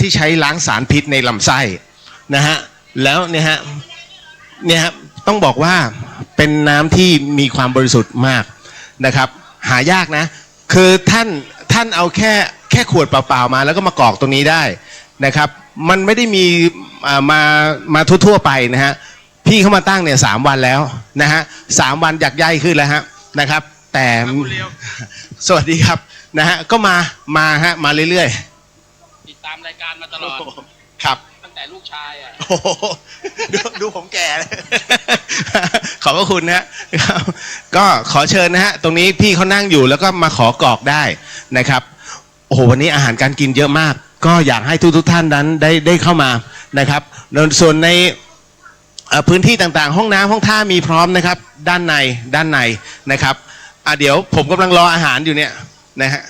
ที่ใช้ล้างสารพิษในลำไส้นะฮะแล้วเนี่ยฮะต้องบอกว่าเป็นน้ำที่มีความบริสุทธิ์มากนะครับหายากนะคือท่านเอาแค่ขวดเปล่าๆมาแล้วก็มากรอกตรงนี้ได้นะครับมันไม่ได้มีมาทั่วๆไปนะฮะพี่เข้ามาตั้งเนี่ย3 วันแล้วนะฮะ3 วันอยากใหญ่ขึ้นแล้วฮะนะครับแต่สวัสดีครับนะฮะก็มาเรื่อยๆติดตามรายการมาตลอดครับตั้งแต่ลูกชายอ่ะดูผมแก่เลยขอบพระคุณนะก็ขอเชิญนะฮะตรงนี้พี่เขานั่งอยู่แล้วก็มาขอกรอกได้นะครับโอ้โหวันนี้อาหารการกินเยอะมากก็อยากให้ทุกท่านนั้นได้เข้ามานะครับส่วนในพื้นที่ต่างๆห้องน้ำห้องท่ามีพร้อมนะครับด้านในนะครับเดี๋ยวผมกำลังรออาหารอยู่เนี่ยนะฮะ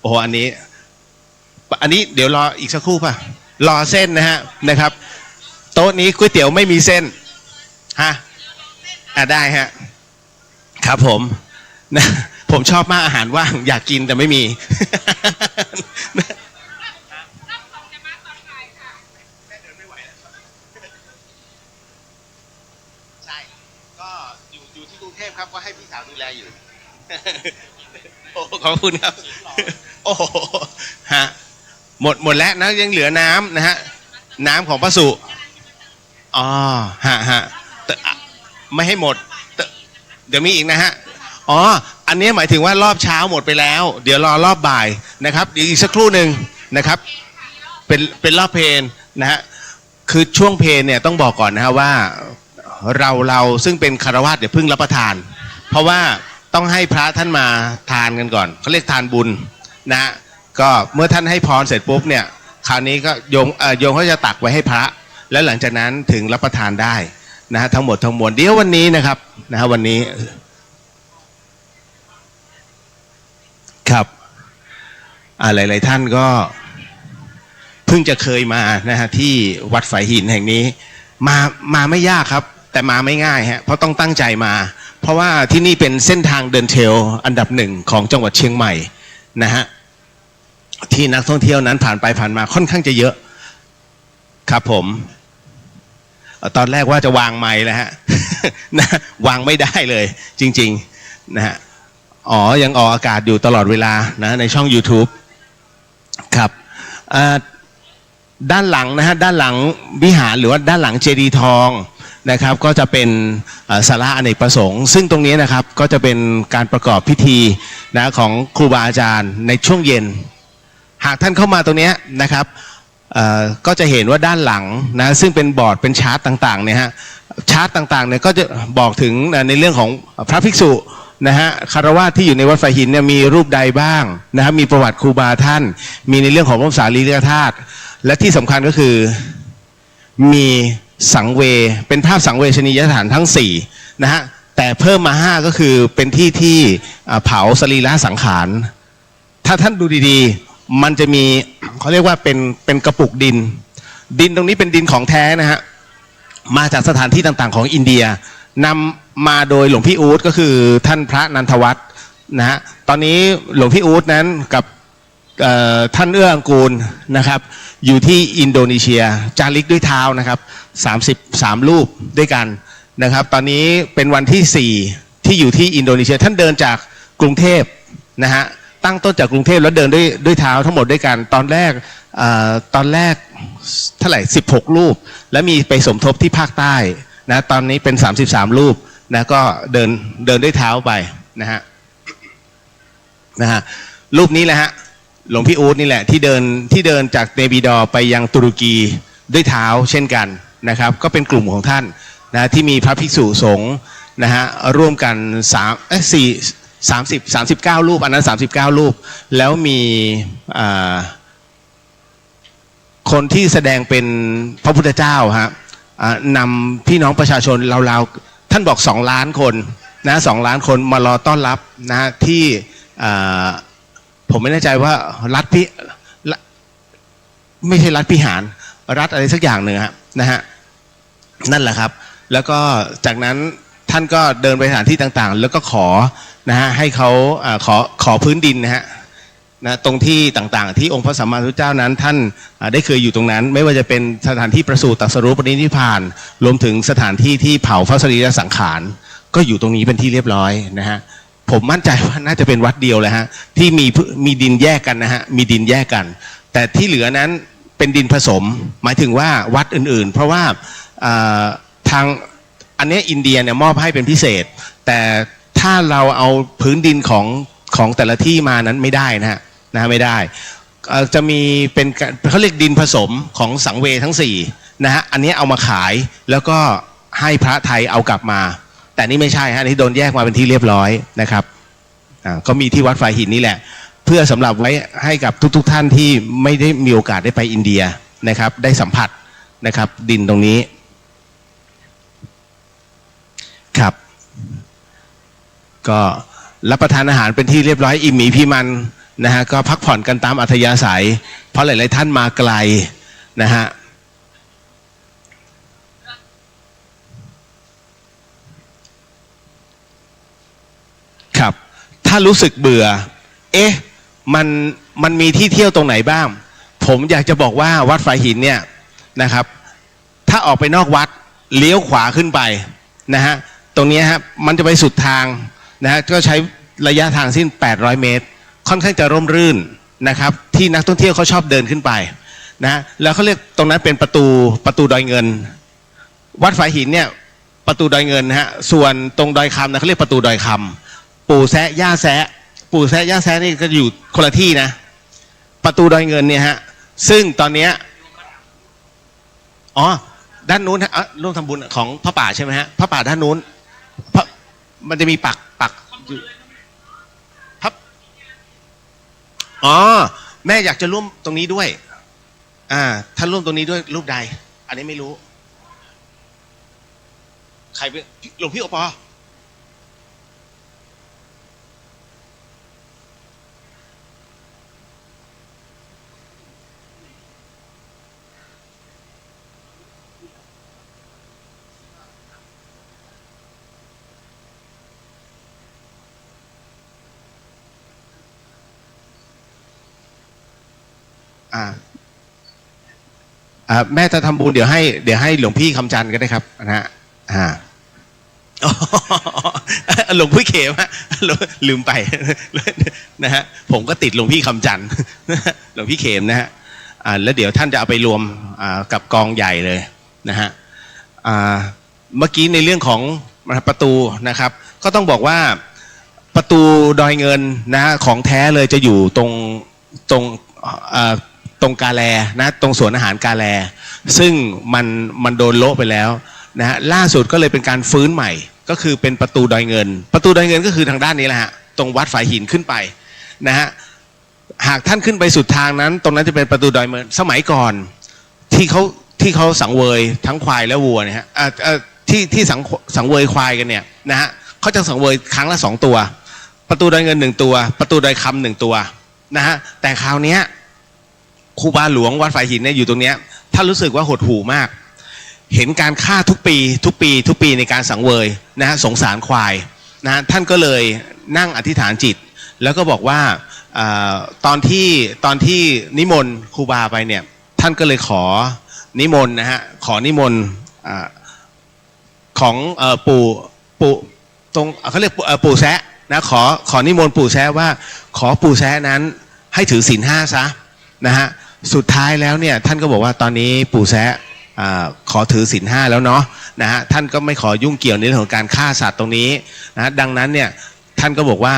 โอ้โหอันนี้เดี๋ยวรออีกสักครู่ป่ะรอเส้นนะครับโต๊ะนี้ก๋วยเตี๋ยวไม่มีเส้นฮะได้ฮะครับผมนะผมชอบมากอาหารว่างอยากกินแต่ไม่มีใช่ก็อยู่ที่กรุงเทพครับก็ให้พี่สาวดูแลอยู่โอ้ขอบคุณครับโอ้ฮะหมดแล้วนะยังเหลือน้ำนะฮะน้ำของป้าสุอ๋อฮะไม่ให้หมดเดี๋ยวมีอีกนะฮะอ๋ออันนี้หมายถึงว่ารอบเช้าหมดไปแล้วเดี๋ยวรอรอบบ่ายนะครับเดี๋ยวอีกสักครู่หนึ่งนะครับเป็นรอบเพลนนะฮะคือช่วงเพลนเนี่ยต้องบอกก่อนนะฮะว่าเราซึ่งเป็นคฤหัสถ์เดี๋ยวเพิ่งรับประทานเพราะว่าต้องให้พระท่านมาทานกันก่อนเขาเรียกทานบุญนะฮะก็เมื่อท่านให้พรเสร็จปุ๊บเนี่ยคราวนี้ก็โยมเขาจะตักไว้ให้พระแล้วหลังจากนั้นถึงรับประทานได้นะฮะทั้งหมดทั้งมวลเดี๋ยววันนี้นะครับนะฮะวันนี้ครับหลายๆท่านก็เพิ่งจะเคยมานะฮะที่วัดฝายหินแห่งนี้มาไม่ยากครับแต่มาไม่ง่ายฮะเพราะต้องตั้งใจมาเพราะว่าที่นี่เป็นเส้นทางเดินเทรลอันดับ1ของจังหวัดเชียงใหม่นะฮะที่นักท่องเที่ยวนั้นผ่านไปผ่านมาค่อนข้างจะเยอะครับผมตอนแรกว่าจะวางไมค์แล้วฮะนะวางไม่ได้เลยจริงๆนะฮะยังออกอากาศอยู่ตลอดเวลานะในช่อง YouTube ครับด้านหลังนะฮะด้านหลังวิหารหรือว่าด้านหลังเจดีย์ทองนะครับก็จะเป็นศาลาอเนกประสงค์ซึ่งตรงนี้นะครับก็จะเป็นการประกอบพิธีนะของครูบาอาจารย์ในช่วงเย็นหากท่านเข้ามาตรงนี้นะครับก็จะเห็นว่าด้านหลังนะซึ่งเป็นบอร์ดเป็นชาร์ตต่างๆเนี่ยฮะชาร์ตต่างๆเนี่ยก็จะบอกถึงในเรื่องของพระภิกษุนะฮะคฤหัสถ์ที่อยู่ในวัดฝายหินเนี่ยมีรูปใดบ้างนะครับมีประวัติครูบาท่านมีในเรื่องของพระสารีริกธาตุและที่สำคัญก็คือมีสังเวเป็นภาพสังเวชนียสถานทั้ง4นะฮะแต่เพิ่มมา5ก็คือเป็นที่เผาสรีระสังขารถ้าท่านดูดีๆมันจะมีเขาเรียกว่าเป็นกระปุกดินตรงนี้เป็นดินของแท้นะฮะมาจากสถานที่ต่างๆของอินเดียนำมาโดยหลวงพี่อู๊ดก็คือท่านพระนันทวัฒน์นะฮะตอนนี้หลวงพี่อู๊ดนั้นกับท่านเอื้ออังกูลนะครับอยู่ที่อินโดนีเซียจาริกด้วยเท้านะครับ33รูปด้วยกันนะครับตอนนี้เป็นวันที่4ที่อยู่ที่อินโดนีเซียท่านเดินจากกรุงเทพนะฮะตั้งต้นจากกรุงเทพแล้วเดินด้วยเท้าทั้งหมดด้วยกันตอนแรกเท่าไหร่16รูปแล้วมีไปสมทบที่ภาคใต้นะตอนนี้เป็น33รูปนะก็เดินด้วยเท้าไปนะฮะรูปนี้แหละฮะหลวงพี่อู๊ดนี่แหละที่เดินจากเนบิดอร์ไปยังตุรกีด้วยเท้าเช่นกันนะครับก็เป็นกลุ่มของท่านนะที่มีพระภิกษุสงฆ์นะฮะร่วมกัน39รูปอันนั้น39รูปแล้วมีคนที่แสดงเป็นพระพุทธเจ้าฮะนำพี่น้องประชาชนราวๆท่านบอก2 ล้านคนนะ2 ล้านคนมารอต้อนรับนะที่ผมไม่แน่ใจว่ารัฐไม่ใช่รัฐพิหารรัฐอะไรสักอย่างหนึ่งนะฮะนั่นแหละครับแล้วก็จากนั้นท่านก็เดินไปสถานที่ต่างๆแล้วก็ขอนะฮะให้เขาขอพื้นดินนะฮะ นะตรงที่ต่างๆที่องค์พระสัมมาสัมพุทธเจ้านั้นท่านได้เคยอยู่ตรงนั้นไม่ว่าจะเป็นสถานที่ประสูติตรัสรู้ปรินิพพานรวมถึงสถานที่ที่เผาพระสรีระสังขารก็อยู่ตรงนี้เป็นที่เรียบร้อยนะฮะผมมั่นใจว่าน่าจะเป็นวัดเดียวเลยฮะที่มีดินแยกกันนะฮะมีดินแยกกันแต่ที่เหลือนั้นเป็นดินผสมหมายถึงว่าวัดอื่นๆเพราะว่าทางอันนี้อินเดียเนี่ยมอบให้เป็นพิเศษแต่ถ้าเราเอาพื้นดินของแต่ละที่มานั้นไม่ได้นะฮะไม่ได้จะมีเป็นเขาเรียกดินผสมของสังเวยทั้ง4นะฮะอันนี้เอามาขายแล้วก็ให้พระไทยเอากลับมาแต่นี่ไม่ใช่ฮะนี่โดนแยกมาเป็นที่เรียบร้อยนะครับก็มีที่วัดฝายหินนี่แหละเพื่อสำหรับไว้ให้กับทุกท่านที่ไม่ได้มีโอกาสได้ไปอินเดียนะครับได้สัมผัสนะครับดินตรงนี้ครับก็รับประทานอาหารเป็นที่เรียบร้อยอิ่มหมีพีมันนะฮะก็พักผ่อนกันตามอัธยาศัยเพราะหลายๆท่านมาไกลนะฮะครับถ้ารู้สึกเบื่อมันมีที่เที่ยวตรงไหนบ้างผมอยากจะบอกว่าวัดฝายหินเนี่ยนะครับถ้าออกไปนอกวัดเลี้ยวขวาขึ้นไปนะฮะตรงนี้ฮะมันจะไปสุดทางนะฮะก็ใช้ระยะทางสิ้น800 เมตรค่อนข้างจะร่มรื่นนะครับที่นักท่องเที่ยวเขาชอบเดินขึ้นไปนะแล้วเขาเรียกตรงนั้นเป็นประตูดอยเงินวัดฝายหินเนี่ยประตูดอยเงินนะฮะส่วนตรงดอยคำนะเขาเรียกประตูดอยคำปู่แซะย่าแซะปู่แซะย่าแซะนี่ก็อยู่คนละที่นะประตูดอยเงินเนี่ยฮะซึ่งตอนนี้ด้านนู้นร่วมทำบุญของพระป่าใช่ไหมฮะพระป่าด้านนู้นมันจะมีปักแม่อยากจะร่วมตรงนี้ด้วยท่านร่วมตรงนี้ด้วยรูปใดอันนี้ไม่รู้ใครเป็นหลวงพี่โอปอแม่จะทำบุญเดี๋ยวให้หลวงพี่คำจันทร์ก็ได้ครับนะฮะหลวงพี่เขมฮะลืมไปนะฮะผมก็ติดหลวงพี่คำจันทร์หลวงพี่เขมนะฮะแล้วเดี๋ยวท่านจะเอาไปรวมกับกองใหญ่เลยนะฮะเมื่อกี้ในเรื่องของประตูนะครับก็ต้องบอกว่าประตูดอยเงินนะของแท้เลยจะอยู่ตรงกาแลนะตรงสวนอาหารกาแลซึ่งมันโดนโละไปแล้วนะฮะล่าสุดก็เลยเป็นการฟื้นใหม่ก็คือเป็นประตูดอยเงินประตูดอยเงินก็คือทางด้านนี้แหละฮะตรงวัดฝายหินขึ้นไปนะฮะหากท่านขึ้นไปสุดทางนั้นตรงนั้นจะเป็นประตูดอยเงินสมัยก่อนที่เขาสังเวยทั้งควายและวัวเนี่ยฮะที่สังเวยควายกันเนี่ยนะฮะเขาจะสังเวยครั้งละ2 ตัวประตูดอยเงิน1 ตัวประตูดอยคำ1 ตัวนะฮะแต่คราวนี้ครูบาหลวงวัดฝายหินเนี่ยอยู่ตรงเนี้ยท่านรู้สึกว่าหดหู่มากเห็นการฆ่าทุกปีในการสังเวยนะฮะสงสารควายนะฮะท่านก็เลยนั่งอธิษฐานจิตแล้วก็บอกว่าตอนที่นิมนต์ครูบาไปเนี่ยท่านก็เลยขอนิมนต์นะฮะขอนิมนต์ของปู่ตรงเขาเรียกปู่แซะนะขอนิมนต์ปู่แซะว่าขอปู่แซะนั้นให้ถือศีล 5ซะนะฮะสุดท้ายแล้วเนี่ยท่านก็บอกว่าตอนนี้ปู่แซะขอถือศีล 5แล้วเนาะนะฮะท่านก็ไม่ขอยุ่งเกี่ยวในเรื่องของการฆ่าสัตว์ตรงนี้นะดังนั้นเนี่ยท่านก็บอกว่า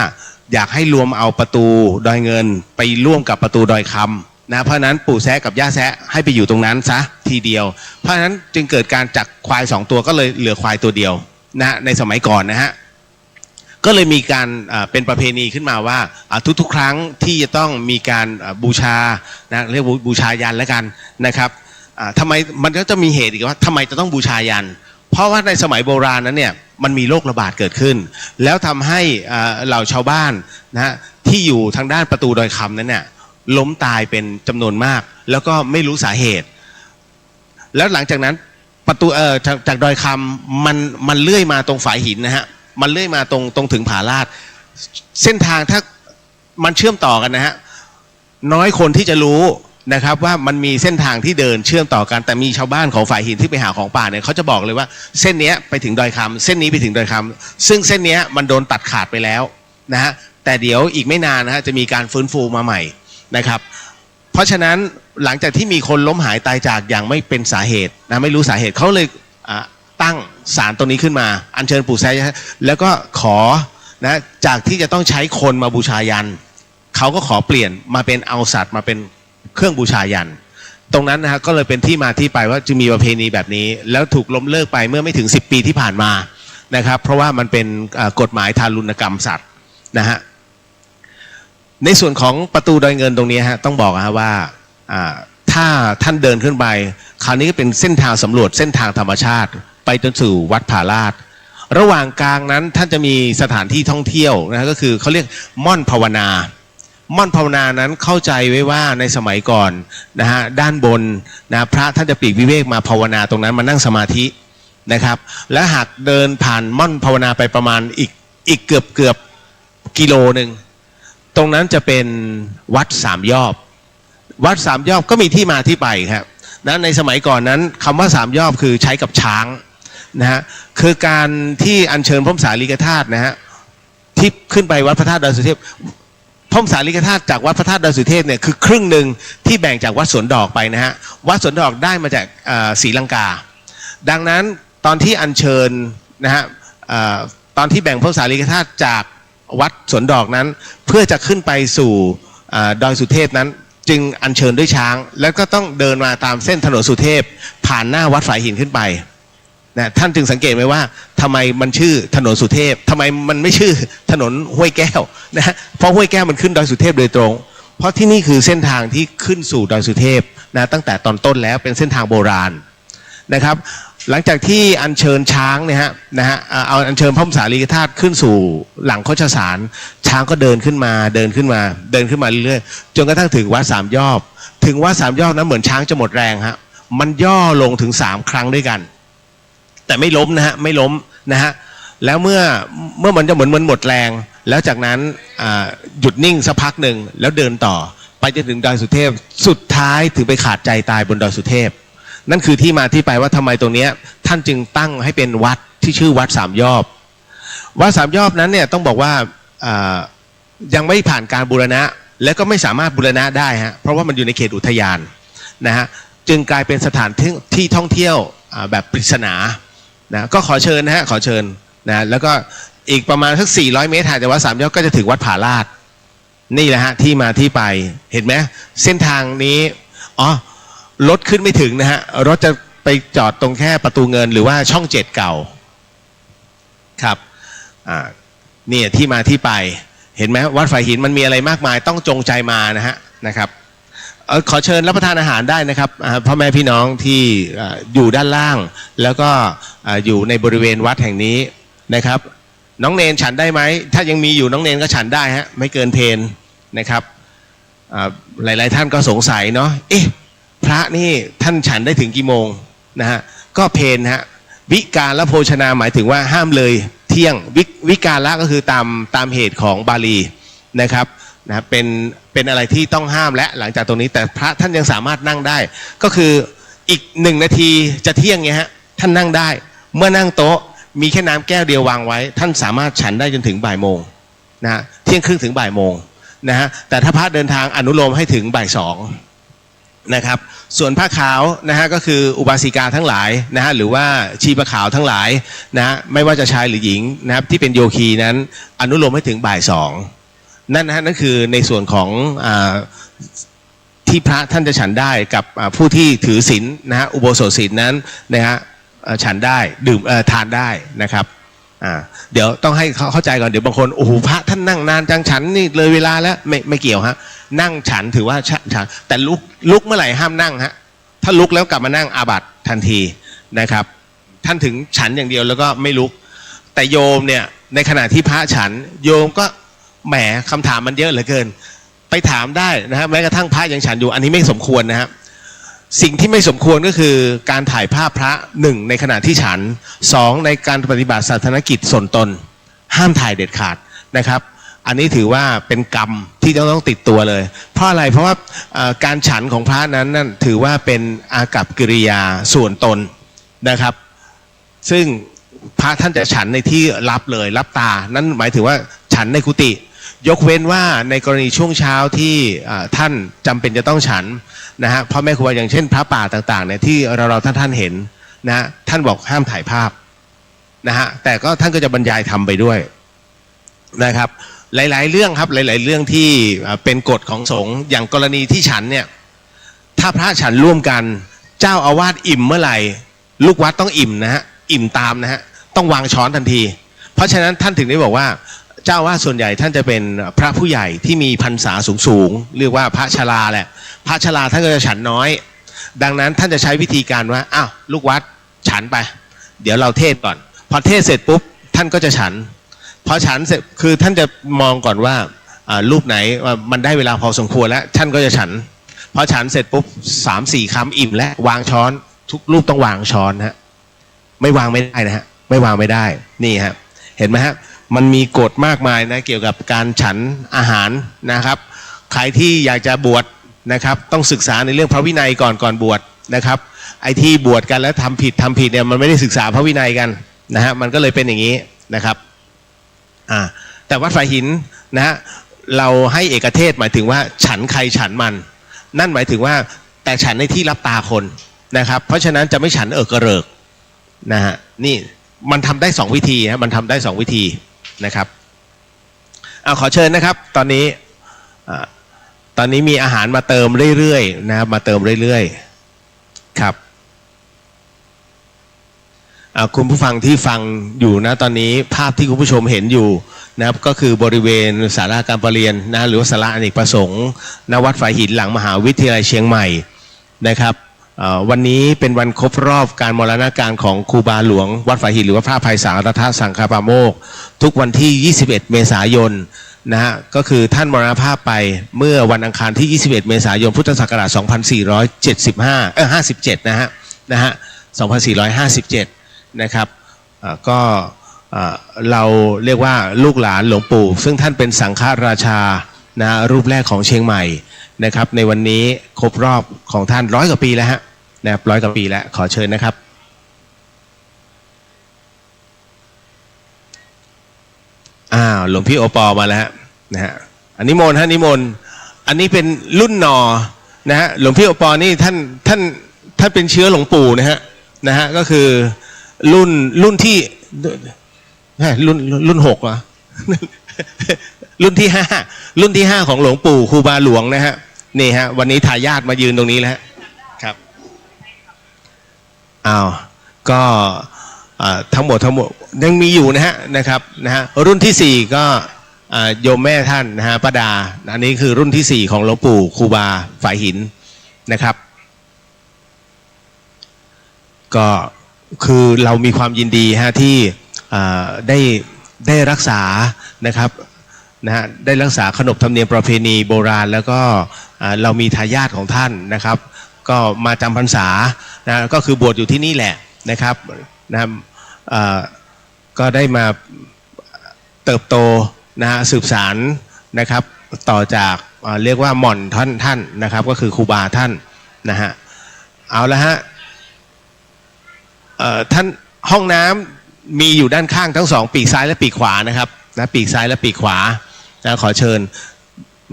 อยากให้รวมเอาประตูดอยเงินไปร่วมกับประตูดอยคำนะเพราะฉะนั้นปู่แซะกับย่าแซะให้ไปอยู่ตรงนั้นซะทีเดียวเพราะฉะนั้นจึงเกิดการจักควาย2 ตัวก็เลยเหลือควายตัวเดียวนะในสมัยก่อนนะฮะก็เลยมีการเป็นประเพณีขึ้นมาว่าทุกๆครั้งที่จะต้องมีการบูชานะเรียกบูชายันแล้วกันนะครับทำไมมันก็จะมีเหตุอีกว่าทำไมจะต้องบูชายันเพราะว่าในสมัยโบราณนั้นเนี่ยมันมีโรคระบาดเกิดขึ้นแล้วทำให้เหล่าชาวบ้านนะที่อยู่ทางด้านประตูดอยคำนั้นเนี่ยล้มตายเป็นจำนวนมากแล้วก็ไม่รู้สาเหตุแล้วหลังจากนั้นประตูจากดอยคำมันเลื่อยมาตรงฝายหินนะฮะมันเลื่อยมาตรงถึงผาลาดเส้นทางถ้ามันเชื่อมต่อกันนะฮะ น้อยคนที่จะรู้นะครับว่ามันมีเส้นทางที่เดินเชื่อมต่อกันแต่มีชาวบ้านของฝ่ายหินที่ไปหาของป่าเนี่ยเขาจะบอกเลยว่าเส้นนี้ไปถึงดอยคำเส้นนี้ไปถึงดอยคำซึ่งเส้นนี้มันโดนตัดขาดไปแล้วนะฮะแต่เดี๋ยวอีกไม่นานนะฮะจะมีการฟื้นฟูมาใหม่นะครับเพราะฉะนั้นหลังจากที่มีคนล้มหายตายจากอย่างไม่เป็นสาเหตุนะไม่รู้สาเหตุเขาเลยตั้งศาลตรงนี้ขึ้นมาอัญเชิญปู่แซะแล้วก็ขอนะจากที่จะต้องใช้คนมาบูชายันเขาก็ขอเปลี่ยนมาเป็นเอาสัตว์มาเป็นเครื่องบูชายันตรงนั้นนะฮะก็เลยเป็นที่มาที่ไปว่าจะมีประเพณีแบบนี้แล้วถูกล้มเลิกไปเมื่อไม่ถึง10 ปีที่ผ่านมานะครับเพราะว่ามันเป็นกฎหมายทารุณกรรมสัตว์นะฮะในส่วนของประตูดอยเงินตรงนี้ฮะต้องบอกว่าถ้าท่านเดินขึ้นไปคราวนี้ก็เป็นเส้นทางสำรวจเส้นทางธรรมชาติไปจนสู่วัดผาลาดระหว่างกลางนั้นท่านจะมีสถานที่ท่องเที่ยวนะก็คือเขาเรียกม่อนภาวนาม่อนภาวนานั้นเข้าใจไว้ว่าในสมัยก่อนนะฮะด้านบนนะพระท่านจะปลีกวิเวกมาภาวนาตรงนั้นมานั่งสมาธินะครับและหากเดินผ่านม่อนภาวนาไปประมาณอีกเกือบกิโลนึงตรงนั้นจะเป็นวัดสามยอบวัดสามยอบก็มีที่มาที่ไปครับนะในสมัยก่อนนั้นคำว่าสามยอบคือใช้กับช้างนะฮะคือการที่อัญเชิญพระสารีริกธาตุนะฮะที่ขึ้นไปวัดพระธาตุดอยสุเทพพระสารีริกธาตุจากวัดพระธาตุดอยสุเทพเนี่ยคือครึ่งหนึ่งที่แบ่งจากวัดสวนดอกไปนะฮะวัดสวนดอกได้มาจากศรีลังกาดังนั้นตอนที่อัญเชิญนะฮะตอนที่แบ่งพระสารีริกธาตุจากวัดสวนดอกนั้นเพื่อจะขึ้นไปสู่ดอยสุเทพนั้นจึงอัญเชิญด้วยช้างแล้วก็ต้องเดินมาตามเส้นถนนสุเทพผ่านหน้าวัดฝายหินขึ้นไปนะท่านจึงสังเกตไหมว่าทำไมมันชื่อถนนสุเทพทำไมมันไม่ชื่อถนนห้วยแก้วนะฮะเพราะห้วยแก้วมันขึ้นดอยสุเทพโดยตรงเพราะที่นี่คือเส้นทางที่ขึ้นสู่ดอยสุเทพนะตั้งแต่ตอนต้นแล้วเป็นเส้นทางโบราณนะครับหลังจากที่อัญเชิญช้างเนี่ยเอาอัญเชิญพระสารีริกธาตุขึ้นสู่หลังโคชสารช้างก็เดินขึ้นมาเรื่อยๆจนกระทั่งถึงวัดสามยอบถึงวัดสามยอบนั้นเหมือนช้างจะหมดแรงฮะมันย่อลงถึง3 ครั้งด้วยกันแต่ไม่ล้มนะฮะไม่ล้มนะฮะแล้วเมื่อมันจะเหมือนหมดแรงแล้วจากนั้นหยุดนิ่งสักพักหนึ่งแล้วเดินต่อไปจนถึงดอยสุเทพสุดท้ายถึงไปขาดใจตายบนดอยสุเทพนั่นคือที่มาที่ไปว่าทำไมตรงนี้ท่านจึงตั้งให้เป็นวัดที่ชื่อวัดสามยอบวัดสามยอบนั้นเนี่ยต้องบอกว่ายังไม่ผ่านการบูรณะและก็ไม่สามารถบูรณะได้ฮะเพราะว่ามันอยู่ในเขตอุทยานนะฮะจึงกลายเป็นสถานที่ท่องเที่ยวแบบปริศนานะก็ขอเชิญนะฮะขอเชิญนะแล้วก็อีกประมาณสัก400 เมตรห่างจากวัดสามยอดก็จะถึงวัดผาลาดนี่แหละฮะที่มาที่ไปเห็นไหมเส้นทางนี้รถขึ้นไม่ถึงนะฮะรถจะไปจอดตรงแค่ประตูเงินหรือว่าช่อง7เก่าครับนี่ที่มาที่ไปเห็นไหมวัดฝายหินมันมีอะไรมากมายต้องจงใจมานะครับขอเชิญรับประทานอาหารได้นะครับพ่อแม่พี่น้องที่อยู่ด้านล่างแล้วก็อยู่ในบริเวณวัดแห่งนี้นะครับน้องเนนฉันได้ไหมถ้ายังมีอยู่น้องเนนก็ฉันได้ฮะไม่เกินเพลนะครับหลายๆท่านก็สงสัยเนาะพระนี่ท่านฉันได้ถึงกี่โมงนะฮะก็เพลฮะวิกาลโภชนาหมายถึงว่าห้ามเลยเที่ยงวิกาละก็คือตามเหตุของบาลีนะครับเป็นอะไรที่ต้องห้ามและหลังจากตรงนี้แต่พระท่านยังสามารถนั่งได้ก็คืออีก1 นาทีจะเที่ยงเงี้ยฮะท่านนั่งได้เมื่อนั่งโต๊ะมีแค่น้ำแก้วเดียววางไว้ท่านสามารถฉันได้จนถึงบ่ายโมงนะฮะเที่ยงครึ่งถึงบ่ายโมงนะฮะแต่ถ้าพระเดินทางอนุโลมให้ถึงบ่าย 2นะครับส่วนผ้าขาวนะฮะก็คืออุบาสิกาทั้งหลายนะฮะหรือว่าชีพขาวทั้งหลายนะฮะไม่ว่าจะชายหรือหญิงนะครับที่เป็นโยคีนั้นอนุโลมให้ถึงบ่าย 2นั่นคือในส่วนของที่พระท่านจะฉันได้กับผู้ที่ถือศีลนะฮะอุโบสถศีลนั้นนะฮะฉันได้ดื่มทานได้นะครับเดี๋ยวต้องให้เข้าใจก่อนเดี๋ยวบางคนโอ้โหพระท่านนั่งนานจังฉันนี่เลยเวลาแล้วไม่เกี่ยวฮะนั่งฉันถือว่าฉันแต่ลุกเมื่อไหร่ห้ามนั่งฮะถ้าลุกแล้วกลับมานั่งอาบัติทันทีนะครับท่านถึงฉันอย่างเดียวแล้วก็ไม่ลุกแต่โยมเนี่ยในขณะที่พระฉันโยมก็แหมคำถามมันเยอะเหลือเกินไปถามได้นะฮะแม้กระทั่งพระยังฉันอยู่อันนี้ไม่สมควรนะครับสิ่งที่ไม่สมควรก็คือการถ่ายภาพพระ1ในขณะที่ฉัน2ในการปฏิบัติศาสนกิจส่วนตนห้ามถ่ายเด็ดขาดนะครับ อันนี้ถือว่าเป็นกรรมที่ต้องติดตัวเลยเพราะอะไรเพราะว่าการฉันของพระนั้นนั่นถือว่าเป็นอากัปกิริยาส่วนตนนะครับซึ่งพระท่านจะฉันในที่รับเลยรับตานั่นหมายถึงว่าฉันในกุฏิยกเว้นว่าในกรณีช่วงเช้าที่ท่านจำเป็นจะต้องฉันนะฮะพ่อแม่ครูอย่างเช่นพระป่าต่างๆเนี่ยที่เราท่านเห็นนะท่านบอกห้ามถ่ายภาพนะฮะแต่ก็ท่านก็จะบรรยายทำไปด้วยนะครับหลายๆเรื่องครับหลายๆเรื่องที่เป็นกฎของสงฆ์อย่างกรณีที่ฉันเนี่ยถ้าพระฉันร่วมกันเจ้าอาวาสอิ่มเมื่อไหร่ลูกวัดต้องอิ่มนะฮะอิ่มตามนะฮะต้องวางช้อนทันทีเพราะฉะนั้นท่านถึงได้บอกว่าเจ้าอาวาสส่วนใหญ่ท่านจะเป็นพระผู้ใหญ่ที่มีพรรษาสูงๆเรียกว่าพระชราแหละพระชราท่านก็จะฉันน้อยดังนั้นท่านจะใช้วิธีการว่าอ้าวลูกวัดฉันไปเดี๋ยวเราเทศก่อนพอเทศเสร็จปุ๊บท่านก็จะฉันพอฉันเสร็จคือท่านจะมองก่อนว่ารูปไหนว่ามันได้เวลาพอสมควรแล้วท่านก็จะฉันพอฉันเสร็จปุ๊บ3-4 คำอิ่มแล้ววางช้อนทุกรูปต้องวางช้อนฮะไม่วางไม่ได้นะฮะไม่วางไม่ได้นี่ฮะเห็นไหมฮะมันมีกฎมากมายนะเกี่ยวกับการฉันอาหารนะครับใครที่อยากจะบวชนะครับต้องศึกษาในเรื่องพระวินัยก่อนบวชนะครับไอ้ที่บวชกันแล้วทำผิดเนี่ยมันไม่ได้ศึกษาพระวินัยกันนะฮะมันก็เลยเป็นอย่างนี้นะครับแต่วัดฝายหินนะฮะเราให้เอกเทศหมายถึงว่าฉันใครฉันมันนั่นหมายถึงว่าแต่ฉันในที่รับตาคนนะครับเพราะฉะนั้นจะไม่ฉันกระเริกนะฮะนี่มันทำได้2วิธีฮะมันทำได้2วิธีนะครับขอเชิญนะครับตอนนี้มีอาหารมาเติมเรื่อยๆนะครับมาเติมเรื่อยๆครับคุณผู้ฟังที่ฟังอยู่นะตอนนี้ภาพที่คุณผู้ชมเห็นอยู่นะครับก็คือบริเวณศาลาการประเรียนนะหรือว่าศาลาอเนกประสงค์ณวัดฝายหินหลังมหาวิทยาลัยเชียงใหม่นะครับวันนี้เป็นวันครบรอบการมรณการของครูบาหลวงวัดฝายหินหรือว่าพระไพศาลรัตนสังฆปาโมกข์ทุกวันที่21 เมษายนนะฮะก็คือท่านมรณภาพไปเมื่อวันอังคารที่21 เมษายนพุทธศักราช5457นะฮะ2457นะครับก็เราเรียกว่าลูกหลานหลวงปู่ซึ่งท่านเป็นสังฆราชานะรูปแรกของเชียงใหม่นะครับในวันนี้ครบรอบของท่าน100 กว่าปีแล้วฮะนะครับ100 กว่าปีแล้วขอเชิญนะครับหลวงพี่โอปอมาแล้วนะฮะอันนี้นิมนต์อันนี้เป็นรุ่นนอนะฮะหลวงพี่โอปอนี่ท่านเป็นเชื้อหลวงปู่นะฮะก็คือรุ่นที่รุ่น6เหรอรุ่นที่5ของหลวงปู่ครูบาหลวงนะฮะนี่ฮะวันนี้ทายาทมายืนตรงนี้แล้วครับก็ทั้งหมดยังมีอยู่นะครับรุ่นที่4ก็โยมแม่ท่านนะฮะป้าดาอันนี้คือรุ่นที่4ของหลวงปู่ครูบาฝายหินนะครับก็คือเรามีความยินดีฮะที่ได้รักษานะครับได้รักษาขนบธรรมเนียมประเพณีโบราณแล้วก็เรามีทายาทของท่านนะครับก็มาจำพรรษานะก็คือบวชอยู่ที่นี่แหละนะครับก็ได้มาเติบโตนะฮะสืบสารนะครับต่อจากเรียกว่าหม่อนท่านนะครับก็คือครูบาท่านนะฮะเอาละฮะท่านห้องน้ำมีอยู่ด้านข้างทั้ง2ปีกซ้ายและปีกขวานะครับนะปีกซ้ายและปีกขวานะขอเชิญ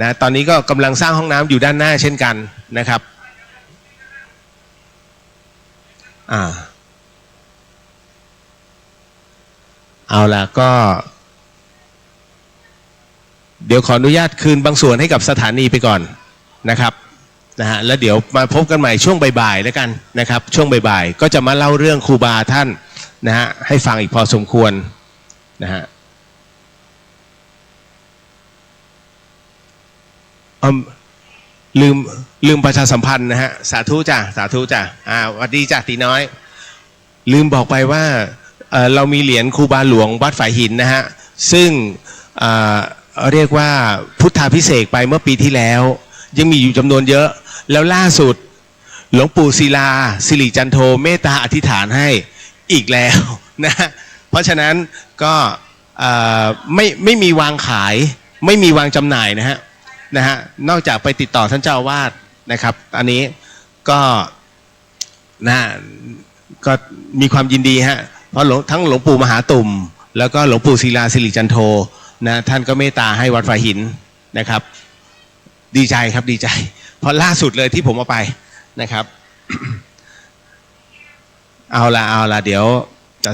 นะตอนนี้ก็กำลังสร้างห้องน้ำอยู่ด้านหน้าเช่นกันนะครับเอาล่ะก็เดี๋ยวขออนุญาตคืนบางส่วนให้กับสถานีไปก่อนนะครับนะฮะแล้วเดี๋ยวมาพบกันใหม่ช่วงบ่ายๆแล้วกันนะครับช่วงบ่ายๆก็จะมาเล่าเรื่องครูบาท่านนะฮะให้ฟังอีกพอสมควรนะฮะลืมประชาสัมพันธ์นะฮะสาธุจ้ะสวัสดีจ้ะตีน้อยลืมบอกไปว่าเรามีเหรียญครูบาหลวงวัดฝายหินนะฮะซึ่งเรียกว่าพุทธาภิเษกไปเมื่อปีที่แล้วยังมีอยู่จำนวนเยอะแล้วล่าสุดหลวงปู่ศิลาสิริจันโทเมตตาอธิษฐานให้อีกแล้วนะเพราะฉะนั้นก็ไม่มีวางขาย ไม่มีวางจำหน่ายนะฮะนอกจากไปติดต่อท่านเจ้าอาวาสนะครับอันนี้ก็นะก็มีความยินดีฮะเพราะทั้งหลวงปู่มหาตุ่มแล้วก็หลวงปู่ศิลาสิริจันโทนะท่านก็เมตตาให้วัดฝายหินนะครับดีใจครับดีใจเพราะล่าสุดเลยที่ผมเอาไปนะครับ เอาละเดี๋ยวจะ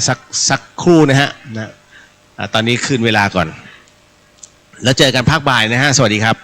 สักครู่นะฮะตอนนี้คืนเวลาก่อนแล้วเจอกันภาคบ่ายนะฮะสวัสดีครับ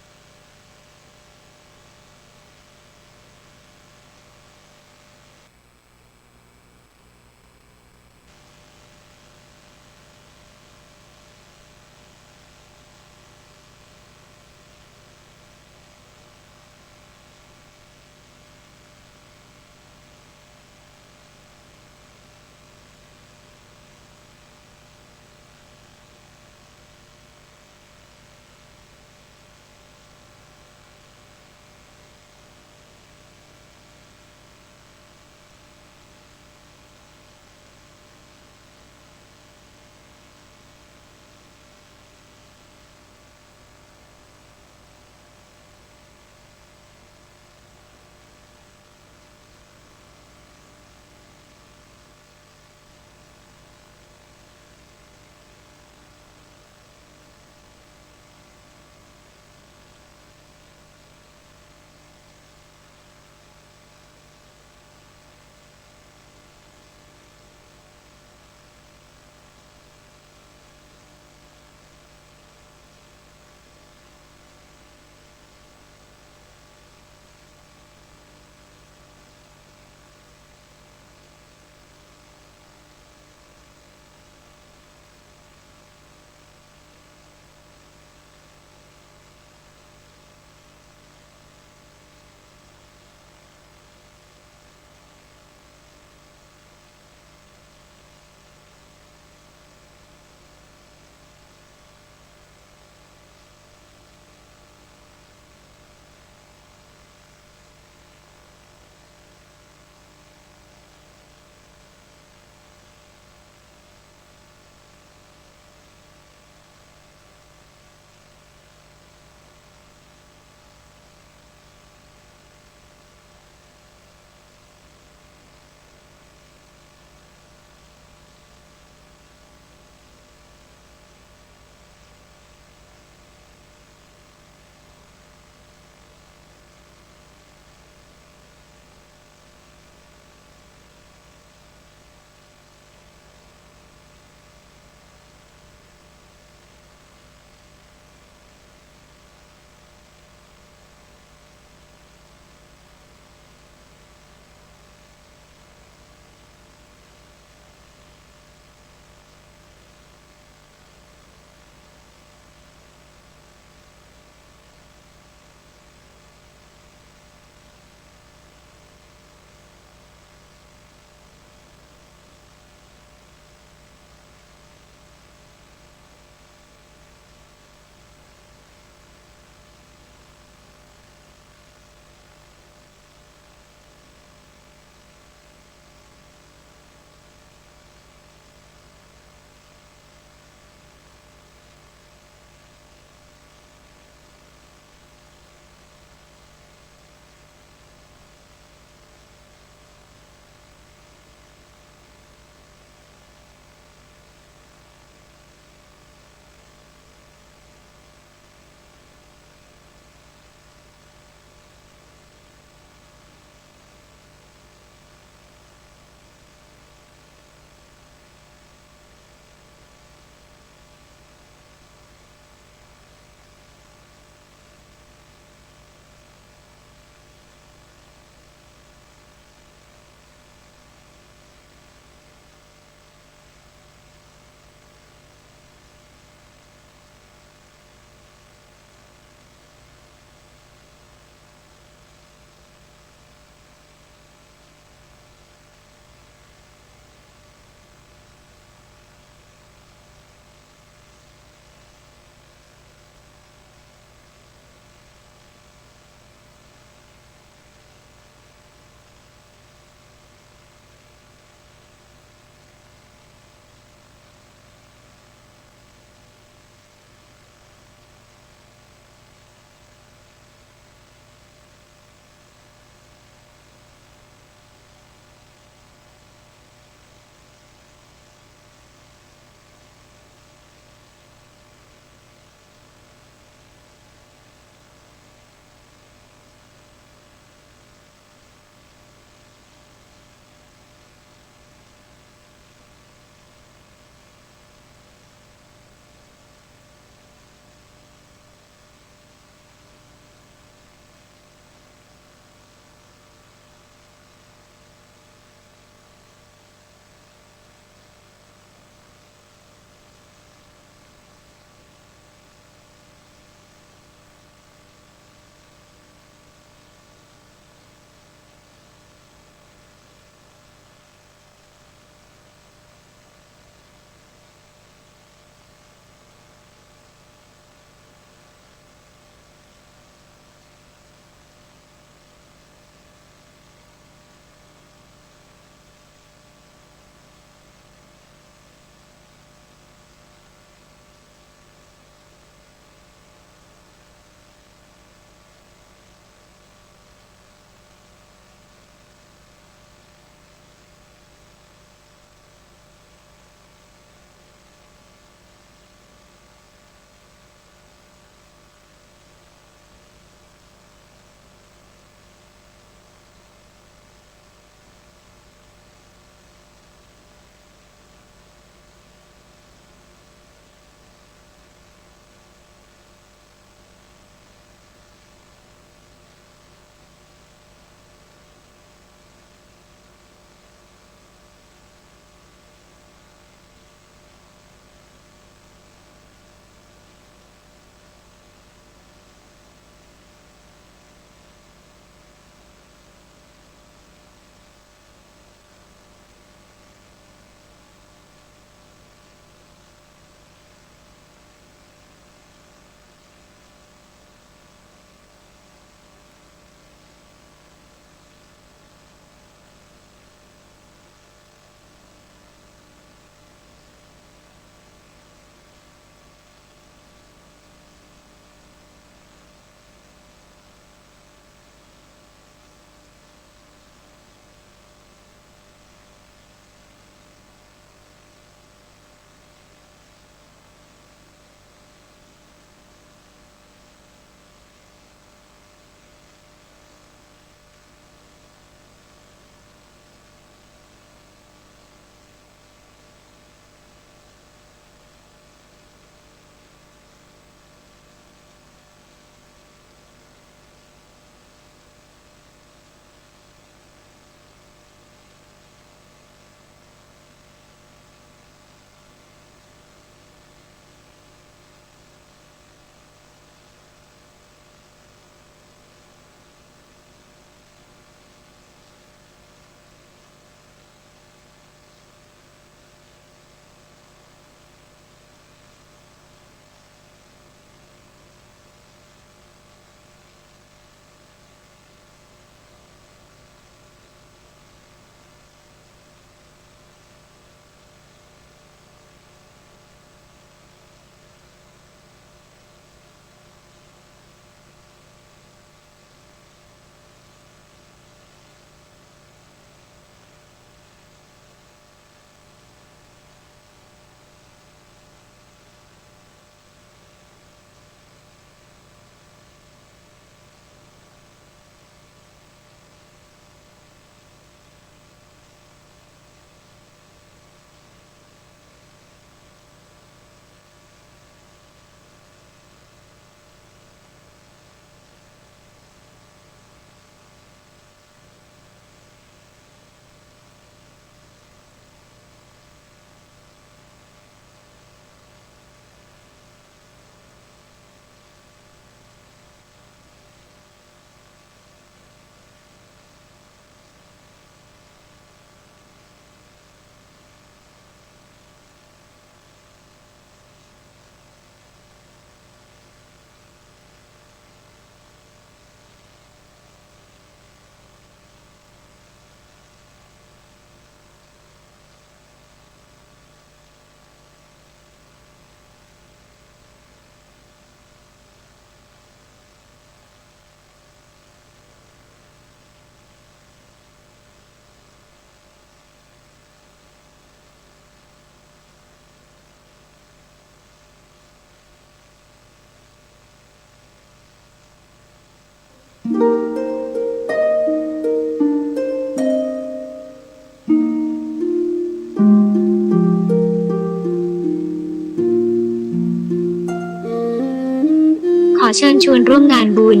อเชิญชวนร่วมงานบุญ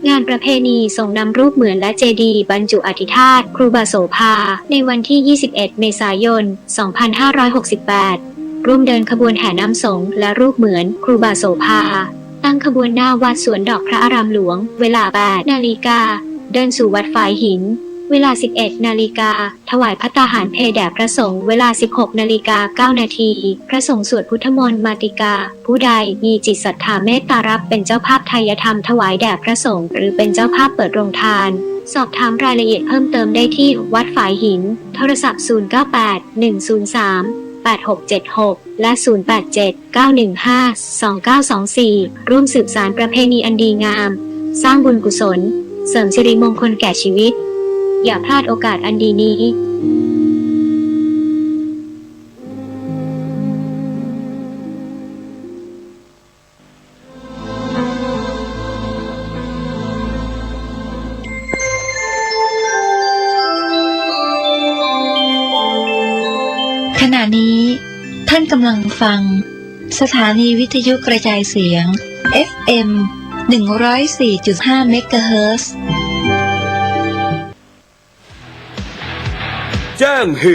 งานประเพณีส่งนำรูปเหมือนและเจดีย์บรรจุอธิธาตุครูบาโสภาในวันที่ 21 เมษายน 2568 ร่วมเดินขบวนแห่น้ำสงฆ์และรูปเหมือนครูบาโสภาตั้งขบวนหน้าวัดสวนดอกพระอารามหลวงเวลา 8 นาฬิกาเดินสู่วัดฝายหินเวลา 11 นาฬิกาถวายภัตตาหารเพลแด่พระสงฆ์เวลา 16 นาฬิกา 9 นาทีพระสงฆ์สวดพุทธมนต์มาติกาผู้ใดมีจิตศรัทธาเมตตารับเป็นเจ้าภาพไทยธรรมถวายแด่พระสงฆ์หรือเป็นเจ้าภาพเปิดโรงทานสอบถามรายละเอียดเพิ่มเติมได้ที่วัดฝายหินโทรศัพท์ 098-103-8676 และ 087-915-2924 ร่วมสืบสานประเพณีอันดีงามสร้างบุญกุศลเสริมสิริมงคลแก่ชีวิตอย่าพลาดโอกาสอันดีนี้ขณะนี้ท่านกำลังฟังสถานีวิทยุกระจายเสียง FM 104.5 เมกะเฮิรตซ์ แจ้งเห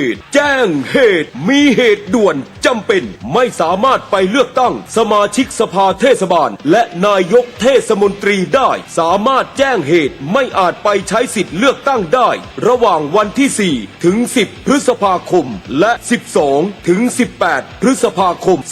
ตุมีเหตุด่วนจำเป็นไม่สามารถไปเลือกตั้งสมาชิกสภาเทศบาลและนายกเทศมนตรีได้สามารถแจ้งเหตุไม่อาจไปใช้สิทธิ์เลือกตั้งได้ระหว่างวันที่ 4 ถึง 10 พฤษภาคมและ 12 ถึง 18 พฤษภาคม 2568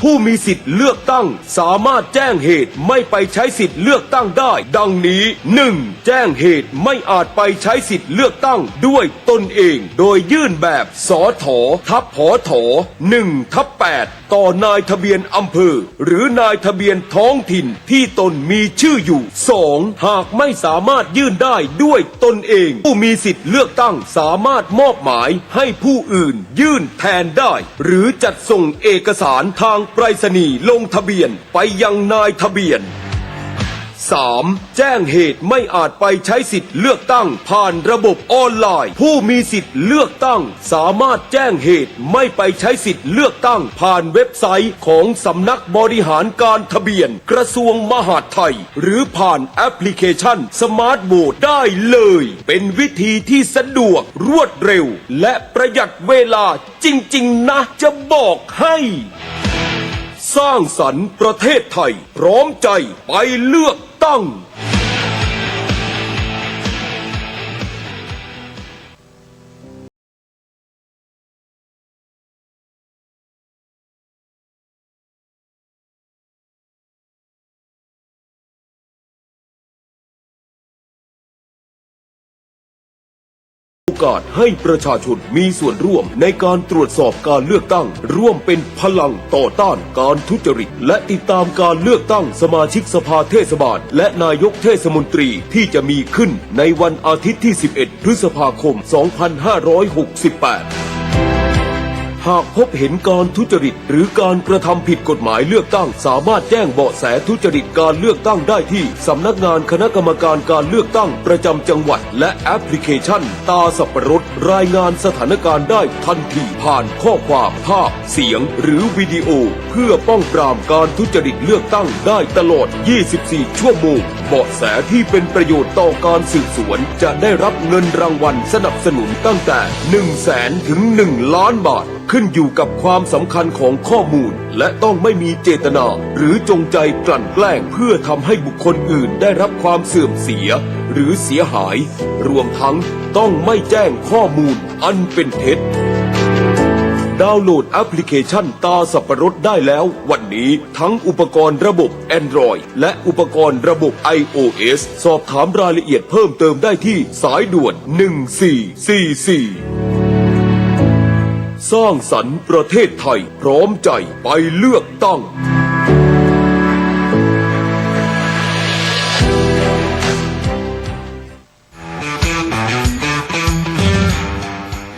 ผู้มีสิทธิ์เลือกตั้งสามารถแจ้งเหตุไม่ไปใช้สิทธิ์เลือกตั้งได้ดังนี้ 1. แจ้งเหตุไม่อาจไปใช้สิทธิ์เลือกตั้งด้วยตนเองโดยยื่นแบบสถทับผถ1/8ต่อนายทะเบียนอำเภอหรือนายทะเบียนท้องถิ่นที่ตนมีชื่ออยู่ 2. หากไม่สามารถยื่นได้ด้วยตนเองผู้มีสิทธิ์เลือกตั้งสามารถมอบหมายให้ผู้อื่นยื่นแทนได้หรือจัดส่งเอกสารทางไปรษณีย์ลงทะเบียนไปยังนายทะเบียน 3. แจ้งเหตุไม่อาจไปใช้สิทธิ์เลือกตั้งผ่านระบบออนไลน์ผู้มีสิทธิ์เลือกตั้งสามารถแจ้งเหตุไม่ไปใช้สิทธิ์เลือกตั้งผ่านเว็บไซต์ของสำนักบริหารการทะเบียนกระทรวงมหาดไทยหรือผ่านแอปพลิเคชันสมาร์ทโหวตได้เลยเป็นวิธีที่สะดวกรวดเร็วและประหยัดเวลาจริงๆนะจะบอกให้สร้างสรรค์ประเทศไทยพร้อมใจไปเลือกตั้งโอกาสให้ประชาชนมีส่วนร่วมในการตรวจสอบการเลือกตั้งร่วมเป็นพลังต่อต้านการทุจริตและติดตามการเลือกตั้งสมาชิกสภาเทศบาลและนายกเทศมนตรีที่จะมีขึ้นในวันอาทิตย์ที่ 11 พฤษภาคม 2568หากพบเห็นการทุจริตหรือการกระทำผิดกฎหมายเลือกตั้งสามารถแจ้งเบาะแสทุจริตการเลือกตั้งได้ที่สำนักงานคณะกรรมการการเลือกตั้งประจำจังหวัดและแอปพลิเคชันตาสับปะรดรายงานสถานการณ์ได้ทันทีผ่านข้อความภาพเสียงหรือวิดีโอเพื่อป้องปรามการทุจริตเลือกตั้งได้ตลอด 24 ชั่วโมงเบาะแสที่เป็นประโยชน์ต่อการสืบสวนจะได้รับเงินรางวัลสนับสนุนตั้งแต่ 100,000 ถึง 1 ล้านบาทขึ้นอยู่กับความสำคัญของข้อมูลและต้องไม่มีเจตนาหรือจงใจกลั่นแกล้งเพื่อทำให้บุคคลอื่นได้รับความเสื่อมเสียหรือเสียหายรวมทั้งต้องไม่แจ้งข้อมูลอันเป็นเท็จดาวน์โหลดแอปพลิเคชันตาสับปะรดได้แล้ววันนี้ทั้งอุปกรณ์ระบบ Android และอุปกรณ์ระบบ iOS สอบถามรายละเอียดเพิ่มเติมได้ที่สายด่วน 1444สร้างสรรค์ประเทศไทยพร้อมใจไปเลือกตั้ง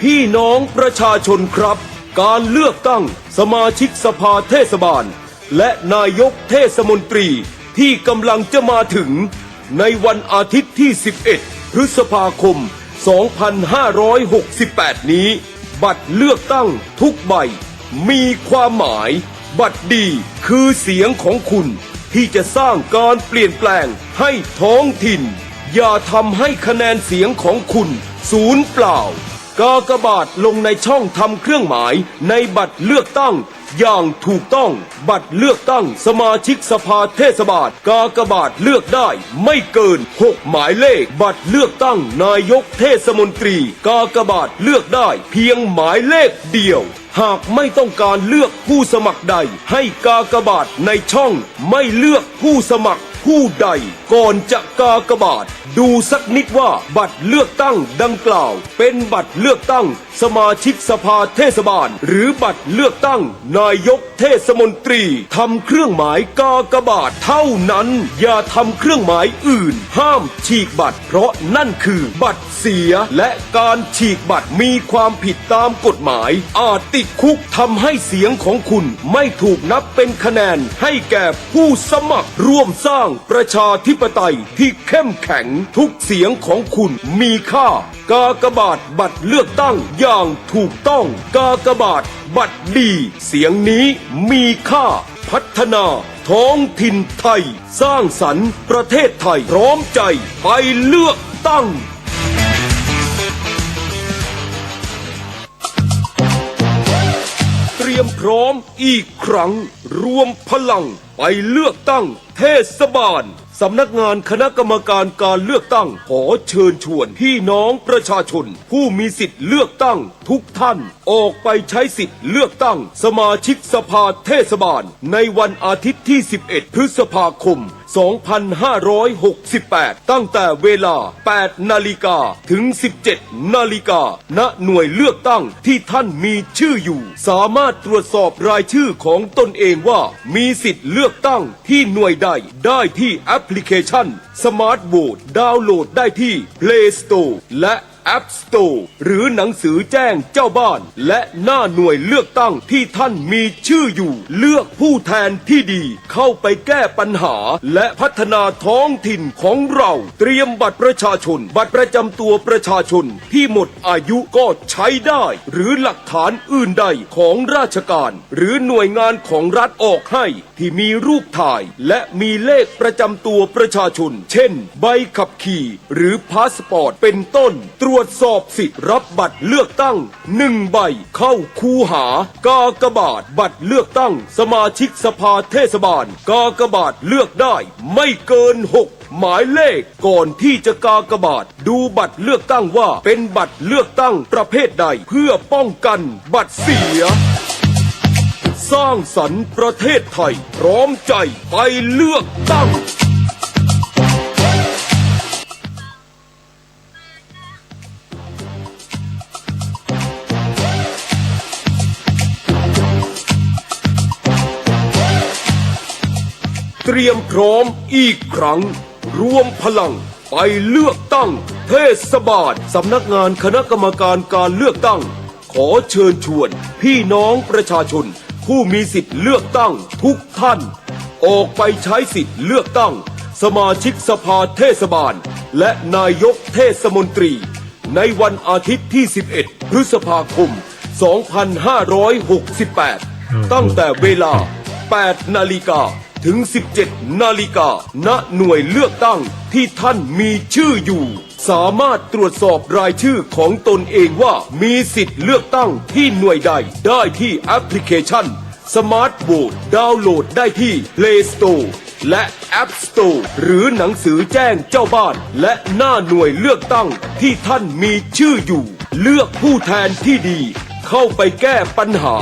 พี่น้องประชาชนครับการเลือกตั้งสมาชิกสภาเทศบาลและนายกเทศมนตรีที่กำลังจะมาถึงในวันอาทิตย์ที่ 11 พฤษภาคม 2568 นี้บัตรเลือกตั้งทุกใบมีความหมาย บัตรดีคือเสียงของคุณที่จะสร้างการเปลี่ยนแปลงให้ท้องถิ่นอย่าทำให้คะแนนเสียงของคุณสูญเปล่ากากบาทลงในช่องทำเครื่องหมายในบัตรเลือกตั้งอย่างถูกต้องบัตรเลือกตั้งสมาชิกสภาเทศบาลกากบาทเลือกได้ไม่เกิน6หมายเลขบัตรเลือกตั้งนายกเทศมนตรีกากบาทเลือกได้เพียงหมายเลขเดียวหากไม่ต้องการเลือกผู้สมัครใดให้กากบาทในช่องไม่เลือกผู้สมัครผู้ใดก่อนจะกากบาทดูสักนิดว่าบัตรเลือกตั้งดังกล่าวเป็นบัตรเลือกตั้งสมาชิกสภาเทศบาลหรือบัตรเลือกตั้งนายกเทศมนตรีทำเครื่องหมายกากบาทเท่านั้นอย่าทำเครื่องหมายอื่นห้ามฉีกบัตรเพราะนั่นคือบัตรเสียและการฉีกบัตรมีความผิดตามกฎหมายอาจติดคุกทำให้เสียงของคุณไม่ถูกนับเป็นคะแนนให้แก่ผู้สมัครร่วมสร้างประชาธิปไตยที่เข้มแข็งทุกเสียงของคุณมีค่ากากบาทบัตรเลือกตั้งอย่างถูกต้องกากบาทบัตรดีเสียงนี้มีค่าพัฒนาท้องถิ่นไทยสร้างสรรค์ประเทศไทยพร้อมใจไปเลือกตั้งเตรียมพร้อมอีกครั้งรวมพลังไปเลือกตั้งเทศบาลสำนักงานคณะกรรมการการเลือกตั้งขอเชิญชวนพี่น้องประชาชนผู้มีสิทธิ์เลือกตั้งทุกท่านออกไปใช้สิทธิ์เลือกตั้งสมาชิกสภาเทศบาลในวันอาทิตย์ที่ 11 พฤษภาคม 2568 ตั้งแต่เวลา 8 นาฬิกาถึง 17 นาฬิกาณหน่วยเลือกตั้งที่ท่านมีชื่ออยู่สามารถตรวจสอบรายชื่อของตนเองว่ามีสิทธิ์เลือกตั้งที่หน่วยใดได้ที่แอปพลิเคชัน Smart Vote ดาวน์โหลดได้ที่ Play Store และ App Store หรือหนังสือแจ้งเจ้าบ้านและหน้าหน่วยเลือกตั้งที่ท่านมีชื่ออยู่เลือกผู้แทนที่ดีเข้าไปแก้ปัญหาและพัฒนาท้องถิ่นของเราเตรียมบัตรประชาชนบัตรประจำตัวประชาชนที่หมดอายุก็ใช้ได้หรือหลักฐานอื่นใดของราชการหรือหน่วยงานของรัฐออกให้ที่มีรูปถ่ายและมีเลขประจำตัวประชาชนเช่นใบขับขี่หรือพาสปอร์ตเป็นต้นตรวจสอบสิทธิ์รับบัตรเลือกตั้ง1 ใบเข้าคูหากากบาทบัตรเลือกตั้งสมาชิกสภาเทศบาลกากบาทเลือกได้ไม่เกิน6หมายเลขก่อนที่จะกากบาทดูบัตรเลือกตั้งว่าเป็นบัตรเลือกตั้งประเภทใดเพื่อป้องกันบัตรเสียสร้างสรรค์ประเทศไทยพร้อมใจไปเลือกตั้งเตรียมพร้อมอีกครั้งรวมพลังไปเลือกตั้งเทศบาลสำนักงานคณะกรรมการการเลือกตั้งขอเชิญชวนพี่น้องประชาชนผู้มีสิทธิ์เลือกตั้งทุกท่านออกไปใช้สิทธิ์เลือกตั้งสมาชิกสภาเทศบาลและนายกเทศมนตรีในวันอาทิตย์ที่ 11 พฤษภาคม 2568 ตั้งแต่เวลา 8 นาฬิกาถึง 17 นาฬิกาณหน่วยเลือกตั้งที่ท่านมีชื่ออยู่สามารถตรวจสอบรายชื่อของตนเองว่ามีสิทธิ์เลือกตั้งที่หน่วยใดได้ที่แอปพลิเคชัน Smart Vote ดาวน์โหลดได้ที่ Play Store และ App Store หรือหนังสือแจ้งเจ้าบ้านและหน้าหน่วยเลือกตั้งที่ท่านมีชื่ออยู่เลือกผู้แทนที่ดีเข้าไปแก้ปัญหา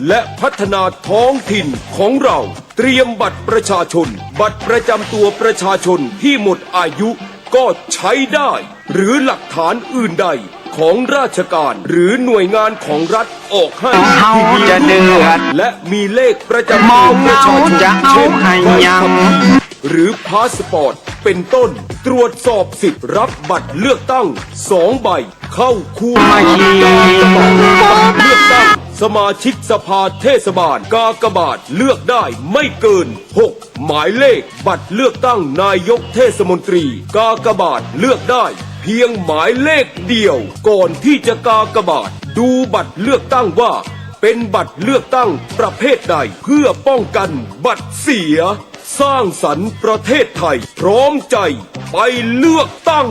และพัฒนาท้องถิ่นของเราเตรียมบัตรประชาชนบัตรประจำตัวประชาชนที่หมดอายุก็ใช้ได้หรือหลักฐานอื่นใดของราชการหรือหน่วยงานของรัฐออกให้ที่มีรูปถ่ายและมีเลขประจำตัวประชาชนเช่นใบขับขี่หรือพาสปอร์ตเป็นต้นตรวจสอบสิทธิ์รับบัตรเลือกตั้ง2 ใบเข้าคูหากากบาทบัตรเลือกตั้งสมาชิกสภาเทศบาลกากบาทเลือกได้ไม่เกิน6หมายเลขบัตรเลือกตั้งนายกเทศมนตรีกากบาทเลือกได้เพียงหมายเลขเดียวก่อนที่จะกากบาทดูบัตรเลือกตั้งว่า เป็นบัตรเลือกตั้งประเภทใดเพื่อป้องกันบัตรเสีย สร้างสรรค์ประเทศไทยพร้อมใจไปเลือกตั้ง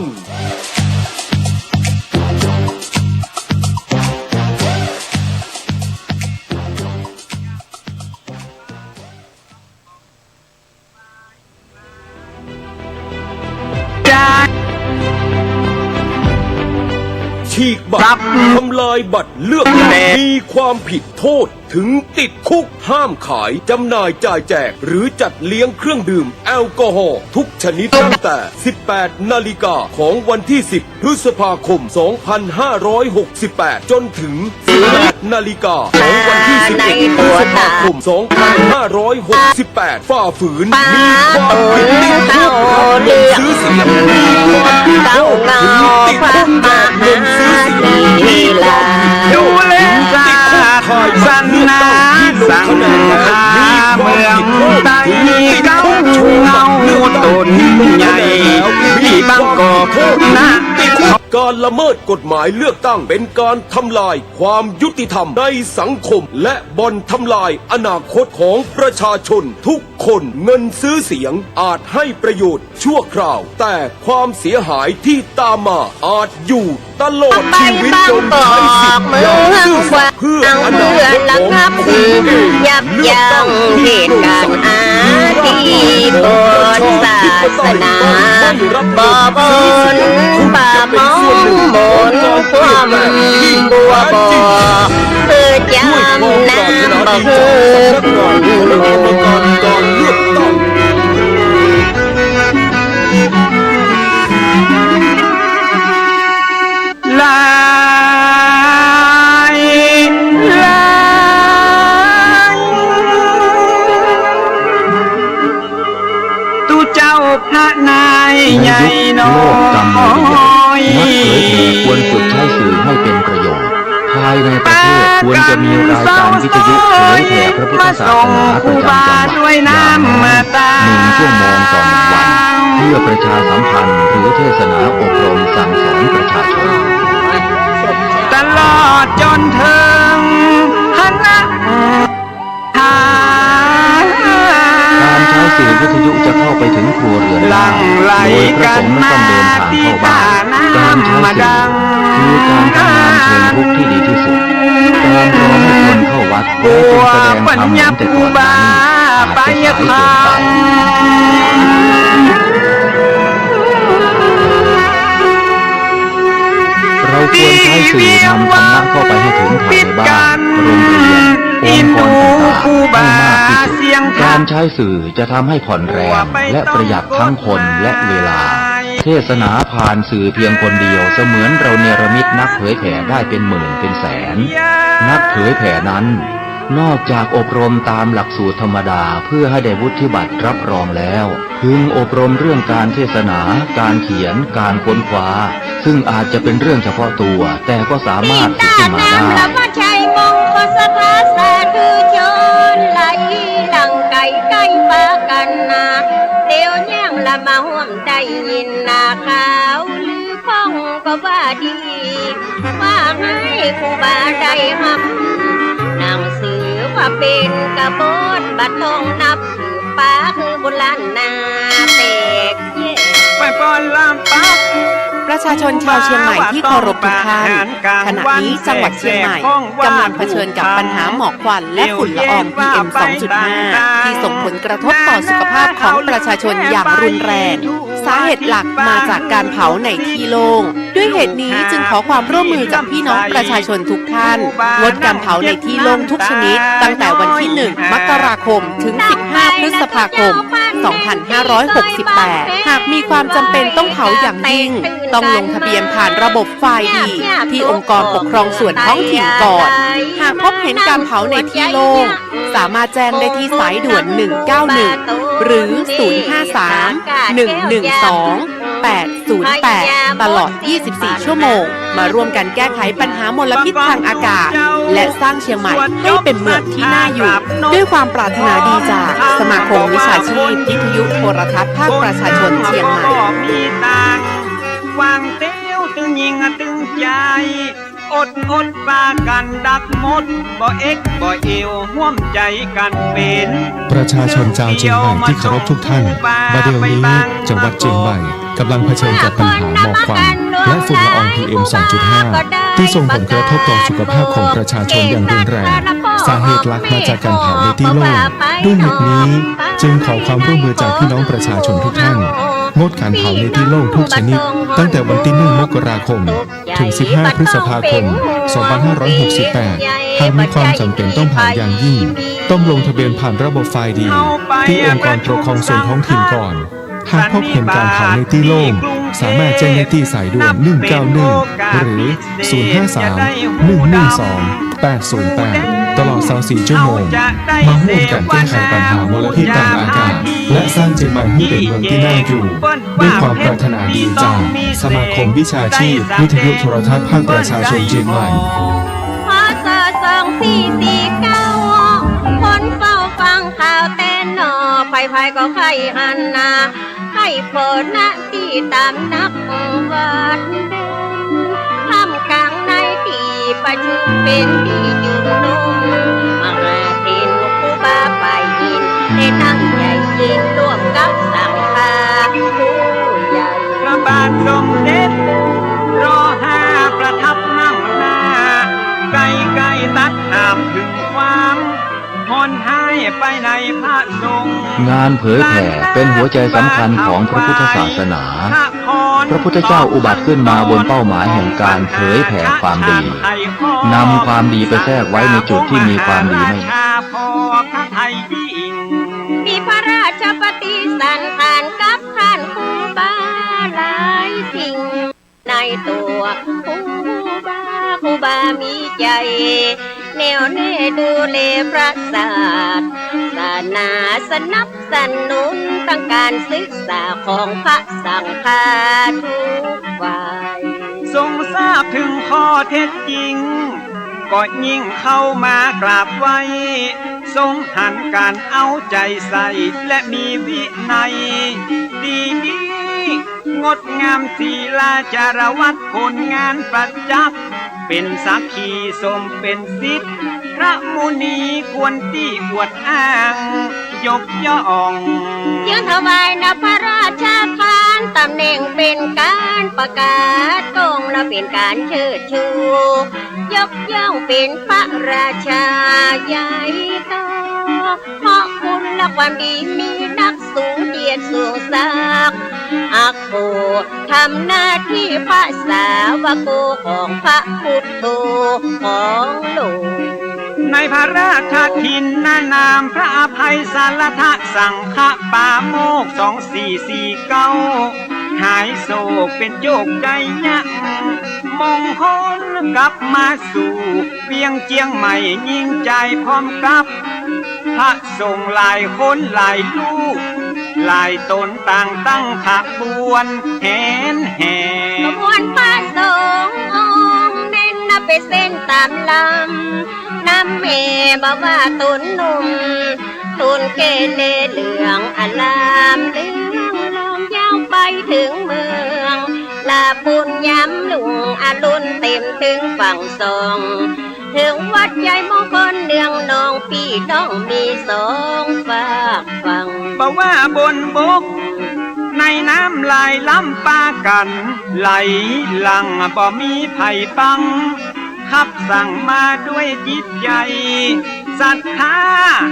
ฉีกบัตรทำลายบัตรเลือกตั้งมีความผิดโทษถึงติดคุกห้ามขายจำหน่ายจ่ายแจกหรือจัดเลี้ยงเครื่องดื่มแอลกอฮอล์ทุกชนิดตั้งแต่ 18 นาฬิกาของวันที่ 10 พฤษภาคม 2568 จนถึง 18 นาฬิกาของวันที่ 11 พฤษภาคม 2568 ฝ่าฝืนมีความผิดติดคุกเงินซื้อเสียงมีความผิดโทษถึงติดคุกแจกเงินซื้อเสียงมีความผิดโทษถึงติดคุกถ่ายบัตรเลือกตั้งที่ลงคะแนนแล้วมีความผิดโทษถึงติดคุกโชว์บัตรเลือกตั้งที่ลงคะแนนแล้วมีความผิดโทษถึงติดคุกการละเมิดกฎหมายเลือกตั้งเป็นการทำลายความยุติธรรมในสังคมและบ่อนทำลายอนาคตของประชาชนทุกคนเงินซื้อเสียงอาจให้ประโยชน์ชั่วคราวแต่ความเสียหายที่ตามมาอาจอยู่ตลอดชีวิตจงใช้สิทธิ์อย่างซื่อสัตย์เพื่ออนาคตของคุณเองเลือกตั้งที่โปร่งใสที่บนศาสนาบ่บนป่ามองบนความบัวบ่เพื่อจำน้ำบ่คือคนการเลือกตั้งลายตูเจ้าพระนายใหญ่น้อยนักเผยแผ่ควรฝึกใช้สื่อให้เป็นประโยชน์ภายในประเทศควรจะมีรายการวิทยุเผยแผ่พระพุทธศาสนาประจำจังหวัดอย่างน้อย1 ชั่วโมงต่อ1 วันเพื่อประชาสัมพันธ์หรือเทศนาอบรมสั่งสอนประชาชนตลอดจนถึงหันหน้าการใช้สื่อวิทยุจะเข้าไปถึงครัวเรือนได้โดยพระสงฆ์ไม่ต้องเดินทางเข้าบ้านการใช้สื่อคือการทำงานเชิงรุกที่ดีที่สุดการรอให้คนเข้าวัดและจึงแสดงธรรมเหมือนแต่ก่อนนั้นอาจจะสายเกินไปเราควรใช้สื่อนำธรรมะเข้าไปให้ถึงภายในบ้านโรงเรียนองค์กรต่างๆให้มากที่สุดการใช้สื่อจะทำให้ผ่อนแรงและประหยัดทั้งคนและเวลาเทศนาผ่านสื่อเพียงคนเดียวเสมือนเราเนรมิตนักเผยแผ่ได้เป็นหมื่นเป็นแสนนักเผยแผ่นั้นนอกจากอบรมตามหลักสูตรธรรมดาเพื่อให้ได้วุฒิบัตรรับรองแล้วพึงอบรมเรื่องการเทศนาการเขียนการค้นคว้าซึ่งอาจจะเป็นเรื่องเฉพาะตัวแต่ก็สามารถฝึกขึ้นมาได้มงคลสถาสาคือชนไหลหลังไก่ใกล้ปากันนาเตียวย่างละมาห่วมได้ยินนาขาวหรือพ้องก็ว่าดีว่าให้ครูบาได้หับหนังสือว่าเป็นกระบนบัดทองนับป้าคือโบราณนาเตกเย่ไปปอนลำปัก ประชาชนชาวเชียงใหม่ที่เคารพทุกท่านขณะนี้จังหวัดเชียงใหม่กำลังเผชิญกับปัญหาหมอกควันและฝุ่นละออง PM 2.5 ที่ส่งผลกระทบต่อสุขภาพของประชาชนอย่างรุนแรงสาเหตุหลักมาจากการเผาในที่โล่งด้วยเหตุนี้จึงขอความร่วมมือจากพี่น้องประชาชนทุกท่านงดการเผาในที่โล่งทุกชนิดตั้งแต่วันที่ 1 มกราคมถึง 15 พฤษภาคม 2568 หากมีความจำเป็นต้องเผาอย่างยิ่งต้องลงทะเบียนผ่านระบบไฟล์ดีที่องค์กรปกครองส่วนท้องถิ่นก่อนหากพบเห็นการเผาในที่โล่งสามารถแจ้งได้ที่สายด่วน 191 หรือ 053-112-808 ตลอด 24 ชั่วโมงมาร่วมกันแก้ไขปัญหามลพิษทางอากาศและสร้างเชียงใหม่ให้เป็นเมืองที่น่าอยู่ด้วยความปรารถนาดีจากสมาคมวิชาชีพวิทยุโทรทัศน์ภาคประชาชนเชียงใหม่วางเตี้ยวตึงยิงตึงใจ อดปากันดักหมดบ่เอ็กบ่เอวห่วมใจกันเป็น ประชาชนชาวเชียงใหม่ที่เคารพทุกท่านบัดเดี๋ยวนี้จังหวัดเชียงใหม่กำลังเผชิญกับปัญหาหมอกควันและฝุ่นละออง PM 2.5 ที่ส่งผลกระทบต่อสุขภาพของประชาชนอย่างรุนแรงสาเหตุหลักมาจากการเผาในที่โล่งด้วยเหตุนี้จึงขอความร่วมมือจากพี่น้องประชาชนทุกท่านงดการเผาในที่โล่งทุกชนิดตั้งแต่วันที่ 1 มกราคมถึง 15 พฤษภาคม 2568 หากมีความจำเป็นต้องเผาอย่างยิ่งต้องลงทะเบียนผ่านระบบไฟล์ดีที่องค์กรปกครองส่วนท้องถิ่นก่อนหากพบเห็นการเผาในที่โล่งสามารถแจ้งได้ที่สายด่วน 191 หรือ 053-112-808 ตลอด 24 ชั่วโมงมาร่วมกันแก้ไขปัญหามลพิษทางอากาศและสร้างเชียงใหม่ให้เป็นเมืองที่น่าอยู่ด้วยความปรารถนาดีจากสมาคมวิชาชีพวิทยุโทรทัศน์ภาคประชาชนเชียงใหม่พศ2449คนเฝ้าฟังข่าวแต่นอภัยก็ใครหันนาให้โปรดหน้าที่ตามนักวัดเดิมทำกลางในที่ประชุมเป็นที่จุนุมมหาเทนครูบาไปยินได้นั่งใหญ่ยินร่วมกับสังฆาผู้ใหญ่พระบาทสมเด็จร.5ประทับนั่งหน้าไกลตัดหามถึงความหอนหายไปในพระทรงงานเผยแผ่เป็นหัวใจสำคัญของพระพุทธศาสนาพระพุทธเจ้าอุบัติขึ้นมาบนเป้าหมายแห่งการเผยแผ่ความดีนำความดีไปแทรกไว้ในจุดที่มีความดีไม่มีพระราชปฏิสันทานกับท่านครูบาหลายสิ่งในตัวครูบามีใจแนวแน่ดูแลพระศาสนาสนับสนุนตั้งการศึกษาของพระสังฆาทุกฝ่ายทรงทราบถึงข้อเท็จจริงก็ยิ่งเข้ามากราบไหว้ทรงหันการเอาใจใส่และมีวินัยดีงดงามศีลาจารวัดผลงานประจักษ์เป็นสักขีสมเป็นสิทธิ์พระมุนีควรที่อวดอ้างยกย่องยังถวายนพระราชทานตำแหน่งเป็นการประกาศตรงและเป็นการเชิดชูยกย่องเป็นพระราชาใหญ่โตเพราะคุณและความดีมีนักสูงเกียรติสูงศักดิ์อักโกทำหน้าที่พระสาวกของพระพุทโธของโลกในพระราชทินนามพระอภัยสารทะสังฆปาโมก2449หายโศกเป็นโยกใจยักมงคลกลับมาสู่เวียงเจียงใหม่ยิ่งใจพร้อมกับพระสงฆ์หลายคนหลายลูกหลายตนต่างตั้งขบวนแห่ขบวนพระสงฆ์องค์เน้นนับเป็นเส้นตามลำน้ำเมบ่ว่าตุนนุ่มตุนเกเลเหลืองอลามเหลืองลองยาวไปถึงเมืองลาปุญย้ำลุงอรุณเต็มถึงฝั่งสองถึงวัดใหญ่มงคลเนืองนองพี่น้องมีสองฝากฝั่งบ่ว่าบนบกในน้ำลายล้ำปากันไหลหลังบ่มีไผ่ปังขับสั่งมาด้วยจิตใจศรัทธา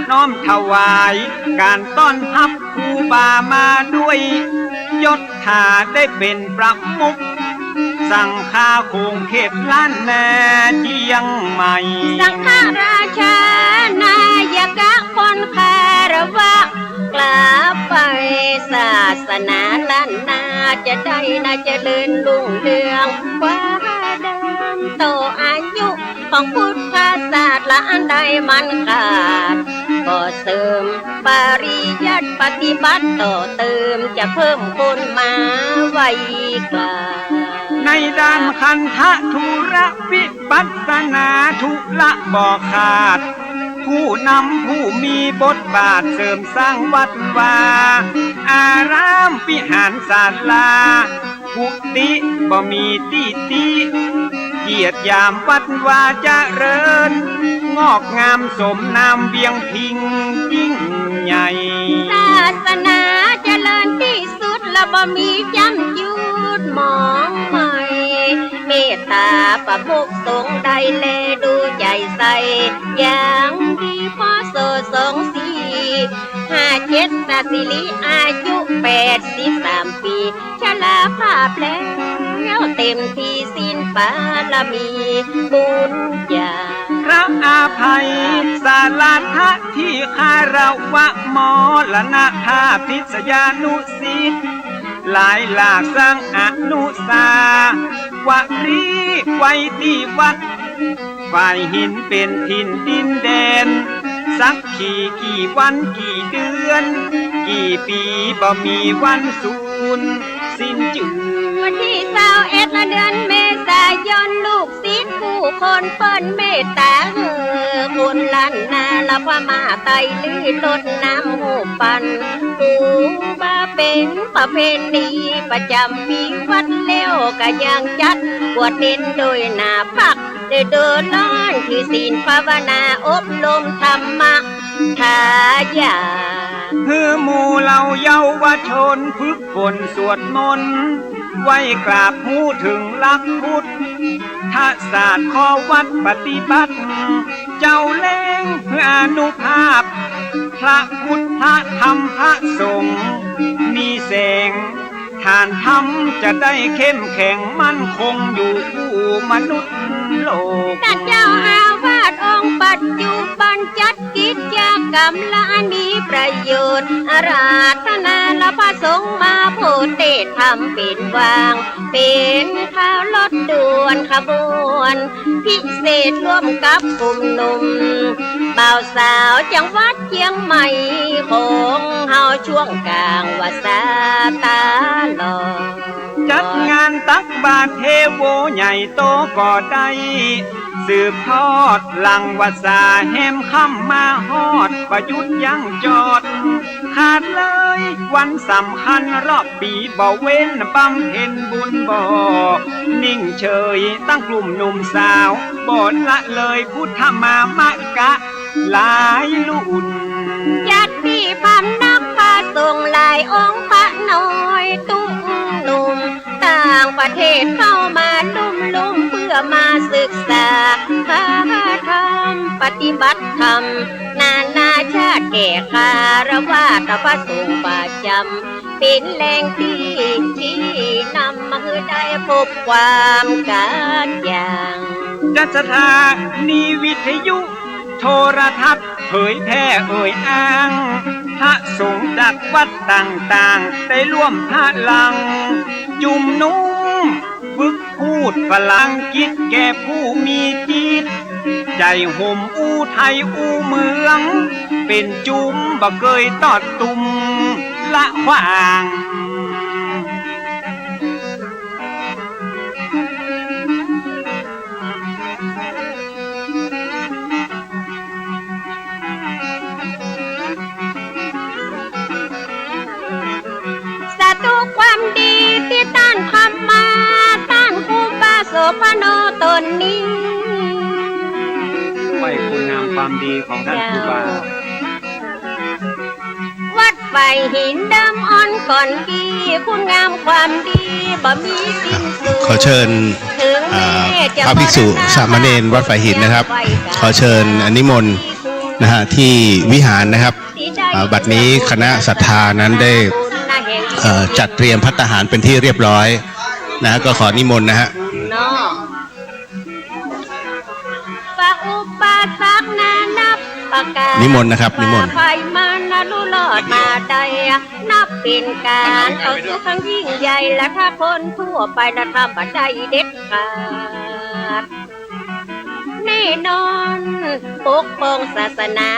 น้อมถวายการต้อนรับครูบามาด้วยยศถาได้เป็นประมุขสังฆาคงเขตล้านนาเชียงใหม่สังฆราชานายกะคนคารวะกลับไปศาสนาล้านนาจะได้น่าเจริญรุ่งเรืองกว่าเดิมโตอายุของพุทธศาสนาอันใดมันขาดก็เสริมปริยัติปฏิบัติต่อเติมจะเพิ่มคนมาไว้กล้าในด้านคันธะธุระวิปัสสนาทุละบ่ขาดผู้นำผู้มีบทบาทเสริมสร้างวัดวาอารามวิหารศาลากุฏิบ่มีติ เกียรติยามวัดวาเจริญ งอกงามสมนามเวียงพิงยิ่งใหญ่ศาสนาเจริญที่สุดและบ่มีจำยุดมองใหม่เมตตาประมุขสงฆ์ใดแลดูใจใสอย่างดีพอโส27นาสิริอายุ83 ปีชราภาพแล้วเต็มที่สิ้นปารมีบุญญาพระอาภัยสาลาทะที่คารวะมรณะภาพิษยานุสิทธิ์หลายหลากสร้างอนุสาวรีย์ไว้ที่วัดฝ่ายหินเป็นถิ่นดินแดนสักกี่วันกี่เดือนกี่ปีบ่มีวันสูญสิ้นจืดวันที่21เดือนเมษายนลูกศิษย์ผู้คนเปิ้นเมตตาคุณล้านนาละพมาไตลือลดน้ำหูปันปูบาเป็นประเพณีประจำปีวัดเลี้ยวก็ยังจัดบวชเน้นโดยหน้าพักเดินล้านที่ศีลภาวนาอบรมธรรมะทายาคือหมู่เหล่าเยาวชนฝึกฝนสวดมนต์ไว้กราบหูถึงหลักพุทธศาสตร์ข้อวัดปฏิบัติเจ้าเล่งเพื่ออนุภาพพระพุทธธรรมพระสงฆ์มีแสงทานธรรมจะได้เข้มแข็งมั่นคงอยู่คู่มนุษย์โลกท่านเจ้าอาวาสองค์ปัจจุบันจัดกิจกรรมละมีประโยชน์อาราธนาละพระสงฆ์มาโพเทศธรรมเป็นวางเป็นข่าวรถด่วนขบวนพิเศษร่วมกับกลุ่มหนุ่มบ่าวสาวจังหวัดเชียงใหม่ของเฮาช่วงกลางวาสาตาลอจัดงานตักบาตรเทโวใหญ่โตก็ได้สืบทอดหลังวัดสาแหมค่ำมาฮอดประยุทธ์ยังจอดขาดเลยวันสำคัญรอบปีบ่เว้นบำเพ็ญบุญบ่นิ่งเฉยตั้งกลุ่มหนุ่มสาวบ่ละเลยพุทธมามะกะหลายลุ่นญาติพำนักพาส่งหลายองค์พระน้อยตุ้มหนุ่มต่างประเทศเข้ามาลุ่มเพื่อมาศึกษาพระธรรมปฏิบัติธรรมนานาชาติแก่คารวะพระสงฆ์ประจำเป็นแหล่งที่นำมาคือได้พบความการอย่างจัดสถานีวิทยุโทรทัศน์เผยแพร่อ้างพระสงฆ์จากวัดต่างๆได้ร่วมพลังจุ่มนุ่มฝึกพูดพลังกิจแก่ผู้มีจิตใจห่มอู้ไทยอู้เมืองเป็นจุ่มบ่เคยตอดตุ่มละขวางความดีที่ต้านธรรมาต้านครูบาโสภโนตนนี้ไม่คุณงามความดีของท่านครูบาวัดไฟหินดำอ่อนก่อนกีคุณงามความดีบ่มีสิ้นสุดขอเชิญพระภิกษุสามเณรวัดไฟหินนะครับขอเชิญนิมนต์นะฮะที่วิหารนะครับบัดนี้คณะศรัทธานั้นได้จัดเตรียมภัตตาหารเป็นที่เรียบร้อยนะก็ขอนิมนต์นะฮะนิมนต์นะครับนิมนต์ไฟมานาลุลอดมาได้นับเป็นการเอาสุขยิ่งใหญ่และถ้าคนทั่วไปจะทำบันไดเด็ดขาดแน่นอนปกป้องศาสนา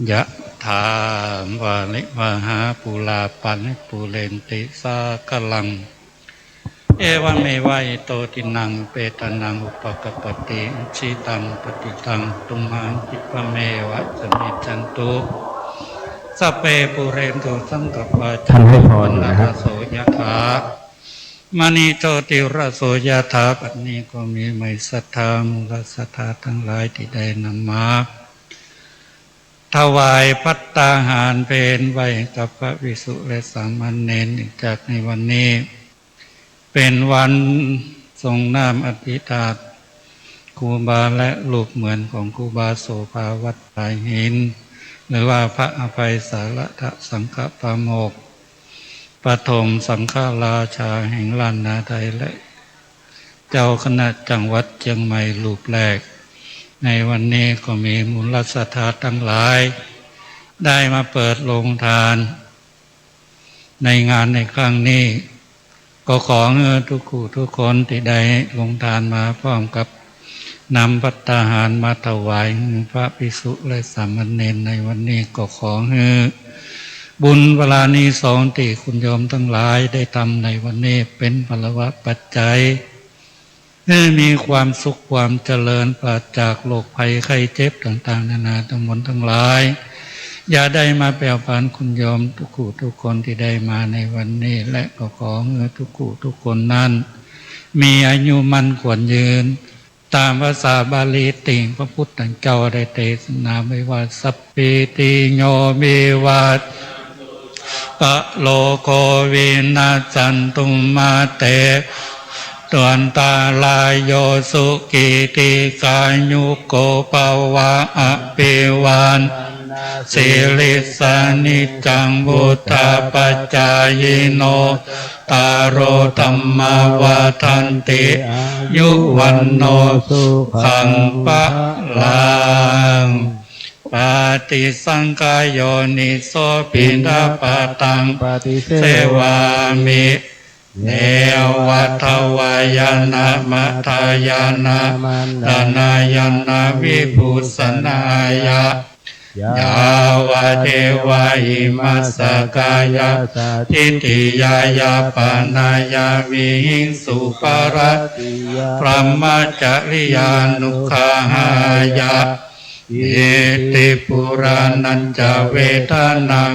ยะถาวาลิวหาปุลาปันปุเรนติสากลังเอวเมวะอิโตตินังเปตานังอุปกปปติชิตังปฏิตังตุมหังคิปะเมวะสมิจจันตุสัพเพปุเรนตุสังกปปะจันโทปนะระโสยะถามณีโชติระโสยะถาปัจนี้ก็มีไม่ศรัทธามุขศรัทธาทั้งหลายที่ได้นำมาถวายภัตตาหารเพลไว้กับพระภิกษุและสามเณรจากในวันนี้เป็นวันทรงนามอภิธาตครูบาและรูปเหมือนของครูบาโสภาวัดสายหินหรือว่าพระอภัยสารทสังฆปาโมกข์ปฐมสังฆราชาแห่งล้านนาไทยและเจ้าคณะจังหวัดเชียงใหม่รูปแรกในวันนี้ก็มีมูลศรัทธาทั้งหลายได้มาเปิดโรงทานในงานในครั้งนี้ก็ขอทุกคู่ทุกคนที่ได้ลงทานมาพร้อมกับนำภัตตาหารมาถวายพระภิกษุและสามเณรในวันนี้ก็ขอบุญเวลานี้สองที่คุณโยมทั้งหลายได้ทำในวันนี้เป็นพลวะปัจจัยให้มีความสุขความเจริญปราศจากโรคภัยไข้เจ็บต่างๆนานาทั้งหมดทั้งหลายอย่าได้มาแปรผันคุณโยมทุกคู่ทุกคนที่ได้มาในวันนี้และก็ขอทุกคู่ทุกคนนั้นมีอายุมั่นขวัญยืนตามภาษาบาลีติงพระพุทธเจ้าได้เทศนาไว้ว่าสัพพิติโยวิวัตปะโลโกวินาจันตุมาเตตวันตาลายโยสุกิติกายุโกภวะอภิวันสิริสานิจังวุฒาปัจจายโนตารโรธรรมวัฏันติยุวันโนสุขังปะลังปฏิสังขายโยนิโสปินทปาตังปฏิเสวามิเนวัตวายนะมัทายนะดานายนะวิภูสนายะยาวะเทวะหิมัสสกายะทิฏฐิยายาปานายาวิหิงสุปารัตติพรหมจริยานุขหายะอิติปุรานัญจเวทานัง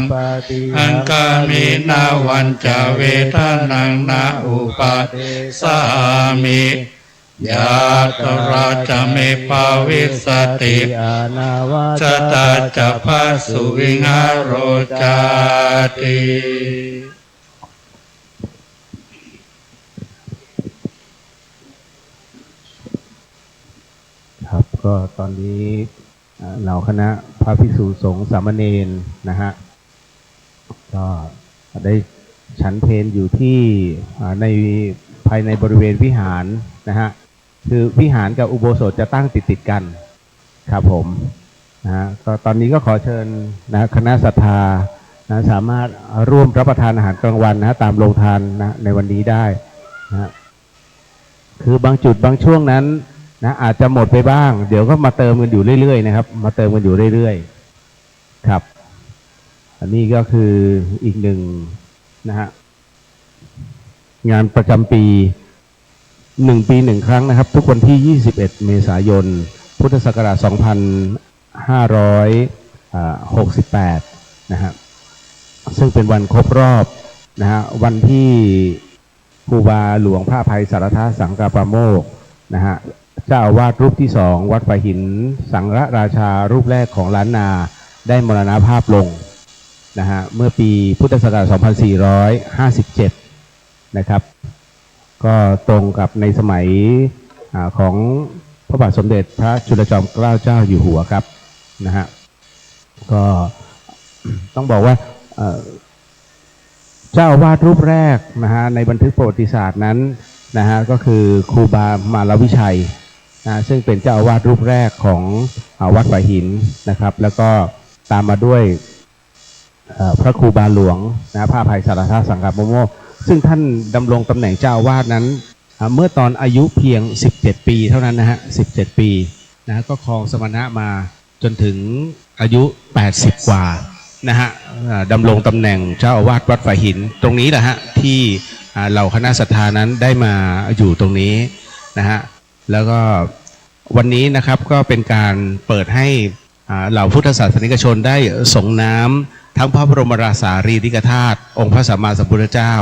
อังคามินาวันจเวทานังนาอุปาสามิยาตราจเมภาวิสติจตาจัพพสุวิหารโรจาติครับก็ตอนนี้เหล่าคณะพระภิกษุสงฆ์สามเณรนะฮะก็ได้ฉันเพลอยู่ที่ในภายในบริเวณวิหารนะฮะคือวิหารกับอุโบสถจะตั้งติดกันครับผมนะฮะก็ตอนนี้ก็ขอเชิญนะคณะศรัทธานะสามารถร่วมรับประทานอาหารกลางวันนะตามโรงทานนะในวันนี้ได้นะคือบางจุดบางช่วงนั้นนะอาจจะหมดไปบ้างเดี๋ยวก็มาเติมกันอยู่เรื่อยๆนะครับมาเติมกันอยู่เรื่อยๆครับอันนี้ก็คืออีกหนึ่งนะฮะงานประจำปี1 ปี1 ครั้งนะครับทุกวันที่21 เมษายนพุทธศักราช 2568นะฮะซึ่งเป็นวันครบรอบนะฮะวันที่ครูบาหลวงพระอภัยสารทสังฆปาโมกข์นะฮะเจ้าอาวาสรูปที่2วัดฝายหินสังฆราชารูปแรกของล้านนาได้มรณภาพลงนะฮะเมื่อปีพุทธศักราช 2457นะครับก็ตรงกับในสมัยของพระบาทสมเด็จพระจุลจอมเกล้าเจ้าอยู่หัวครับนะฮะก็ต้องบอกว่าเจ้าอาวาสรูปแรกนะฮะในบันทึกประวัติศาสตร์นั้นนะฮะก็คือครูบามาลวิชัยนะซึ่งเป็นเจ้าอาวาสรูปแรกของวัดฝายหินนะครับแล้วก็ตามมาด้วยพระครูบาหลวงนะพระอภัยสารทสังฆปาโมกข์ซึ่งท่านดำรงตำแหน่งเจ้าอาวาสนั้นเมื่อตอนอายุเพียง17 ปีเท่านั้นนะฮะ17 ปีนะก็ครองสมณะมาจนถึง อายุ80กว่านะฮะดำรงตำแหน่งเจ้าอาวาสวัดฝายหินตรงนี้แหละฮะที่เหล่าคณะศรัทธานั้นได้มาอยู่ตรงนี้นะฮะแล้วก็วันนี้นะครับก็เป็นการเปิดให้เหล่าพุทธศาสนิกชนได้ส่งน้ำทั้งพระบรมราชารีริกธาตุองค์พระสัมมาสัมพุทธเจ้า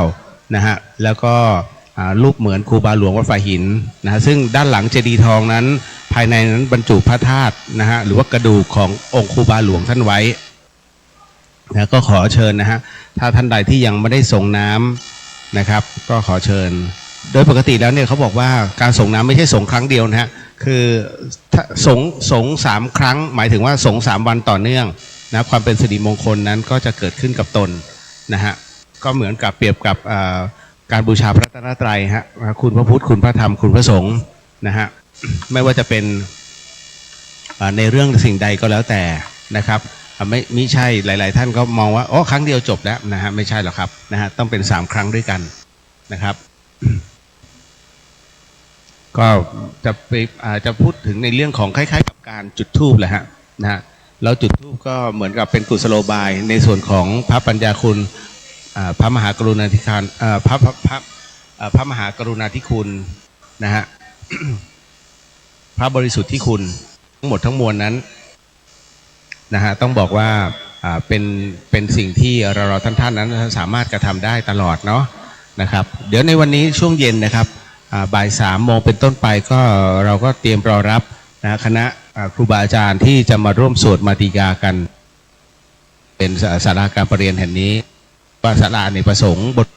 นะฮะแล้วก็รูปเหมือนครูบาหลวงวัดฝายหินนะฮะซึ่งด้านหลังเจดีย์ทองนั้นภายในนั้นบรรจุพระธาตุนะฮะหรือว่ากระดูกขององค์ครูบาหลวงท่านไว้นะก็ขอเชิญนะฮะถ้าท่านใดที่ยังไม่ได้ส่งน้ำนะครับก็ขอเชิญโดยปกติแล้วเนี่ยเขาบอกว่าการส่งน้ำไม่ใช่ส่งครั้งเดียวนะฮะคือถ้าส่ง3 ครั้งหมายถึงว่าส่ง3 วันต่อเนื่องนะความเป็นสิริมงคลนั้นก็จะเกิดขึ้นกับตนนะฮะก็เหมือนกับเปรียบกับการบูชาพระรัตนตรัยฮะคุณพระพุทธคุณพระธรรมคุณพระสงฆ์นะฮะไม่ว่าจะเป็นในเรื่องสิ่งใดก็แล้วแต่นะครับไม่ใช่หลายๆท่านก็มองว่าครั้งเดียวจบแล้วนะฮะไม่ใช่หรอกครับนะฮะต้องเป็น3 ครั้งด้วยกันนะครับก็จะพูดถึงในเรื่องของคล้ายๆกับการจุดธูปแหละฮะนะฮะแล้วจุดธูปก็เหมือนกับเป็นกุศโลบายในส่วนของพระปัญญาคุณพระมหากรุณาธิการพระมหากรุณาธิคุณนะฮะ พระบริสุทธิ์ที่คุณทั้งหมดทั้งมวลนั้นนะฮะต้องบอกว่าเป็นสิ่งที่เราท่านนั้นสามารถกระทำได้ตลอดเนาะนะครับเดี๋ยวในวันนี้ช่วงเย็นนะครับบ่าย3 โมงเป็นต้นไปก็เราก็เตรียมรอรับนะคณะครูบาอาจารย์ที่จะมาร่วมสวดมาติกากันเป็นศาลาการประเรียนแห่งนี้ว่าศาลาอเนกประสงค์บท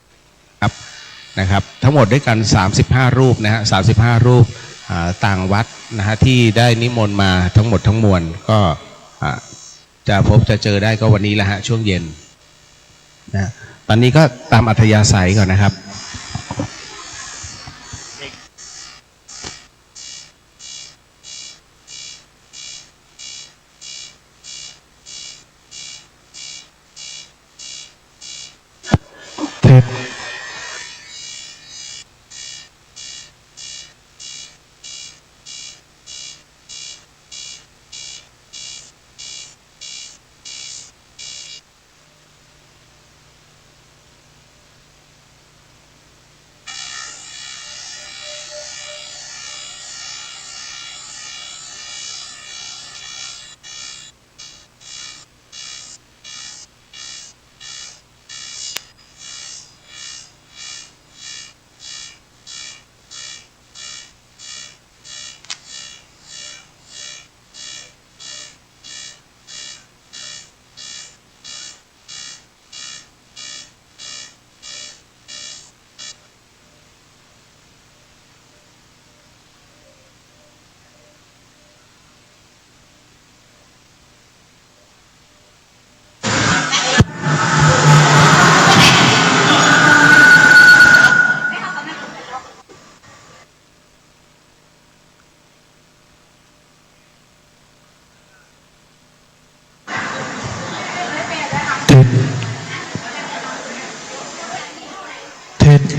นะครับทั้งหมดด้วยกัน35 รูปนะฮะ35 รูปต่างวัดนะฮะที่ได้นิมนต์มาทั้งหมดทั้งมวลก็จะพบจะเจอได้ก็วันนี้แหละฮะช่วงเย็นนะตอนนี้ก็ตามอัธยาศัยก่อนนะครับ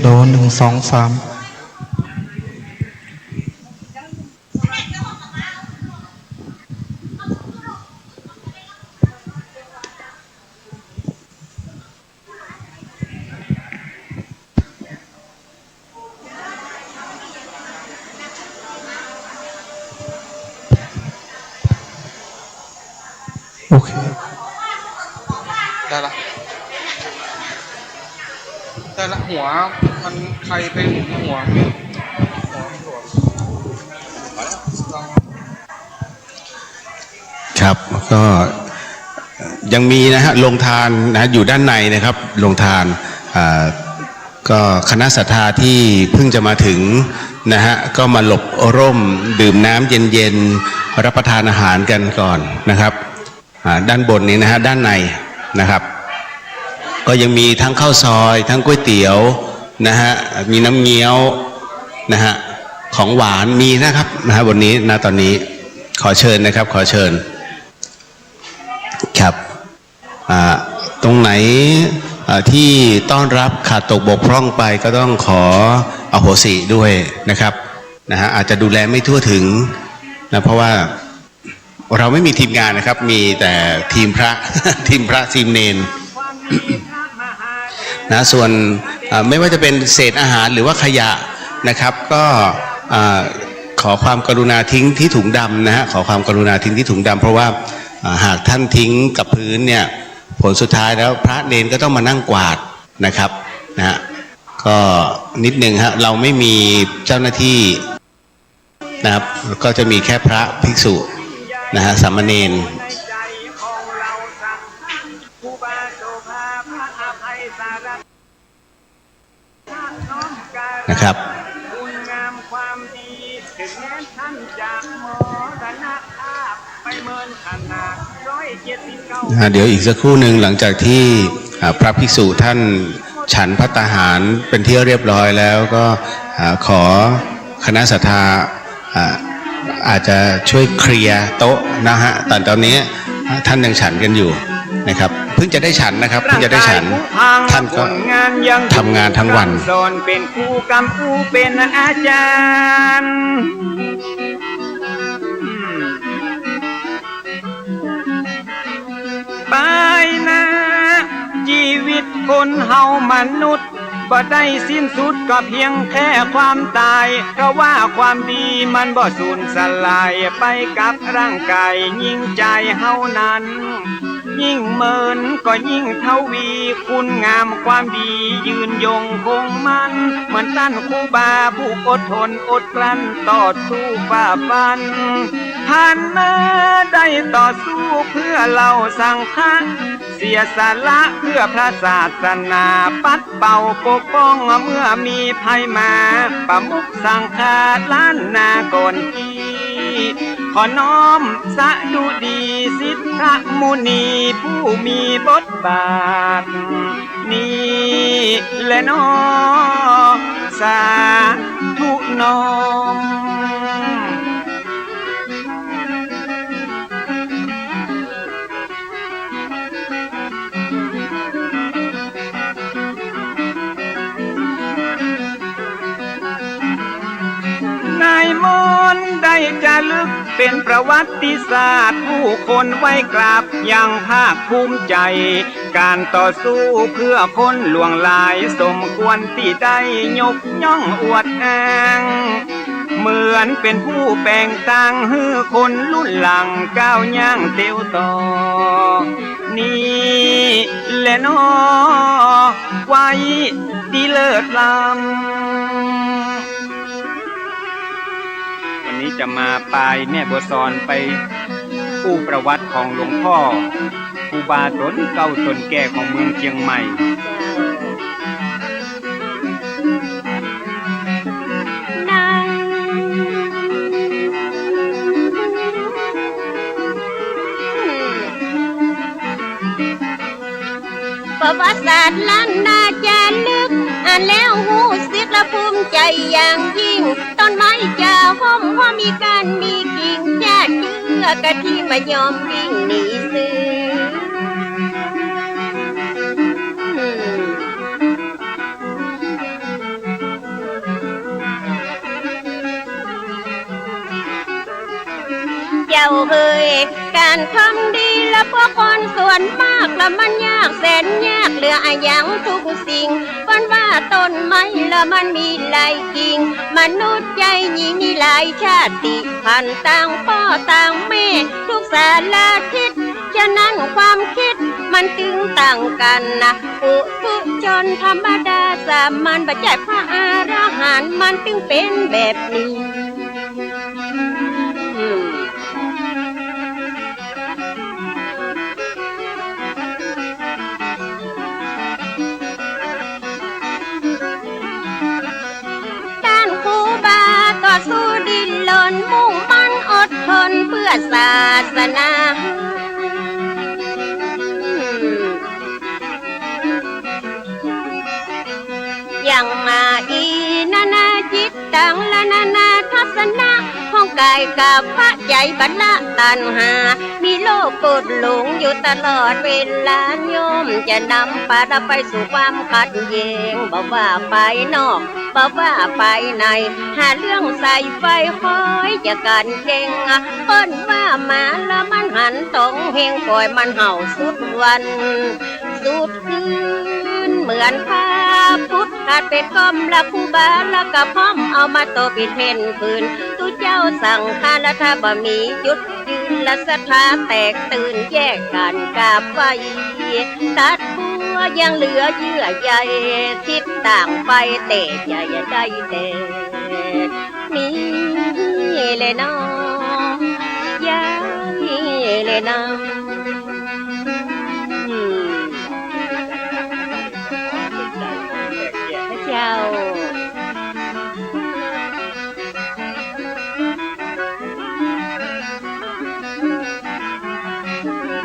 โด1 2 3โอเคได้ละหัวมันใครไปหมุนหัวครับก็ยังมีนะฮะโรงทานนะอยู่ด้านในนะครับโรงทานก็คณะศรัทธาที่เพิ่งจะมาถึงนะฮะก็มาหลบร่มดื่มน้ำเย็นๆรับประทานอาหารกันก่อนนะครับด้านบนนี้นะฮะด้านในนะครับก็ยังมีทั้งข้าวซอยทั้งก๋วยเตี๋ยวนะฮะมีน้ำเงี้ยวนะฮะของหวานมีนะครับนะฮะวันนี้นะตอนนี้ขอเชิญนะครับขอเชิญครับตรงไหนที่ต้อนรับขาดตกบกพร่องไปก็ต้องขออโหสิด้วยนะครับนะฮะอาจจะดูแลไม่ทั่วถึงนะเพราะว่า เราไม่มีทีมงานนะครับมีแต่ทีมพระ ทีมพระทีมเนน นะส่วนไม่ว่าจะเป็นเศษอาหารหรือว่าขยะนะครับก็ขอความกรุณาทิ้งที่ถุงดำนะฮะขอความกรุณาทิ้งที่ถุงดำเพราะว่าหากท่านทิ้งกับพื้นเนี่ยผลสุดท้ายแล้วพระเนนก็ต้องมานั่งกวาดนะครับนะฮะก็นิดนึงฮะเราไม่มีเจ้าหน้าที่นะครับก็จะมีแค่พระภิกษุนะฮะสามเณรนะครับเดี๋ยวอีกสักครู่หนึ่งหลังจากที่พระภิกษุท่านฉันภัตตาหารเป็นที่เรียบร้อยแล้วก็ขอคณะศรัทธาอาจจะช่วยเคลียร์โต๊ะนะฮะตอนนี้ท่านยังฉันกันอยู่นะครับเพิ่งจะได้ฉันนะครับเพิ่งจะได้ฉันท่านก็ทำงานทั้งวันสอนเป็นครูกำผู้เป็นอาจารย์ไปนะชีวิตคนเฮามนุษย์บ่ได้สิ้นสุดก็เพียงแค่ความตายเพราะว่าความดีมันบ่สูญสลายไปกับร่างกายยิ่งใจเฮานั้นยิ่งเมินก็ยิ่งทวีคุณงามความดียืนยงคงมันเหมือนท่านครูบาผู้อดทนอดกลั้นต่อสู้ฝ่าฟันท่านมาได้ต่อสู้เพื่อเราสังฆะเสียสละเพื่อพระศาสนาปัดเป่าปกป้องเมื่อมีภัยมาประมุขสังฆาล้านนาก่อนทีขอน้อมสะดุดีสิทธมุนีผู้มีบทบาทนี้และน้อสาธุน้อมนายมนต์ได้จะลึกเป็นประวัติศาสตร์ผู้คนไว้กราบอย่างภาคภูมิใจการต่อสู้เพื่อคนหลวงหลายสมควรที่ได้ยกย่องอวดอ้างเหมือนเป็นผู้แปลงต่างให้คนรุ่นหลังก้าวย่างเตียวต่อนี่แหละน้อไว้ดีเลิศล้ำวันนี้จะมาปลายแม่บัวซอนไปผู้ประวัติของหลวงพ่อครูบาตนเก่าตนแก่ของเมืองเชียงใหม่ประวัติศาสตร์ล้านนาจะลึกอ่านแล้วหูสึกและภูมิใจอย่างยิ่งต้นไม้จะห้อมว่ามีการมีกิ่งญาติเชื่อกะที่มายอมวิ่งหนีซื้อเจ้าเอ่ยการทำดีและพวกคนส่วนมากและมันยากแสนยากเหลืออะอย่างทุกสิ่งวันว่าต้นไม้และมันมีหลายกิ่งมนุษย์ใจยิ่งมีหลายชาติพันธุ์ต่างพ่อต่างแม่ทุกสารทิศฉะนั้นความคิดมันถึงต่างกันนะปุถุชนธรรมดาสามัญปัจจัยพระอรหันต์มันถึงเป็นแบบนี้ก็สู้ดิ้นรนมุ่งมั่นอดทนเพื่อศาสนาอย่างมาอีนานาจิตตังและนานาทัศนะ ห้องกายกับพระใจบรรละตันหามีโลกกดหลงอยู่ตลอดเวลาโยมจะนำพาเราไปสู่ความขัดแย้งบอกว่าไปนอกบอกว่าไปในหาเรื่องใส่ไฟคอยจะกันเก่งเปิ้นว่ามาแล้วมันหันตรงเฮงปล่อยมันเห่าสุดวันสุดคืนเหมือนพาพุทธขาดเป็นก้อมละคูบาละกะพร้อมเอามาโตปิดเพนคืนตุเจ้าสั่งคาละถ้าบ่มีจุดยืนละสถาแตกตื่นแยกกันกาบไฟตัดบัวยังเหลือเยื่อใยทิศต่างไปเตะใหญ่ได้เตะนี่เลยน้องยานี่เลยน้องเจ้า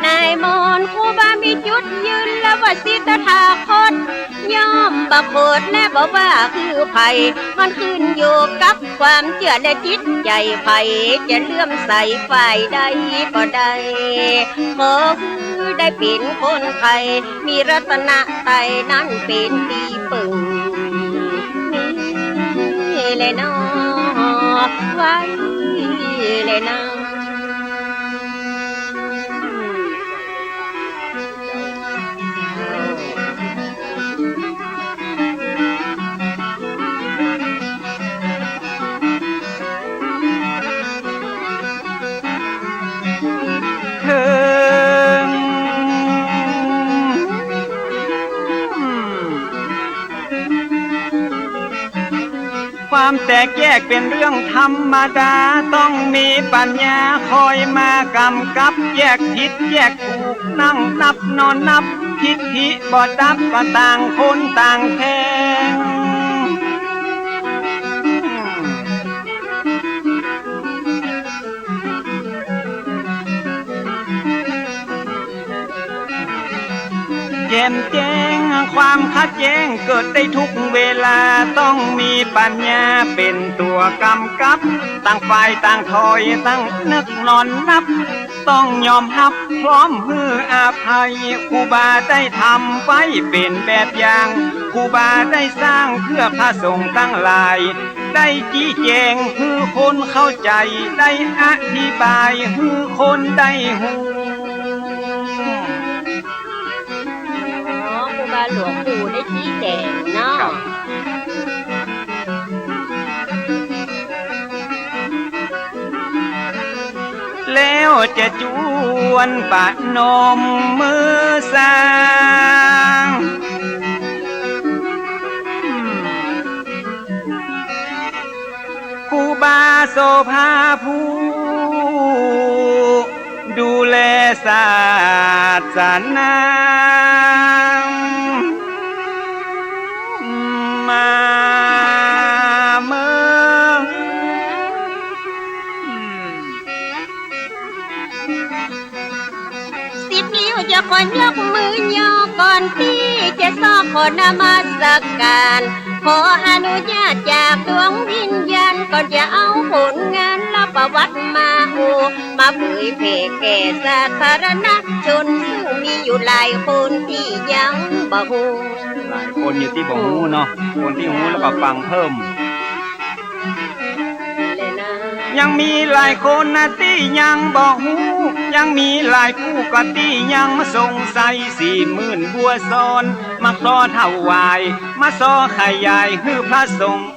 นายมนต์ครูบามีจุดยืนและว่าสิทธาคตย่อมบักโคดและบอกว่าคือไผ่มันขึ้นอยู่กับความเชื่อและจิตใจไผ่จะเลื่อมใสฝ่ายใดก็ได้ขอคือได้เป็นคนไทยมีรัตนะไตนั้นเป็นที่ปึงนี่เลยน้อไว้เลยน้อความแตกแยกเป็นเรื่องธรรมดาต้องมีปัญญาคอยมากำกับแยกผิดแยกถูกนั่งนับนอนนับทิฏฐิบ่ดับก็ต่างคนต่างแทงแจ่มแจ้งความขัดแย้งเกิดได้ทุกเวลาต้องมีปัญญาเป็นตัวกำกับต่างฝ่ายต่างถอยตั้งนึกนอนนับต้องยอมรับพร้อมฮืออาภัยครูบาได้ทำไว้เป็นแบบอย่างครูบาได้สร้างเพื่อพระสงฆ์ทั้งหลายได้ชี้แจงฮือคนเข้าใจได้อธิบายฮือคนได้หูบาหลวงปู่ได้ชี้แจงเนาะแล้วจะจวนปะนมมือสร้างครูบาโสภาผู้ดูแลศาสนามาเมืองสิบนิ้วจะขอยกมือย่อก่อนที่จะซอกขอนมัสการขออนุญาตจากดวงวิญญาณก่อนจะเอาผลงานและประวัติมามาเผยแผ่แก่สาธารณชนซึ่งมีอยู่หลายคนที่ยังบ่ฮู้หลายคนอยู่ที่บ่ฮู้เนาะคนที่ฮู้แล้วก็ฟังเพิ่มยังมีหลายคนนะที่ยังบ่ฮู้ยังมีหลายผู้ก็ที่ยังสงสัย40,000บัวซ้อนมาขอถวายมาซอขยายฮือพระสงฆ์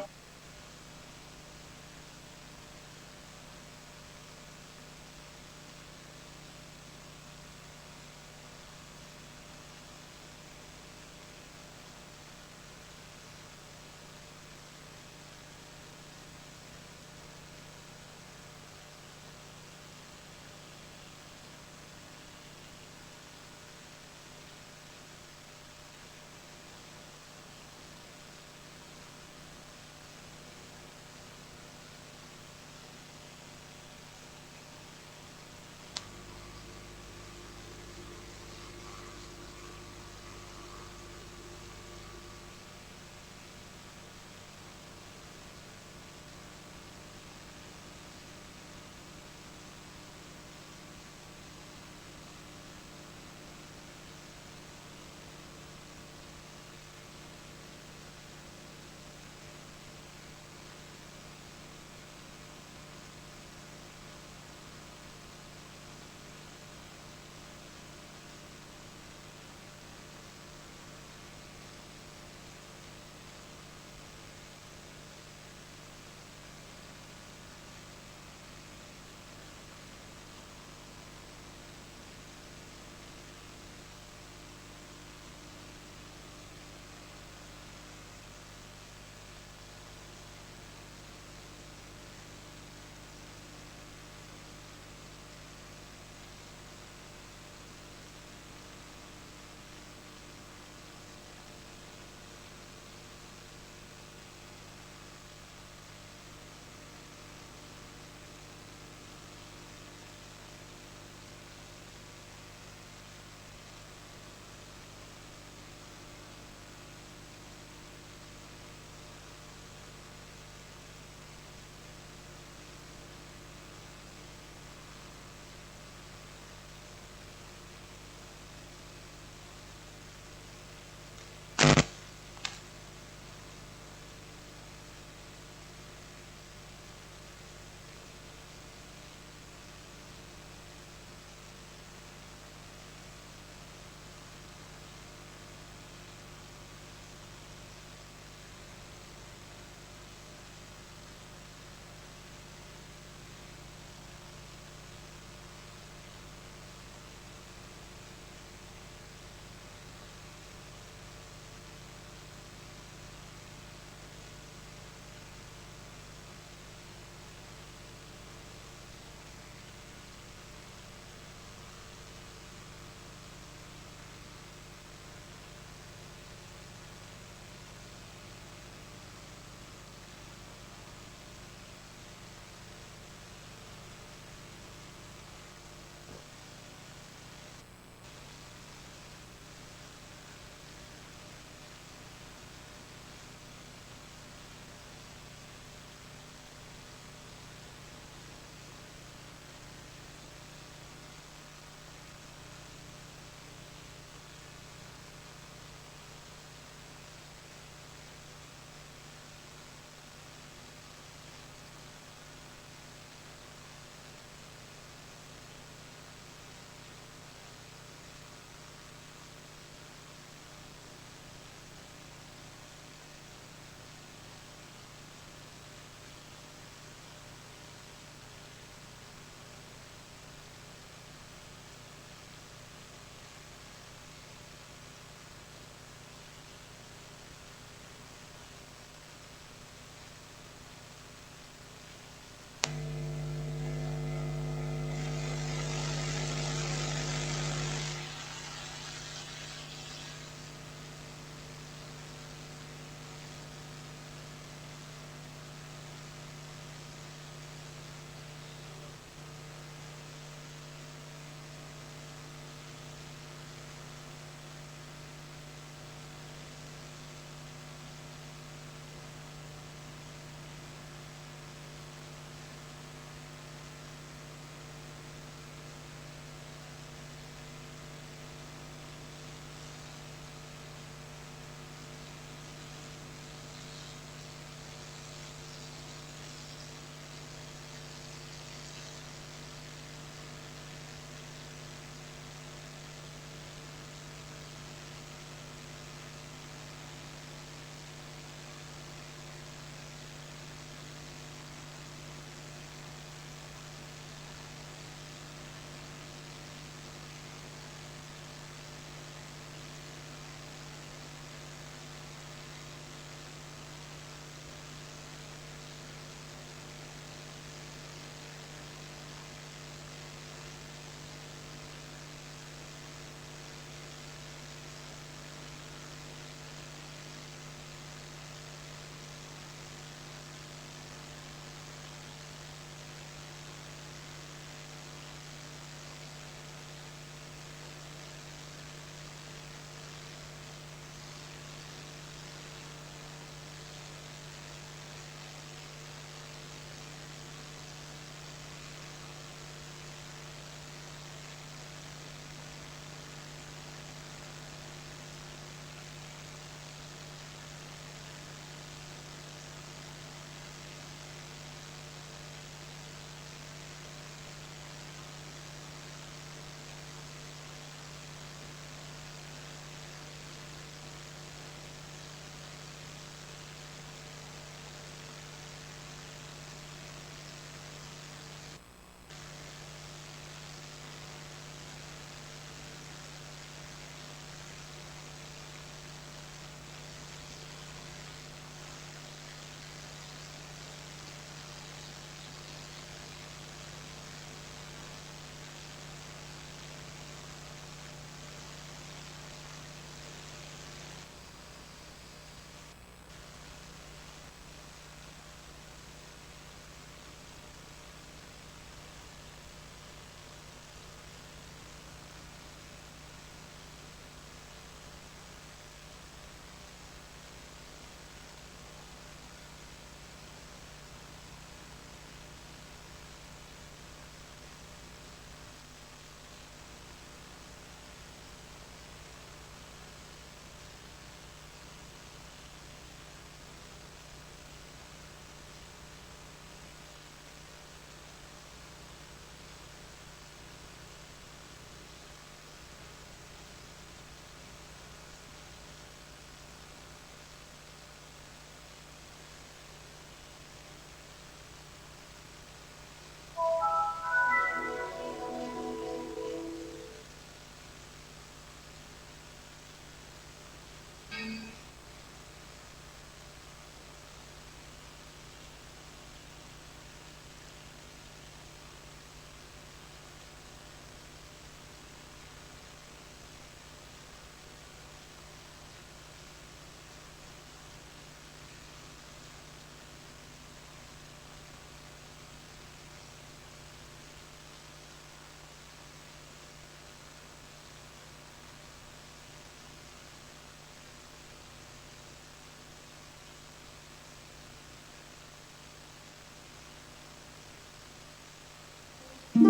ขอ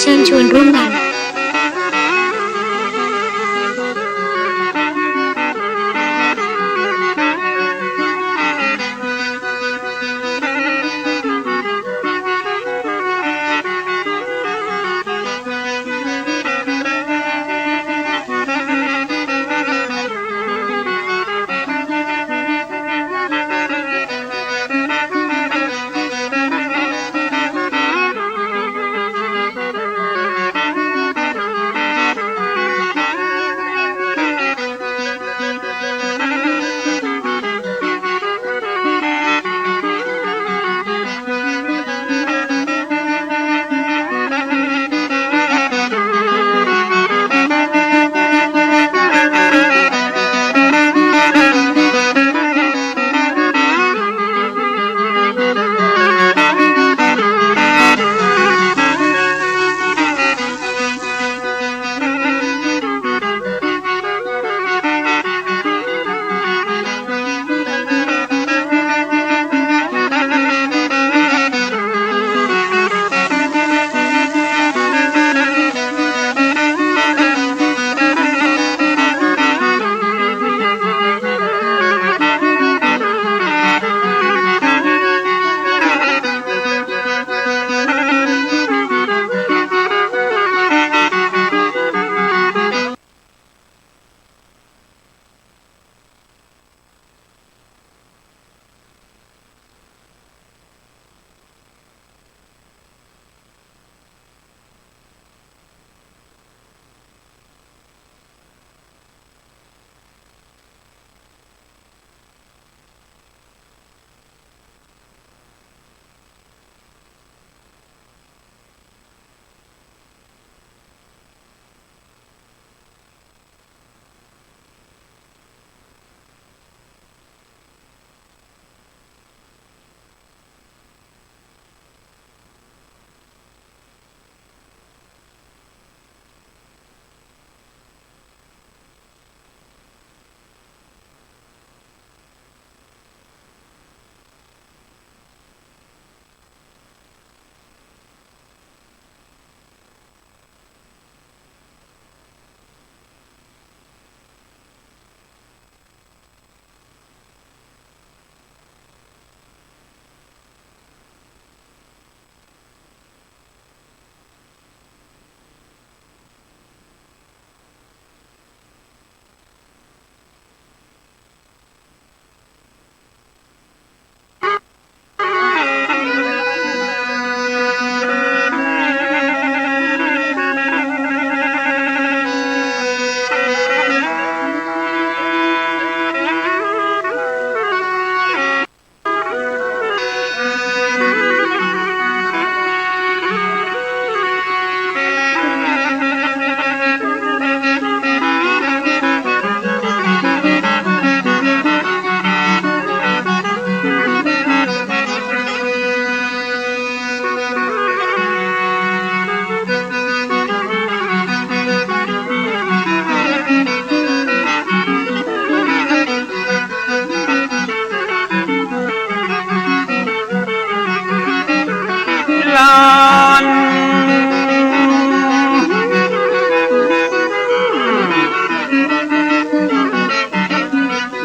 เชิญชวนร่วมงาน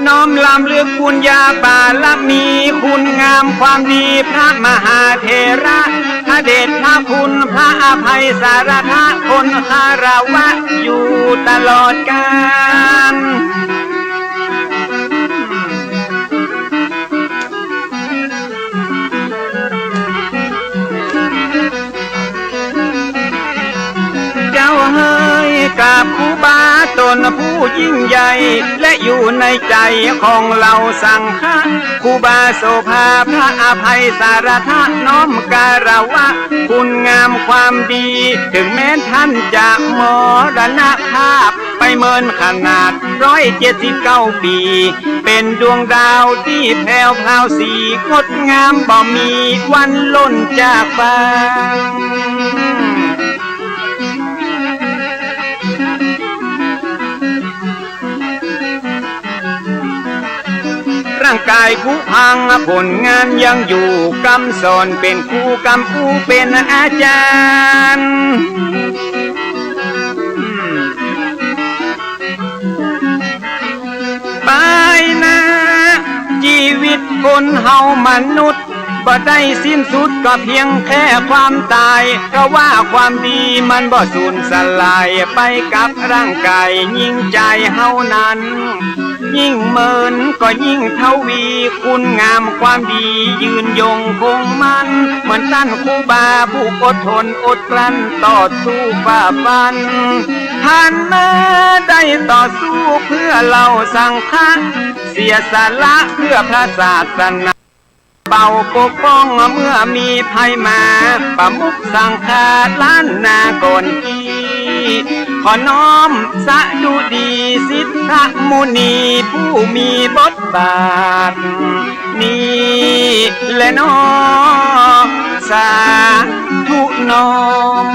น้อมลำลึกคุณยาบารมีคุณงามความดีพระมหาเถระพระเดชพระคุณพระอภัยสารทะคนคารวะอยู่ตลอดกาลเจ้าเฮ้ยกับครูบาตนผู้ยิ่งใหญ่และอยู่ในใจของเราสังฆะครูบาโสภาพระอภัยสารทะน้อมการวะคุณงามความดีถึงแม้ท่านจะมรณภาพไปเมินขนาด179 ปีเป็นดวงดาวที่แผ่วพราวสีงดงามบ่มีวันล่นจากฟ้า ผู้พังผลงานยังอยู่กำสอนเป็นครูกำผู้เป็นอาจารย์ไปนะชีวิตคนเฮามนุษย์บ่ได้สิ้นสุดก็เพียงแค่ความตายก็ว่าความดีมันบ่สูญสลายไปกับร่างกายยิ่งใจเฮานั้นยิ่งเมินก็ยิ่งทวีคุณงามความดียืนยงคงมันเหมือนท่านครูบาผู้อดทนอดกลั้นต่อสู้ฝ่าฟันท่านมาได้ต่อสู้เพื่อเราสังฆะเสียสละเพื่อพระศาสนาเบาปกป้องเมื่อมีภัยมาประมุขสังฆาล้านนาก่อนกีขอน้อมสะดุดีสิทธมุนีผู้มีบทบาทนี้และน้อสาธุน้อม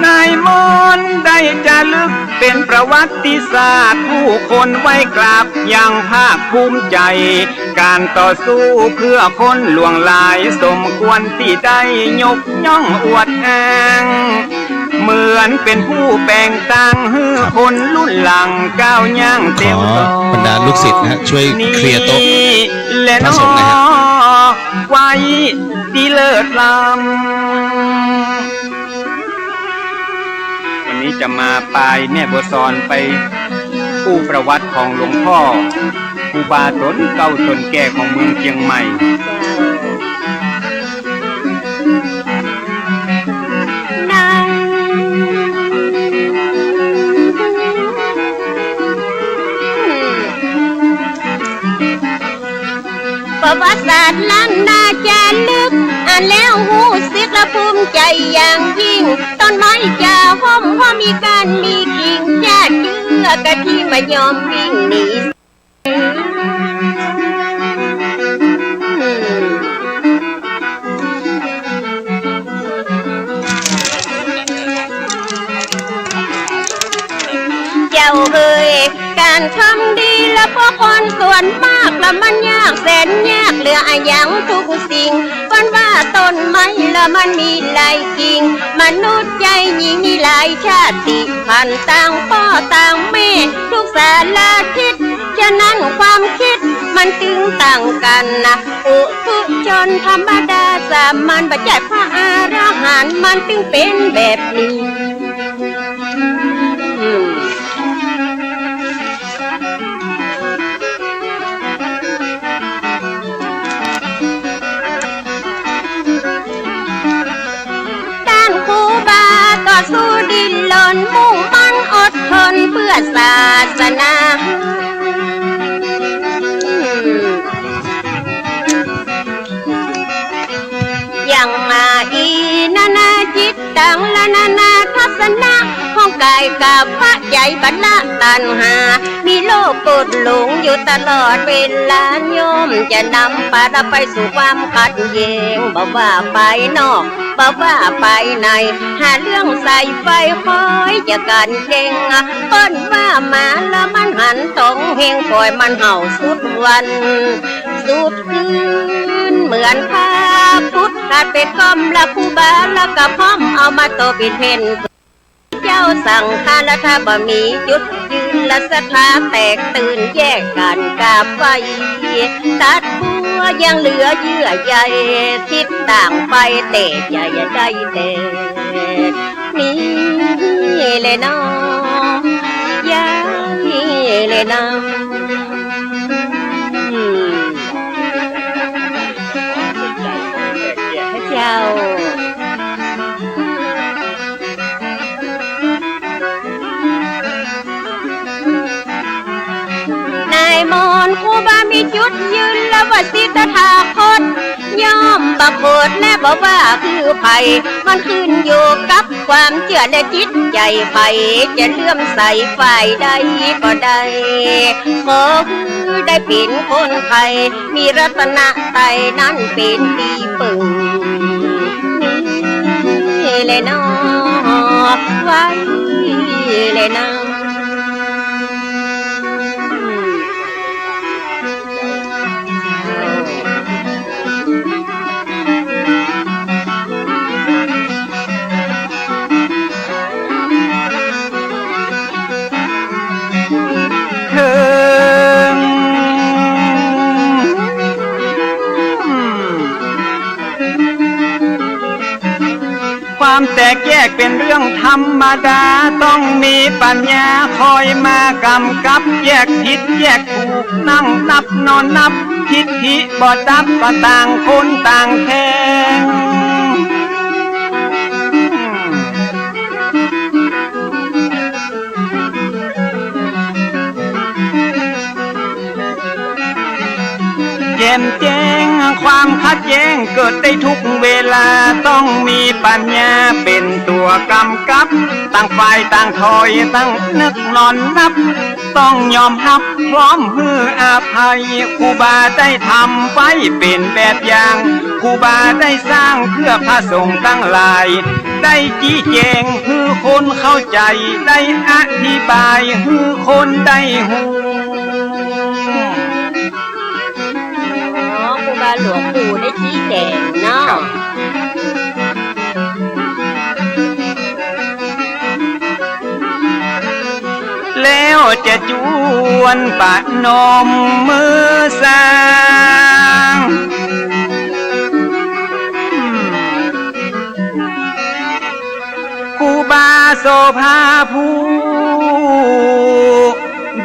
นายมนได้จะลึกเป็นประวัติศาสตร์ผู้คนไว้กราบอย่างภาคภูมิใจการต่อสู้เพื่อคนหลวงหลายสมควรที่ได้ยกย่องอวดอ้างเหมือนเป็นผู้แบ่งตังให้คนรุ่นหลังก้าวย่างเต็มต่อบรรดาลูกศิษย์นะช่วยเคลียร์โต๊ะพระสงฆ์นะฮะไว้ดีเลิศล้ำวันนี้จะมาปลายแม่บัวซอนไปผู้ประวัติของหลวงพ่อครูบาตนเก่าตนแก่ของเมืองเชียงใหม่ประวัติศาสตร์ล้านนาจะลึกอ่านแล้วหูสึกและภูมิใจอย่างยิ่งต้นไม้จะห้อมว่ามีการมีกิ่งญาติเชื่อกันที่ไม่ยอมวิ่งหนีเจ้าเอ่ยการทำดีแล้วพวกคนส่วนมากแล้วมันยากแสนยากเหลืออย่างทุกสิ่งฝันว่าต้นไม้แล้วมันมีหลายกิ่งมนุษย์ใจยิ่งมีหลายชาติพันธุ์ต่างพ่อต่างแม่ทุกสารทิศฉะนั้นความคิดมันตึงต่างกันนะปุถุชนธรรมดาสามัญปัจจัยพระอรหันต์มันตึงเป็นแบบนี้สู้ดิ้นรนมุ่งมั่นอดทนเพื่อศาสนาอย่างมาอีนานาจิตตังละนานาทัศนะของกายกับพระใจบรรณะตัณหามีโลกกดหลงอยู่ตลอดเวลาโยมจะนำพาเราไปสู่ความขัดแย้งบอกว่าไปนอกบอกว่าไปในหาเรื่องใส่ไฟคอยจะกันเก่งเปิ้นว่ามาแล้วมันหันตรงเฮงปล่อยมันเห่าสุดวันสุดคืนเหมือนพาพุทธขาดเป็นกอมละครูบาแล้วก็พร้อมเอามาโตเป็นเพนเจ้าสั่งข้าและถ้าบ่มีจุดยืนและศรัทธาแตกตื่นแยกกันกาบไฟตัดบัวยังเหลือเยื่อใยทิศต่างไปเตะใหญ่ได้เตะนี่เลยน้องยายเลยน้องเจ้านายมนครูบามีจุดยืนและวสิทธาคต ย่อมปรากฏและบอกว่าคือไผ่มันขึ้นอยู่กับความเชื่อและจิตใจไผ่จะเลื่อมใสฝ่ายใดก็ได้ขอคือได้เป็นคนไทยมีรัตนไตรนั้นเป็นที่ปึงนี่เลยน้อไว้เลยน้อความแตกแยกเป็นเรื่องธรรมดาต้องมีปัญญาคอยมากำกับแยกผิดแยกถูกนั่งนับนอนนับทิฏฐิบ่ดับก็ต่างคนต่างแทงแจ่มแจ้งความขัดแย้งเกิดได้ทุกเวลาต้องมีปัญญาเป็นตัวกำกับต่างฝ่ายต่างถอยตั้งนึกนอนนับต้องยอมรับพร้อมฮืออภัยครูบาได้ทำไว้เป็นแบบอย่างครูบาได้สร้างเพื่อพระสงฆ์ทั้งหลายได้ชี้แจงฮือคนเข้าใจได้อธิบายฮือคนได้หูครูบาหลวงปู่ได้ชี้แจงเนาะแล้วจะจวนปะนมมือสร้างครูบาโสภาผู้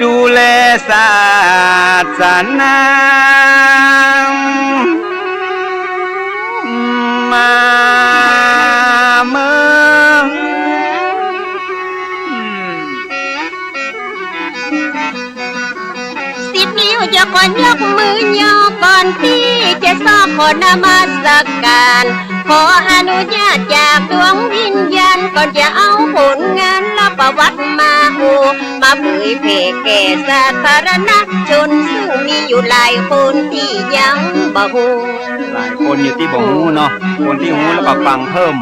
ดูแลศาสนามาเมื่อสิบนิ้วจะก่อนยกมือย่อก่อนที่จะสอบขอนมัสการขออนุญาตจากดวงวิญญาณก่อนจะเอาผลงานและประวัติมามาเผยแผ่แก่สาธารณชนซึ่งมีอยู่หลายคนที่ยังบ่ฮู้หลายคนอยู่ที่บ่ฮู้เนาะคนที่ฮู้แล้วก็ฟังเพิ่ม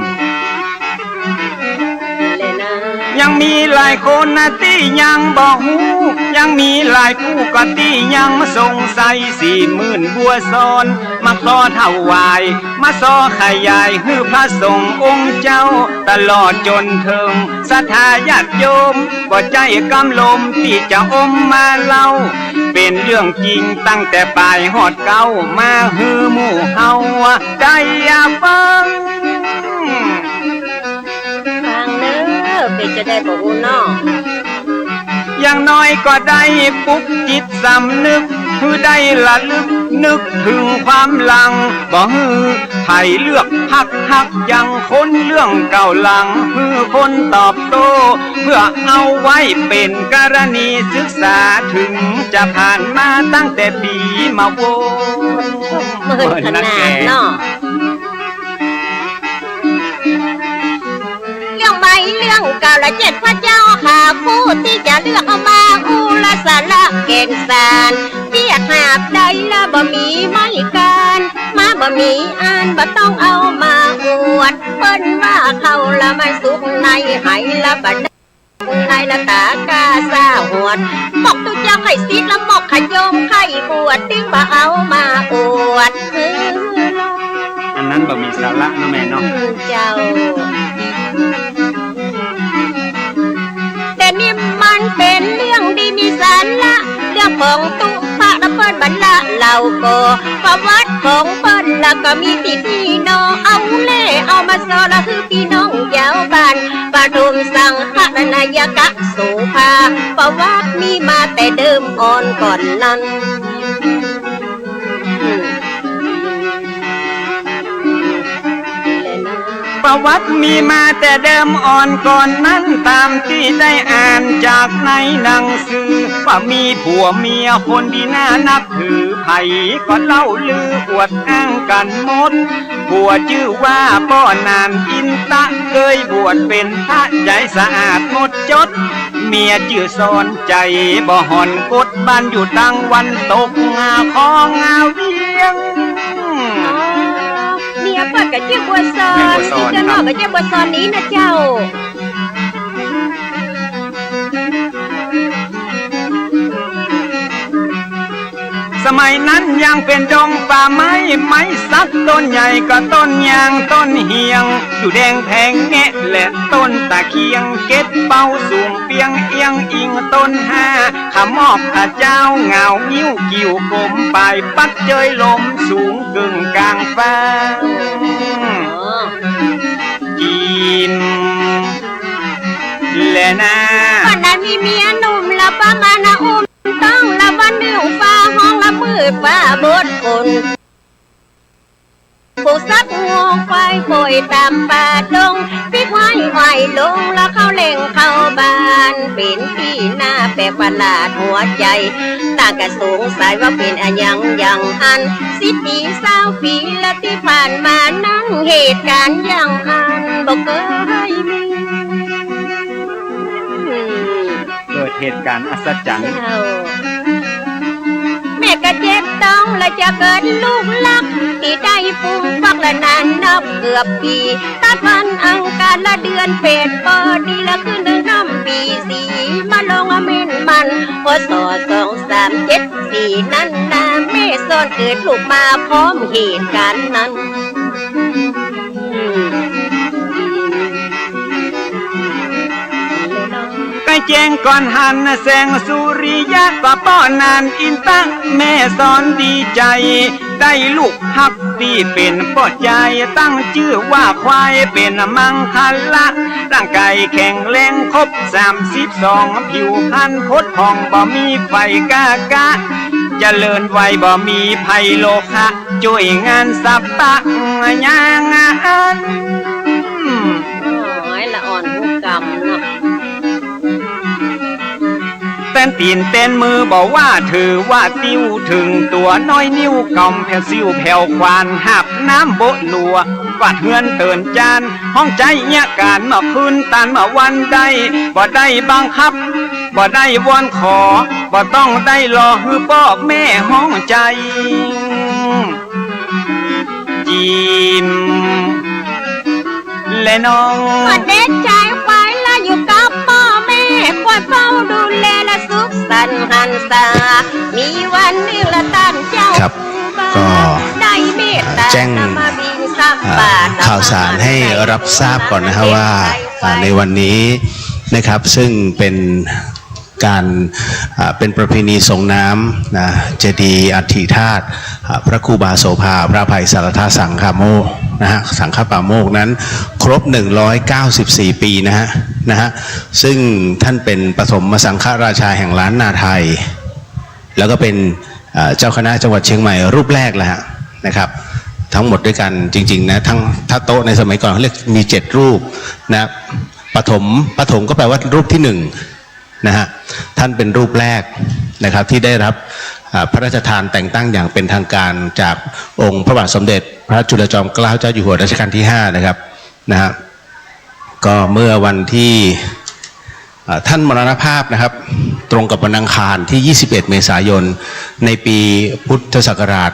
ยังมีหลายคนนะที่ยังบ่ฮู้ยังมีหลายผู้ก็ที่ยังสงสัย40,000บัวซ้อนมาขอถวายมาซอขยายฮือพระสงฆ์องค์เจ้าตลอดจนถึงศรัทธาญาติโยมบ่ใจกำลมที่จะอมมาเล่าเป็นเรื่องจริงตั้งแต่ปลายฮอดเก้ามาฮือหมู่เฮาได้อย่าฟังเป็นจะได้บ่ฮู้เนาะอย่างน้อยก็ได้ปลุกจิตสำนึกคือได้ละลึกนึกถึงความหลังบ่ฮือไผเลือกหักยังคนเรื่องเก่าหลังฮือคนตอบโต้เพื่อเอาไว้เป็นกรณีศึกษาถึงจะผ่านมาตั้งแต่ปีมาโวเมื่อขนาดเนาะเรื่องใหม่เรื่องเก่าละ7พระเจ้าหาผู้ที่จะเลือกเอามาอุลสาระเกณฑ์สารเทียบหาบใดละบ่มีไม่การมาบ่มีอ่านบ่ต้องเอามาอวดเปิ้นว่าเขาละมันสุขในไหละบ่ได้ในละตากาซาหวดบอกทุกเจ้าให้สิทธิ์ละบอกขยมไข่บวชตึงบ่เอามาอวดอันนั้นบ่มีสาระนะแม่เนาะเจ้าแต่นี่มันเป็นเรื่องดีมีสาระเรื่องของตุพระละเปิ้นบรรละเหล่าโกประวัติของเปิ้นละก็มีพี่น้องเอาเล่เอามาสอนละคือพี่น้องยาวบ้านปฐุมสังฆนายกะโสภาประวัติมีมาแต่เดิมอ่อนก่อนนั้นป ประวัติมีมาแต่เดิมอ่อนก่อนนั้นตามที่ได้อ่านจากในหนังสือว่ามีผัวเมียคนที่น่านับถือไผก็เล่าลืออวดอ้างกันหมดผัวชื่อว่าป้อนานอินตะเคยบวชเป็นพระใจสะอาดหมดจดเมียชื่อสอนใจบ่หอนกดบ้านอยู่ตั้งวันตกงาของงาเวียงเมียเปิดกับเจ้าบัวซอนที่เจ้านอกกับเจ้าบัวซอนนี้นะเจ้าสมัยนั้นยังเป็นดงป่าไม้ไม้สักต้นใหญ่ก็ต้นยางต้นเฮียงอยู่แดงแพงแงะและต้นตะเคียงเก็ดเป้าสูงเปียงเอียงอิงต้นห้าขมอบพระเจ้าเงานิ้วกิ่วกลมปลายปัดเจยลมสูงกึ่งกลางฟ้ากินและนะวันนั้นมีเมียหนุ่มละประมาณนะอุ้มต้องละวันหนึ่งฟ้าห้องละมืดฟ้าบดคนผู้ซักงวงไฟโอยตามป่าดงพี่ควายไหวลงแล้วเข้าเล่งเข้าบ้านเป็นที่หน้าแปลกประหลาดหัวใจต่างกันสงสัยว่าเป็นอะไรอย่างอัน10 ปี20 ปีและที่ผ่านมานั่งเหตุการณ์อย่างอันบอกเคยมีเกิดเหตุการณ์อัศจรรย์แม่ก็เจ็บต้องและจะเกิดลูกลักที่ได้ฟูมฟักและนานนับเกือบปีตัดวันอังคารละเดือนเป็ดปอดีละคืน1 ปี4มาลงเม่นมันพศ2 3 7 4นั้นนาแม่ซ่อนเกิดลูกมาพร้อมเหตุการณ์นั้นใกล้แจ้งก่อนหันแสงสุริยะก็ป้อนานอินตะแม่สอนดีใจได้ลูกฮักที่เป็นป้อใจตั้งชื่อว่าควายเป็นมังคัลละร่างกายแข็งแรงครบ32ผิวพรรณพดผ่องบ่มีไฟกากะเจริญไวบ่มีภัยโลคะช่วยงานสับปะยางอันละอ่อนผู้กรรมเนาะเต้นตีนเต้นมือบอกว่าถือว่าติ้วถึงตัวน้อยนิ้วกำแผ่วซิวแผ่วควานหับน้ำโบลัววาดเฮือนเตือนจานห้องใจเนี่ยการมาพื้นตันมาวันใดบ่ได้บังคับบ่ได้วอนขอบ่ต้องได้รอฮือบอกแม่ห้องใจจิมและน้องก็เด็กใจไฟละอยู่กับพ่อแม่คอยเฝ้าดูแลและสุขสันต์หันษามีวันหนึ่งละตั้งเจ้าครับก็แจ้งข่าวสารให้รับทราบก่อนนะฮะว่าในวันนี้นะครับซึ่งเป็นการเป็นประเพณีส่งน้ำนะเจดีย์อัฐิธาตุพระครูบาโสภาพระอภัยสารทสังฆโมกนะฮะสังฆปาโมกนั้นครบ194 ปีนะฮะซึ่งท่านเป็นปฐมสังฆราชาแห่งล้านนาไทยแล้วก็เป็นเจ้าคณะจังหวัดเชียงใหม่รูปแรกแหละนะครับทั้งหมดด้วยกันจริงๆนะทั้งถ้าโต๊ะในสมัยก่อนเขาเรียกมี7 รูปนะปฐมก็แปลว่ารูปที่1นะฮะท่านเป็นรูปแรกนะครับที่ได้รับพระราชทานแต่งตั้งอย่างเป็นทางการจากองค์พระบาทสมเด็จพระจุลจอมเกล้าเจ้าอยู่หัวรัชกาลที่5นะครับนะฮะก็เมื่อวันที่ท่านมรณภาพนะครับตรงกับวันอังคารที่21 เมษายนในปีพุทธศักราช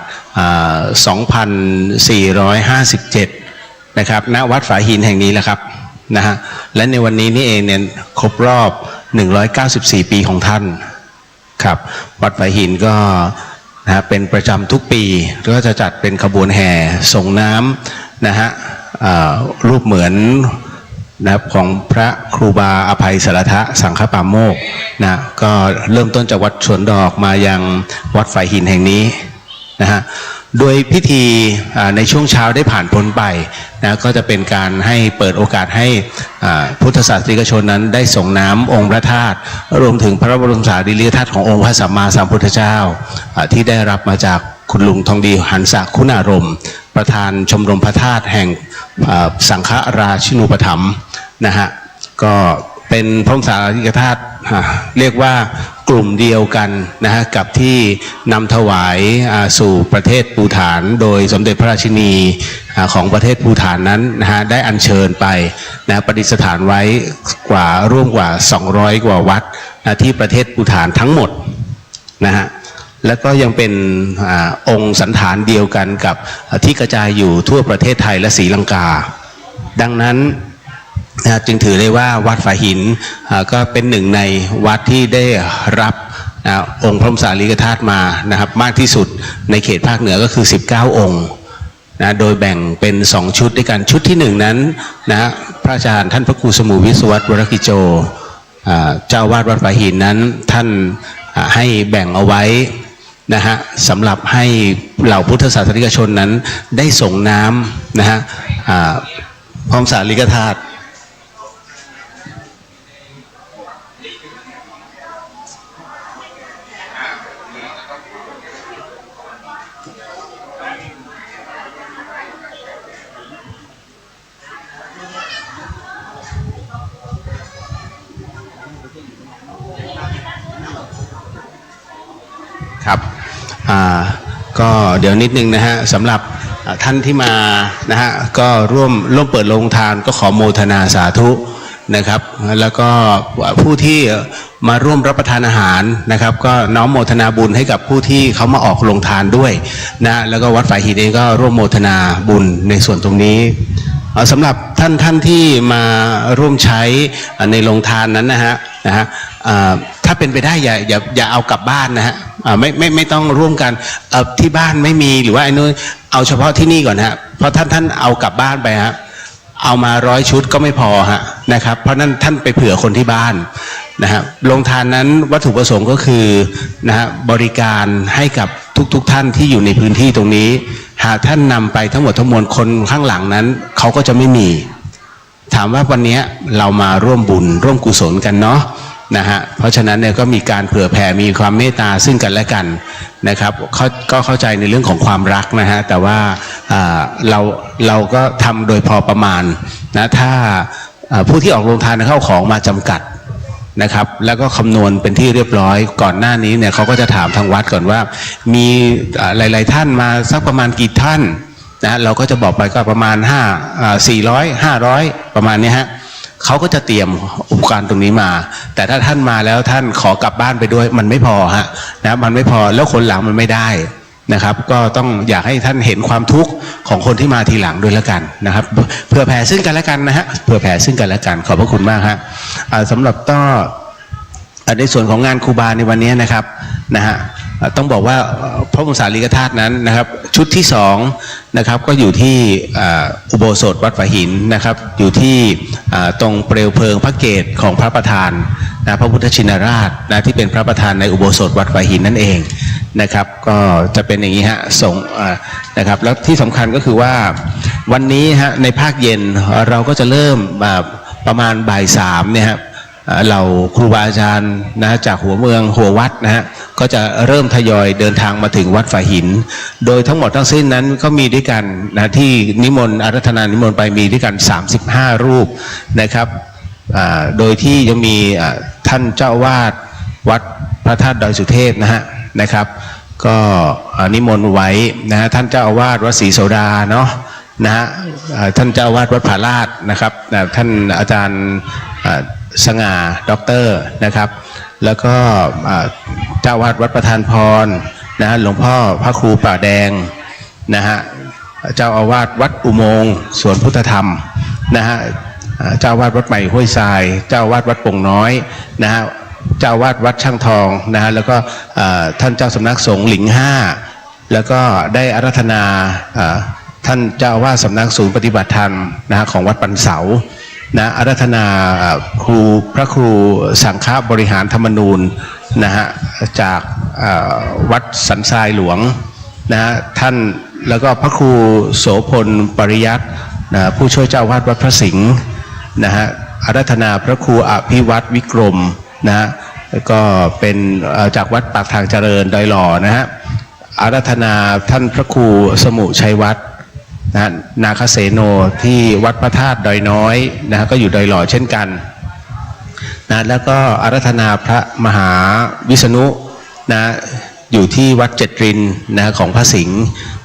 2457นะครับณวัดฝายหินแห่งนี้แหละครับนะฮะและในวันนี้นี่เองเนี่ยครบรอบ194 ปีของท่านครับวัดฝายหินก็นะเป็นประจำทุกปีก็จะจัดเป็นขบวนแห่ส่งน้ำนะฮะรูปเหมือนนะครับของพระครูบาอภัยสารทสังฆปาโมกนะก็เริ่มต้นจากวัดสวนดอกมายังวัดฝายหินแห่งนี้นะฮะโดยพิธีในช่วงเช้าได้ผ่านพ้นไปนะก็จะเป็นการให้เปิดโอกาสให้พุทธศาสนิกชนนั้นได้ส่งน้ำองค์พระธาตุรวมถึงพระบรมสารีริกธาตุขององค์พระสัมมาสัมพุทธเจ้าที่ได้รับมาจากคุณลุงทองดีหันษะคุณารมณ์ประธานชมรมพระธาตุแห่ง สังฆราชินูปถัมภ์นะฮะก็เป็นพระบรมสารีริกธาตุเรียกว่ากลุ่มเดียวกันนะฮะกับที่นำถวายสู่ประเทศภูฏานโดยสมเด็จพระราชินีของประเทศภูฏานนั้นนะฮะได้อัญเชิญไปนะประดิษฐานไว้ร่วมกว่า200กว่าวัดนะที่ประเทศภูฏานทั้งหมดนะฮะแล้วก็ยังเป็นองค์สันฐานเดียวกันกับที่กระจายอยู่ทั่วประเทศไทยและศรีลังกาดังนั้นจึงถือได้ว่าวัดฝายหินก็เป็นหนึ่งในวัดที่ได้รับองค์พระบรมสารีริกธาตุมานะครับมากที่สุดในเขตภาคเหนือก็คือ19องค์นะโดยแบ่งเป็น2ชุดด้วยกันชุดที่1นั้นนะพระอาจารย์ท่านพระครูสมุวิศวัตรวรกิจโจเจ้าวาดวัดฝายหินนั้นท่านให้แบ่งเอาไว้นะฮะสำหรับให้เหล่าพุทธศาสนิกชนนั้นได้ส่งน้ำนะฮะพระบรมสารีริกธาตุครับก็เดี๋ยวนิดนึงนะฮะสำหรับท่านที่มานะฮะก็ร่วมเปิดโรงทานก็ขอโมทนาสาธุนะครับแล้วก็ผู้ที่มาร่วมรับประทานอาหารนะครับก็น้อมโมทนาบุญให้กับผู้ที่เขามาออกโรงทานด้วยนะแล้วก็วัดฝายหินเองก็ร่วมโมทนาบุญในส่วนตรงนี้สำหรับท่านที่มาร่วมใช้ในโรงทานนั้นนะฮะถ้าเป็นไปได้อย่าเอากลับบ้านนะฮะไม่ต้องร่วมกันที่บ้านไม่มีหรือว่าไอ้นู้นเอาเฉพาะที่นี่ก่อนฮะเพราะท่านเอากลับบ้านไปฮะเอามา100 ชุดก็ไม่พอฮะนะครับเพราะนั้นท่านไปเผื่อคนที่บ้านนะฮะโรงทานนั้นวัตถุประสงค์ก็คือนะฮะบริการให้กับทุกท่านที่อยู่ในพื้นที่ตรงนี้หากท่านนำไปทั้งหมดทั้งมวลคนข้างหลังนั้นเขาก็จะไม่มีถามว่าวันนี้เรามาร่วมบุญร่วมกุศลกันเนาะนะฮะเพราะฉะนั้นเนี่ยก็มีการเผื่อแผ่มีความเมตตาซึ่งกันและกันนะครับก็เข้าใจในเรื่องของความรักนะฮะแต่ว่าเราก็ทำโดยพอประมาณนะถ้าผู้ที่ออกโรงทานเข้าของมาจำกัดนะครับแล้วก็คำนวณเป็นที่เรียบร้อยก่อนหน้านี้เนี่ยเขาก็จะถามทางวัดก่อนว่ามีหลายๆท่านมาสักประมาณกี่ท่านนะเราก็จะบอกไปก็ประมาณ400 500ประมาณนี้ฮะเขาก็จะเตรียมอุปกรณ์ตรงนี้มาแต่ถ้าท่านมาแล้วท่านขอกลับบ้านไปด้วยมันไม่พอฮะนะมันไม่พอแล้วคนหลังมันไม่ได้นะครับก็ต้องอยากให้ท่านเห็นความทุกข์ของคนที่มาทีหลังด้วยแล้วกันนะครับเผื่อแผ่ซึ่งกันและกันนะฮะเผื่อแผ่ซึ่งกันและกันขอบพระคุณมากฮะสำหรับก็ในส่วนของงานครูบาในวันนี้นะครับนะฮะต้องบอกว่าพระบรมสารีริกธาตุนั้นนะครับชุดที่2นะครับก็อยู่ที่อุโบสถวัดฝายหินนะครับอยู่ที่ตรงเปลวเพลิงพระเกศของพระประธานนะพระพุทธชินราชนะที่เป็นพระประธานในอุโบสถวัดฝายหินนั่นเองนะครับก็จะเป็นอย่างนี้ฮะส่งนะครับแล้วที่สำคัญก็คือว่าวันนี้ฮะในภาคเย็นเราก็จะเริ่มประมาณบ่าย3เนี่ยครับเราครูบาอาจารย์นะจากหัวเมืองหัววัดนะฮะก็จะเริ่มทยอยเดินทางมาถึงวัดฝายหินโดยทั้งหมดทั้งสิ้นนั้นก็มีด้วยกันนะที่นิมนต์อาราธนานิมนต์ไปมีด้วยกัน35รูปนะครับโดยที่ยังมีท่านเจ้าวาดวัดพระธาตุดอยสุเทพนะครับก็นิมนต์ไว้นะฮะท่านเจ้าอาวาสวัดศรีโสดาเนาะนะฮะท่านเจ้าอาวาสวัดผาลาดนะครับท่านอาจารย์สง่าด็อกเตอร์นะครับแล้วก็เจ้าอาวาสวัดประธานพรนะฮะหลวงพ่อพระครูป่าแดงนะฮะเจ้าอาวาสวัดอุโมงค์สวนพุทธธรรมนะฮะเจ้าอาวาสวัดใหม่ห้วยทรายเจ้าอาวาสวัดโป่งน้อยนะฮะเจ้าอาวาสวัดช่างทองนะฮะแล้วก็ท่านเจ้าสำนักสงฆ์หลิง5แล้วก็ได้อาราธนาท่านเจ้าอาวาสสำนักศูนย์ปฏิบัติธรรมนะฮะของวัดปันเสานะอาราธนาพระครูสังฆบริหารธรรมนูญนะฮะจากวัดสันทรายหลวงนะฮะท่านแล้วก็พระครูโสพลปริยัตินะผู้ช่วยเจ้าอาวาสวัดพระสิงห์นะฮะอาราธนาพระครูอภิวัตรวิกรมนะฮะก็เป็นจากวัดปากทางเจริญดอยหล่อนะฮะอาราธนาท่านพระครูสมุชัยวัฒน์ นะนาคเสโนที่วัดพระธาตุดอยน้อยนะก็อยู่ดอยหล่อเช่นกันนะแล้วก็อาราธนาพระมหาวิษณุนะอยู่ที่วัดเจ็ดรินนะของพระสิงห์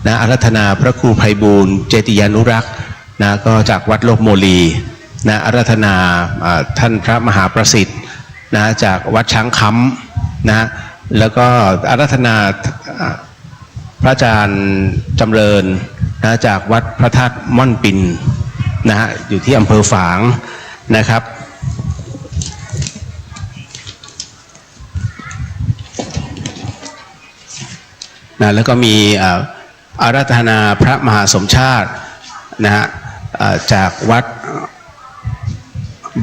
นะอาราธนาพระครูไพบูลย์เจติยานุรักษ์นะก็จากวัดโลกโมลีนะอาราธนาท่านพระมหาประสิทธิ์นะจากวัดช้างคำนะแล้วก็อาราธนาพระอาจารย์จำเริญนะจากวัดพระธาตุม่อนปินนะฮะอยู่ที่อำเภอฝางนะครับนะแล้วก็มีอาราธนาพระมหาสมชาตินะฮะจากวัด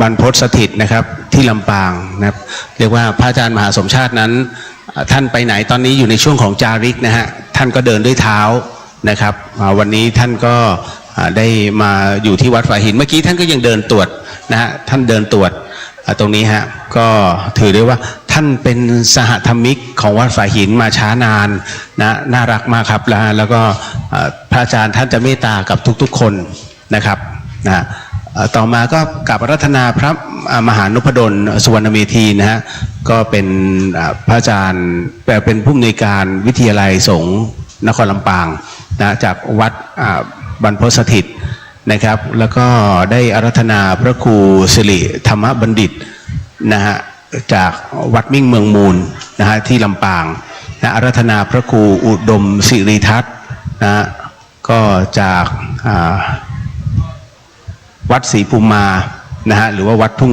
บรรพตสถิตนะครับที่ลำปางนะครับเรียกว่าพระอาจารย์มหาสมชาตินั้นท่านไปไหนตอนนี้อยู่ในช่วงของจาริกนะฮะท่านก็เดินด้วยเท้านะครับวันนี้ท่านก็ได้มาอยู่ที่วัดฝายหินเมื่อกี้ท่านก็ยังเดินตรวจนะฮะท่านเดินตรวจตรงนี้ฮะก็ถือได้ว่าท่านเป็นสหธรรมิกของวัดฝายหินมาช้านานนะน่ารักมากครับแล้วก็พระอาจารย์ท่านจะเมตตากับทุกๆคนนะครับนะต่อมาก็กราบอาราธนาพระมหานพดลสุวรรณเมธีนะฮะก็เป็นพระอาจารย์เป็นผู้อำนวยการวิทยาลัยสงฆ์นครลำปางนะจากวัดบรรพตสถิตนะครับแล้วก็ได้อาราธนาพระครูสิริธรรมบัณฑิตนะฮะจากวัดมิ่งเมืองมูลนะฮะที่ลำปางนะอาราธนาพระครูอุดมศิริทัศน์นะก็จากวัดศรีภูมานะฮะหรือว่าวัดทุ่ง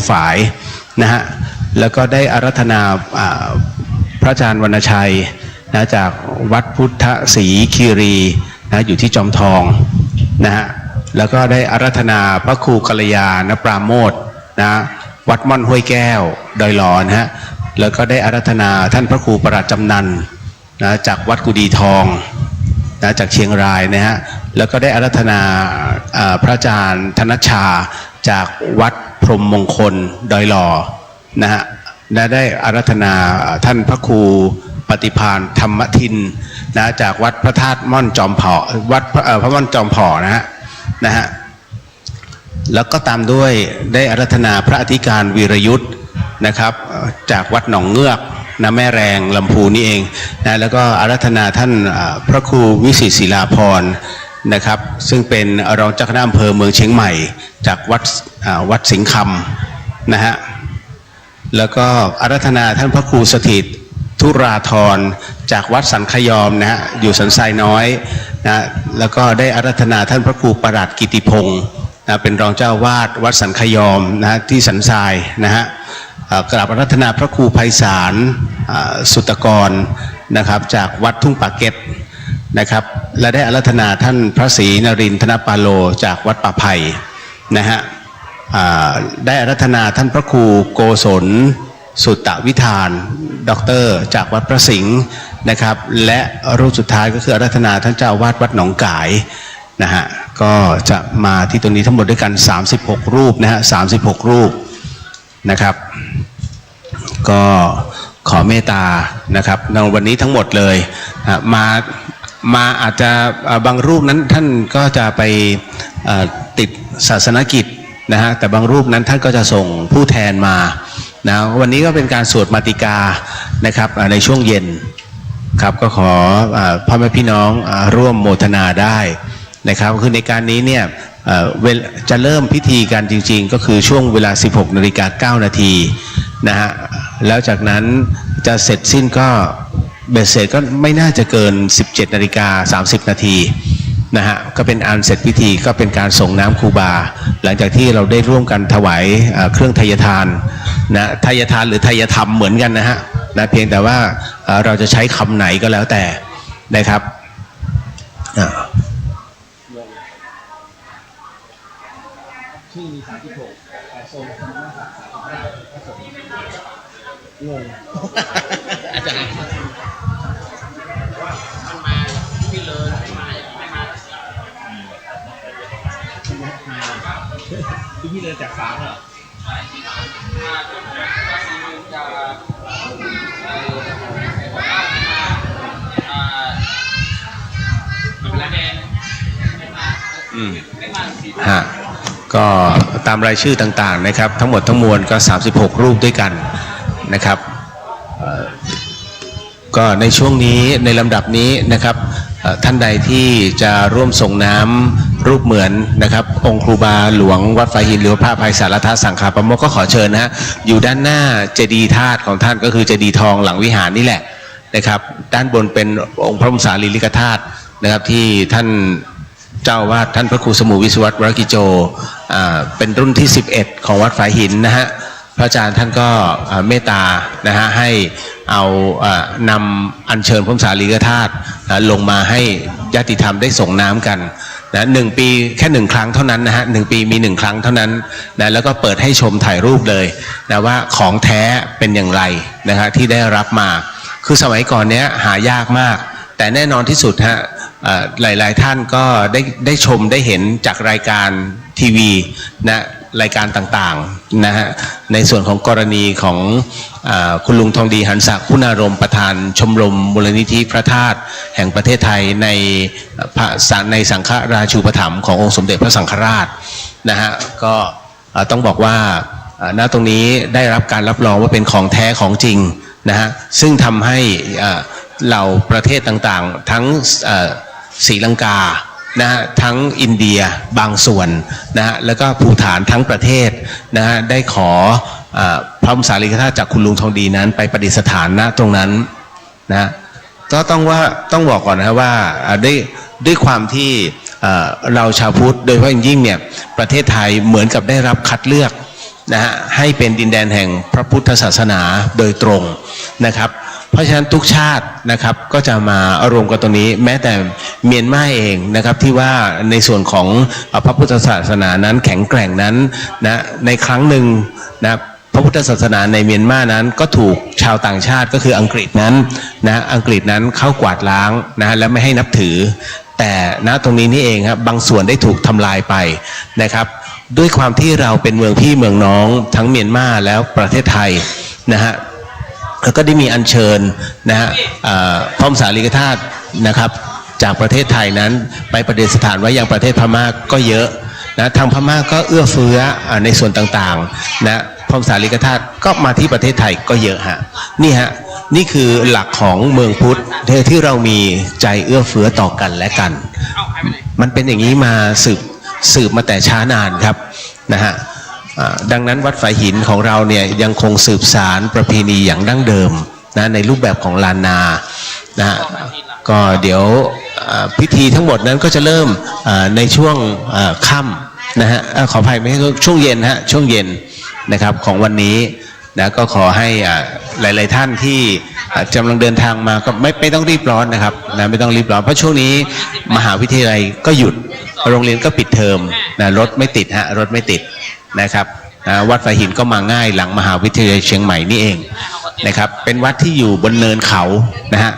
ฝายนะฮะแล้วก็ได้อาราธนาพระอาจารย์วรรณชัยนะจากวัดพุทธศรีคีรีนะอยู่ที่จอมทองนะฮะแล้วก็ได้อาราธนาพระครูกัลยาณปราโมทนะวัดม่อนห้วยแก้วดอยหลอนะฮะแล้วก็ได้อาราธนาท่านพระครูประหลัดจำนันนะจากวัดกุดีทองนะจากเชียงรายนะฮะแล้วก็ได้อาราธนาพระอาจารย์ธนชาจากวัดพรหมมงคลดอยหล่อนะฮะและได้อาราธนาท่านพระครูปฏิภาณธรรมทินนะจากวัดพระธาตุม่อนจอมเผาวัดพระม่อนจอมเผานะฮะแล้วก็ตามด้วยได้อาราธนาพระอธิการวีรยุทธ์นะครับจากวัดหนองเงือกนะแม่แรงลำพูนี่เองนะแล้วก็อาราธนาท่านพระครูวิสิตศิลาภรณ์นะครับซึ่งเป็นรองเจ้าคณะอำเภอเมืองเชียงใหม่จากวัดสิงห์คำนะฮะแล้วก็อาราธนาท่านพระครูสถิตธุราธรจากวัดสันขยอมนะฮะอยู่สันทรายน้อยนะแล้วก็ได้อาราธนาท่านพระครูประหลัดกิติพงศ์นะเป็นรองเจ้าวาดวัดสันขยอมนะที่สันทรายนะฮะกราบอาราธนาพระครูไพศาลสุตกรนะครับจากวัดทุ่งปากเก็ตนะครับและได้อาราธนาท่านพระศรีนรินทร์ธนปาโลจากวัดป่าไผ่นะฮะได้อาราธนาท่านพระครูโกศลสุตตวิธานด็อกเตอร์จากวัดพระสิงห์นะครับและรูปสุดท้ายก็คืออาราธนาท่านเจ้าอาวาสวัดหนองกายนะฮะก็จะมาที่ตรงนี้ทั้งหมดด้วยกัน36รูปนะฮะ36รูปนะครับก็ขอเมตตานะครับในวันนี้ทั้งหมดเลยมาอาจจะบางรูปนั้นท่านก็จะไปติดศาสนกิจนะฮะแต่บางรูปนั้นท่านก็จะส่งผู้แทนมานะวันนี้ก็เป็นการสวดมาติกานะครับในช่วงเย็นครับก็ขอพ่อแม่พี่น้องร่วมโมทนาได้นะครับคือในการนี้เนี่ยจะเริ่มพิธีการจริงๆก็คือช่วงเวลา 16:09 นาทีนะฮะแล้วจากนั้นจะเสร็จสิ้นก็เบ็ดเสร็จก็ไม่น่าจะเกิน 17:30 นาทีนะฮะก็เป็นอันเสร็จพิธีก็เป็นการส่งน้ำครูบาหลังจากที่เราได้ร่วมกันถวายเครื่องทายทานนะทายทานหรือทายธรรมเหมือนกันนะฮะนะเพียงแต่ว่าเราจะใช้คำไหนก็แล้วแต่นะครับชื่อมี36แต่ทรงธรรมะงงอาจารย์มันมาพี่เลยไม่มาพี่เลยจากฟ้าเหรอ ฮะก็ตามรายชื่อต่างๆนะครับทั้งหมดทั้งมวลก็36รูปด้วยกันนะครับก็ในช่วงนี้ในลำดับนี้นะครับท่านใดที่จะร่วมส่งน้ำรูปเหมือนนะครับองค์ครูบาหลวงวัดฝายหินหรือพระอภัยสารทัศน์สังฆาปโมกข์ก็ขอเชิญนะฮะอยู่ด้านหน้าเจดีย์ธาตุของท่านก็คือเจดีย์ทองหลังวิหารนี่แหละนะครับด้านบนเป็นองค์พระบรมสารีริกธาตุนะครับที่ท่านเจ้าวาดท่านพระครูสมุวิศวัตรวรกิโจเป็นรุ่นที่11ของวัดฝายหินนะฮะพระอาจารย์ท่านก็เมตตานะฮะให้เอานำอัญเชิญพระบรมสารีริกธาตุลงมาให้ญาติธรรมได้ส่งน้ำกันนะ1 ปีแค่1 ครั้งเท่านั้นนะฮะ1 ปีมี1 ครั้งเท่านั้นนะแล้วก็เปิดให้ชมถ่ายรูปเลยนะว่าของแท้เป็นอย่างไรนะฮะที่ได้รับมาคือสมัยก่อนเนี้ยหายากมากแต่แน่นอนที่สุดฮะหลายๆท่านก็ได้ชมได้เห็นจากรายการทีวีนะรายการต่างๆนะฮะในส่วนของกรณีของคุณลุงทองดีหันศักดิ์คุณารมณ์ประธานชมรมมูลนิธิพระธาตุแห่งประเทศไทยในสังฆราชูปถัมภ์ขององค์สมเด็จพระสังฆราชนะฮะก็ต้องบอกว่าณตรงนี้ได้รับการรับรองว่าเป็นของแท้ของจริงนะฮะซึ่งทำให้เหล่าประเทศต่างๆทั้งศรีลังกานะฮะทั้งอินเดียบางส่วนนะฮะแล้วก็ภูฏานทั้งประเทศนะฮะได้ขอพระบรมสารีริกธาตุจากคุณลุงทองดีนั้นไปประดิษฐานณตรงนั้นนะก็ต้องบอกก่อนนะว่าด้วยความที่เราชาวพุทธโดยเฉพาะอย่างยิ่งเนี่ยประเทศไทยเหมือนกับได้รับคัดเลือกนะฮะให้เป็นดินแดนแห่งพระพุทธศาสนาโดยตรงนะครับเพราะฉะนั้นทุกชาตินะครับก็จะมารวมกันตรงนี้แม้แต่เมียนมาเองนะครับที่ว่าในส่วนของพระพุทธศาสนานั้นแข็งแกร่งนั้นนะในครั้งหนึ่งนะพระพุทธศาสนาในเมียนมานั้นก็ถูกชาวต่างชาติก็คืออังกฤษนั้นนะอังกฤษนั้นเข้ากวาดล้างนะและไม่ให้นับถือแต่ณตรงนี้นี่เองครับบางส่วนได้ถูกทำลายไปนะครับด้วยความที่เราเป็นเมืองพี่เมืองน้องทั้งเมียนมาแล้วประเทศไทยนะฮะแล้วก็ได้มีอัญเชิญนะฮะพระบรมสารีริกธาตุนะครับจากประเทศไทยนั้นไปประดิษฐานไว้ยังประเทศพม่าก็เยอะนะทางพม่าก็เอื้อเฟื้อในส่วนต่างๆนะพระบรมสารีริกธาตุก็มาที่ประเทศไทยก็เยอะฮะนี่คือหลักของเมืองพุทธที่เรามีใจเอื้อเฟื้อต่อกันและกันมันเป็นอย่างนี้มาสืบมาแต่ช้านานครับนะฮะดังนั้นวัดฝายหินของเราเนี่ยยังคงสืบสานประเพณีอย่างดั้งเดิมนะในรูปแบบของลานนานะก็เดี๋ยวพิธีทั้งหมดนั้นก็จะเริ่มในช่วงค่ำนะฮะขออภัยไม่ใช่ช่วงเย็นฮะช่วงเย็นนะครับของวันนี้นะก็ขอให้หลายๆท่านที่กำลังเดินทางมาก็ไม่ต้องรีบร้อนนะครับนะไม่ต้องรีบร้อนเพราะช่วงนี้มหาวิทยาลัยก็หยุดโรงเรียนก็ปิดเทอมนะรถไม่ติดฮะรถไม่ติดนะครับวัดฝายหินก็มาง่ายหลังมหาวิทยาลัยเชียงใหม่นี่เองนะครับเป็นวัดที่อยู่บนเนินเขานะฮะ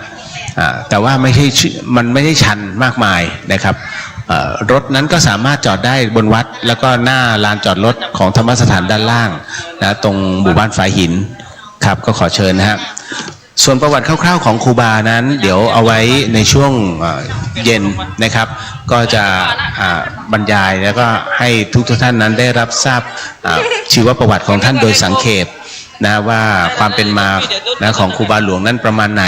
แต่ว่ามันไม่ใช่ชันมากมายนะครับรถนั้นก็สามารถจอดได้บนวัดแล้วก็หน้าลานจอดรถของธรรมสถานด้านล่างนะตรงหมู่บ้านฝายหินครับก็ขอเชิญนะฮะส่วนประวัติคร่าวๆของครูบานั้นเดี๋ยวเอาไว้ในช่วงเย็นนะครับก็จะบรรยายแล้วก็ให้ทุกท่านนั้นได้รับทราบชีวประวัติของท่านโดยสังเขปนะว่าความเป็นมานะของครูบาหลวงนั้นประมาณไหน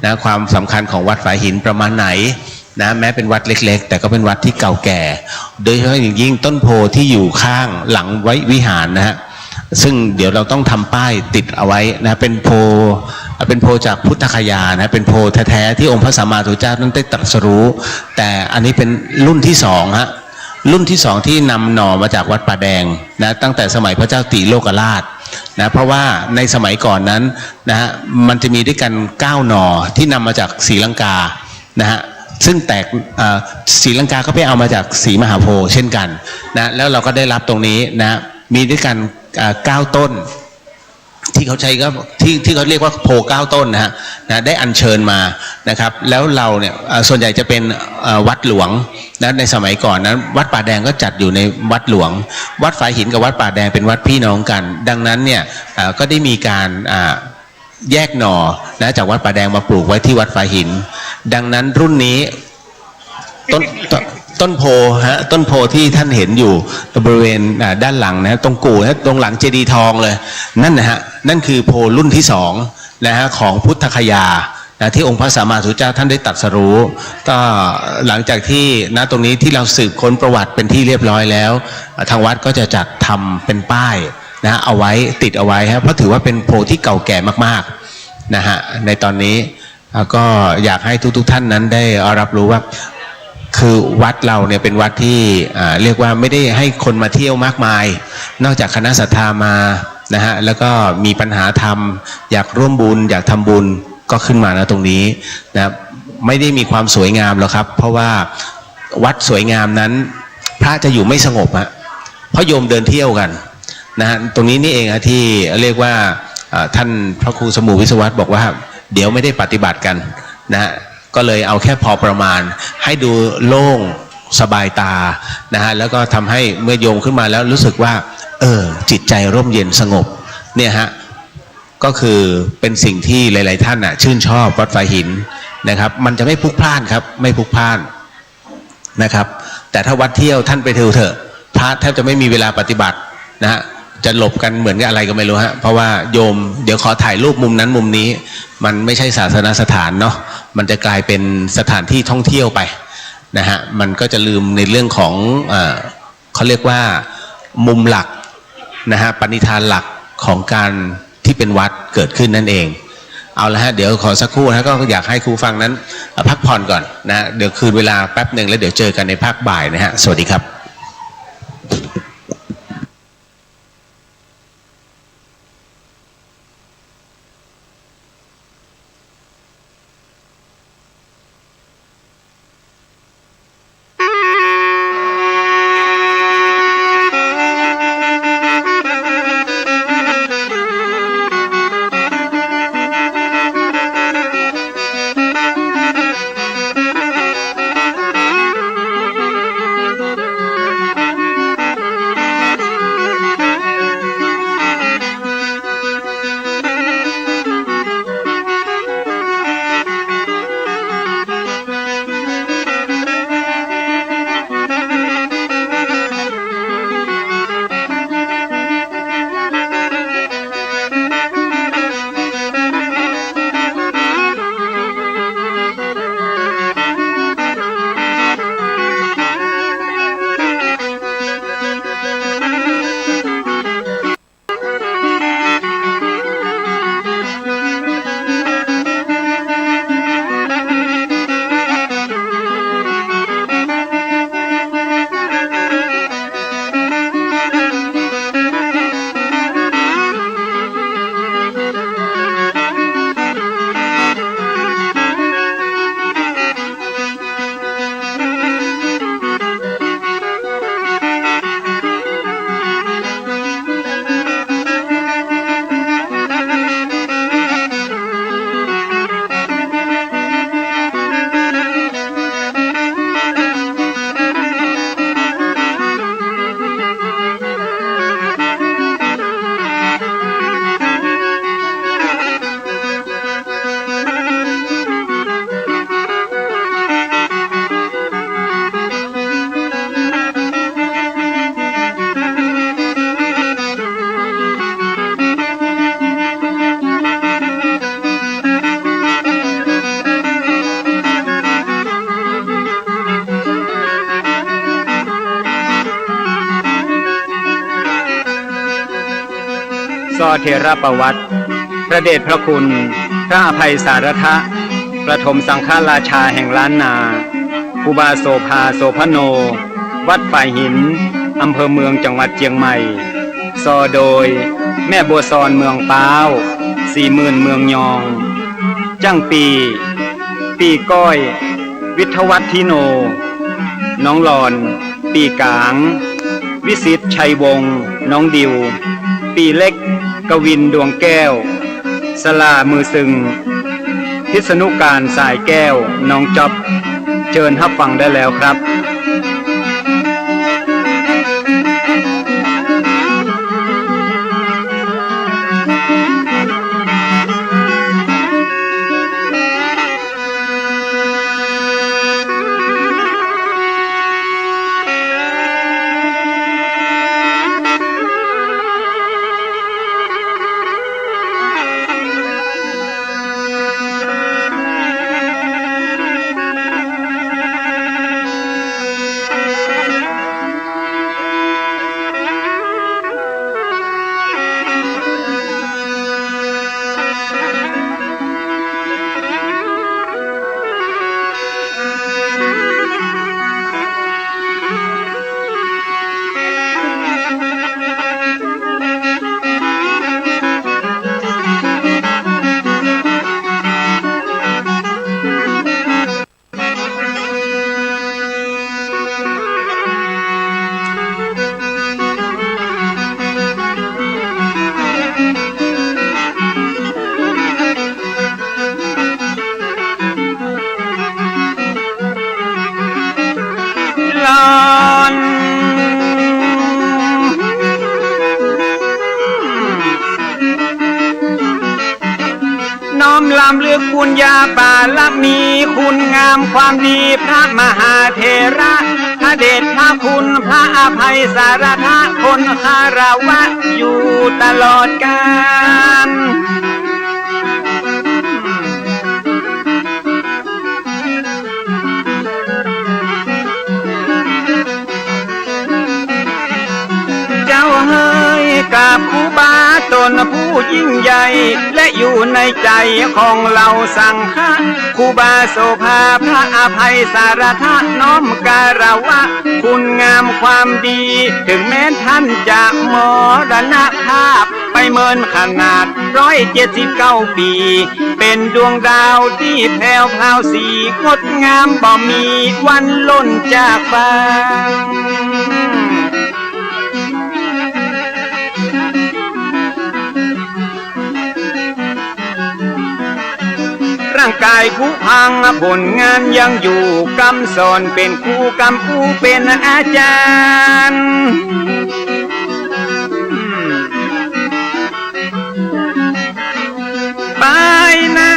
นะความสำคัญของวัดฝายหินประมาณไหนนะแม้เป็นวัดเล็กๆแต่ก็เป็นวัดที่เก่าแก่โดยเฉพาะอย่างยิ่งต้นโพที่อยู่ข้างหลังไว้วิหารนะฮะซึ่งเดี๋ยวเราต้องทำป้ายติดเอาไว้นะเป็นโพจากพุทธคยานะเป็นโพแท้ๆที่องค์พระสัมมาสัมพุทธเจ้านั้นได้ตรัสรู้แต่อันนี้เป็นรุ่นที่2ฮะรุ่นที่2ที่นำหน่อมาจากวัดป่าแดงนะตั้งแต่สมัยพระเจ้าติโลกราชนะเพราะว่าในสมัยก่อนนั้นนะฮะมันจะมีด้วยกัน9หน่อที่นำมาจากศรีลังกานะฮะซึ่งแตกศรีลังกาก็ไปเอามาจากศรีมหาโพธิ์เช่นกันนะแล้วเราก็ได้รับตรงนี้นะมีด้วยกัน9ต้นที่เขาใช้ก็ที่เขาเรียกว่าโพ9ต้นนะฮะได้อัญเชิญมานะครับแล้วเราเนี่ยส่วนใหญ่จะเป็นวัดหลวงนะในสมัยก่อนนั้นวัดป่าแดงก็จัดอยู่ในวัดหลวงวัดฝายหินกับวัดป่าแดงเป็นวัดพี่น้องกันดังนั้นเนี่ยก็ได้มีการแยกหน่อนะจากวัดป่าแดงมาปลูกไว้ที่วัดฝายหินดังนั้นรุ่นนี้ต้น ต้นโพฮะต้นโพที่ท่านเห็นอยู่บริเวณด้านหลังนะตรงกู่นะตรงหลังเจดีย์ทองเลยนั่นนะฮะนั่นคือโพรุ่นที่สองนะฮะของพุทธคยานะที่องค์พระสัมมาสัมพุทธเจ้าท่านได้ตรัสรู้ก็หลังจากที่ณตรงนี้ที่เราสืบค้นประวัติเป็นที่เรียบร้อยแล้วทางวัดก็จะจัดทำเป็นป้ายนะเอาไว้ติดเอาไว้ครับเพราะถือว่าเป็นโพที่เก่าแก่มากๆนะฮะในตอนนี้ก็อยากให้ทุกท่านนั้นได้รับรู้ว่าคือวัดเราเนี่ยเป็นวัดที่เรียกว่าไม่ได้ให้คนมาเที่ยวมากมายนอกจากคณะศรัทธามานะฮะแล้วก็มีปัญหาธรรมอยากร่วมบุญอยากทำบุญก็ขึ้นมานะตรงนี้นะไม่ได้มีความสวยงามหรอกครับเพราะว่าวัดสวยงามนั้นพระจะอยู่ไม่สงบฮะเพราะโยมเดินเที่ยวกันนะฮะตรงนี้นี่เองฮะที่เรียกว่าท่านพระครูสมุวิศวัตบอกว่าเดี๋ยวไม่ได้ปฏิบัติกันนะฮะก็เลยเอาแค่พอประมาณให้ดูโล่งสบายตานะฮะแล้วก็ทำให้เมื่อโยมขึ้นมาแล้วรู้สึกว่าจิตใจร่มเย็นสงบเนี่ยฮะก็คือเป็นสิ่งที่หลายๆท่านชื่นชอบวัดฝายหินนะครับมันจะไม่พลุกพล่านครับไม่พลุกพล่านนะครับแต่ถ้าวัดเที่ยวท่านไปเถอะพระแทบจะไม่มีเวลาปฏิบัตินะฮะจะหลบกันเหมือนกับอะไรก็ไม่รู้ฮะเพราะว่าโยมเดี๋ยวขอถ่ายรูปมุมนั้นมุมนี้มันไม่ใช่ศาสนสถานเนาะมันจะกลายเป็นสถานที่ท่องเที่ยวไปนะฮะมันก็จะลืมในเรื่องของเขาเรียกว่ามุมหลักนะฮะปณิธานหลักของการที่เป็นวัดเกิดขึ้นนั่นเองเอาละฮะเดี๋ยวขอสักครู่นะก็อยากให้ครูฟังนั้นพักผ่อนก่อนนะเดี๋ยวคืนเวลาแป๊บหนึ่งแล้วเดี๋ยวเจอกันในภาคบ่ายนะฮะสวัสดีครับซอเทระประวัติพระเดชพระคุณพระอภัยสารทะประถมสังฆราชาแห่งล้านนาครูบาโสภาโสพโนวัดฝายหินอำเภอเมืองจังหวัดเชียงใหม่ซอโดยแม่บัวซอนเมืองป้าว40,000เมืองยองจังปีก้อยวิทวัฒทิโนน้องหลอนปีกาง วิสิตชัยวงศ์น้องดิวปีเล็กกวินดวงแก้วสลามือซึงพิษณุการสายแก้วน้องจ๊อบเชิญรับฟังได้แล้วครับ ลำลึกคุณยาบารมีคุณงามความดีพระมหาเถระพระเดชพระคุณพระอภัยสารทะคนคารวะอยู่ตลอดกาลเจ้าเฮ้ยกับครูบาตนผู้ยิ่งใหญ่และอยู่ในใจของเราสังฆะครูบาโสภาพระอภัยสารทะน้อมการวะคุณงามความดีถึงแม้ท่านจะมรณภาพไปเมินขนาด179 ปีเป็นดวงดาวที่แผ่วพราวสีงดงามบ่มีวันล่นจากฟ้าร่างกายคู่พังผลงานยังอยู่กำสอนเป็นครูกำผู้เป็นอาจารย์ไปนะ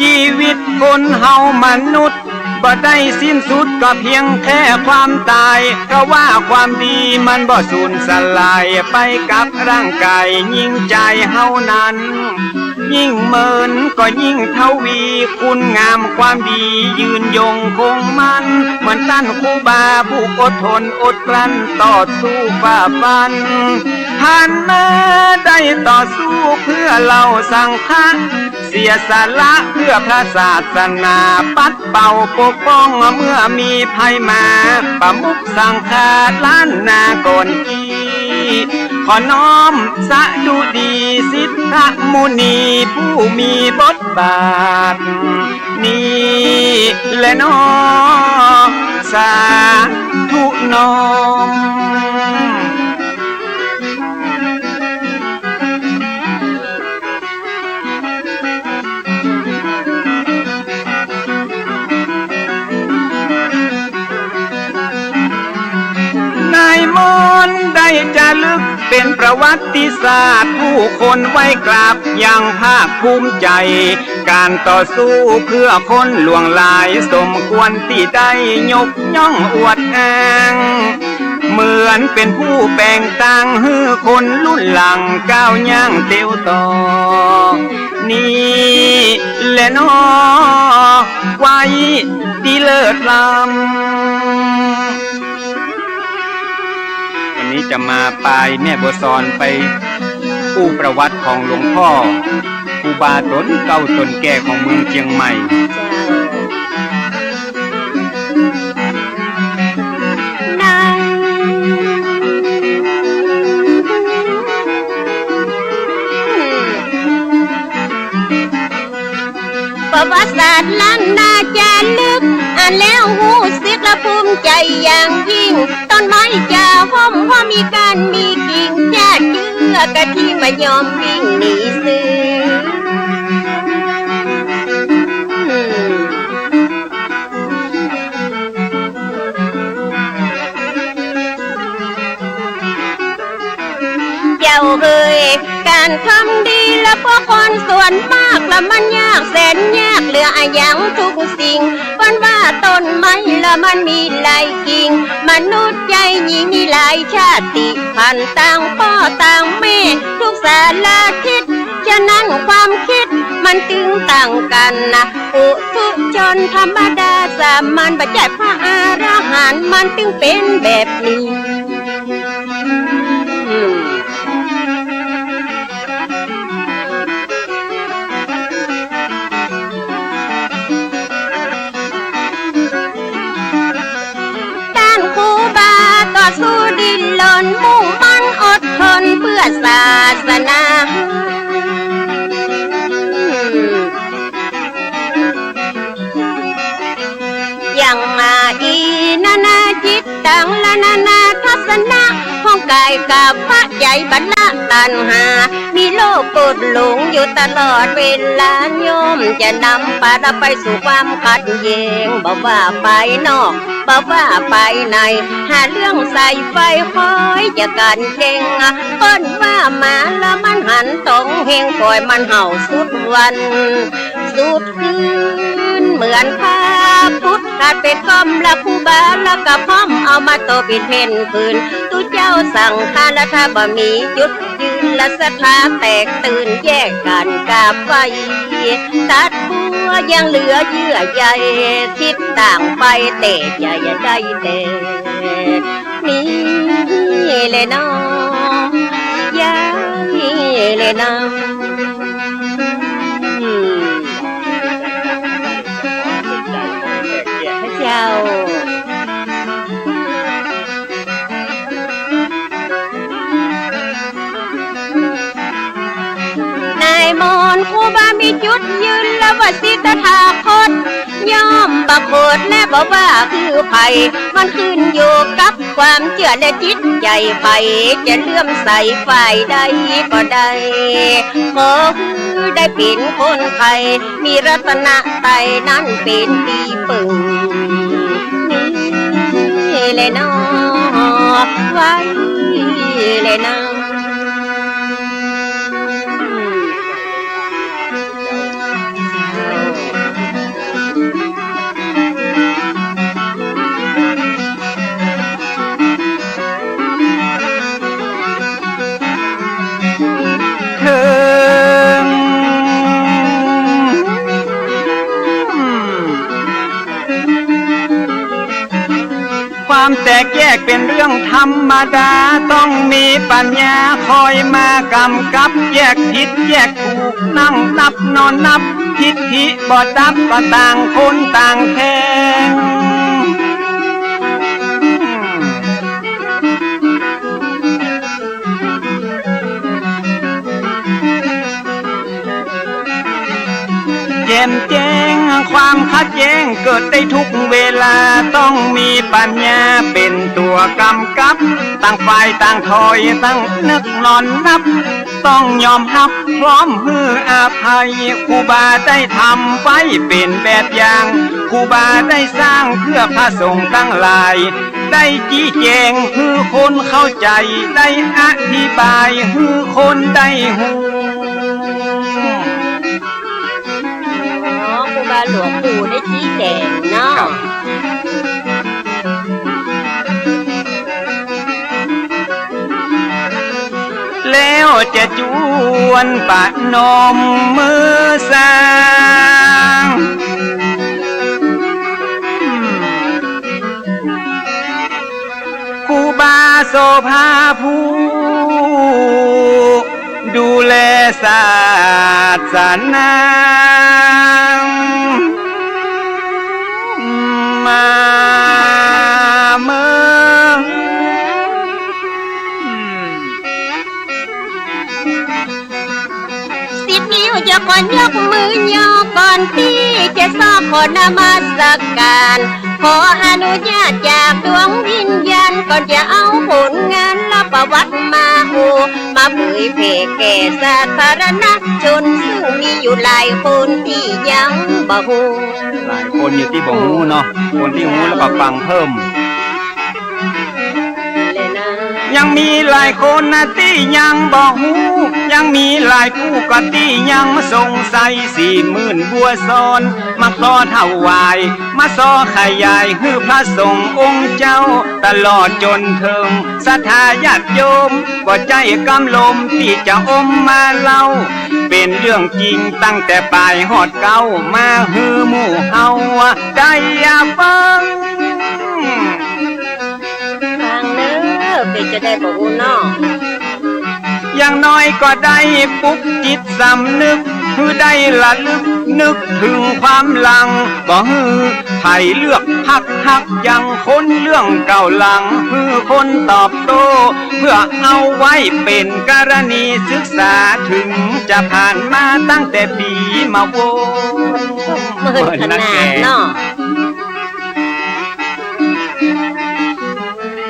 ชีวิตคนเฮามนุษย์บ่ได้สิ้นสุดก็เพียงแค่ความตายก็ว่าความดีมันบ่สูญสลายไปกับร่างกายยิ่งใจเฮานั้นยิ่งเมินก็ยิ่งทวีคุณงามความดียืนยงคงมันเหมือนท่านครูบาผู้อดทนอดกลั้นต่อสู้ฝ่าฟันผ่านมาได้ต่อสู้เพื่อเราสังฆะเสียสละเพื่อพระศาสนาปัดเป่าปกป้องเมื่อมีภัยมาประมุขสังฆาล้านนาก่อนกีขอน้อมสะดุดีสิทธมุนีผู้มีบทบาทนี้และน้อสาธุน้อมนายมนต์ได้จะลึกเป็นประวัติศาสตร์ผู้คนไว้กราบอย่างภาคภูมิใจการต่อสู้เพื่อคนหลวงหลายสมควรที่ได้ยกย่องอวดอ้างเหมือนเป็นผู้แบ่งต่างให้คนรุ่นหลังก้าวย่างเตียวต่อนี่แหละน้อไว้ดีเลิศล้ำวันนี้จะมาปลายแม่บัวซอนไปผู้ประวัติของหลวงพ่อครูบาตนเก่าตนแก่ของเมืองเชียงใหม่ประวัติศาสตร์ล้านนาจะลึกอ่านแล้วหูสึกและภูมิใจอย่างยิ่งต้นไม้จะห้อมว่ามีการมีกิ่งญาติเชื่อกะที่มายอมวิ่งหนีซื้อเจ้าเอ่ยการทำดีแล้วพวกคนส่วนมากแล้วมันยากแสนยากเหลืออย่างทุกสิ่งวันว่าต้นไม้แล้วมันมีหลายกิ่งมนุษย์ใจหญิงมีหลายชาติพันธุ์ต่างพ่อต่างแม่ทุกสารทิศฉะนั้นความคิดมันจึงต่างกันนะปุถุชนธรรมดาสามัญปัจจัยพระอรหันต์มันจึงเป็นแบบนี้ต่อสู้ดิ้นรนมุ่งมั่นอดทนเพื่อศาสนาอย่างมาอีนานาจิตตังละนานาทัศนะของกายกับพระใจบรรละตัณหา มีโลกกดหลงอยู่ตลอดเวลาโยมจะนำพาเราไปสู่ความขัดแย้งบอกว่าไปนอกบอกว่าไปในหาเรื่องใส่ไฟคอยจะกันเก่งต้นว่ามาแล้วมันหันตรงเฮงปล่อยมันเห่าสุดวันสุดคืนเหมือนพาพุทธขาดเป็นก้อมละคูบาแล้วก็พร้อมเอามาโตเป็นเพนคืนตุเจ้าสั่งทานและถ้าบ่มีจุดยืนและศรัทธาแตกตื่นแยกกันกาบไฟตัดบัวยังเหลือเยื่อใยทิศต่างไปเตะใหญ่ได้เตะนี่เลยน้องยานี่เลยน้องเจ้านายมนครูบามีจุดยืนและว่าสิทธาคตย่อมบักโคดและบอกว่าคือไผ่มันขึ้นอยู่กับความเชื่อและจิตใจไผ่จะเลื่อมใสฝ่ายใดก็ได้ขอคือได้เป็นคนไทยมีรัตนะไตนั้นเป็นที่ปึงนี่เลยน้อไว้เลยน้อความแตกแยกเป็นเรื่องธรรมดาต้องมีปัญญาคอยมากำกับแยกผิดแยกถูกนั่งนับนอนนับทิฏฐิบ่ดับก็ต่างคนต่างแทงแจ่มแจ้งความขัดแย้งเกิดได้ทุกเวลาต้องมีปัญญาเป็นตัวกำกับต่างฝ่ายต่างถอยตั้งนึกนอนนับต้องยอมรับพร้อมฮืออาภัยครูบาได้ทำไว้เป็นแบบอย่างครูบาได้สร้างเพื่อพระสงฆ์ทั้งหลายได้ชี้แจงฮือคนเข้าใจได้อธิบายฮือคนได้หูครูบาหลวงปู่ได้ชี้แจงเนาะแล้วจะจวนปะนมมือสร้างครูบาโสภาผู้ดูแลศาสนามาเมื่อสิบนิ้วจะก่อนยกมือย่อก่อนที่จะสอบขอนมัสการขออนุญาตจากดวงวิญญาณก่อนจะเอาผลงานและประวัติมามาเผยแผ่แก่สาธารณชนซึ่งมีอยู่หลายคนที่ยังบ่ฮู้หลายคนอยู่ที่บ่ฮู้เนาะคนที่ฮู้แล้วก็ฟังเพิ่มยังมีหลายคนนะที่ยังบ่ฮู้ยังมีหลายผู้ก็ที่ยังสงสัย40,000บัวซ้อนมาขอถวายมาซอขยายฮือพระสงฆ์องค์เจ้าตลอดจนถึงศรัทธาญาติโยมก็ใจกำลมที่จะอมมาเล่าเป็นเรื่องจริงตั้งแต่ปลายฮอดเก้ามาฮือหมู่เฮาได้ฟังเป็นจะได้บอกเนาะอย่างน้อยก็ได้ปลุกจิตสำนึกคือได้ละลึกนึกถึงความหลังก็ฮือไผ่เลือกพักหักยังคนเรื่องเก่าหลังฮือคนตอบโต้เพื่อเอาไว้เป็นกรณีศึกษาถึงจะผ่านมาตั้งแต่ปีมาโวเมื่อขนาดเนาะ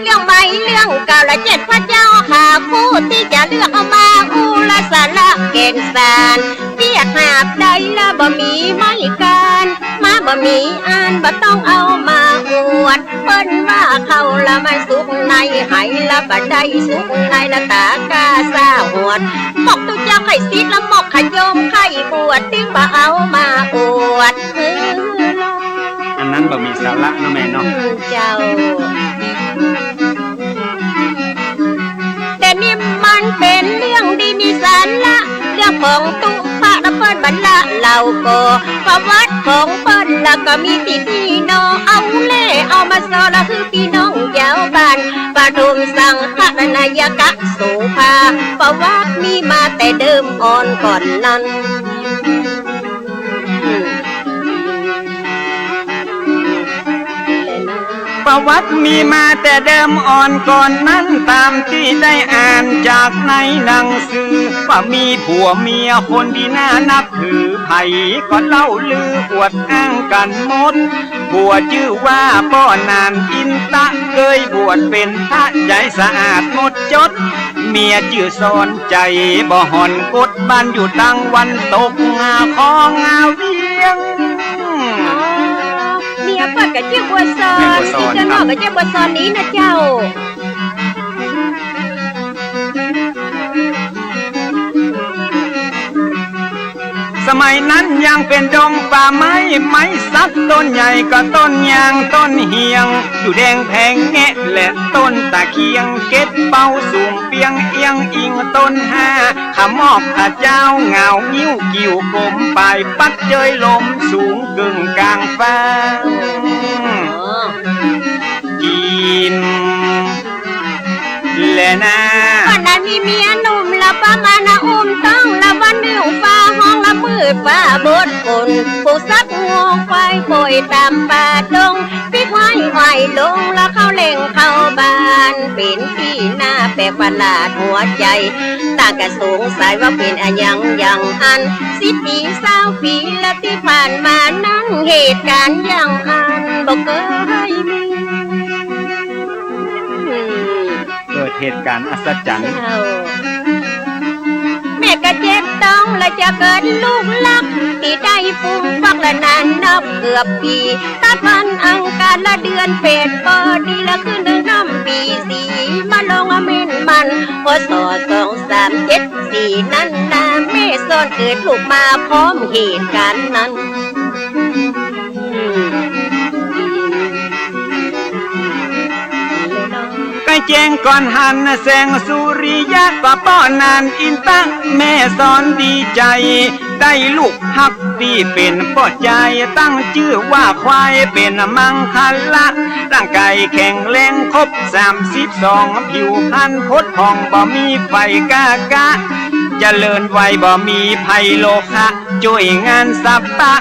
เรื่องใหม่เรื่องเก่าและ7พระเจ้าหาผู้ที่จะเลือกเอามาอู้ ละสาระเกณฑ์สารเรียกหาบใดละบ่มีไม่การมาบ่มีอ่านบ่ต้องเอามาอวดเปิ้นว่าเขาละมันสุกในไหละบ่ได้สุกในละตากาซาหวดหมกตุกเจ้าไข่ซีดละหมกขยมไข่บวดติ้งบ่เอามาอวดอันนั้นบ่มีสาระนะแม่เนาะเจ้าแต่นี่มันเป็นเรื่องดีมีสาระเรื่องของตุพระละเปิ้นบรรละเหล่าโกประวัติของเปิ้นละก็มีพี่น้องเอาเล่เอามาสอนละคือพี่น้องยาวบ้านปฐุมสังฆนายกะโสภาประวัติมีมาแต่เดิมอ่อนก่อนนั้นประวัติมีมาแต่เดิมอ่อนก่อนนั้นตามที่ได้อ่านจากในหนังสือว่ามีผัวเมียคนที่น่านับถือไผก็เล่าลืออวดอ้างกันหมดผัวชื่อว่าป้อนานอินตะเคยบวชเป็นพระใจสะอาดหมดจดเมียชื่อสอนใจบ่หอนกดบ้านอยู่ตั้งวันตกงาคองาเวียงเมียเปิดกับเจ้าบัวซอนที่จะนอกกับเจ้าบัวซอนนี้นะเจ้าสมัยนั้นยังเป็นดงป่าไม้ไม้สักต้นใหญ่ก็ต้นยางต้นเฮียงอยู่แดงแพงแงะและต้นตะเคียงเก็ดเป้าสูงเปียงเอียงอิงต้นห้าขมอบข้าเจ้าเงานิ้วกิ่วกลมปลายปัดเจยลมสูงกึ่งกลางฟ้ากินและนะวันนั้นมีเมียหนุ่มละประมาณอุ้มต้องละวันหนึ่งฟ้าห้องละมืดฟ้าบดคนผู้ซักงวงควายป่วยตามป่าดงพี่ควายไหวลงแล้วเข้าเล่งเข้าบ้านเป็นที่หน้าแปลกประหลาดหัวใจต่างกันสงสัยว่าเป็นอย่างอัน10 ปี20 ปีและที่ผ่านมานั้นเหตุการณ์อย่างอันบ่เคยมีเกิดเหตุการณ์อัศจรรย์แม่ก็เจ็บต้องและจะเกิดลูกลักที่ได้ฟุ้งฟักละนานนับเกือบปีตัดวันอังคารละเดือนเป็ดพอดีละขึ้นน้ำปี4มาลงเม่นมันพศ2374นั้นนาแม่ซ่อนเกิดลูกมาพร้อมเหตุการณ์นั้นแจ้งก่อนหันแสงสุริยะป้าป้อนานอินตั้งแม่สอนดีใจได้ลูกฮักที่เป็นป้อใจตั้งชื่อว่าควายเป็นมังคัลละร่างกายแข็งแรงครบ32ผิวพรรณพดผ่องบ่มีไฟกากะเจริญไวบ่มีภัยโลคะช่วยงานสับปะ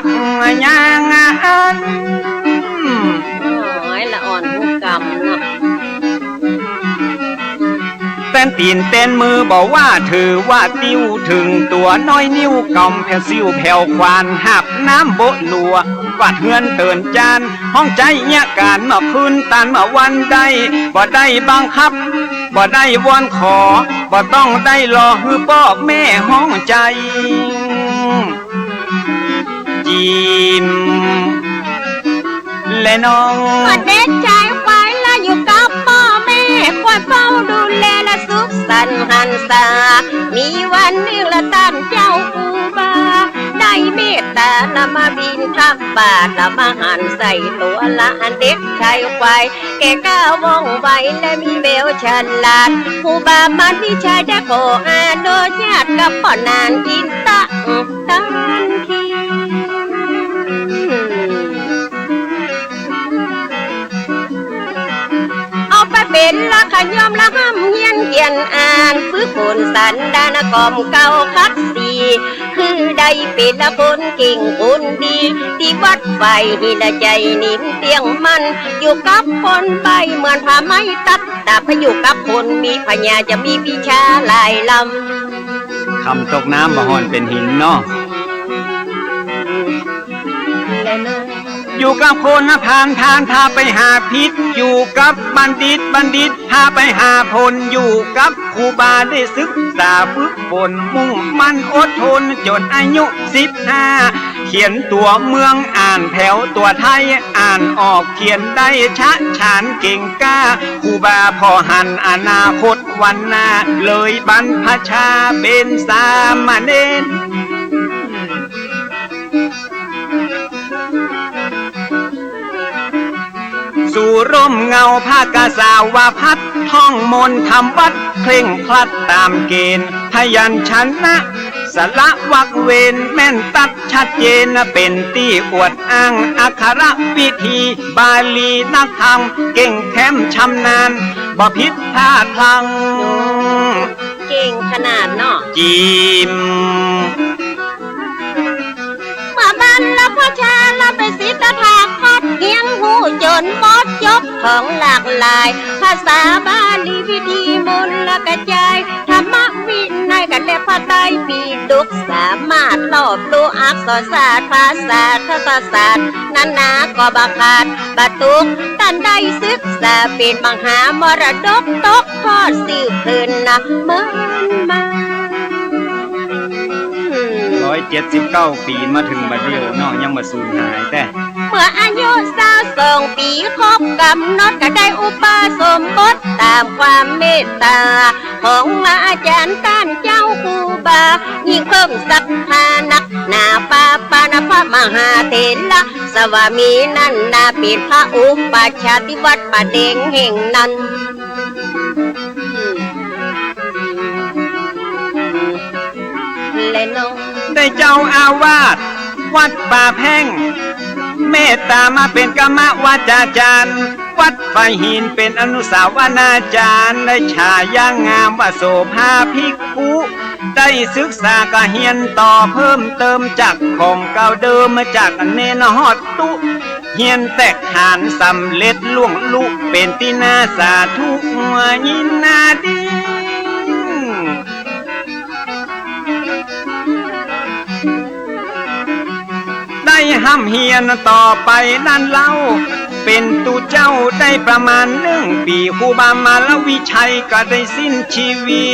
ยางอันละอ่อนผู้กรรมเนาะเต้นตีนเต้นมือบอกว่าถือว่าติ้วถึงตัวน้อยนิ้วกำแผ่วซิวแผ่วควานหับน้ำโบลัววาดเฮือนเตือนจานห้องใจเนี่ยการมาพื้นตันมาวันใดบ่ได้บังคับบ่ได้วอนขอบ่ต้องได้รอฮือบอกแม่ห้องใจจิ้มและน้องเด็กชายควายละอยู่กับพ่อแม่คอยเฝ้าดูแลและสุขสันต์หันษามีวันหนึ่งละท่านเจ้าครูบาได้เมตตาละมาบินทับบาทละมาหันใส่ตัวละอันเด็กชายควายแกก้าวว่องไวและมีแววฉลาดครูบามันวิชาได้ขออนุญาตกับพ่อนานอินตะทันทีเป็นละขยอมละห้ำเฮียนเขียนอ่านฝึกฝนสันดานกอมเก่าคัดสีคือได้เป็นละคนเก่งคนดีที่วัดไฟหินใจนิ่มเตียงมันอยู่กับคนไปเหมือนผ้าไม้ตัดแต่พอยู่กับคนมีพญาจะมีวิชาหลายลำคำตกน้ำบ่หอนเป็นหินเนาะ อยู่กับคนพาลพาไปหาพิษอยู่กับบัณฑิตพาไปหาผลอยู่กับครูบาได้ศึกษาฝึกฝนมุ่งมั่นอดทนจนอายุ15เขียนตัวเมืองอ่านแถวตัวไทยอ่านออกเขียนได้ชะฉานเก่งกล้าครูบาพอหันอนาคตวันหน้าเลยบรรพชาเป็นสามเณรสู่ร่มเงาผ้ากาสาวาพัดท่องมนต์ทำวัดเคร่งครัดตามเกณฑ์พยัญชนะสละวักเวนแม่นตัดชัดเจนเป็นที่อวดอ้างอักขระวิธีบาลีนักธรรมเก่งแค้มชำนาญบ่ผิดพลาดพลังเก่งขนาดเนาะจิมมาบันละพ่อชาละเป็นศิษย์ทาคอดเฮียงหูจนหมดยกของหลากหลายภาษาบาลีวิธีมนต์ละกระจายธรรมวินัยกันและพระไตรปิฎกสามารถรอบรู้อักษรศาสตร์ภาษาคตศาสตร์นานาก็บักขาดบรรทุกท่านได้ศึกษาเป็นมหามรดกตกทอดสืบคืนนะเมื่อมา179 ปีมาถึงบัดเดียวเนาะยังมาสูญหายแต่เมื่ออายุ22 ปีครบกำหนดก็ได้อุปสมบทตามความเมตตาของอาจารย์ท่านเจ้าครูบายิ่งเพิ่มศรัทธานักหนาปาปานะพระมหาเถระสวามีนันนาเป็นพระอุปชาติวัดป่าเด้งแห่งนั้นและน้องได้เจ้าอาวาสวัดป่าแพ่งเมตตามาเป็นกรรมวาจาจารย์วัดไฟหินเป็นอนุสาวนาจารย์ได้ฉายางามว่าโสภาภิกขุได้ศึกษากะเฮียนต่อเพิ่มเติมจากของเก่าเดิมมาจากเนนฮอดตุเฮียนแตกฐานสำเร็จล่วงลุเป็นที่น่าสาธุยินนาดีได้ห้ำเฮียนต่อไปนั่นเล่าเป็นตูเจ้าได้ประมาณ1 ปีครูบามาลวิชัยก็ได้สิ้นชีวี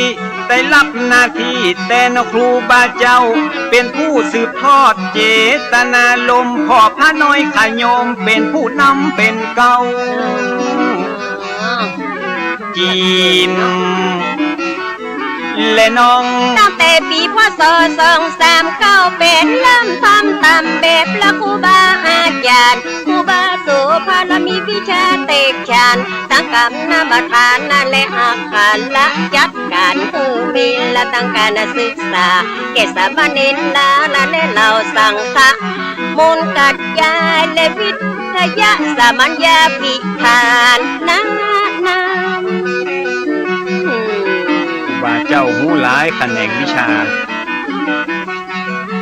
ได้รับหน้าที่แต่นครูบาเจ้าเป็นผู้สืบทอดเจตนาลมพ่อพระน้อยขยมเป็นผู้นำเป็นเก่าจีมและน้องตั้งแต่ปีพศ239เป็นเริ่มทำตามแบบละครูบาอาจารย์ครูบาโสภาละมีวิชาเตกฉานตั้งกรรมนาบทานนั่นและอาคารละจัดการเมละตั้งการศึกษาเกษบเนนลาและเราสังฆะมูลกัดยายและวิทยาสามัญญาภิธานนาว่าเจ้าหูหลายแขนงวิชา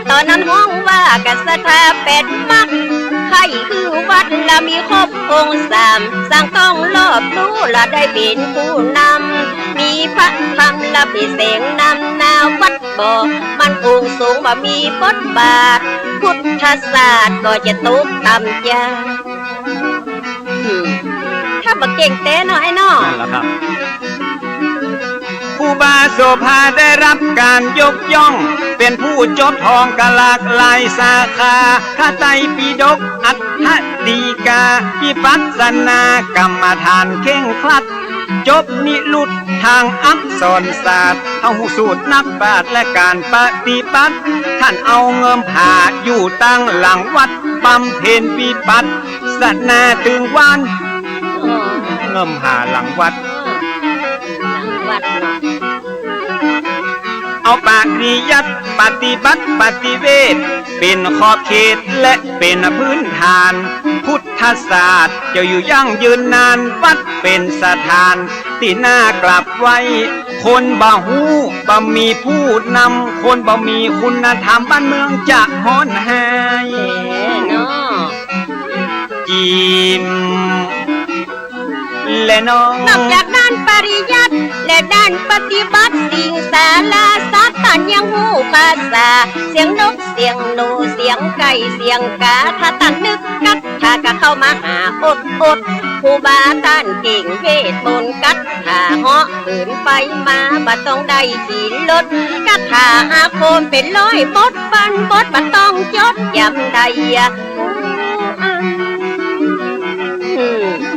ตอนนั้นห้องว่ากันสถาเป็ดมักใครคือวัดละมีครบองค์3สั่งต้องรอบรู้ละได้เป็นผู้นำมีพระธรรมละพิเศษนำนาวัดบ่มันองค์สูงบ่มีบทบาทพุทธศาสตร์ก็จะตกต่ำยาถ้าบ่เก่งเต้หน่อยเนาะนั่นแหละครับครูบาโสภาได้รับการยกย่องเป็นผู้จบทองกะหลากหลายสาขาพระไตรปิฎกอัฏฐดีกาวิปัสสนากรรมฐานเข่งครัดจบนิรุตทางอักษรศาสตร์เอาสูตรนักปราชญ์และการปฏิบัติท่านเอาเงิมผ่าอยู่ตั้งหลังวัดบำเพ็ญวิปัสสนาถึงวันเงิมผ่าหลังวัดเอาปริยัติปฏิบัติปฏิเวทเป็นขอบเขตและเป็นพื้นฐานพุทธศาสตร์จะอยู่ยั่งยืนนานวัดเป็นสถานที่น่ากลับไว้คนบ่ฮู้บ่มีผู้นำคนบ่มีคุณธรรมบ้านเมืองจะฮ้อนหายจิมและน้องนอกจากด้านปริยัติ และด้านปฏิบัติสิ่งสาราสัตว์ท่านยังหูภาษาเสียงนกเสียงหนูเสียงไก่เสียงกาถ้าท่านนึกกัดถ้าก็เข้ามาหาอดครูบาท่านเก่งเวทมนต์กัดถ้าเหาะขืนไปมาบ่ต้องได้ขี่รถกัดถ้าอาโคมเป็นร้อยบทปันบทบ่ต้องจดยำใด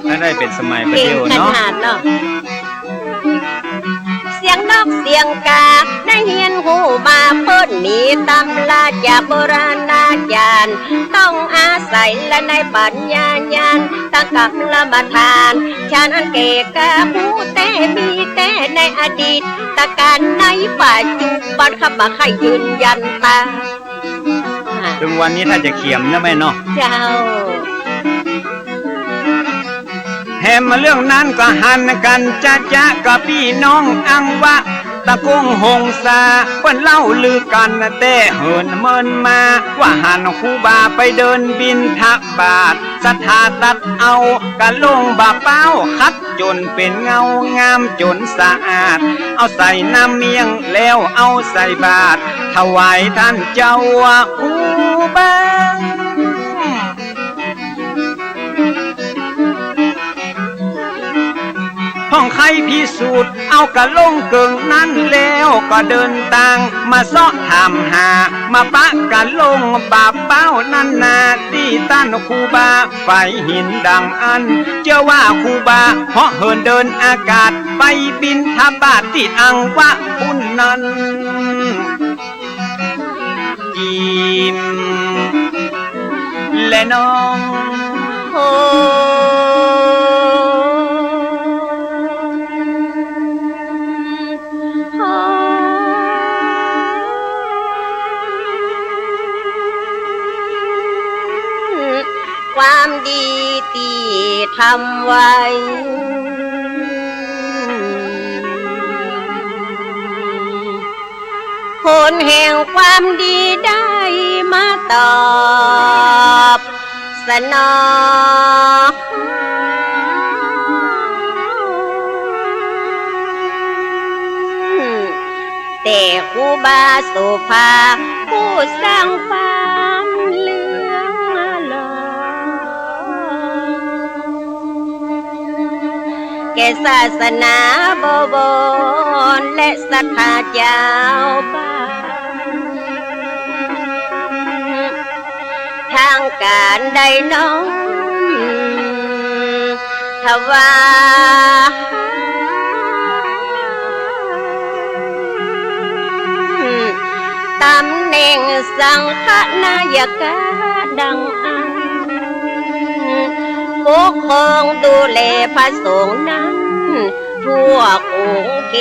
ถ้าได้เป็นสมัยประเดี๋ยวเนาะเสียงนกเสียงกาได้เฮียนหูมาเพิ่นมีตำราจากโบราณอาจารย์ต้องอาศัยและในปัญญาญาณตั้งกับละมาทานฉันเกกาผู้แต่มีแต่ในอดีตตะการในปัจจุบันขับมาใครยืนยันตาถึงวันนี้ถ้าจะเขียมนะแม่เนาะเจ้าแฮมมาเรื่องนั้นก็หันกันจะกับพี่น้องอังวะตะกงหงสาเปิ้นเล่าลือกันแต่เหินเมินมาว่าหันครูบาไปเดินบินทบาทศรัทธาตัดเอากะลงบาเป้าคัดจนเป็นเงางามจนสะอาดเอาใส่น้ำเมียงแล้วเอาใส่บาตรถวายท่านเจ้าครูบาห้องใครพิสูจน์เอากะลงเกิงนั้นแล้วก็เดินทางมาเสาะถามหามาปะกะลงบาเป้านั่นนาที่ต้านครูบาไฟหินดังอันเจ้าว่าครูบาเพราะเหินเดินอากาศไปบินทบาทที่อังวะอุ่นนั้นยิ้มและน้องโฮความดีที่ทำไว้ผลแห่งความดีได้มาตอบสนองแต่ครูบาโสภาผู้สร้างความเลืองลอยแก่ศาสนาบวรและศรัทธาเจ้าบ้านทางการใดน้องทว่าตำแหน่งสังฆนายกาดังอันปกครองดูแลพระสงฆ์นั้นทั่วองค์เข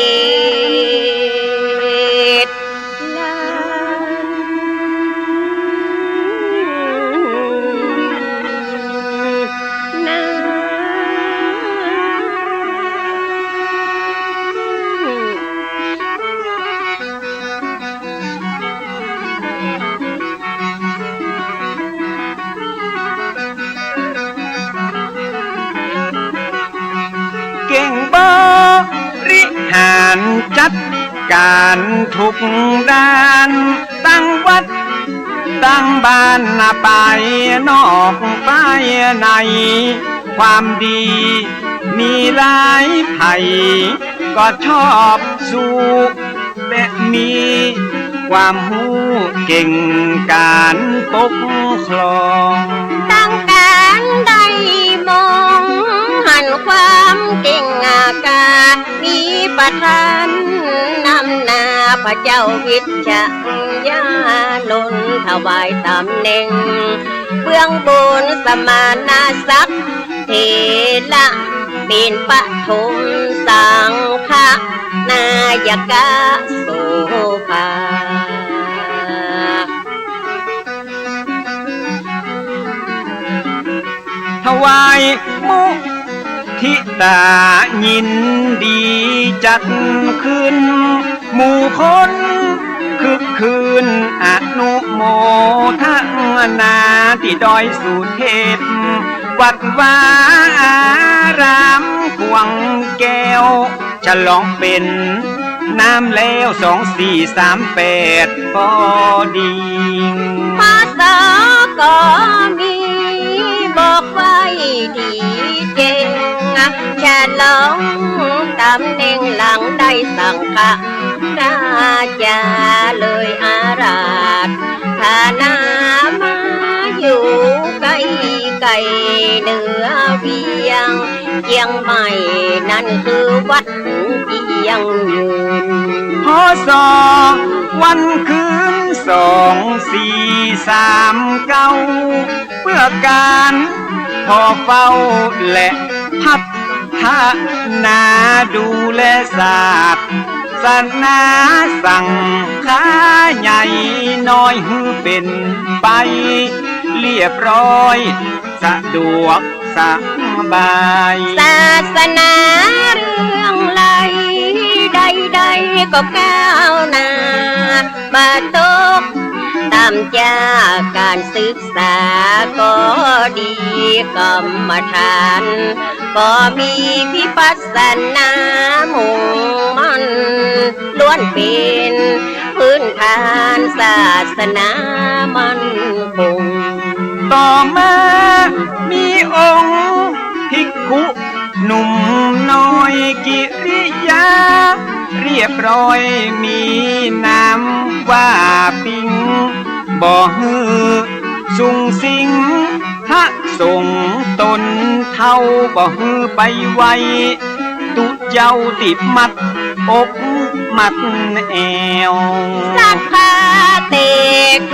ตเก่งบริหารจัดการทุกด้านตั้งวัดตั้งบ้านไปนอกไปในความดีมีหลายไผ่ก็ชอบสู้และมีความหูเก่งการปกครองตั้งการได้มองหันความเก่งอาการมีประทานนำหน้าพระเจ้าวิชญาณนถวายตำแหน่งเบื้องบนสมานาศักดิ์เทระเป็นปฐมสังฆนายกาโสภาถวายมุทิตายินดีจัดขึ้นหมู่คนคึกคืนอนุโมทนาที่ดอยสุเทพวัดวาอารามกวงแก้ว ฉลองเป็นน้ำแล้ว2438พอดีภาษาก็มีบอกไว้ดีเจงฉลองตำแหน่งหลังได้สั่งค่ะราจาเลยอาราธฐานามาอยู่ไกลไกลเหนือเวียงเชียงใหม่นั่นคือวัดเอียงยืนพศวันคืน2439เพื่อการพอเฝ้าและพัฒนาดูแลศาสตร์ศาสนาสั่งค้าใหญ่น้อยฮือเป็นไปเรียบร้อยสะดวกสบายศาสนาเรื่องไหลใดๆก็ก้าวหน้ามาตกตามจากการศึกษาก็ดีกรรมฐานก็มีพิปัสสนามุ่งมั่นล้วนเป็นพื้นฐานศาสนามั่นคงต่อมามีองค์ภิกขุหนุ่มน้อยกิริยาเรียบร้อยมีนามว่าปิงบ่ฮือสุงสิงพระสงฆ์ตนเท่าบ่ฮือไปไวตุเจ้าติดมัดอกมัดแอวสักพาเตะแข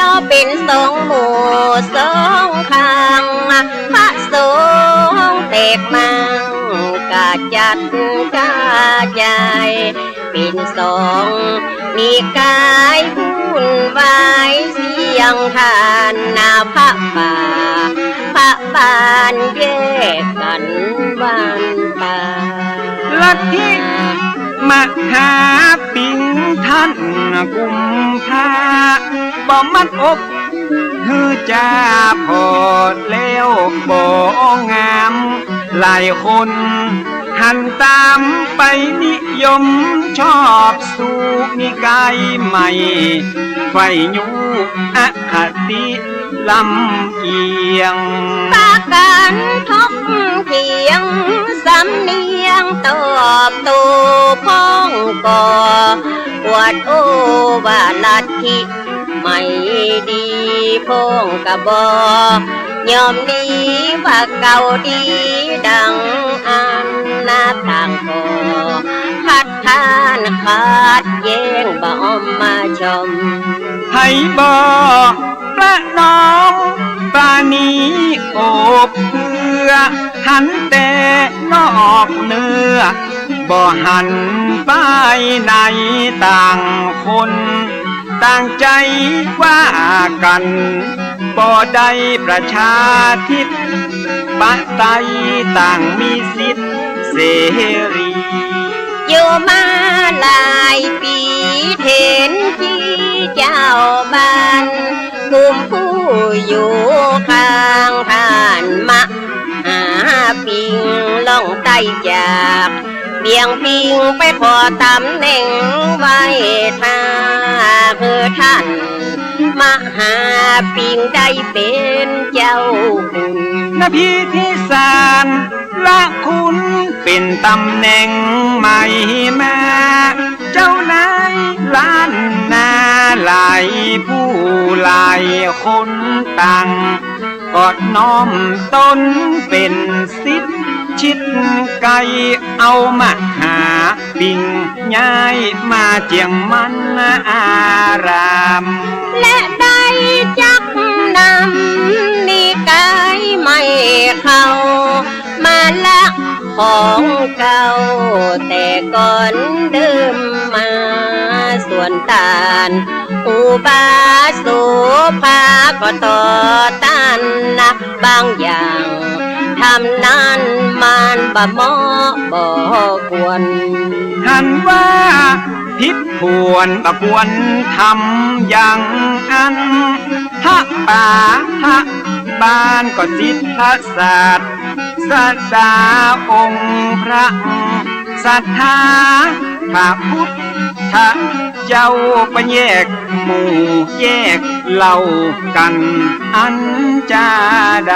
วเป็นสองหมู่สองข้างพระสงฆ์แตกมังกาจัดกาใจเป็นสองนิกายหุ่นวายเสียงทานนาพระป่าพระบานแยกกันวันตาลัทธิมหาปิงท่านกุมภาบ่มัดอกคือจะพอแล้วบ่งามหลายคนหันตามไปนิยมชอบสู่นิกายใหม่ไฟยูอคติลำเอียงตาการทบเถียงสำเนียงตอบโต้พ้องก่อปวดโอว่าลัทธิไม่ดีพงกะบอกยอมนี้ว่าเก่าดีดังอันนาต่างพอคัดค้านขาดแย้งบ่มาชมให้บ่ประนอมปานีโอบเพื่อหันแต่นอกเนื้อบ่หันไปในต่างคนต่างใจว่ากันบ่ได้ประชาธิปไตยต่างมีสิทธิเสรีอยู่มาหลายปีเห็นที่เจ้าบ้านกลุ่มผู้อยู่ข้างท่านมะหาปิงล่องไต้จากเบี่ยงพิงไปขอตำแหน่งไว้ท่าคือท่านมหาปิงได้เป็นเจ้าคุณนพิธีสารละคุณเป็นตำแหน่งใหม่มาเจ้านายล้านนาหลายผู้หลายคนต่างกอดน้อมตนเป็นสิทธิชิดไกลเอามาหาปิงย้ายมาเจียงมันอารามและได้จักนำนิกายไม่เข้ามาละของเก่าแต่ก่อนเดิมมาส่วนตานอุบาโสภาก็ต่อต้านนะบางอย่างทำนั้นมันบ่เหมาะบ่ควรหันว่าผิดพวนบ่ควรทำอย่างอันพระป่าพระบ้านก็สิทธศาสตร์ศาสดาองค์พระ ศรัทธาพระพุทธเจ้าไปแยกหมู่แยกเหล่ากันอันจะใด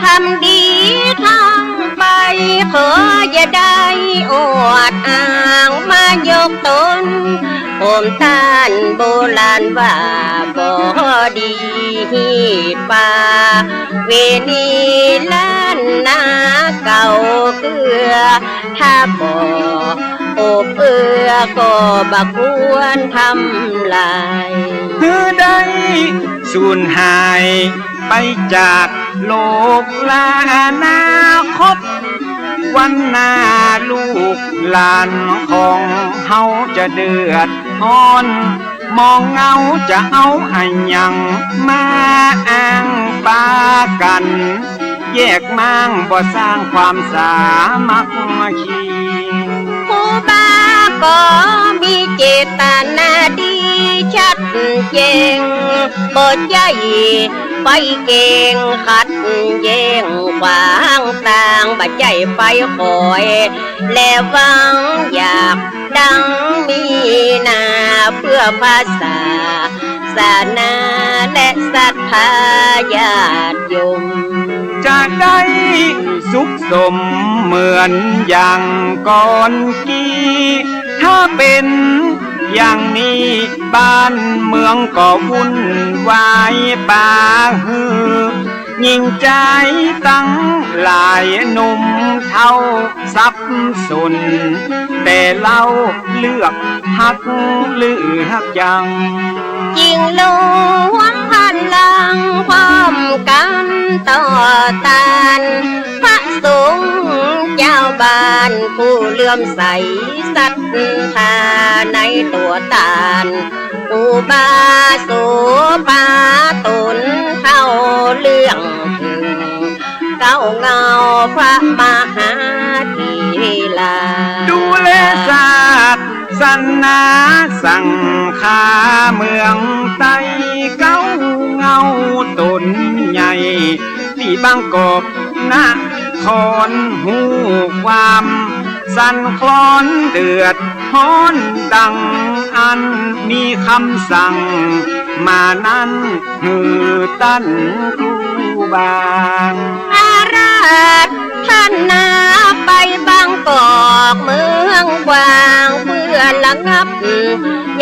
ทำดีทางไปขออย่าได้อวดอ้างมายกตนผมท่านโบราณว่าบ่ดีป่าเวนีล้านนาเก่าเกลือถ้าบ่โอบเอื้อก็บักควรทำลายคือได้สูญหายไปจากโลกลาอนาคตวันหน้าลูกหลานของเฮาจะเดือดร้อนมองเงาจะเอาอันยังมาอ้างปากันแยกมั่งบ่สร้างความสามัคคีผู้บ้าก็มีเจตนาดีชัดเจนบ่ใจไปเก่งขัดแย้งขวางต่างบ่ใจไปคอยและหวังอยากดังมีนาเพื่อภาษาศาสนาและศรัทธาญาติโยมจะได้สุขสมเหมือนอย่างก่อนกี้ถ้าเป็นอย่างนี้บ้านเมืองก็วุ่นวายป่าฮือยิ่งใจตั้งหลายหนุ่มเท่าสับสนแต่เราเลือกหักเลือกยังยิงลวงพันลังพร้อมกันต่อตานพระสงฆ์เจ้าบ้านผู้เลื่อมใสศรัทธาในตัวตานอุบาโสภาตนเข้าเรื่องถึงเก้าเงาพระมหาธีลาดูแลศาสนาสังฆาเมืองไต้เก้าเงาตนใหญ่ที่บางกอกนะครหูความสั่นคลอนเดือดฮ้อนดังอันมีคำสั่งมานั้นหือตั้นครูบางอาราธท่านนาไปบางกอกเมืองกว้างเพื่อระงับ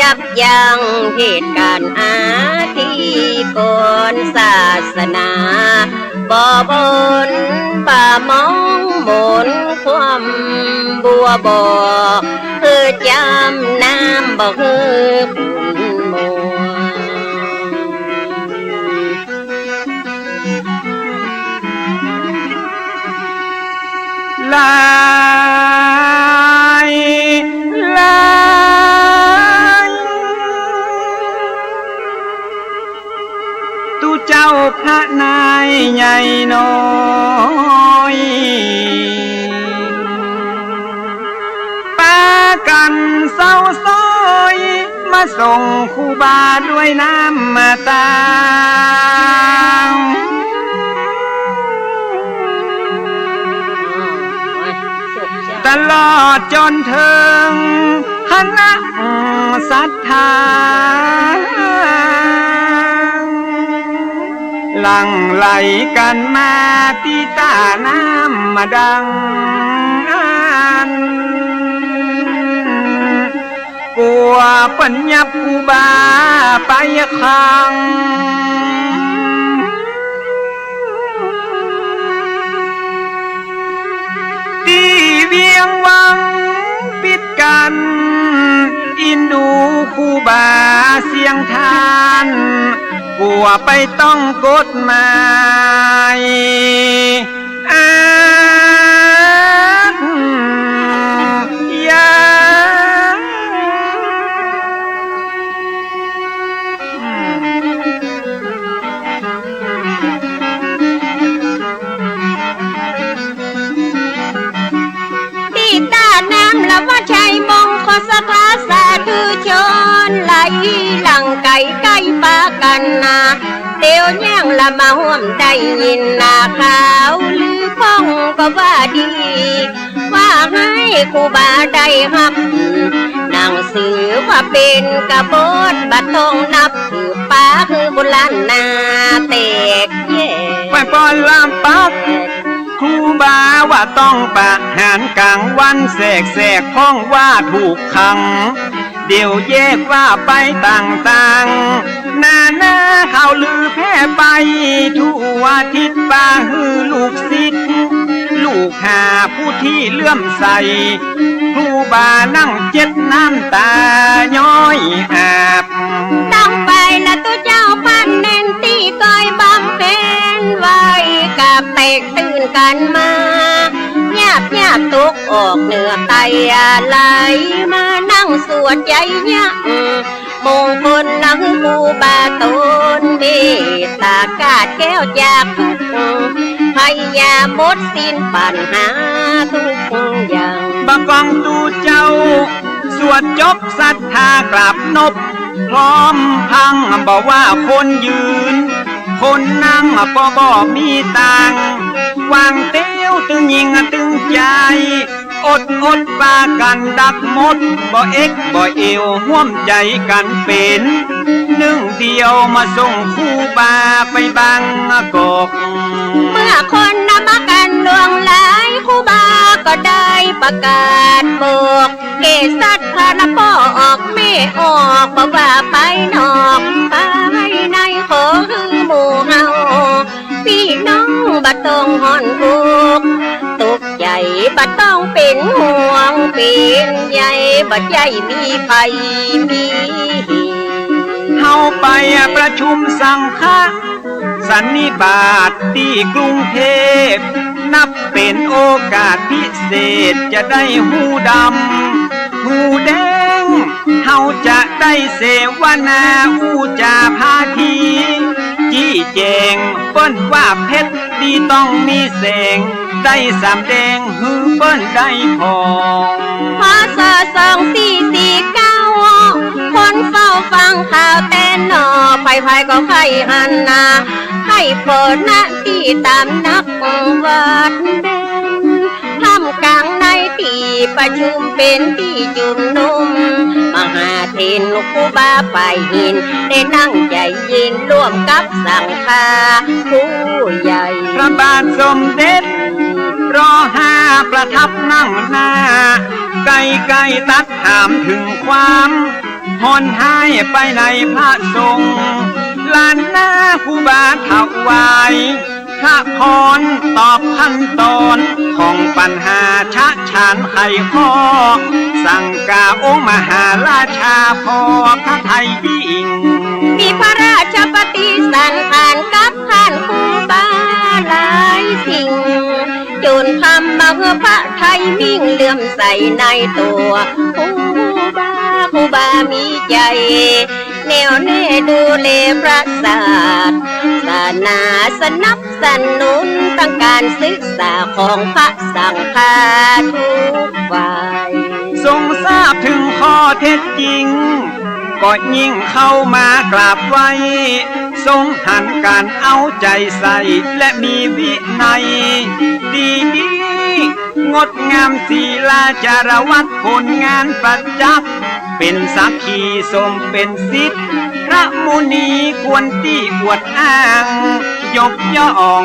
ยับยั้งเหตุการณ์อาทิกรศาสนาบ่บนป่ามองมนความบัวบ่อคือจำน้ำบ่คือคุณมัวลายตุเจ้าพระนายใหญ่น้อยปากันเศร้าซอยมาส่งครูบาด้วยน้ำมาตาตลอดจนถึงคณะศรัทธาหลั่งไหลกันมาตีตาน้ำมาดังกลัวปัญญาภูบาไปขังที่เวียงวังปิดกันอินดูคูบาเสียงทานกลัวไปต้องกฎหมายสถาสาธุชนไหลหลังไก่ใกล้ปากันนาเตียวแย่งละมาห่วมได้ยินนาขาวลือพ้องก็ว่าดี ว่าให้ครูบาได้หับหนังสือว่าเป็นกบฏบัดต้องนับถือป้าคือโบราณนาแตกแย่ไปปอนลำปักครูบาว่าต้องประหารกลางวันแสกพ้องว่าถูกขังเดี๋ยวแยกว่าไปต่างๆนาข่าวลือแพร่ไปทั่วทิศป่าฮือลูกศิษย์ลูกหาผู้ที่เลื่อมใสครูบานั่งเจ็ดน้ำตาย้อยอาบต้องไปละตัวเจ้าพันเน้นตีก้อยบำเพ็ญไว้กับเตกตื่นกันมาหยาบตกออกเหนือไตไหลมานั่งสวดใจยักมงคลนังครูบาตนเมตตากาดแก้วจากทุกพยาหมดสิ้นปัญหาทุกอย่างบังกองตูเจ้าสวดจบศรัทธากราบนบพร้อมพังบอกว่าคนยืนคนนั่งบ่มีตังวางเตี้ยวตึงยิงตึงใจอดปากันดักหมดบ่เอ็กบ่เอวห่วมใจกันเป็นหนึ่งเดียวมาส่งครูบาไปบางกอกเมื่อคนนำมากันดวงหลายครูบาก็ได้ประกาศบอกเกษัตริย์พาละพ่อออกไม่ออกเพราะว่าไปนอกไปในขอคือหมู่เฮาพี่น้องบัดต้องหอนอกตกใจบัดต้องเป็นห่วงเป็นใยบัดใยมีภัยมีเฮาไปประชุมสังฆะสันนิบาตที่กรุงเทพนับเป็นโอกาสพิเศษจะได้หูดำหูแดงเฮาจะได้เสวนาอูจาพาทีจี้แจงเปิ้นว่าเพชรดีต้องมีแสงได้สำแดงฮือเปิ้นได้พอพศ2449คนเฝ้าฟังข่าวแต่นอไผก็ไผหันนาให้โปรดณที่ตามนักวัดเด่นท่ามกลางในที่ประชุมเป็นที่จุมนุมมหาเทนครูบาฝ่ายหินได้นั่งใจเย็นร่วมกับสังฆาผู้ใหญ่พระบาทสมเด็จร.5ประทับนั่งหน้าไกลตัดถามถึงความหอนหายไปในพระทรงลานหน้าครูบาถวายพระพรตอบขั้นตอนของปัญหาชะชานไขข้อสั่งกาองค์มหาราชาพอพระไทยยิ่งมีพระราชปฏิสันผ่านกับท่านครูบาหลายสิ่งจนทำมาเพื่อพระไทยมิ่งเลื่อมใสในตัวครูบามีใจแนวแน่ดูแลพระศาสนาสนับสนุนตั้งการศึกษาของพระสังฆาทุกฝ่ายทรงทราบถึงข้อเท็จจริงก็ยิ่งเข้ามากราบไหว้ทรงหันการเอาใจใส่และมีวินัยดีงดงามศีลาจารวัดผลงานประจักษ์เป็นสักขีสมเป็นสิทธิ์พระมุนีควรที่อวดอ้างยกย่อง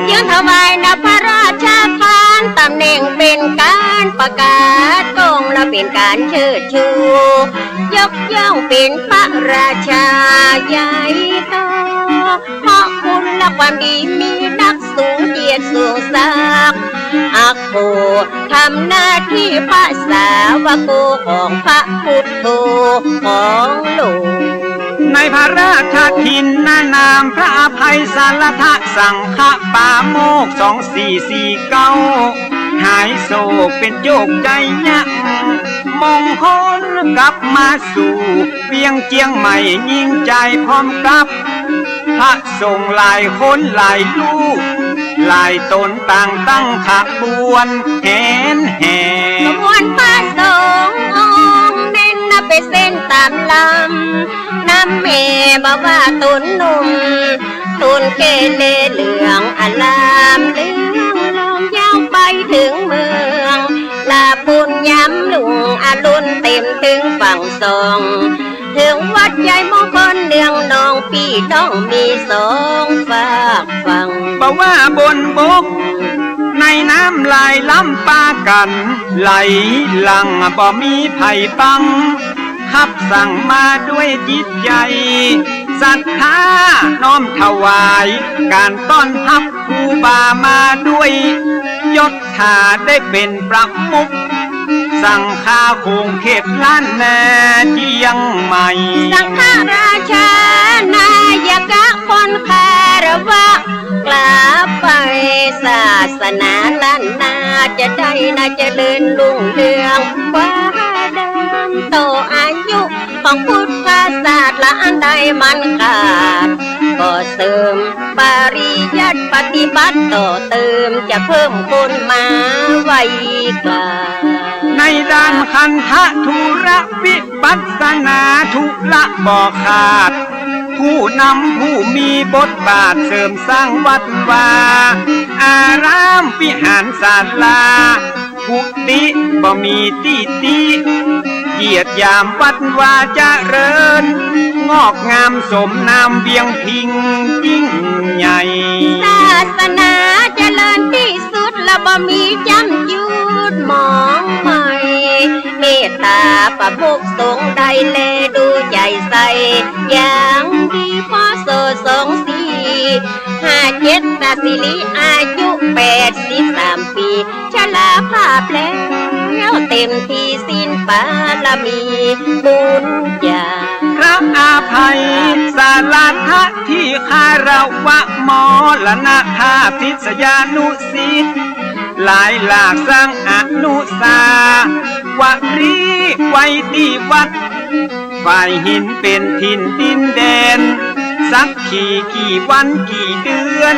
ยืนถวายนพระราชทานตำแหน่งเป็นการประกาศกงและเป็นการเชิดชูยกย่องเป็นพระราชาใหญ่โตเพราะคุณและความดีมีนักสูงเกียรติสูงศักดิ์อักโขทำหน้าที่พระสาวกของพระพุทโธของหลวงในพระราชทินนามพระอภัยสารทะสังฆปาโมก2449หายโศกเป็นโยกใจยักมงคลกลับมาสู่เวียงเจียงใหม่ยิ่งใจพร้อมกับพระสงฆ์หลายคนหลายลูกหลายตนต่างตั้งขบวนแห่ขบวนพระสงฆ์องค์เน้นไปเส้นตามลำน้ำเมบอกว่าตุนหนุ่มตุนเกเลเหลืองอลามเหลืองลองยาวไปถึงเมือง ำลุงอารุณเต็มถึงฝั่งสองถึงวัดใหญ่มงคลเนืองนองพี่น้องมีสองฝากฝั่งบอกว่าบนบกในน้ำไหลล้ำปากันไหลหลังบ่มีไผ่ปังขับสั่งมาด้วยจิตใจศรัทธาน้อมถวายการต้อนรับครูบามาด้วยยศถาได้เป็นประมุขสังฆาคงเขตล้านแน่เจียงใหม่สังฆราชานายกะคนคารวะกลับไปศาสนาล้านนาจะได้น่าเจริญรุ่งเรืองกว่าเดิมโตอายุของพุทธศาสตร์ละอันใดมันขาดก็เสริมปริยัติปฏิบัติต่อเติมจะเพิ่มคนมาไว้กลาในด้านคันธทุระวิปัสสนาทุละบ่ขาดผู้นำผู้มีบทบาทเสริมสร้างวัดวาอารามวิหารศาลากุฏิบ่มีตีเกียรติยามวัดวาเจริญงอกงามสมนามเวียงพิงยิ่งใหญ่ศาสนาเจริญที่สุดและบ่มีจำยุดมองใหม่เมตตาประมุขสงฆ์ใดแลดูใจใสอย่างดีพอโส2457นาสิริอายุ83ปีชราภาพแล้วเต็มที่สิ้นปาลมีบุญญาพระอาภัยสาราทะที่คารวะมรณะธาพิษยานุสิทธิ์หลายหลากสร้างอนุสาวรีย์ไว้ที่วัดฝ่ายหินเป็นถิ่นดินแดนสักกี่วันกี่เดือน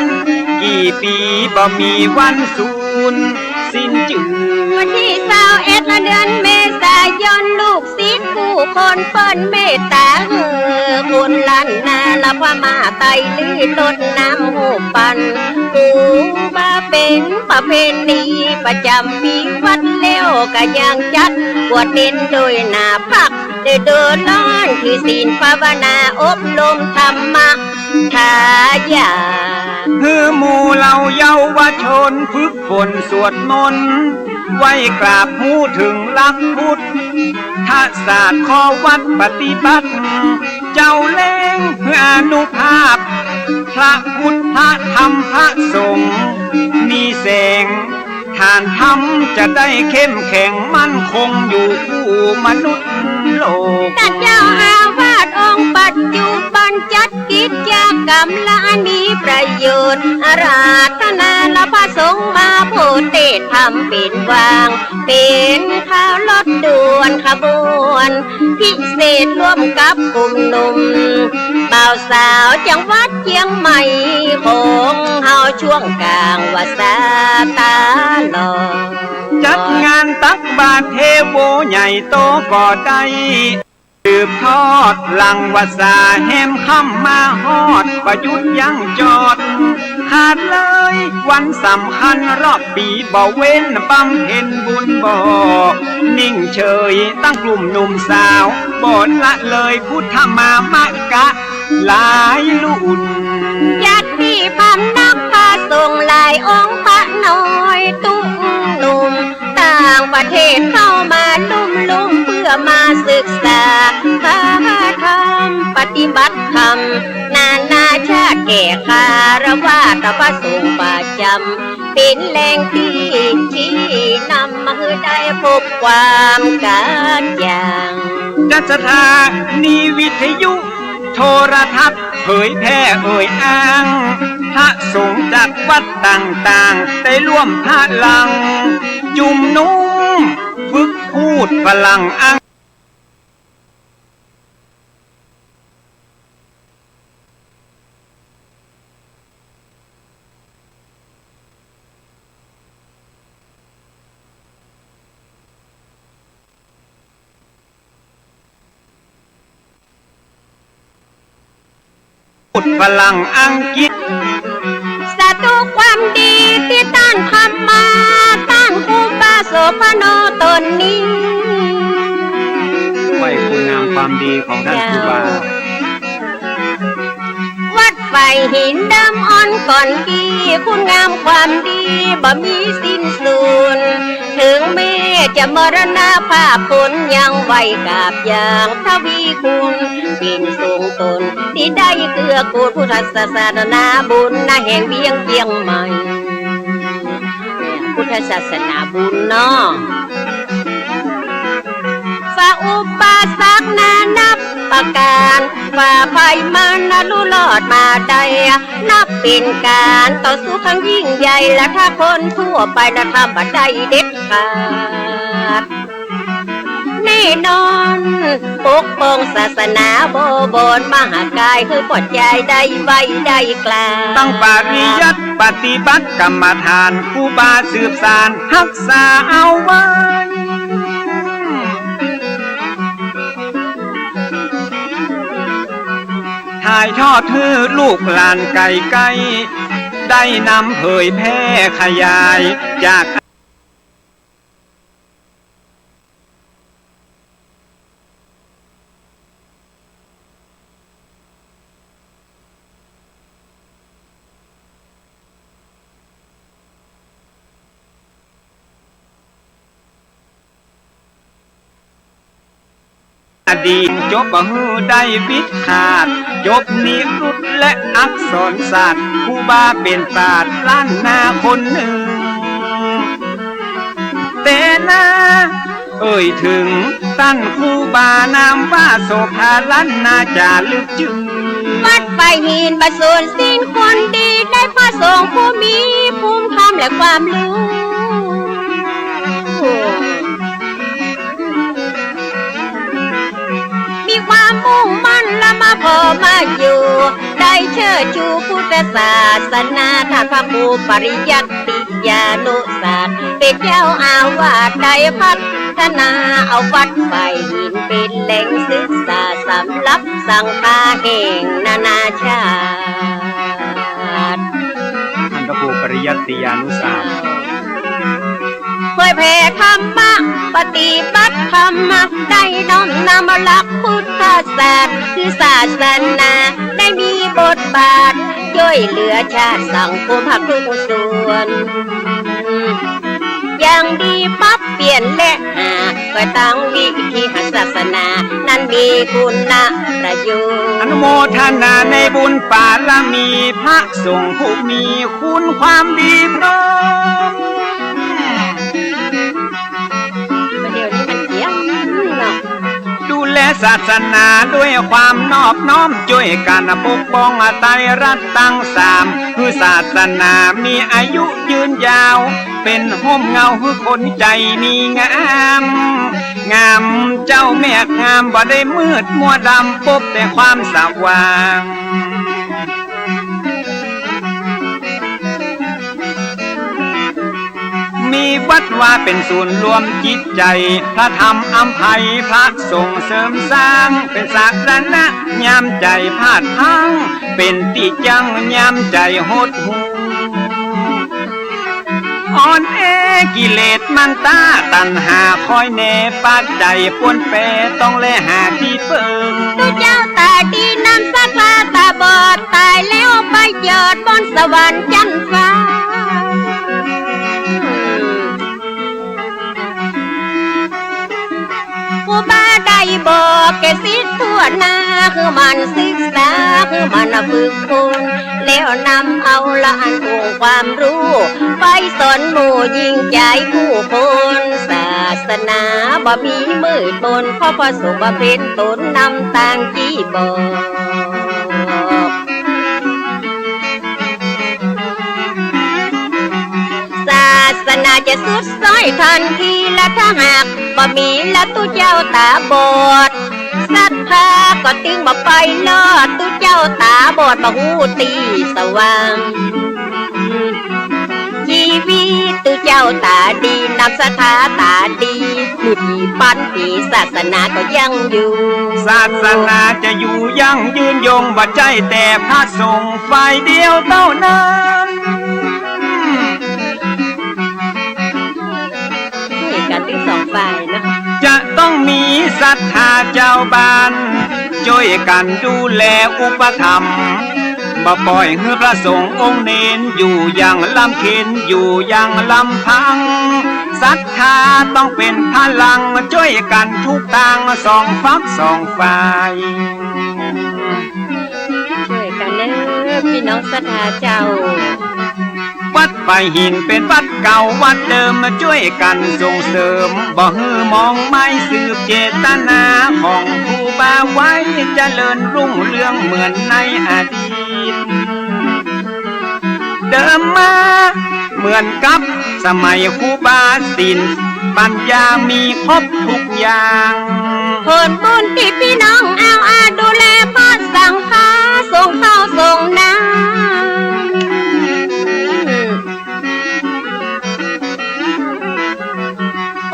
กี่ปีบ่มีวันสูญสิ้นจืดวันที่21เดือนเมษายนลูกศิษย์ผู้คนเปิ้นเมตตาคุณล้านนาละพมาไตลือต้นน้ำหูปันหูบาเป็นประเพณีประจำปีวัดเลี้ยวก็ยังจัดบวชเน้นโดยหน้าพักโดยเดินล้อนคือศีลภาวนาอบรมธรรมะทายาคือหมู่เหล่าเยาวชนฝึกฝนสวดมนต์ไว้กราบหูถึงหลักพุทธศาสตร์ข้อวัดปฏิบัติเจ้าเล่งเพื่ออนุภาพพระพุทธธรรมพระสงฆ์มีแสงฐานธรรมจะได้เข้มแข็งมั่นคงอยู่คู่มนุษย์โลกท่านเจ้าอาวาสองค์ปัจจุบันจัดกิจกรรมละมีประโยชน์อาราธนาละพระสงฆ์มาโพเทศธรรมเป็นวางเป็นข่าวรถด่วนขบวนพิเศษร่วมกับกลุ่มหนุ่มบ่าวสาวจังหวัดเชียงใหม่ของเฮาช่วงกลางว่าสาตาลอจัดงานตักบาตรเทโวใหญ่โตก่อได้สืบทอดหลังวาสาแหมค่ำมาฮอดประยุทธ์ยังจอดขาดเลยวันสำคัญรอบปีบ่เว้นบำเพ็ญบุญบ่นิ่งเฉยตั้งกลุ่มหนุ่มสาวบ่ละเลยพุทธมามะกะหลายลุ่นญาติพำนักพาส่งหลายองค์พระน้อยตุ้งหนุ่มต่างประเทศเข้ามาลุ่มเพื่อมาศึกษาพระธรรมปฏิบัติธรรมนานาชาติแก่คารวะพระสงฆ์ประจำเป็นแหล่งที่ชี้นำมาให้ได้พบความการอย่างจัดสถานีวิทยุโทรทัศน์เผยแพร่อ้างพระสงฆ์จากวัดต่างๆได้ร่วมพลังจุ่มนุ่มฝึกพูดพลังอังพลังอังกฤษศัตรูความดีที่ต้านธรรมาต้านครูบา โสภาโนตนนี้ไว้คุณงามความดีของท่านครูบาวัดไฟหินดำอ่อนก่อนกี้คุณงามความดีบ่มีสิ้นสุดถึงแม้จะมรณภาพผลยังไว้กาบอย่างทวีคุณปิ่นสูงตนที่ได้เกื้อกูลพุทธศาสนาบุญนาแห่งเวียงเจียงใหม่พุทธศาสนาบุญเนาะฝ่าอุปสรรคนานับประการฝ่าภัยมันรู้รอดมาได้นับเป็นการต่อสู้ครั้งยิ่งใหญ่และถ้าคนทั่วไปนะทำบัดได้เด็ดขาดแน่นอนปกป้องศาสนาโบบนมหากายคือปลดใจได้ไว้ได้กลางตั้งปริยัติปฏิบัติกรรมฐานครูบาสืบสานรักษาเอาไว้ถ่ายทอดถือลูกหลานไก่ได้นำเผยแพร่ขยายจากอดีตจบบ่ฮือได้วิทย์ขาดจบนิรุตและอักษรศาสตร์ครูบาเป็นปราชญ์ล้านนาคนหนึ่งแต่นาถึงตั้นครูบานามว่าโสภาล้านนาจารึกจึงวัดไฟหินประสูติสิ้นคนดีได้พระสงฆ์ผู้มีภูมิธรรมและความรู้มีความมุ่งมั่นและมาพอมาอยู่ได้เชิดชูพุทธศาสนาท่านพระครูปริยัติยานุศาสตร์เป็นเจ้าอาวาสได้พัฒนาเอาวัดไฟหินเป็นแหล่งศึกษาสำหรับสังฆาแห่งนานาชาติท่านพระครูปริยัติยานุศาสตร์เผยแผ่ธรรมะปฏิบัติธรรมะได้น้อมนำหลักพุทธศาสตร์คือศาสนาได้มีบทบาทช่วยเหลือชาติสังคมภาคทุกส่วนอย่างดีปั๊บเปลี่ยนและก็ตั้งวิธีหาศาสนานั้นมีคุณประโยชน์อนุโมทนาในบุญปาลมีพระสงฆ์ผู้มีคุณความดีพร้อมดูแลศาสนาด้วยความนอบน้อมช่วยกันปกป้องไตรรัตน์ตั้งสามคือศาสนามีอายุยืนยาวเป็นห่มเงาคือคนใจมีงามงามเจ้าแม่งามบ่ได้มืดมัวดำพบแต่ความสว่างมีวัดว่าเป็นศูนย์รวมจิตใจพระธรรมอำไพพระส่งเสริมสร้างเป็นศาสนะยามใจพาดพังเป็นติจังยามใจหดหูอ่อนแอกิเลสมันตาตัณหาคอยแน่ปัจจัยปวนแปรต้องแลหาที่เปิงตุเจ้าตาดีนำสักลาตาบอดตายแล้วไปเกิดบนสวรรค์จันทร์ฟ้าครูบาได้บอกแกสิทั่วหน้าคือมันศึกษาคือมันฝึกฝนแล้วนำเอาละอันองค์ความรู้ไปสอนหมู่ยิ่งใจผู้คนศาสนาบ่มีมืดมนเพราะพระสงฆ์บำเพ็ญตนนำต่างที่บอกศาสนาจะสุดซอยทันทีและถ้าหากบ่มีและตุเจ้าตาบอดศรัทธาก็ตึงบ่ไปลอดตุเจ้าตาบอดบ่หูตีสว่างชีวิตตุเจ้าตาดีนำศรัทธาตาดีผู้ที่ปันปีศาสนาก็ยังอยู่ศาสนาจะอยู่ยั่งยืนยงบ่ใจแต่พระสงฆ์ฝ่ายเดียวเท่านั้น ฝ่ายนะจะต้องมีศรัทธาเจ้าบ้านช่วยกันดูแลอุปถัมภ์บ่ปล่อยให้พระสงฆ์องค์เน้นอยู่อย่างลำเค็ญอยู่อย่างลำพังศรัทธาต้องเป็นพลังช่วยกันทุกทางสองฝักสองฝ่ายช่วยกันเด้อพี่น้องศรัทธาเจ้าวัดไฟหินเป็นวัดเก่าวัดเดิมมาช่วยกันส่งเสริมบ่ฮือมองไม่สืบเจตนาของครูบาไว้เจริญรุ่งเรืองเหมือนในอดีตเดิมมาเหมือนกับสมัยครูบาศิลป์ปัญญามีครบทุกอย่างผลบุญที่พี่น้องเอาดูแลพ่อสั่งค้าส่งข้าวส่งน้ำ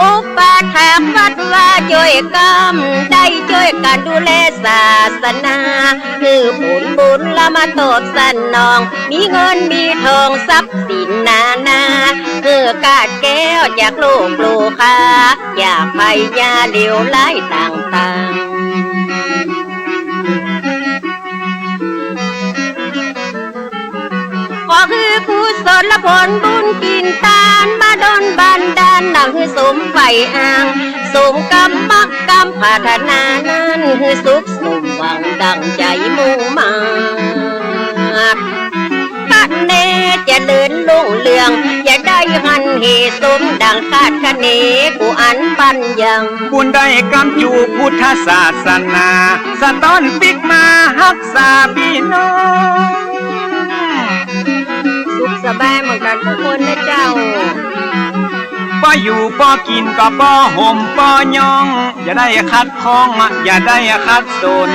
อุปถัมภ์วัดว่าช่วยกันได้ช่วยกันดูแลศาสนาคือผลบุญละมาตอบสนองมีเงินมีทองทรัพย์สินนานาคือกาดแก้วจากโลกโลกาอยากไปยาเหลวไหลต่างๆก็คือกุศลผลบุญกินทานมาดลบันดาลนั่งคือสมไฟอ่างสมกรรมมักกรรมพัฒนานั้นคือสุขสมหวังดังใจมุ่งมาคันเนจะเดินลุ่งเรืองอย่าได้หันเหสมดังคาดคะเนกูอันปัญญังบุญได้กำอยู่พุทธศาสนาสะต้อนปิกมาฮักษาพี่น้องสุขสบายเหมือนกันทุกคนนะเจ้าป้ออยู่ป้อกินก็ป้อห่มป้อยองอย่าได้คัดคล้องอย่าได้คัดสน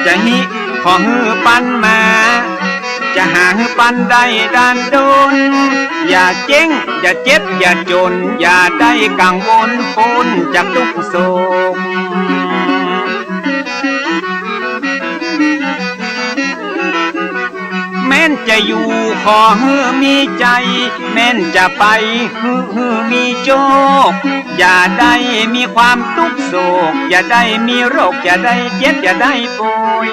จะหิขอฮือปันมาจะหาฮือปันได้ด้านโดนอย่าเจ๊งอย่าเจ็บอย่าจนอย่าได้กังวลปนจากทุกโศกแม้นจะอยู่ขอฮือมีใจแม้นจะไปฮือมีโชคอย่าได้มีความทุกข์โศกอย่าได้มีโรคอย่าได้เจ็บอย่าได้ป่วย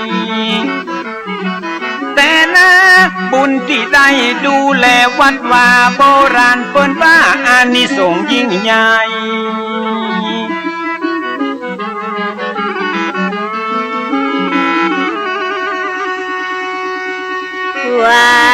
แต่นะบุญที่ได้ดูแลวัดว่าโบราณเปิ้นว่าอานิสงส์ยิ่งใหญ่ว้า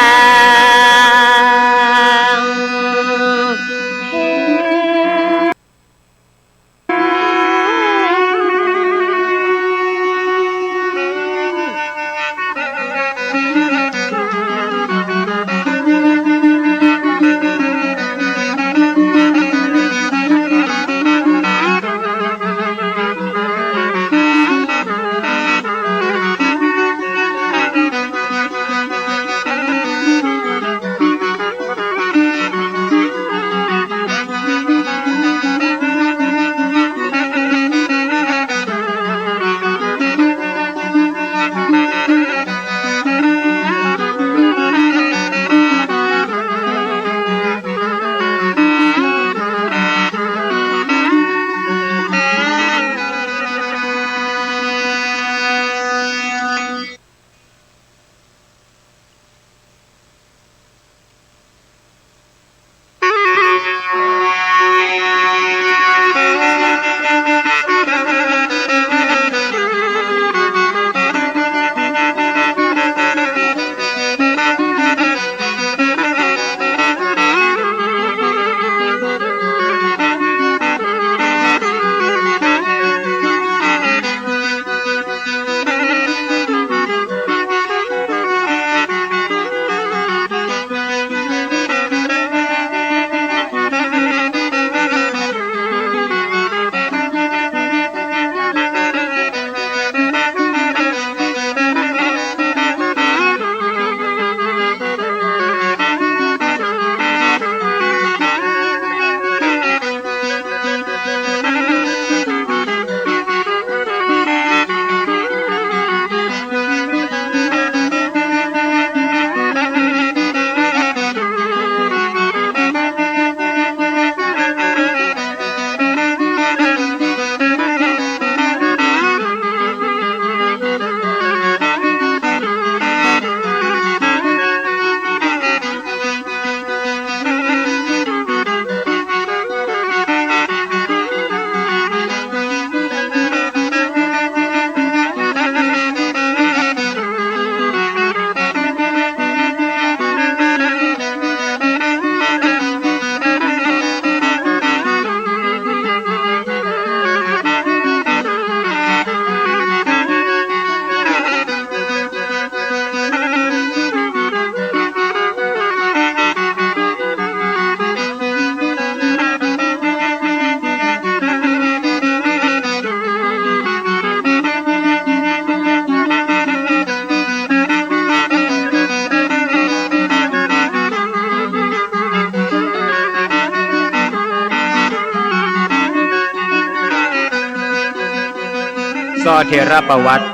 เทระประวัติ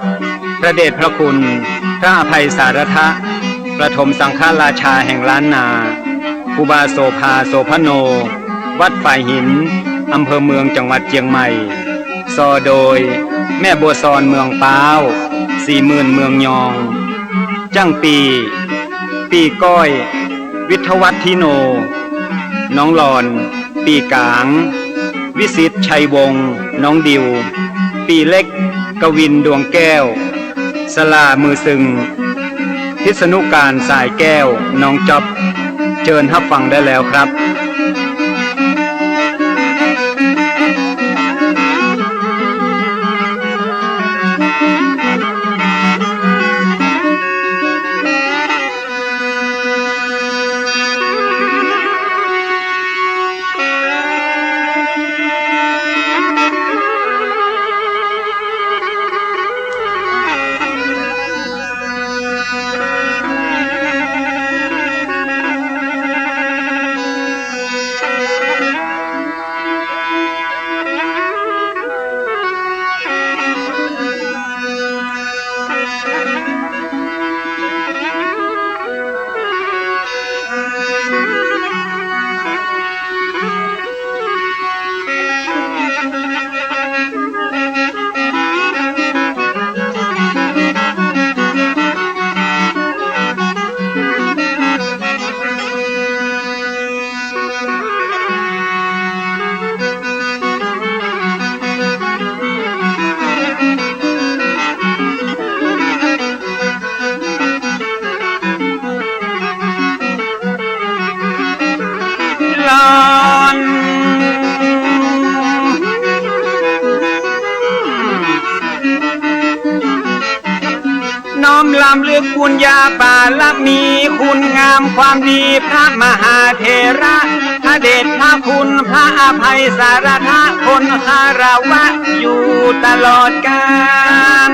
พระเดชพระคุณพระอภัยสารทะประถมสังฆราชาแห่งล้านนาครูบาโสภาโสพโนวัดฝ่ายหินอำเภอเมืองจังหวัดเชียงใหม่ซอโดยแม่บัวซอนเมืองป้าว40,000เมืองยองจังปีก้อยวิทวัฒทิโนน้องหลอนปีกาง วิสิตชัยวงศ์น้องดิวปีเล็กกวินดวงแก้วสลามือซึงพิษณุการสายแก้วน้องจ๊อบเชิญรับฟังได้แล้วครับ น้อมลำลึกคุณยาป่าละมีคุณงามความดีพระมหาเถระพระเดชพระคุณพระอภัยสารทะคนคารวะอยู่ตลอดกาล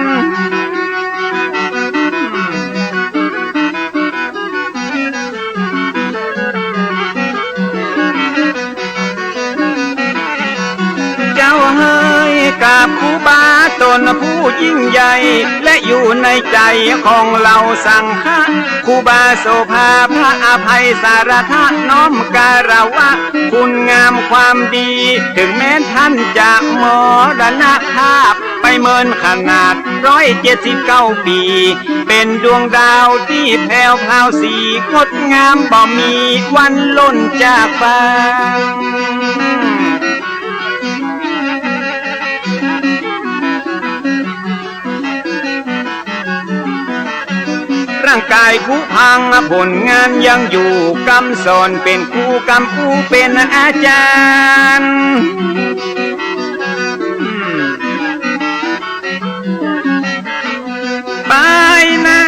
เฮ้ยกับครูบาตนผู้ยิ่งใหญ่และอยู่ในใจของเราสังฆะครูบาโสภาพระอภัยสารทะน้อมการวะคุณงามความดีถึงแม้ท่านจะมรณภาพไปเมินขนาด179 ปีเป็นดวงดาวที่แผ่วพราวสีงดงามบ่มีวันล่นจากฟ้าร่างกายผู้พังผลงานยังอยู่กำสอนเป็นครูกำผู้เป็นอาจารย์ไปนะ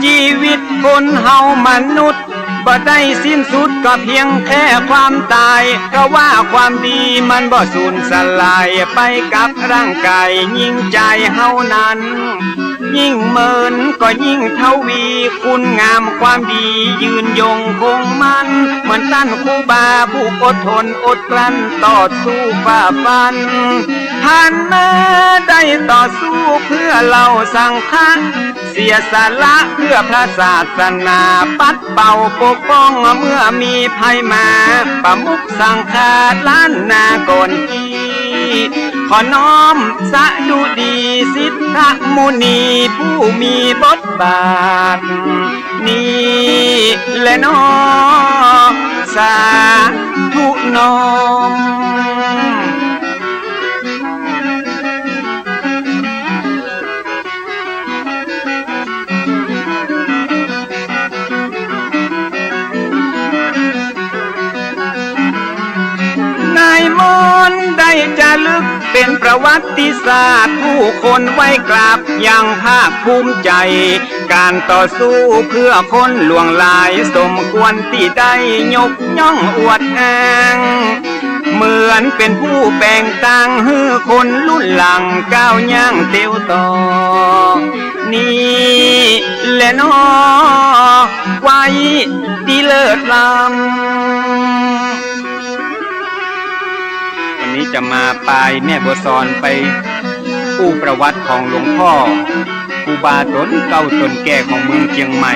ชีวิตคนเฮามนุษย์บ่ได้สิ้นสุดก็เพียงแค่ความตายเพราะว่าความดีมันบ่สูญสลายไปกับร่างกายยิ่งใจเฮานั้นยิ่งเมินก็ยิ่งเท่าวีคุณงามความดียืนยงคงมันเหมือนท่านครูบาผู้อดทนอดกลั้นต่อสู้ฝ่าฟันผ่านมาได้ต่อสู้เพื่อเราสังฆะเสียสละเพื่อพระศาสนาปัดเป่าปกป้องเมื่อมีภัยมาประมุขสังฆาล้านนาโกนกีขอน้อมสะดุดีสิทธมุนีผู้มีบทบาทนี้และน้อสาธุน้อมนายมนต์ได้จะลึกเป็นประวัติศาสตร์ผู้คนไว้กราบอย่างภาคภูมิใจการต่อสู้เพื่อคนหลวงหลายสมควรที่ได้ยกย่องอวดอ้างเหมือนเป็นผู้แบ่งต่างให้คนรุ่นหลังก้าวย่างเตียวต่อนี่แหละน้อไว้ดีเลิศล้ำวันนี้จะมาปลายแม่บัวซอนไปอ ปูประวัติของหลวงพ่อครูบาตนเก่าตนแก่ของเมืองเชียงใหม่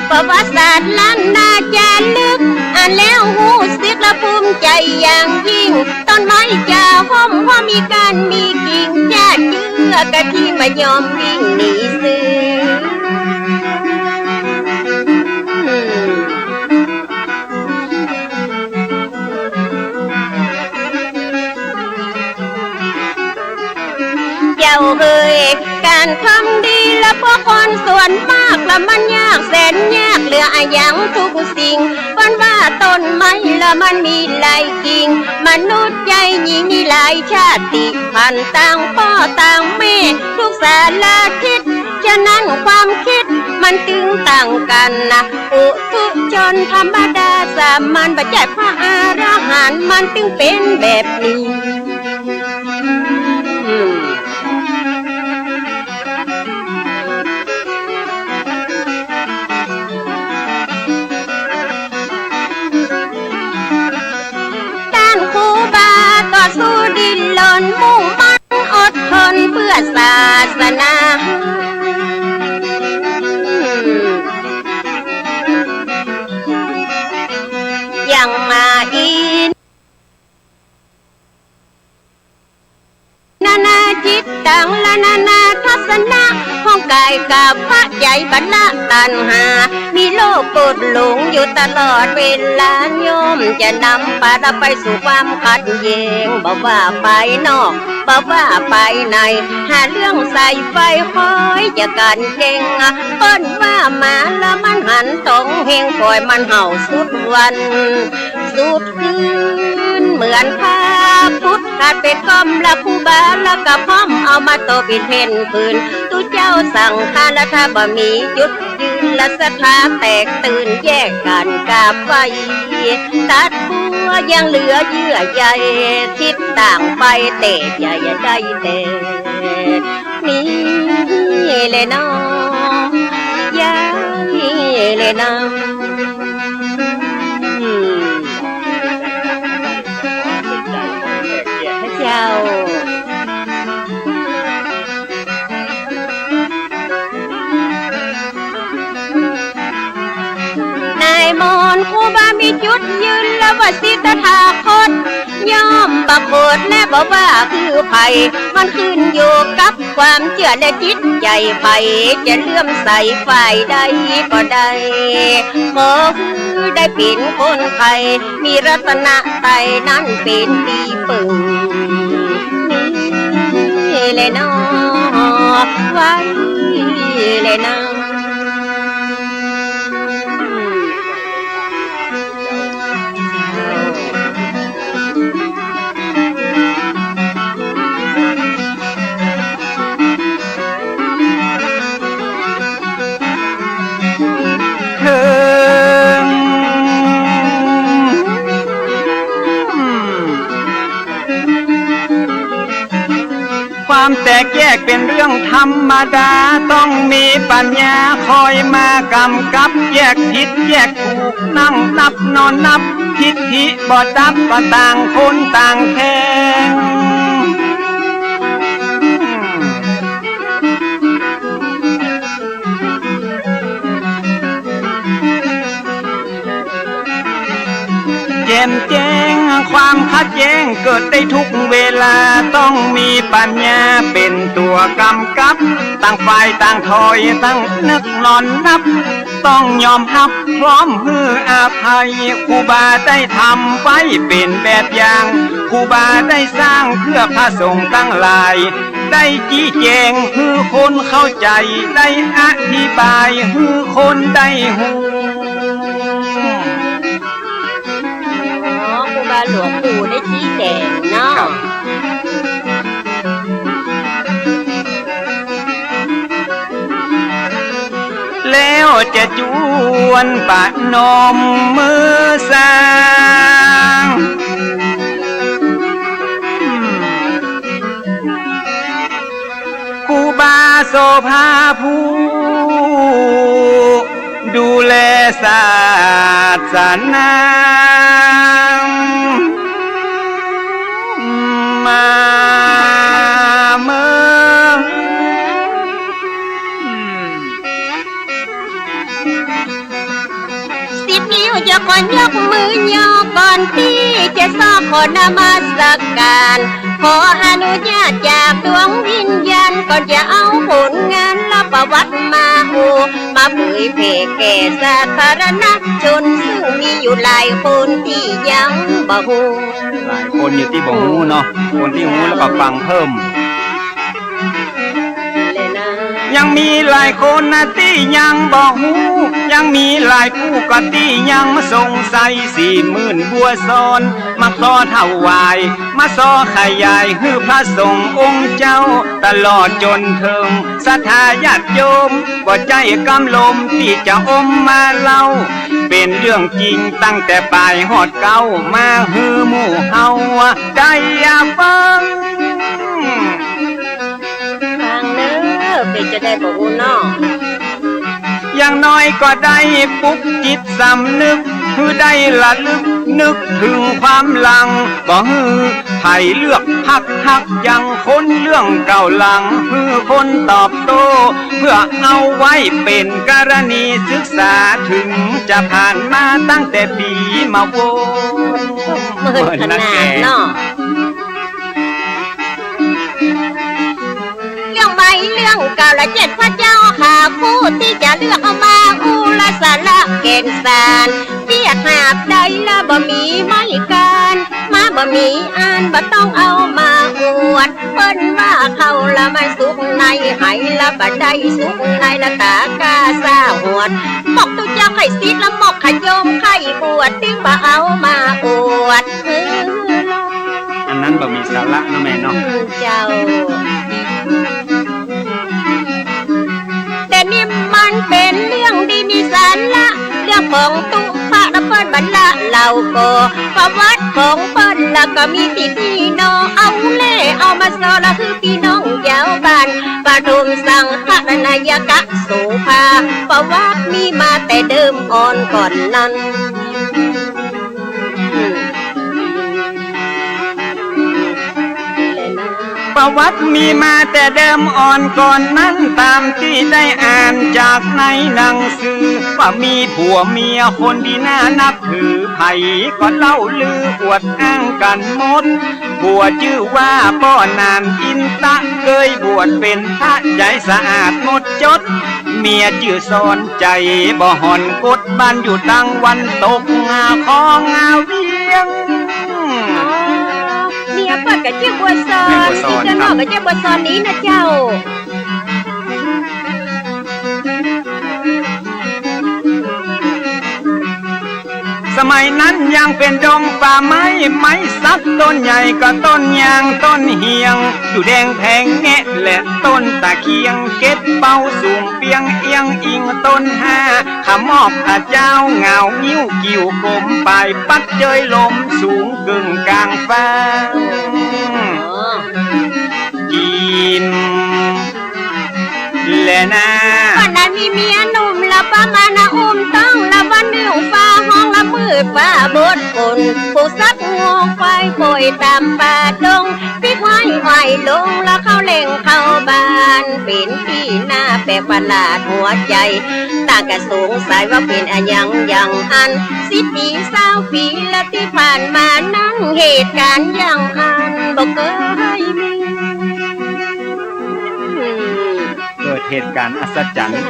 ประวัติศาสตร์ล้านนาจารึกอ่านแล้วหูสึกและภูมิใจอย่างยิ่งต้นไม้จะห้อมว่ามีการมีกิ่งญาติเยื่อกะที่มายอมวิ่งหนีซื้เจ้าเอ่ยการทำดีและพวกคนส่วนมากละมันยากแสนยากเหลืออะอย่างทุกสิ่งวันว่าต้นไม้ละมันมีหลายกิ่งมนุษย์ใจหญิงมีหลายชาติพันธุ์ต่างพ่อต่างแม่ทุกสารทิศฉะนั้นความคิดมันตึงต่างกันนะอุทุชนธรรมดาสามัญปัจจัยพระอรหันต์มันตึงเป็นแบบนี้ต่อสู้ดิ้นรนมุ่งมั่นอดทนเพื่อศาสนายังมาอินนานาจิตตังและนานาทัศนะห้องกายกับพระใจบรรละตัณหามีโลกกดหลงอยู่ตลอดเวลาโยมจะนำพาเราไปสู่ความขัดแย้งบอกว่าไปนอกบอกว่าไปในหาเรื่องใส่ไฟคอยจะกันเก่งเปิ้นว่ามาแล้วมันหันตรงเฮงปล่อยมันเห่าสุดวันสุดคืนเหมือนพาพุทธขาดเป็นกอมละผู้บาแล้วก็พร้อมเอามาโตปิดเพนปืนตู้เจ้าสั่งข้าและถ้าบ่มีจุดยืนและศรัทธาแตกตื่นแยกกันกาบไว้ตัดบัวยังเหลือเยื่อใยทิศต่างไปเตะใหญ่ได้เตะนี่เลยน้องยายเลยน้องเจ้านายมนครูบามีจุดยืนและว่าสิทธาคตย่อมปรากฏและบอกว่าคือไผ่มันขึ้นอยู่กับความเชื่อและจิตใจไผ่จะเลื่อมใสฝ่ายใดก็ได้ขอคือได้เป็นคนไทยมีรัตนไตรนั้นเป็นที่ปึงนี่เลยน้อไว้เลยน้อความแตกแยกเป็นเรื่องธรรมดาต้องมีปัญญาคอยมากำกับแยกผิดแยกถูกนั่งนับนอนนับทิฏฐิบ่ดับก็ต่างคนต่างแทงแจ่มแจ้งความขัดแย้งเกิดได้ทุกเวลาต้องมีปัญญาเป็นตัวกำกับต่างฝ่ายต่างถอยตั้งนึกนอนนับต้องยอมรับพร้อมฮืออาภัยครูบาได้ทำไว้เป็นแบบอย่างครูบาได้สร้างเพื่อพระสงฆ์ตั้งหลายได้ชี้แจงคือคนเข้าใจได้อธิบายคือคนได้หูหลวงปู่ได้ชี้แจงเนาะแล้วจะจวนปะนมมือสร้างครูบา ภาผู้ดูแลศาสนามาเมื่อ10 นิ้วจะก่อนยกมือย่อก่อนที่จะซอกขอนมัสการขออนุญาตจากดวงวิญญาณก่อนจะเอาผลงานและประวัติมามาเผยแผ่แก่สาธารณชนซึ่งมีอยู่หลายคนที่ยังบ่ฮู้หลายคนอยู่ที่บ่ฮู้เนาะคนที่ฮู้แล้วก็ฟังเพิ่มยังมีหลายคนนะที่ยังบอกหูยังมีหลายผู้ก็ที่ยังสงสัย40,000บัวซ้อนมาขอถวายมาซอขยายให้พระสงฆ์องค์เจ้าตลอดจนถึงศรัทธาญาติโยมบ่ใจกำลมที่จะอมมาเล่าเป็นเรื่องจริงตั้งแต่ปลายหอดเก้ามาฮือหมู่เฮาได้อย่าฟังเป็นจะได้บ่ฮู้เนาะอย่างน้อยก็ได้ปลุกจิตสำนึกคือได้ละลึกนึกถึงความหลังบ่ฮือไผเลือกฮักยังคนเรื่องเก่าหลังฮือคนตอบโต้เพื่อเอาไว้เป็นกรณีศึกษาถึงจะผ่านมาตั้งแต่ปีมาโวนเมื่อขนาดเนาะเรื่องใหม่เรื่องเก่าละ7พระเจ้าหาผู้ที่จะเลือกเอามาอุลสาระเกณฑ์สารเทียบหาบใดละบ่มีไม่การมาบ่มีอ่านบ่ต้องเอามาอวดเพิ่นว่าเขาละมันสุขในให้ละบ่ได้สุขในละตากาซาหวดหมอกตุเจ้าไข่ซิดละหมอกขยมไข่บวดตึงบ่เอามาอวดอันนั้นบ่มีสาระนะแม่เนาะเจ้าแต่นี่มันเป็นเรื่องดีมีสาระเรื่องของตุพระและเปิ้นบรรละเราก็ประวัติของเปิ้นแล้วก็มีพี่น้องเอาเล่เอามาสอนละคือพี่น้องยาวบ้านปฐมสังฆนายกะโสภาประวัติมีมาแต่เดิมอ่อนก่อนนั้นประวัติมีมาแต่เดิมอ่อนก่อนนั้นตามที่ได้อ่านจากในหนังสือว่ามีผัวเมียคนดีน่านับถือไผก็เล่าลืออวดอ้างกันหมดผัวชื่อว่าป้อนานอินตะเคยบวชเป็นพระใจสะอาดหมดจดเมียชื่อสอนใจบ่หอนกดบ้านอยู่ตั้งวันตกงาของงาเวียงเมียเปิดกับเจ้าบัวซอนที่จะนอกกับเจ้าบัวซอนนี้นะเจ้าสมัยนั้นยังเป็นดงป่าไม้สักต้นใหญ่ก็ต้นยางต้นเฮียงอยู่แดงแพงแงะและต้นตะเคียงเก็บเป้าสูงเปียงเอียงอิงต้น5ขมอกข้าเจ้าเงานิ้วกิ่วกลมปลายปัดเจยลมสูงกึ่งกลางฟ้ากินและนะวันนั้นมีเมียหนุ่มละประมาณอุ้มต้องละวันหนึ่งฟ้าห้องละมืดฟ้าบดฝนผู้ซักงวงไฟโปยตามป่าดงพี่ควายไหวลงแล้วเข้าเล่งเข้าบ้านเป็นที่หน้าแปลกประหลาดหัวใจต่างกันสงสัยว่าเป็นอย่างอัน10 ปี20 ปีและที่ผ่านมานั้นเหตุการณ์อย่างอันบ่เคยมีเกิดเหตุการณ์อัศจรรย์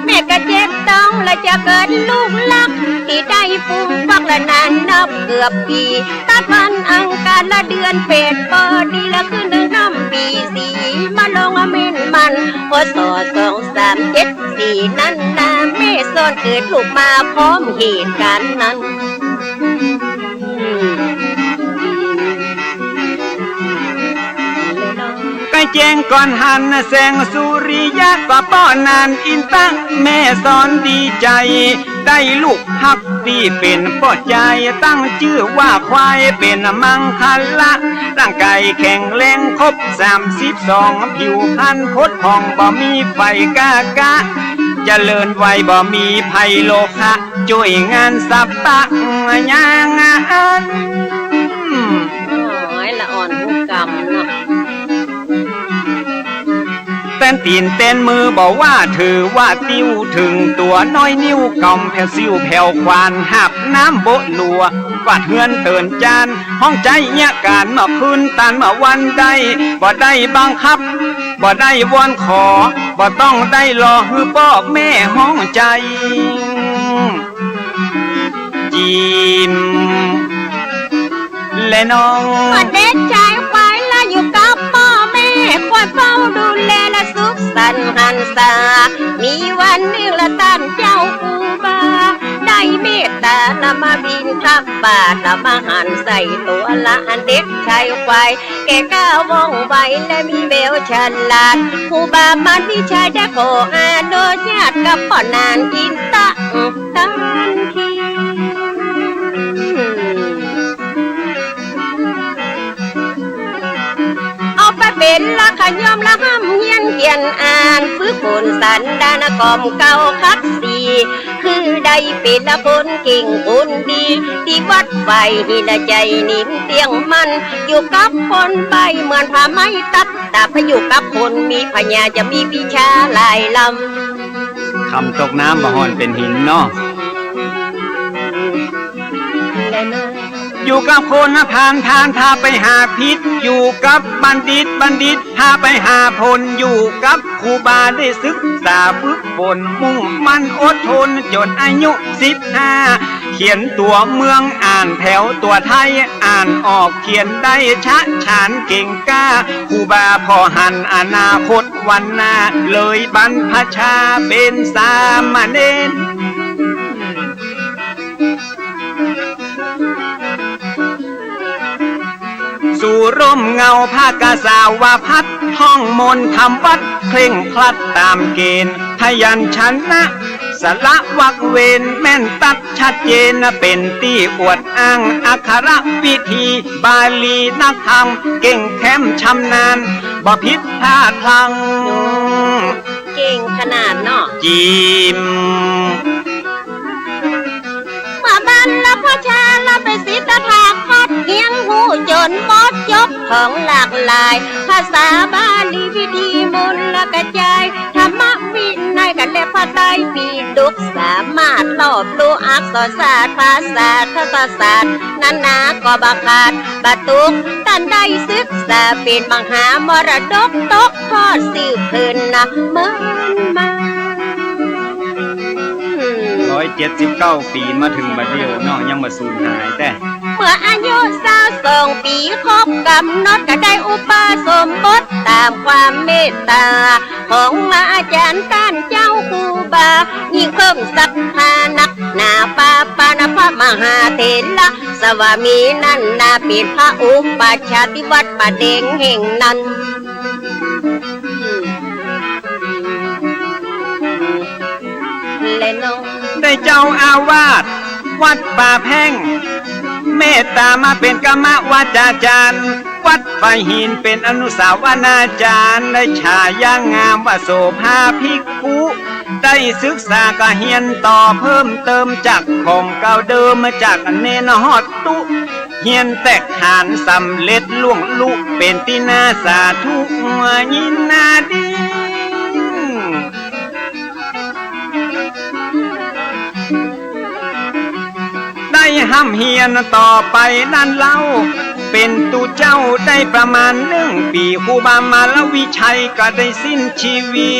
แม่ก็เจ็บต้องและจะเกิดลูกลักที่ได้ฟูมฟักและนานนับเกือบปีตัดวันอังคารละเดือนเป็ดปอดีละขึ้นหนึ่งน้ำปี4มาลงเม่นมันพศ2374นั้นนาแม่ซ่อนเกิดลูกมาพร้อมเหตุการณ์นั้นใกล้ แจ้งก่อนหันแสงสุริยะก็ป้อนานอินตั้งแม่สอนดีใจได้ลูกฮักดีเป็นป้อใจตั้งชื่อว่าควายเป็นมังคัลละร่างกายแข็งแรงครบ32ผิวพรรณพดผ่องบ่มีไฟกากะเจริญไวบ่มีภัยโลคะช่วยงานสับปะยางอันโอ้ยละอ่อนหูกำเนาะเต้นตีนเต้นมือบอกว่าถือว่าติ้วถึงตัวน้อยนิ้วกำแผ่วซิวแผ่วควานหับน้ำโบลัวกวาดเฮือนเตือนจานห้องใจเนี่ยการเมื่อคืนตันเมื่อวันใดบ่ได้บังคับบ่ได้วอนขอบ่ต้องได้รอฮือพ่อแม่ห้องใจจิ้มและน้องก็เด็กชายควายละอยู่กับพ่อแม่คอยเฝ้าดูแลและสุขสันต์หันษามีวันหนึ่งละท่านเจ้ากูบาได้เมตตาละมาบินทับบาทละมาหันใส่ตัวละอันเด็กชายควายแกก้าวว่องไวและมีเบลฉลาดกูบามันวิชาจะขออาโนญาตกับพ่อนานอินตะทันทีเป็นละขยอมละห้ำเฮียนเขียนอ่านฝึกฝนสันดานกอมเก่าคักสีคือได้เป็นละคนเก่งคนดีที่วัดไฟหินใจนิ่มเตียงมันอยู่กับคนใบเหมือนผ้าไม้ตัดแต่พอยู่กับคนมีพญาจะมีวิชาหลายลำคำตกน้ำบ่หอนเป็นหินเนาะอยู่กับคนผ่านพาไปหาพิษอยู่กับบัณฑิตพาไปหาผลอยู่กับครูบาได้ศึกษาฝึกฝนมุ่งมั่นอดทนจนอายุ15เขียนตัวเมืองอ่านแถวตัวไทยอ่านออกเขียนได้ชะฉานเก่งกล้าครูบาพอหันอนาคตวันหน้าเลยบรรพชาเป็นสามเณรสู่ร่มเงาผ้ากาสาวาพัดท่องมนต์ทำวัดเคร่งครัดตามเกณฑ์พยัญชนะสละวักเวนแม่นตัดชัดเจนเป็นที่อวดอ้างอักขระวิธีบาลีนักธรรมเก่งแค้มชำนาญบ่ผิดพลาดพลังเก่งขนาดเนาะจิ้มมาบ้านละพ่อชาละไปศิษย์ถาคัดเฮียงหูจนหมดยกของหลากหลายภาษาบาลีวิธีมนต์ละกระจายธรรมวินัยกันและพระไตรปิฎกสามารถรอบรู้อักษรศาสตร์ภาษาศาสตร์นานาก็บังคัดบรรทุกท่านได้ศึกษาเป็นมหามรดกตกทอดสืบคืนนะเมื่อมา179 ปีมาถึงบัดเดียวเนาะยังบ่สูญหายแต่เมื่ออายุ22 ปีครบกำหนดก็ได้อุปสมบทตามความเมตตาของอาจารย์ท่านเจ้าครูบายิ่งเพิ่มศรัทธานักหนาปาปานะพระมหาเถระสวามีนั่นนาเป็นพระอุปชาติวัดป่าเด็งแห่งนั้นและน้องได้เจ้าอาวาสวัดป่าแพ่งเมตตามาเป็นกรรมวาจาจารย์วัดไฟหินเป็นอนุสาวนาจารย์ได้ฉายางามว่าโสภาภิกขุได้ศึกษาก็เฮียนต่อเพิ่มเติมจากของเก่าเดิมมาจากเนนฮอดตุเฮียนแตกฐานสำเร็จล่วงลุเป็นที่น่าสาธุยินนาดีได้ห้ำเฮียนต่อไปนั่นเล่าเป็นตูเจ้าได้ประมาณ1 ปีครูบามาลวิชัยก็ได้สิ้นชีวี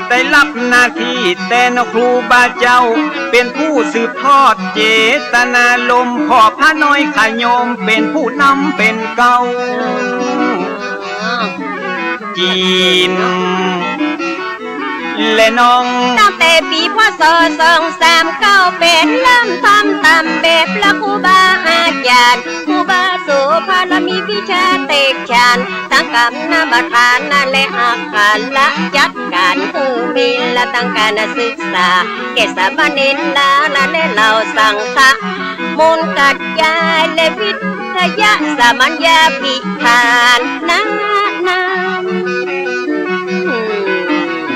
ได้รับหน้าที่แต่นครูบาเจ้าเป็นผู้สืบทอดเจตนาลมพ่อพระน้อยขยมเป็นผู้นำเป็นเก่าจีนและน้องตั้งแต่ปีพ.ศ. 239เป็นเริ่มทำตามแบบละครูบาอาจารย์ครูบาโส ภาและมีวิชาเตกชานตั้งกำนาบทานนั่นและอาคารละจัดการคือมีละตั้งการศึกษาเกษบนินลาและเหล่าสังฆะมูลกัดยายและวิทยาสามัญญาพิธานนั้น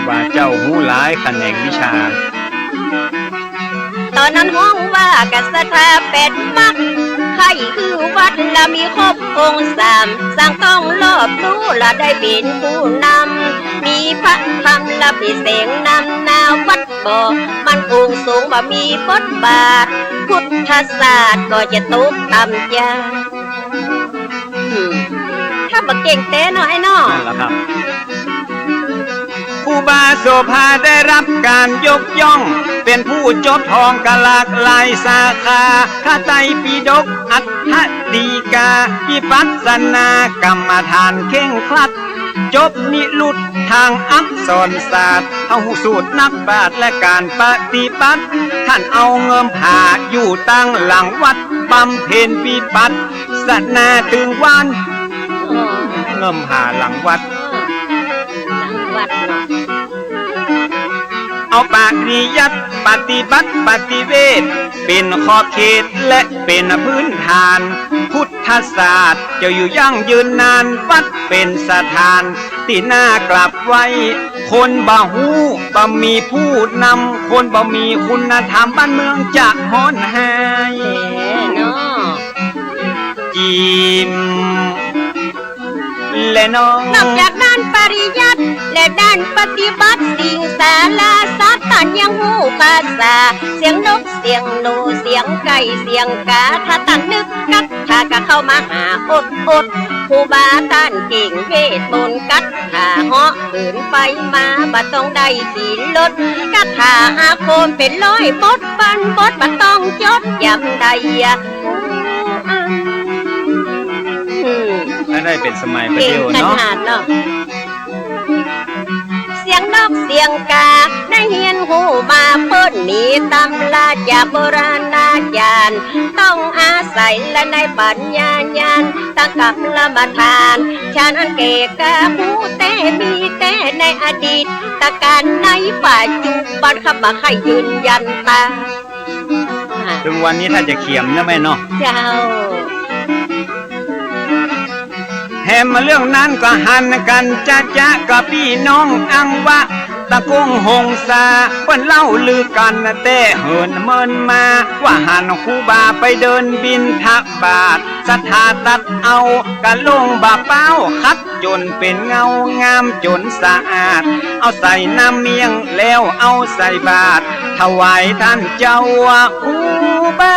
ว่าเจ้าหูหลายแขนงวิชาตอนนั้นห้องว่ากัสถาเป็ดมักใครคือวัดละมีครบองค์สามสร้างต้องรอบรู้ละได้เป็นผู้นำมีพระธรรมละพิเศษนำนาวัดบอกมันคงสูงบ่มีบทบาทพุทธศาสตร์ก็จะตกต่ำยาถ้าบักเก่งเต้น้อยน้อนั่นแหละครับครูบาโสภาได้รับการยกย่องเป็นผู้จบทองกะหลากหลายสาขาข้าไตรปิฎกอัฏฐดีกาวิปัสสนากรรมฐานเข่งครัดจบนิรุตทางอักษรศาสตร์เอาสูตรนักปราชญ์และการปฏิบัติท่านเอาเงิมผ่าอยู่ตั้งหลังวัดบำเพ็ญวิปัสสนาถึงวันเงิมผ่าหลังวัดเอาปริยัติปฏิบัติปฏิเวทเป็นขอบเขตและเป็นพื้นฐานพุทธศาสตร์จะอยู่ยั่งยืนนานวัดเป็นสถานที่น่ากลับไว้คนบ่ฮู้บ่มีผู้นำคนบ่มีคุณธรรมบ้านเมืองจะฮ้อนหายจิมและน้องนอกจากด้านปริยัติและด้านปฏิบัติสิ่งสาราสัตว์ตันยังหูภาษาเสียงนกเสียงหนูเสียงไก่เสียงกาถ้าตันนึกกัดถ้าก็เข้ามาหาอดครูบาท่านเก่งเวทมนต์กัดถ้าเหาะขืนไปมาบ่ต้องได้ขี่รถกัดถ้าอาโคมเป็นร้อยบทบันบทบ่ต้องจดยำใดได้เป็นสมัยประเดี๋ยวเนาะเสียงนกเสียงกาได้เฮียนหูมาเพิ่นมีตำราจากโบราณอาจารย์ต้องอาศัยและในปัญญาญาณตั้งกับละมาทานฉันอันเกกะหูแต่มีแต่ในอดีตตะการในปัจจุบันขับมาให้ยืนยันตาถึงวันนี้ถ้าจะเขียมนะแม่เนาะเจ้าแถมเรื่องนั้นก็หันกันจะกับพี่น้องอังวะตะกงหงสาเปิ้นเล่าลือกันแต่เหินเมินมาว่าหันครูบาไปเดินบินทบาทศรัทธาตัดเอากะลงบาเป้าคัดจนเป็นเงางามจนสะอาดเอาใส่น้ำเมียงแล้วเอาใส่บาตรถวายท่านเจ้าครูบา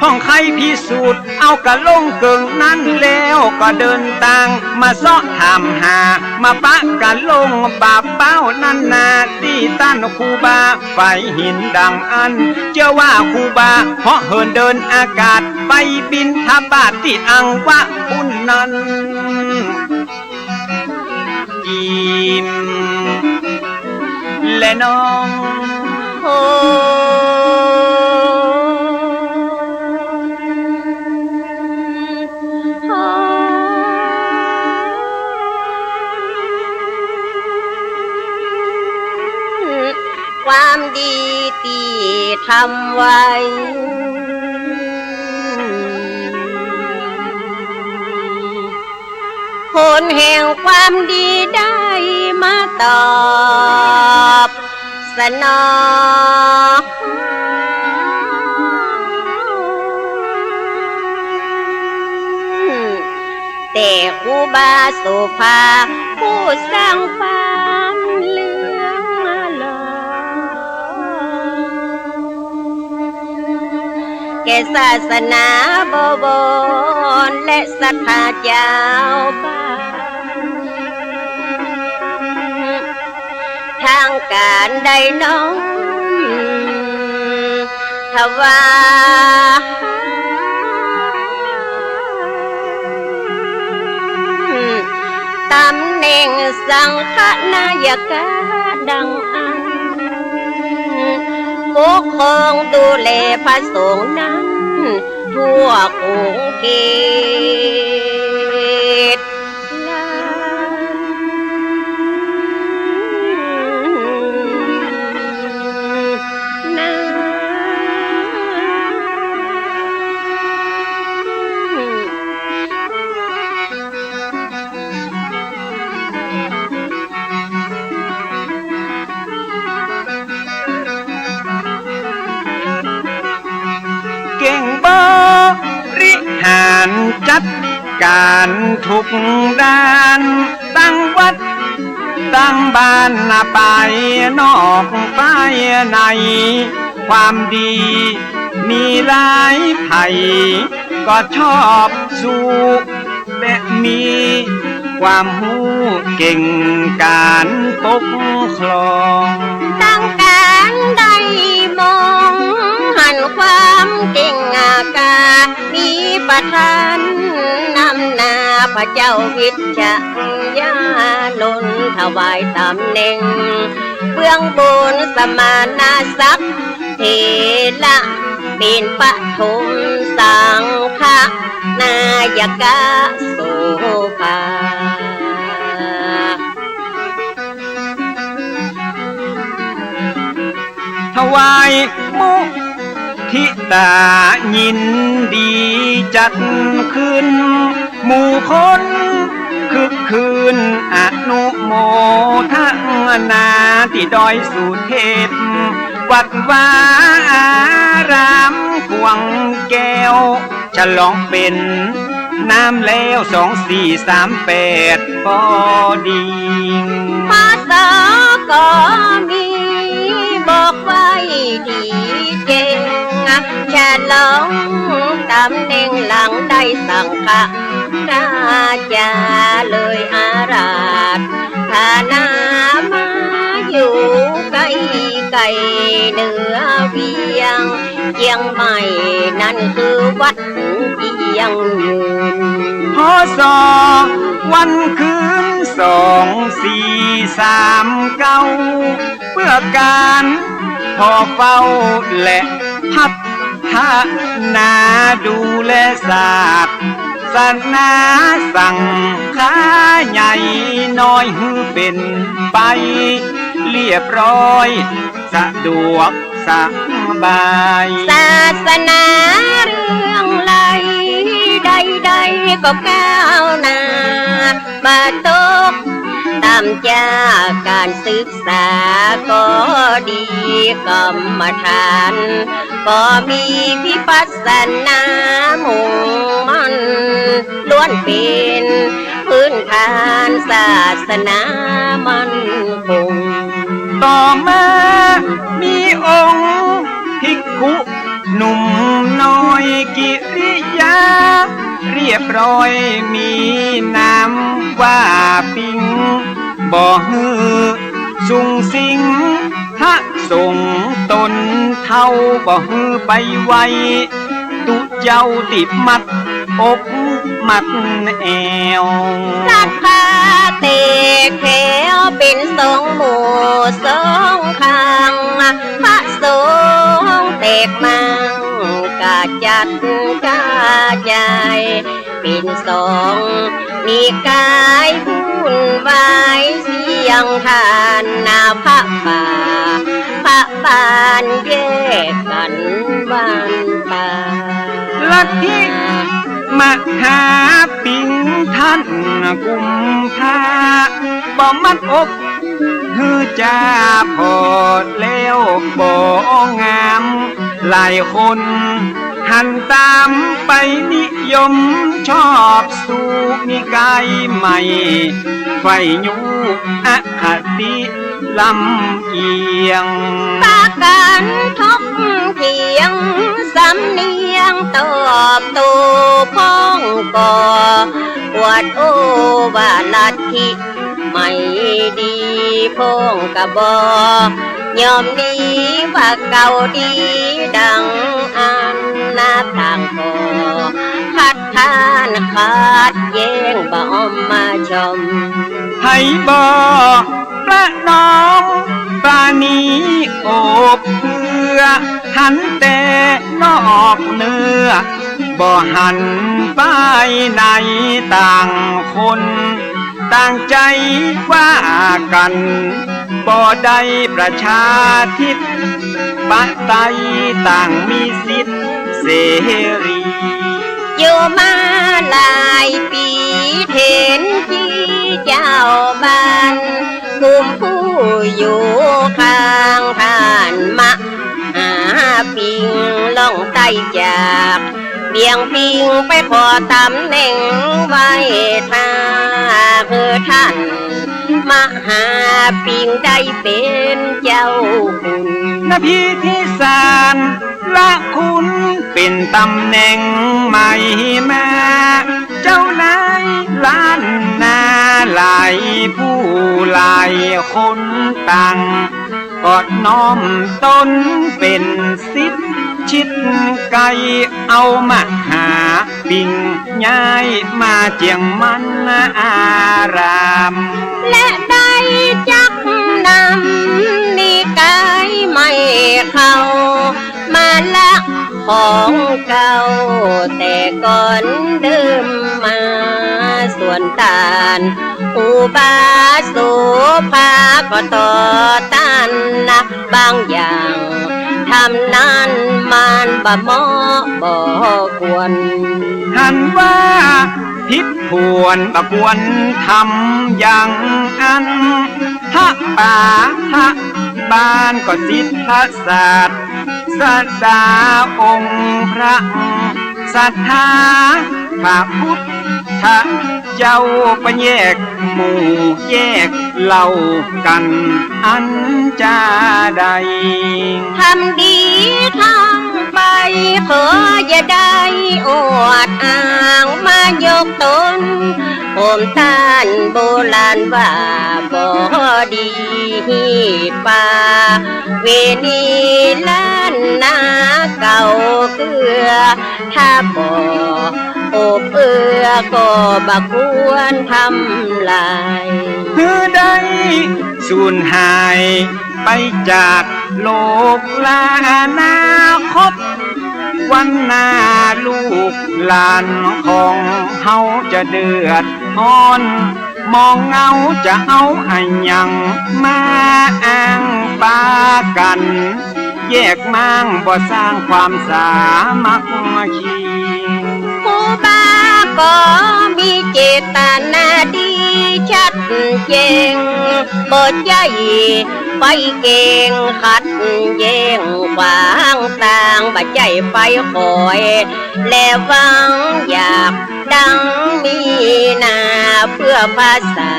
ห้องใครพิสูจน์เอากะลงเกิงนั้นแล้วก็เดินทางมาเสาะถามหามาปะกะลงบาเป้านั่นนาที่ต้านครูบาไฟหินดังอันเชื่อว่าครูบาเพราะเหินเดินอากาศไปบินทบาทที่อังวะอุ่นนั้นกินและน้องโอ้ความดีที่ทำไว้ผลแห่งความดีได้มาตอบสนองแต่ครูบาโสภาผู้สร้างความเลืองลอยแก่ศาสนาบวรและศรัทธาเจ้าบ้านทางการใดน้องทว่าตำแหน่งสังฆนายกาดังอันค ปกครองดูแลพระสงฆ์นั้นทั่วกรุงเทพเก่งบริหารจัดการทุกด้านตั้งวัดตั้งบ้านไปนอกไปในความดีมีหลายไผ่ก็ชอบสู้และมีความหูเก่งการปกครองตั้งการได้มองหันความเก่งอาการมีประทานนำหน้าพระเจ้าวิชญานนท์ถวายตำแหน่งเบื้องบนสมานาศักดิ์เทระเป็นปฐมสังฆนายกโสภาถวายมุทิตายินดีจัดขึ้นหมู่คนคึกคืนอนุโมทนาที่ดอยสุเทพวัดวาอารามขวงแก้วฉลองเป็นน้ำแล้ว2438พอดีภาษาก็มีบอกไว้ดีเก่งฉลองตำแหน่งหลังได้สังฆราชาเลยอาราธฐานามาอยู่ไกลไกลเหนือเวียงเชียงใหม่นั่นคือวัดเชียงยืนพศวันคืน2439เพื่อการพอเฝ้าและพัฒนาดูแลศาสตร์ศาสนาสั่งค้าใหญ่น้อยฮือเป็นไปเรียบร้อยสะดวกสบายศาสนาเรื่องไหลใดๆก็ก้าวหน้ามาตกตามจากการศึกษาก็ดีกรรมฐานก็มีพิปัสสนามุ่งมั่นล้วนเป็นพื้นฐานศาสนามั่นคงต่อมามีองค์ภิกขุหนุ่มน้อยกิริยาเรียบร้อยมีนามว่าปิงบ่ฮือสุงสิงทะส่งตนเท่าบ่ฮือไปไวตุเจ้าติดมัดอกมัดแอวรัดพาเตกแถวเป็นสองหมู่สองข้างพระสงฆ์เตกมังกาจัดกาใจเป็นสองนิกายวุ่นวายเสียงทานนาพระป่าพระปานแยกกันวันป่าลัทธิมหาปิงท่านกุมภาบ่มัดอกฮือจ่าพอดแล้วบ่งามหลายคนหันตามไปนิยมชอบสู่นิกายใหม่ไฟยูอคติลำเอียงปากันทบเถียงสำเนียงตอบโต้พ้องก่อปวดโอว่าลัทธิไม่ดีพ้องกะบอยอมดีว่าเก่าดีดังอันนาต่างก่อคัดค้านขาดแย้งบ่อมมาชมให้บ่ประนอมปราณีโอบเพื่อ อหันแต่นอกเนื้อบ่หันไปในต่างคนต่างใจว่ากันบ่ได้ประชาธิปไตยต่างมีสิทธิเสรีอยู่มาหลายปีเห็นที่เจ้าบ้านกลุ่มผู้อยู่ข้างท่านมาหาปิงล่องไตจากเบี่ยงปิงไปขอตำแหน่งไว้ท่าคือท่านมาหาปิงได้เป็นเจ้าคุณนาพิธีสารละคุณเป็นตำแหน่งใหม่มาเจ้านายล้านนาหลายผู้หลายคนต่างกอดน้อมตนเป็นสิทธิ์ชิดไกลเอามาหาปิงย้ายมาเจียงมันอารามและได้จักนำนิกายไม่เข้ามาละของเก่าแต่ก่อนเดิมมาส่วนตานอุบาโสภาก็ต่อต้านนะบางอย่างทำนั้นมันบ่เหมาะบ่ควรหันว่าผิดพวนบ่ควรทำอย่างอันพระป่าพระบ้านก็สิทธศาสตร์ศาสดาองค์พระศรัทธาพระพุทธเจ้าไปแยกหมู่แยกเล่ากันอันจะได้ทำดีทำไปขออย่าได้อวดอ้างมายกตนโอมต้านโบราณว่าบ่ดีป่าเวนีล้านนาเก่าเกลือถ้าบ่อบเอื้อก็บ่ควรทำลายคือได้สูญหายไปจากโลกลานาคตวันหน้าลูกหลานของเฮาจะเดือดร้อนมองเงาจะเอาอันยังมาอ้างปากันแยกมั่งบ่สร้างความสามัคคีผู้บ้าก็มีเจตนาดีชัดเจนบ่ใจไปเก่งขัดแย้งขวางต่างบ่ใจไปคอยและหวังอยากดังมีนาเพื่อภาษา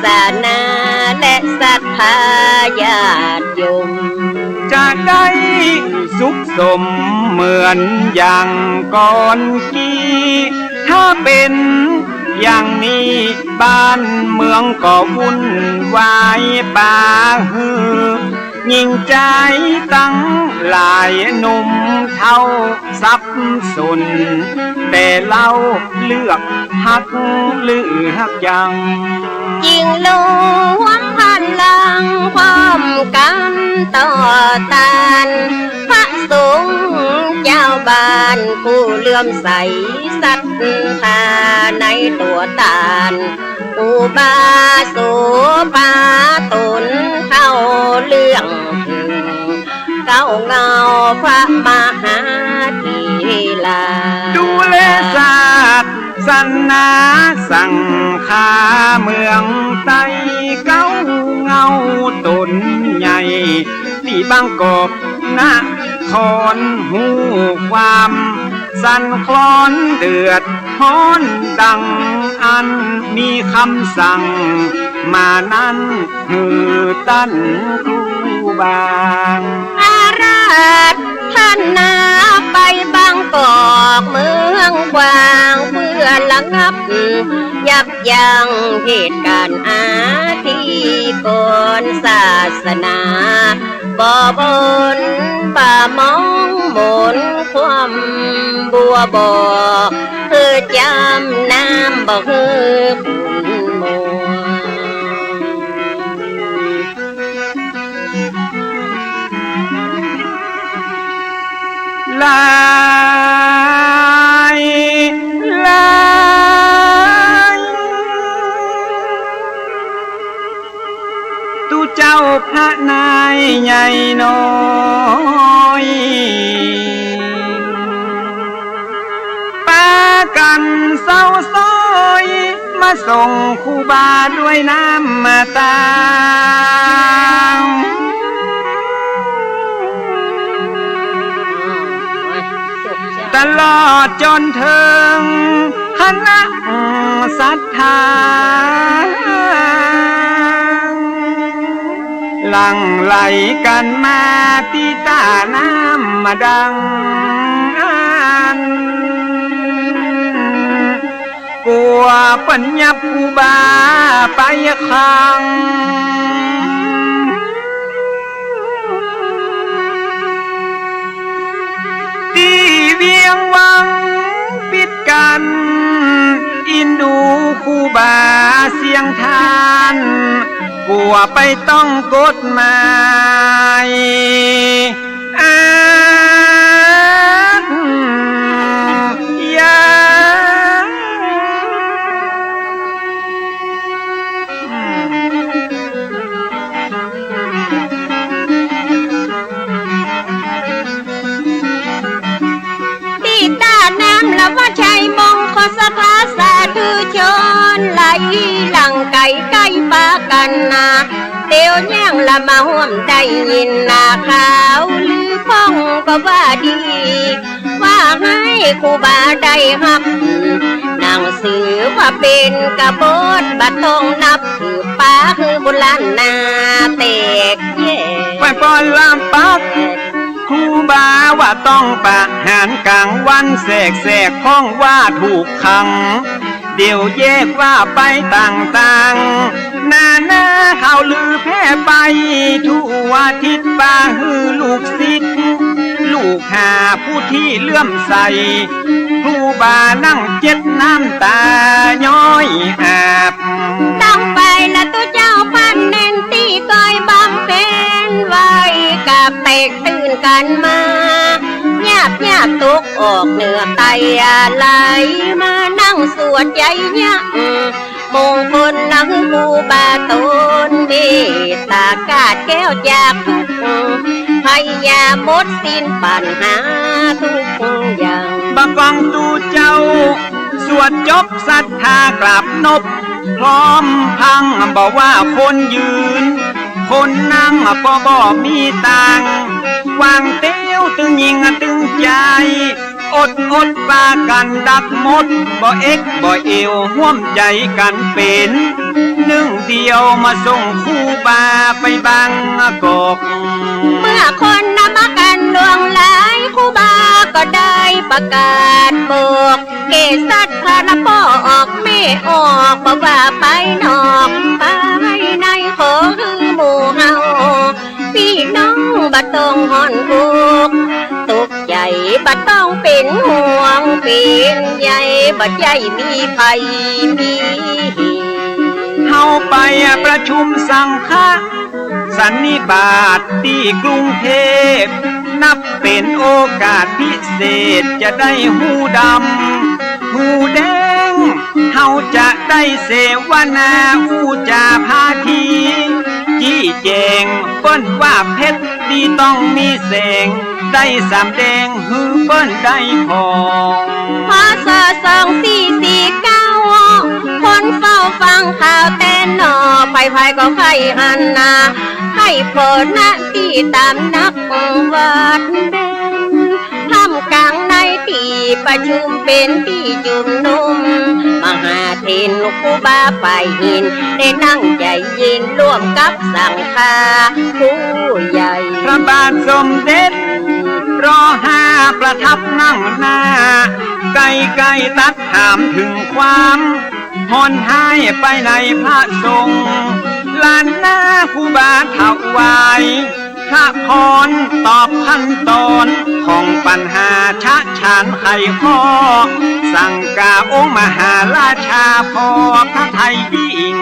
ศาสนาและศรัทธาญาติโยมจะได้สุขสมเหมือนอย่างก่อนกี้ถ้าเป็นอย่างนี้บ้านเมืองก็วุ่นวายป่าฮือยิ่งใจตั้งหลายหนุ่มเท่าสับสนแต่เราเลือกหักเลือกยังยิ่งลวงพลังความกันต่อต้านพระสงฆ์เจ้าบ้านผู้เลื่อมใสศรัทธาในตัวตานอุบาโสภาตนเข้าเรื่องถึงเก้าเงาพระมหาธีลาดูแลศาสนาสังฆาเมืองไต้เก้าเงาตนใหญ่ที่บางกอกนะคอนหูความสั่นคลอนเดือดฮ้อนดังอันมีคำสั่งมานั้นหือตั้นครูบางอาราธนาไปบางกอกเมืองกว้างเพื่อระงับยับยั้งเหตุการณ์อาธิกรศาสนาบ่บนป่ามองมนความบัวบ่คือจำน้ำบ่คือคุณมัว ตุเจ้าพระนายใหญ่น้อยปากันเศร้าซ้อยมาส่งครูบาด้วยน้ำมาตาตลอดจนถึงคณะศรัทธาหลั่งไหลกันมาที่ตาน้ำมาดังกลัวปัญญาภูบาไปขังที่เวียงวังปิดกันอินดูคูบาเสียงทานกลัวไปต้องกฎหมายว่าใจมงคลสถาสาธุชนไหลหลังไก่ไก่ปากันนาเตียวย่างละมาห่วมได้ยินนาขาวลือพ้องก็ว่าดีว่าให้ครูบาได้รับหนังสือว่าเป็นกระบฏบัดทองนับถือป้าคือบุลันนาเตกเย่ไปปอนลำปักครูบาว่าต้องประหารกลางวันแสกพ้องว่าถูกขังเดี๋ยวแยกว่าไปต่างๆนาเขาลือแพร่ไปทั่วทิศป่าฮือลูกศิษย์ลูกหาผู้ที่เลื่อมใสครูบานั่งเจ็ดน้ำตาย้อยอาบต้องไปละตัวเจ้าพันเน้นตีก้อยบำเพ็ญไว้กับเตกตื่นกันมาหยาบตกออกเหนือไตไหลมานั่งสวดใจยักมงคลนังครูบาตนเมตตากาดแก้วจากทุกพยายามหมดสิ้นปัญหาทุกอย่างบังฟังตูเจ้าสวดจบศรัทธากราบนบพร้อมพังบอกว่าคนยืนคนนั่งบ่มีตังวางเตี้ยวตึงยิงตึงใจอดปากันดักหมดบ่เอ็กบ่เอวห่วมใจกันเป็นหนึ่งเดียวมาส่งคู่บาไปบางกอกเมื่อคนนำมากันลวงหลายคู่บาก็ได้ประกาศบอกเกษัตริย์พระพ่อออกไม่ออกบ่ว่าไปนอกไปในขอคือหมู่เฮาพี่น้องบัดต้องหอนอกตกใจบัดต้องเป็นห่วงเป็นใหญ่บัดใหญ่มีภัยมีเฮาไปประชุมสังฆะสันนิบาตที่กรุงเทพนับเป็นโอกาสพิเศษจะได้หูดำหูแดงเฮาจะได้เสวนาอูจาพาทีจี้แจงเปิ้นว่าเพชรดีต้องมีแสงได้สำแดงฮือเปิ้นได้พอพศ2449คนเฝ้าฟังข่าวแต่นอไผก็ไข่หันนาให้ผลหน้าที่ตามนักวัดเด่นทำกลางในที่ประชุมเป็นที่จุมนุมมหาเทนลูกครูบาไปหินได้นั่งใจยินร่วมกับสังฆาผู้ใหญ่พระบาทสมเด็จร.5ประทับนั่งหน้าไกลตัดถามถึงความหอนหายไปในพระทรงลานหน้าครูบาถวายพระพรตอบขั้นตอนของปัญหาชะชานไขข้อสั่งกาองค์มหาราชาพอพระไทยยิ่ง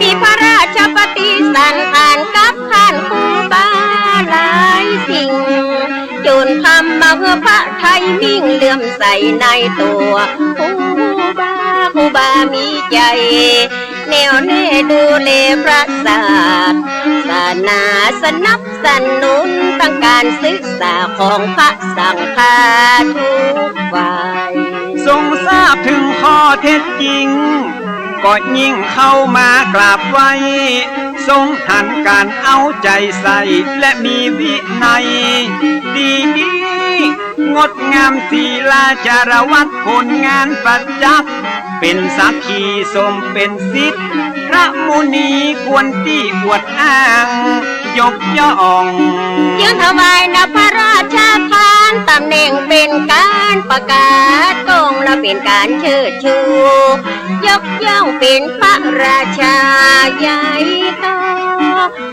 มีพระราชปฏิสันอ่านกับท่านครูบาหลายสิ่งจนทำมาเพื่อพระไทยมิ่งเลื่อมใสในตัวครูบามีใจแน่วแน่ดูแลพระศาสน์ นาสนับสนุนตั้งการศึกษาของพระสังฆาทุกฝ่ายทรงทราบถึงข้อเท็จจริงก็ยิ่งเข้ามากราบไหว้ทรงหันการเอาใจใส่และมีวินัยดีงดงามศีลาจารวัดผลงานประจักษ์เป็นสักขีสมเป็นสิทธิ์พระมุนีควรที่อวดอ้างยกย่องยืนถวายนับพระราชทานตำแหน่งเป็นการประกาศกงและเป็นการเชิดชูยกย่องเป็นพระราชาใหญ่โต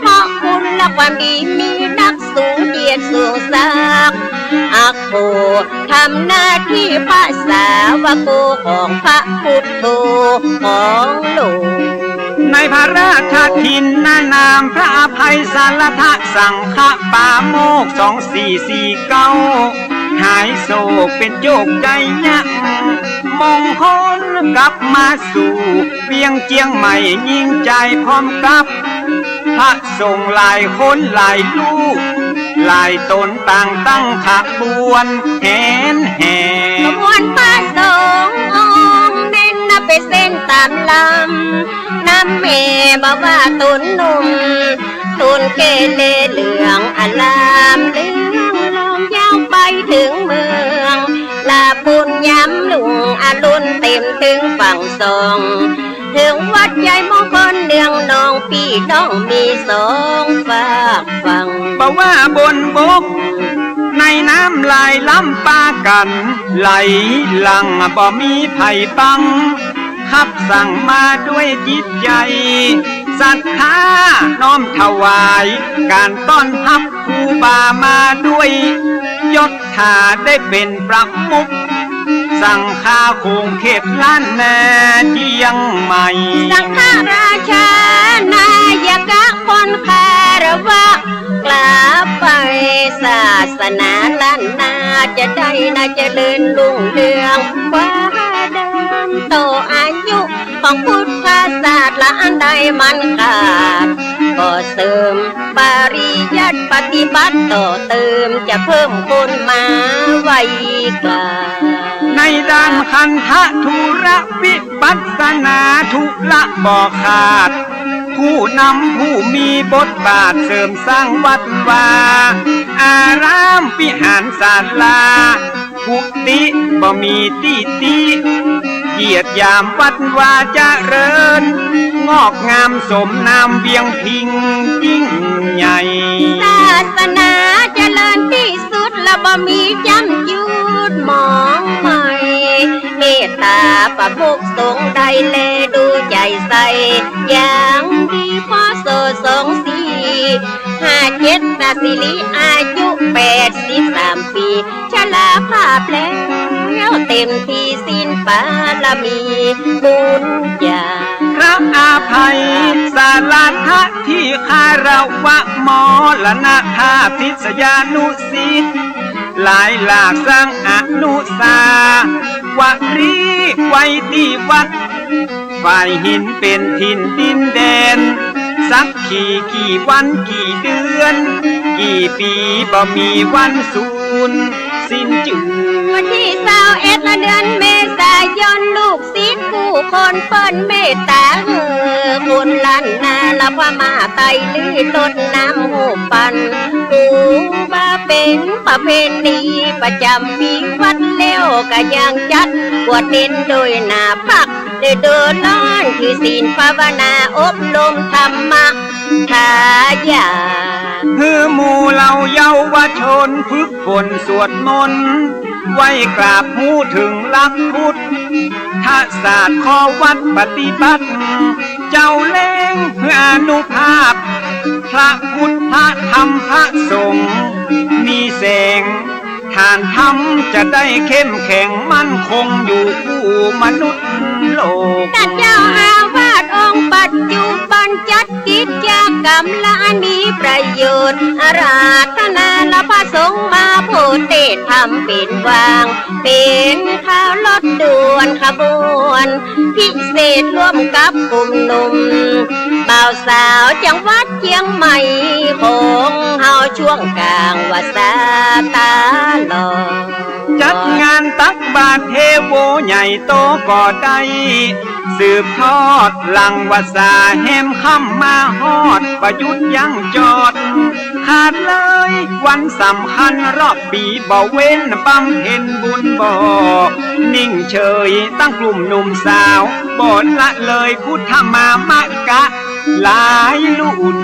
เพราะคุณและความดีมีนักสูงเกียรติสูงศักดิ์อักโคทำหน้าที่พระสาวกของพระพุทธของโลกในพระราชทินนามพระอภัยสารทะสังฆปาโมก2449หายโศกเป็นโยกใจยักมงคลกลับมาสู่เวียงเจียงใหม่ยิ่งใจพร้อมกับพระสงฆ์หลายคนหลายลูกหลายตนต่างตั้งขบวนแห่ขบวนพระสงฆ์องค์เน้นนับไปเส้นตามลำน้ำเมบอกว่าตุนหนุ่มตุนเกเลเหลืองอลามเหลืองลงยาวไปถึงเมืองลาปุญย้ำลุงอรุณเต็มถึงฝั่งสองถึงวัดใหญ่มงคลเดืองนองพี่น้องมีสองฝากฝั่งบอกว่าบนบกในน้ำลายล้ำปากันไหลหลังบ่มีไผ่ปังขับสั่งมาด้วยจิตใจศรัทธาน้อมถวายการต้อนรับครูบามาด้วยยศถาได้เป็นประมุขสังฆาคงเขตล้านนาเจียงใหม่สังฆราชานายกะคนคารวะกลับไปศาสนาล้านนาจะได้น่าเจริญรุ่งเรืองกว่าเดิมโตอายุของพุทธศาสตร์ละอันใดมันขาดก็เสริมปริยัติปฏิบัติต่อเติมจะเพิ่มคนมาไว้กล้าในด้านคันธทุระวิปัสสนาทุละบ่ขาดผู้นำผู้มีบทบาทเสริมสร้างวัดวาอารามวิหารศาลากุฏิบ่มีที่ติเกียรติยามวัดวาเจริญงอกงามสมนามเวียงพิงยิ่งใหญ่ศาสนาเจริญที่สุดและบ่มีจำยุดมองใหม่เมตตาประมุขสงฆ์ใดแลดูใจใสอย่างดีพอโส2457นาสิริอายุ83ปีชราภาพแล้วเต็มที่สิ้นปารมีบุญญาพระอาภัยสารทะที่คารวะมรณภาพทิศยานุสิทธิ์หลายหลากสร้างอนุสาวรีย์ไว้ที่วัดฝ่ายหินเป็นถิ่นดินแดนสักกี่วันกี่เดือนกี่ปีบ่มีวันสูญสิ้นจืดวันที่21เดือนเมษายนลูกศิษย์ผู้คนเปิ้นเมตตาคุณล้านนาละพมาไตลือลดน้ำหูปันปูบาเป็นประเพณีประจำปีวัดเลี้ยวก็ยังจัดบวชเน้นโดยหน้าพักเดินล้อนคือศีลภาวนาอบรมธรรมะทายาคือหมู่เหล่าเยาวชนฝึกฝนสวดมนต์ไว้กราบหูถึงหลักพุทธศาสตร์ข้อวัดปฏิบัติเจ้าเล่งเพื่ออนุภาพพระพุทธธรรมพระสงฆ์มีแสงฐานธรรมจะได้เข้มแข็งมั่นคงอยู่คู่มนุษย์โลกท่านเจ้าอาวาสองค์ปัจจุบัน จัดกิจกรรมและมีประโยชน์อาราธนาและพระสงฆ์มาโพเทศทำเป็นวางเป็นข่าวรถด่วนขบวนพิเศษร่วมกับกลุ่มหนุ่มบ่าวสาวจังหวัดเชียงใหม่ของเฮาช่วงกลางว่าสาตาลอจัดงานตักบาตรเทโวใหญ่โตก็ได้สืบทอดหลังวาสาแหมค่ำมาฮอดประยุทธ์ยังจอดขาดเลยวันสำคัญรอบปีบ่เว้นบำเพ็ญบุญบ่นิ่งเฉยตั้งกลุ่มหนุ่มสาวบ่ละเลยพุทธมามะกะหลายลุ่น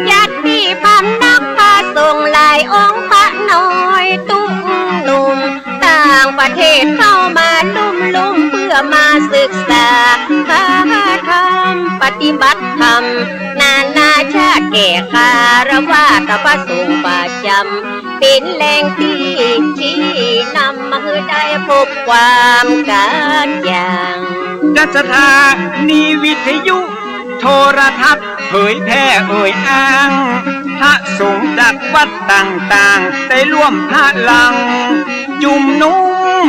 ญาติพำนักพาส่งหลายองค์พระน้อยตุ้งหนุ่มต่างประเทศเข้ามาลุ่มเพื่อมาศึกษาพระธรรมปฏิบัติธรรมนานาชาติแก่คารวะพระสงฆ์ประจำเป็นแหล่งที่ชี้นำมาให้ได้พบความการอย่างดัชธานีวิทยุโทรทัศน์เผยแพร่เอ่ยอ้างพระสงฆ์จากวัดต่างๆได้ร่วมพลังจุ่มนุ่ม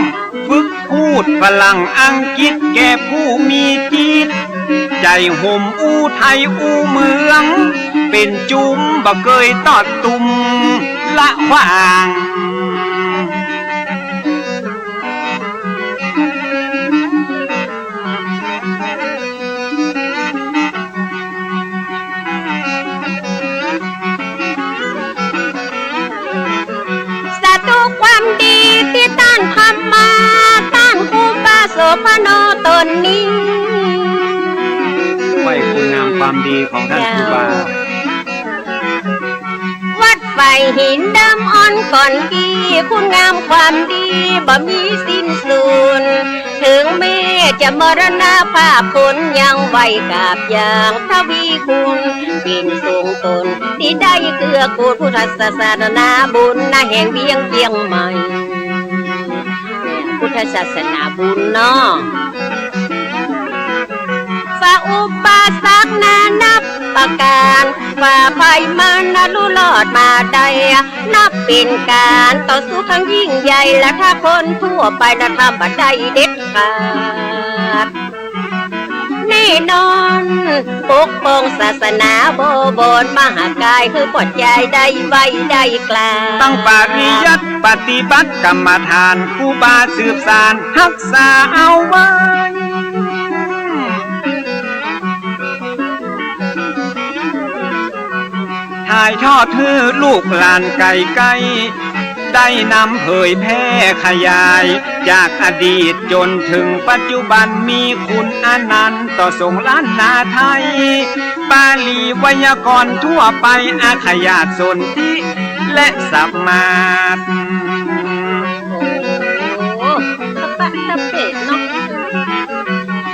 ฝึกพูดพลังอังกฤษแก่ผู้มีจิตใจห่มอู้ไทยอู้เมืองเป็นจุ่มบ่เคยตอดตุ่มละขวางดีที่ต้านธรรมาต้านครูบาโสภโนตนนี้ไว้คุณงามความดีของท่านครูบาวัดไฟหินดำอ่อนก่อนกีคุณงามความดีบ่มีสิ้นสุดถึงแม้จะมรณภาพคนยังไว้กาบอย่างทวีคุณปิ่นสูงตนที่ได้เกื้อกูลพุทธศาสนาบุญแห่งเวียงเชียงใหม่พุทธศาสนาบุญเนาะฝ่าอุปสรรคนานับประการฝ่าภัยมันรู้รอดมาได้นับเป็นการต่อสู้ครั้งยิ่งใหญ่และถ้าคนทั่วไปจะทำบัดได้เด็ดขาดแน่นอนปกป้องศาสนาโบบนมหากายคือปลดใจได้ไว้ได้กลางตั้งปริยัติปฏิบัติกรรมฐานครูบาสืบสานรักษาเอาไว้ถ่ายทอดให้ลูกหลานไกลๆได้นำเผยแพร่ขยายจากอดีตจนถึงปัจจุบันมีคุณอนันต์ต่อสงฆ์ล้านนาไทยบาลีไวยากรณ์ทั่วไปอาขยาตสนธิและสัมมาต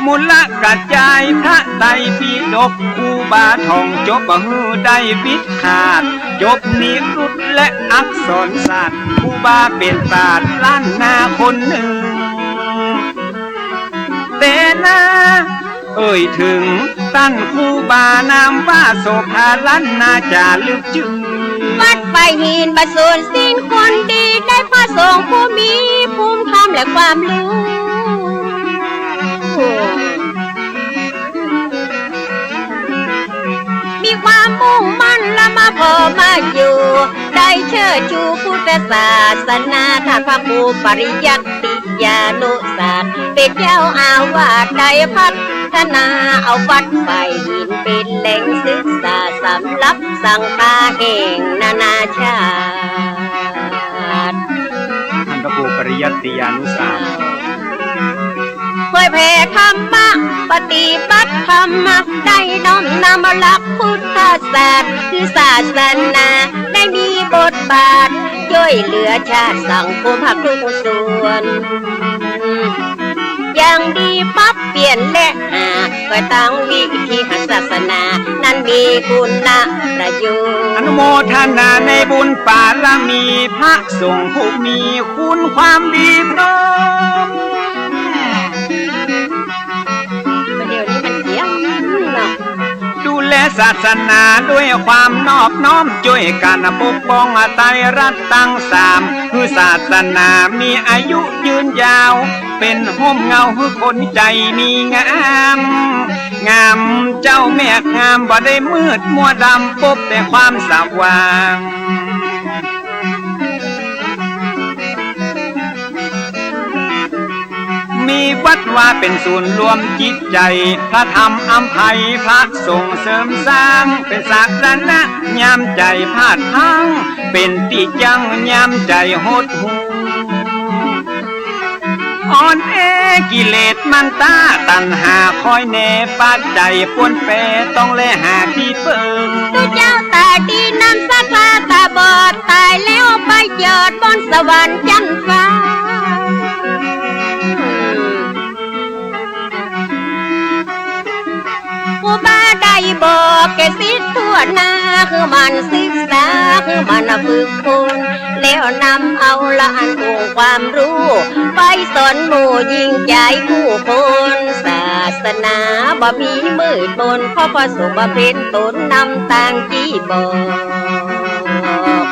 มูลกระจายพระไตรปิฎกครูบาท่องจบหือได้วิดขาดจบนิรุตและอักษรศาสตร์ครูบาเป็นศาสตร์ล้านนาคนหนึ่งแต่นาเอ่ยถึงท่านครูบานามว่าโสภาล้านนาจารึกจึงวัดไฟหินประสูติสิ้นคนดีได้พระสงฆ์ผู้มีภูมิธรรมและความรู้มีความมุ่งมั่นและมาพอมาอยู่ได้เชิดชูพุทธศาสนาท่านพระครูปริยัติยานุศาสตร์เป็นเจ้าอาวาสได้พัฒนาเอาวัดไฟหินเป็นแหล่งศึกษาสำหรับสังฆาแห่งนานาชาติท่านพระครูปริยัติยานุศาสตร์เผยแผ่ธรรมะปฏิบัติธรรมะได้น้อมนำหลักพุทธศาสตร์คือศาสนาได้มีบทบาทช่วยเหลือชาติสังคมหักทุกส่วนอย่างดีปั๊บเปลี่ยนและก็ตั้งวิธีศาสนานั้นมีคุณประโยชน์อนุโมทนาในบุญปาลมีพระสงฆ์ผู้มีคุณความดีพร้อมเดี๋ยวนี้มันเสียงดูแล ศาสนาด้วยความนอบน้อมช่วยกันปกป้องไตรรัตน์ตั้งสามคือศาสนามีอายุยืนยาวเป็นห่มเงาคือคนใจมีงามงามเจ้าแม่งามบ่ได้มืดมัวดำพบแต่ความสว่างมีวัดว่าเป็นศูนย์รวมจิตใจพระธรรมอำไพพระส่งเสริมสร้างเป็นศักดิ์นะยามใจพาดพังเป็นติจังยามใจหดหูอ่อนแอกิเลสมันตาตัณหาคอยแน่ปัจจัยปวนแปรต้องแลหาที่เปิงตุเจ้าตาดีนำสักลาตาบอดตายแล้วไปเกิดบนสวรรค์จันทร์ฟ้าผู้บ้าได้บอกแกสิทั่วหน้าคือมันศึกษาคือมันฝึกฝนแล้วนำเอาละอันองค์ความรู้ไปสอนหมู่ยิ่งใจผู้คนศาสนาบ่มีมืดมนเพราะพระสงฆ์บ่เป็นตนนำต่างที่บอก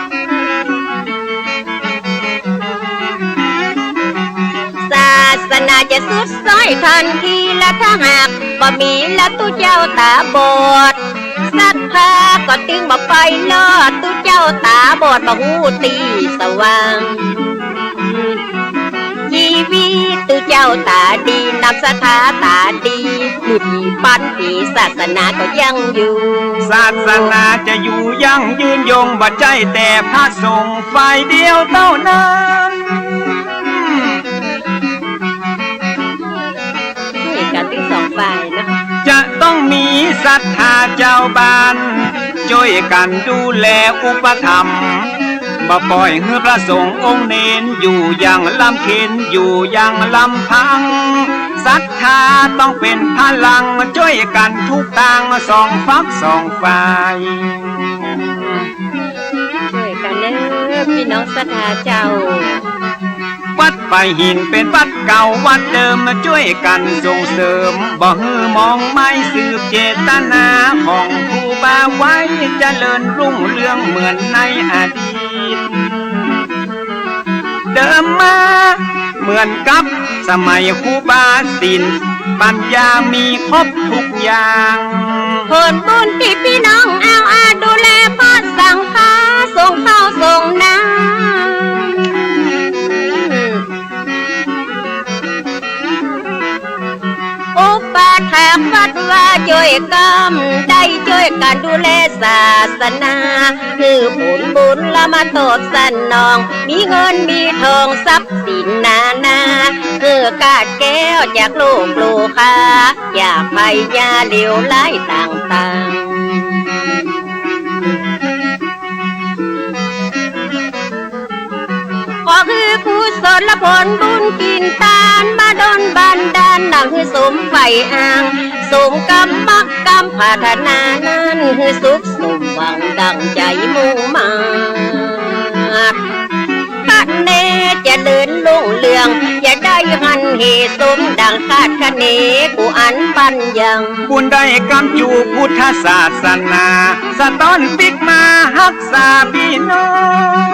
ศาสนาจะสุดซ้อยทันทีและถ้าหากบ่มีและตุเจ้าตาบอดศรัทธาก็ตึงบ่ไปลอดตุเจ้าตาบอดบ่หูตีสว่างชีวิตตุเจ้าตาดีนำศรัทธาตาดีมือปีปันปีศาสนาก็ยังอยู่ศาสนาจะอยู่ยั่งยืนยงบ่ใจแต่พระสงฆ์ฝ่ายเดียวเท่านั้นกันทั้งสองฝ่ายนะจะต้องมีศรัทธาเจ้าบ้านช่วยกันดูแลอุปถัมภ์บ่ปล่อยให้พระสงฆ์องค์เน้นอยู่อย่างลำเค็ญอยู่อย่างลำพังศรัทธาต้องเป็นพลังช่วยกันทุกทางสองฝักสองฝ่ายช่วยกันเด้อพี่น้องศรัทธาเจ้าวัดไฟหินเป็นวัดเก่าวัดเดิมมาช่วยกันส่งเสริมบ่ฮือมองไม่สืบเจตนาของครูบาไว้เจริญรุ่งเรืองเหมือนในอดีตเดิมมาเหมือนกับสมัยครูบาศิลป์ปัญญามีครบทุกอย่างผลบุญที่พี่น้องเอาอาดูแลพระสังฆาส่งเข้าส่งน้ำอุปถากวัดว่าช่วยกรรมได้ช่วยกันดูแลศาสนาคือผลบุญละมาตอบสนองมีเงินมีทองทรัพย์สินนานาคือกาดแก้วจากโลกโลกาอย่าไปยาเหลวไหลต่างๆก็คือกุศลผลบุญกินตานมาดลบันดาลนั่งคือสมไฟอ่างสมกรรมมักกรรมพัฒนานั้นคือสุขสมหวังดังใจมุ่งมาคันเนจะเดินลุ่งเรืองอย่าได้หันเหสมดังคาดคะเนกูอันปัญญังบุญได้กำจูพุทธศาสนาสะต้อนปิกมารักษาพี่น้อง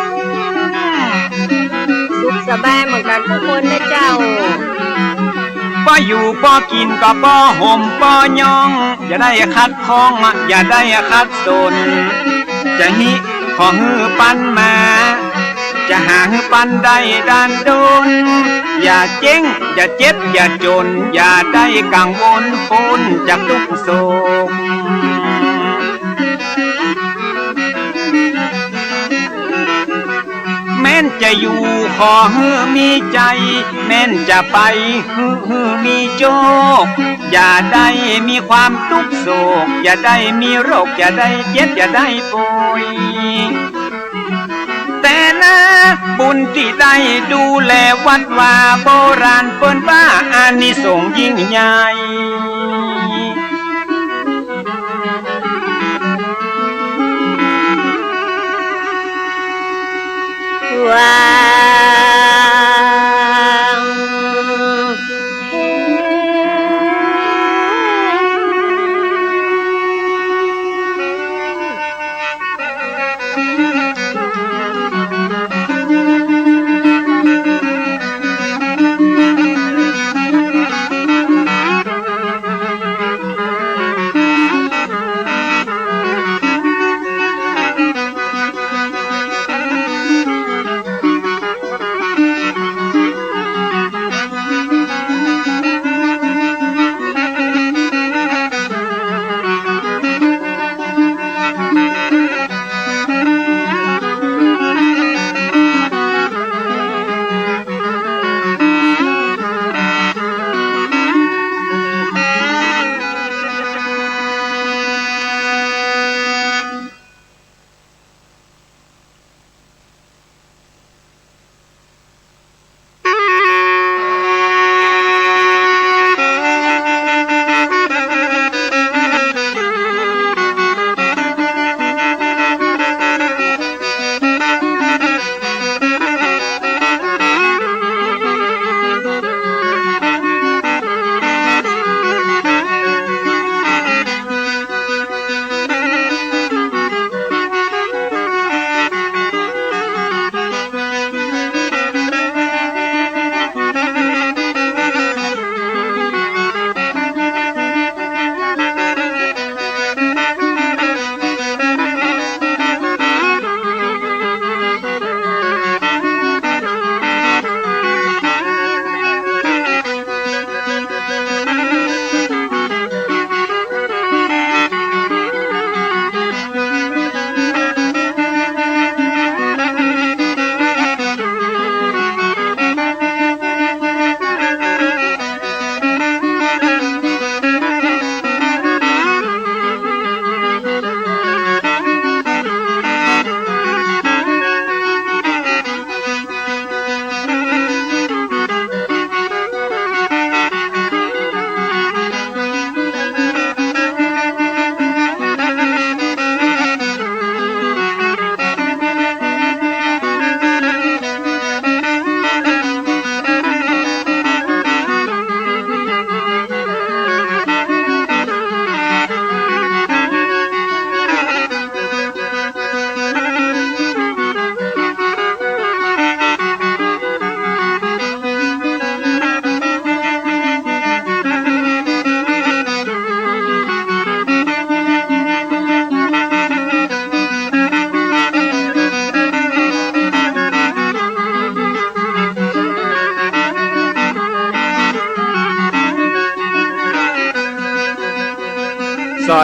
สุขสบายเหมือนกันทุกคนนะเจ้าป้ออยู่ป้อกินก็ป้อห่มป้อยองอย่าได้คัดคองอย่าได้คัดสนจะหิขอฮือปันมาจะหาฮือปันได้ดันโดนอย่าเจ๊งอย่าเจ็บอย่าจนอย่าได้กังวลพ้นจากทุกโศกแม้นจะอยู่ขอฮือมีใจแม้นจะไปฮือมีโชคอย่าได้มีความทุกข์โศกอย่าได้มีโรคอย่าได้เจ็บอย่าได้ป่วยแต่นะบุญที่ได้ดูแลวัดว่าโบราณเปิ้นว่าอานิสงส์ยิ่งใหญ่ว้า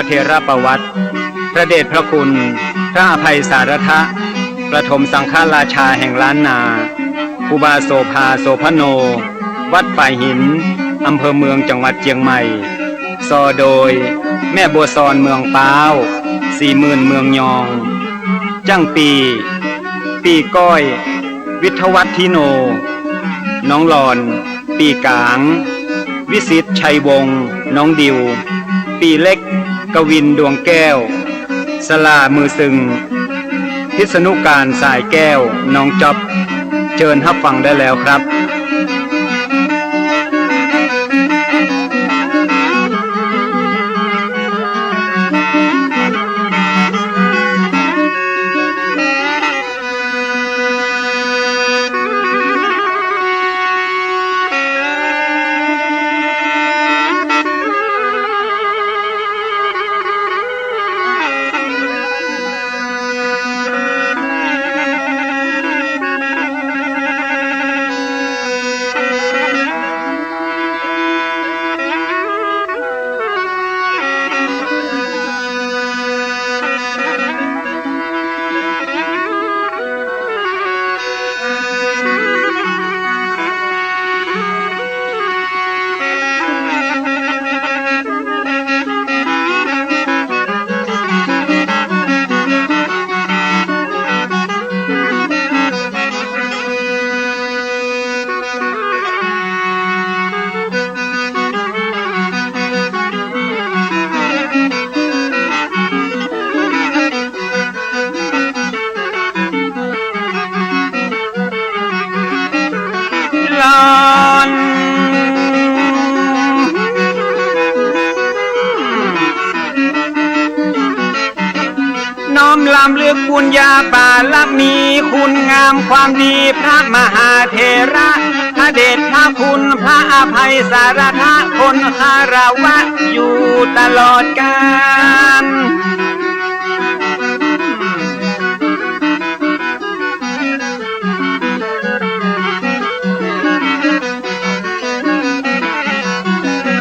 เทระประวัติพระเดชพระคุณพระอภัยสารทะประถมสังฆราชาแห่งล้านนาครูบาโสภาโสพโนวัดฝ่ายหินอำเภอเมืองจังหวัดเชียงใหม่ซอโดยแม่บัวซอนเมืองป้าว40,000เมืองยองจ้างปีก้อยวิทวัฒทิโนน้องหลอนปีกาง วิสิตชัยวงศ์น้องดิวปีเล็กกวินดวงแก้วสลามือซึงพิษณุการสายแก้วน้องจ๊อบเชิญรับฟังได้แล้วครับ น้อมลำลึกบุญญาบารมีคุณงามความดีพระมหาเถระพระเดชพระคุณพระอภัยสารทะคนคารวะอยู่ตลอดกาล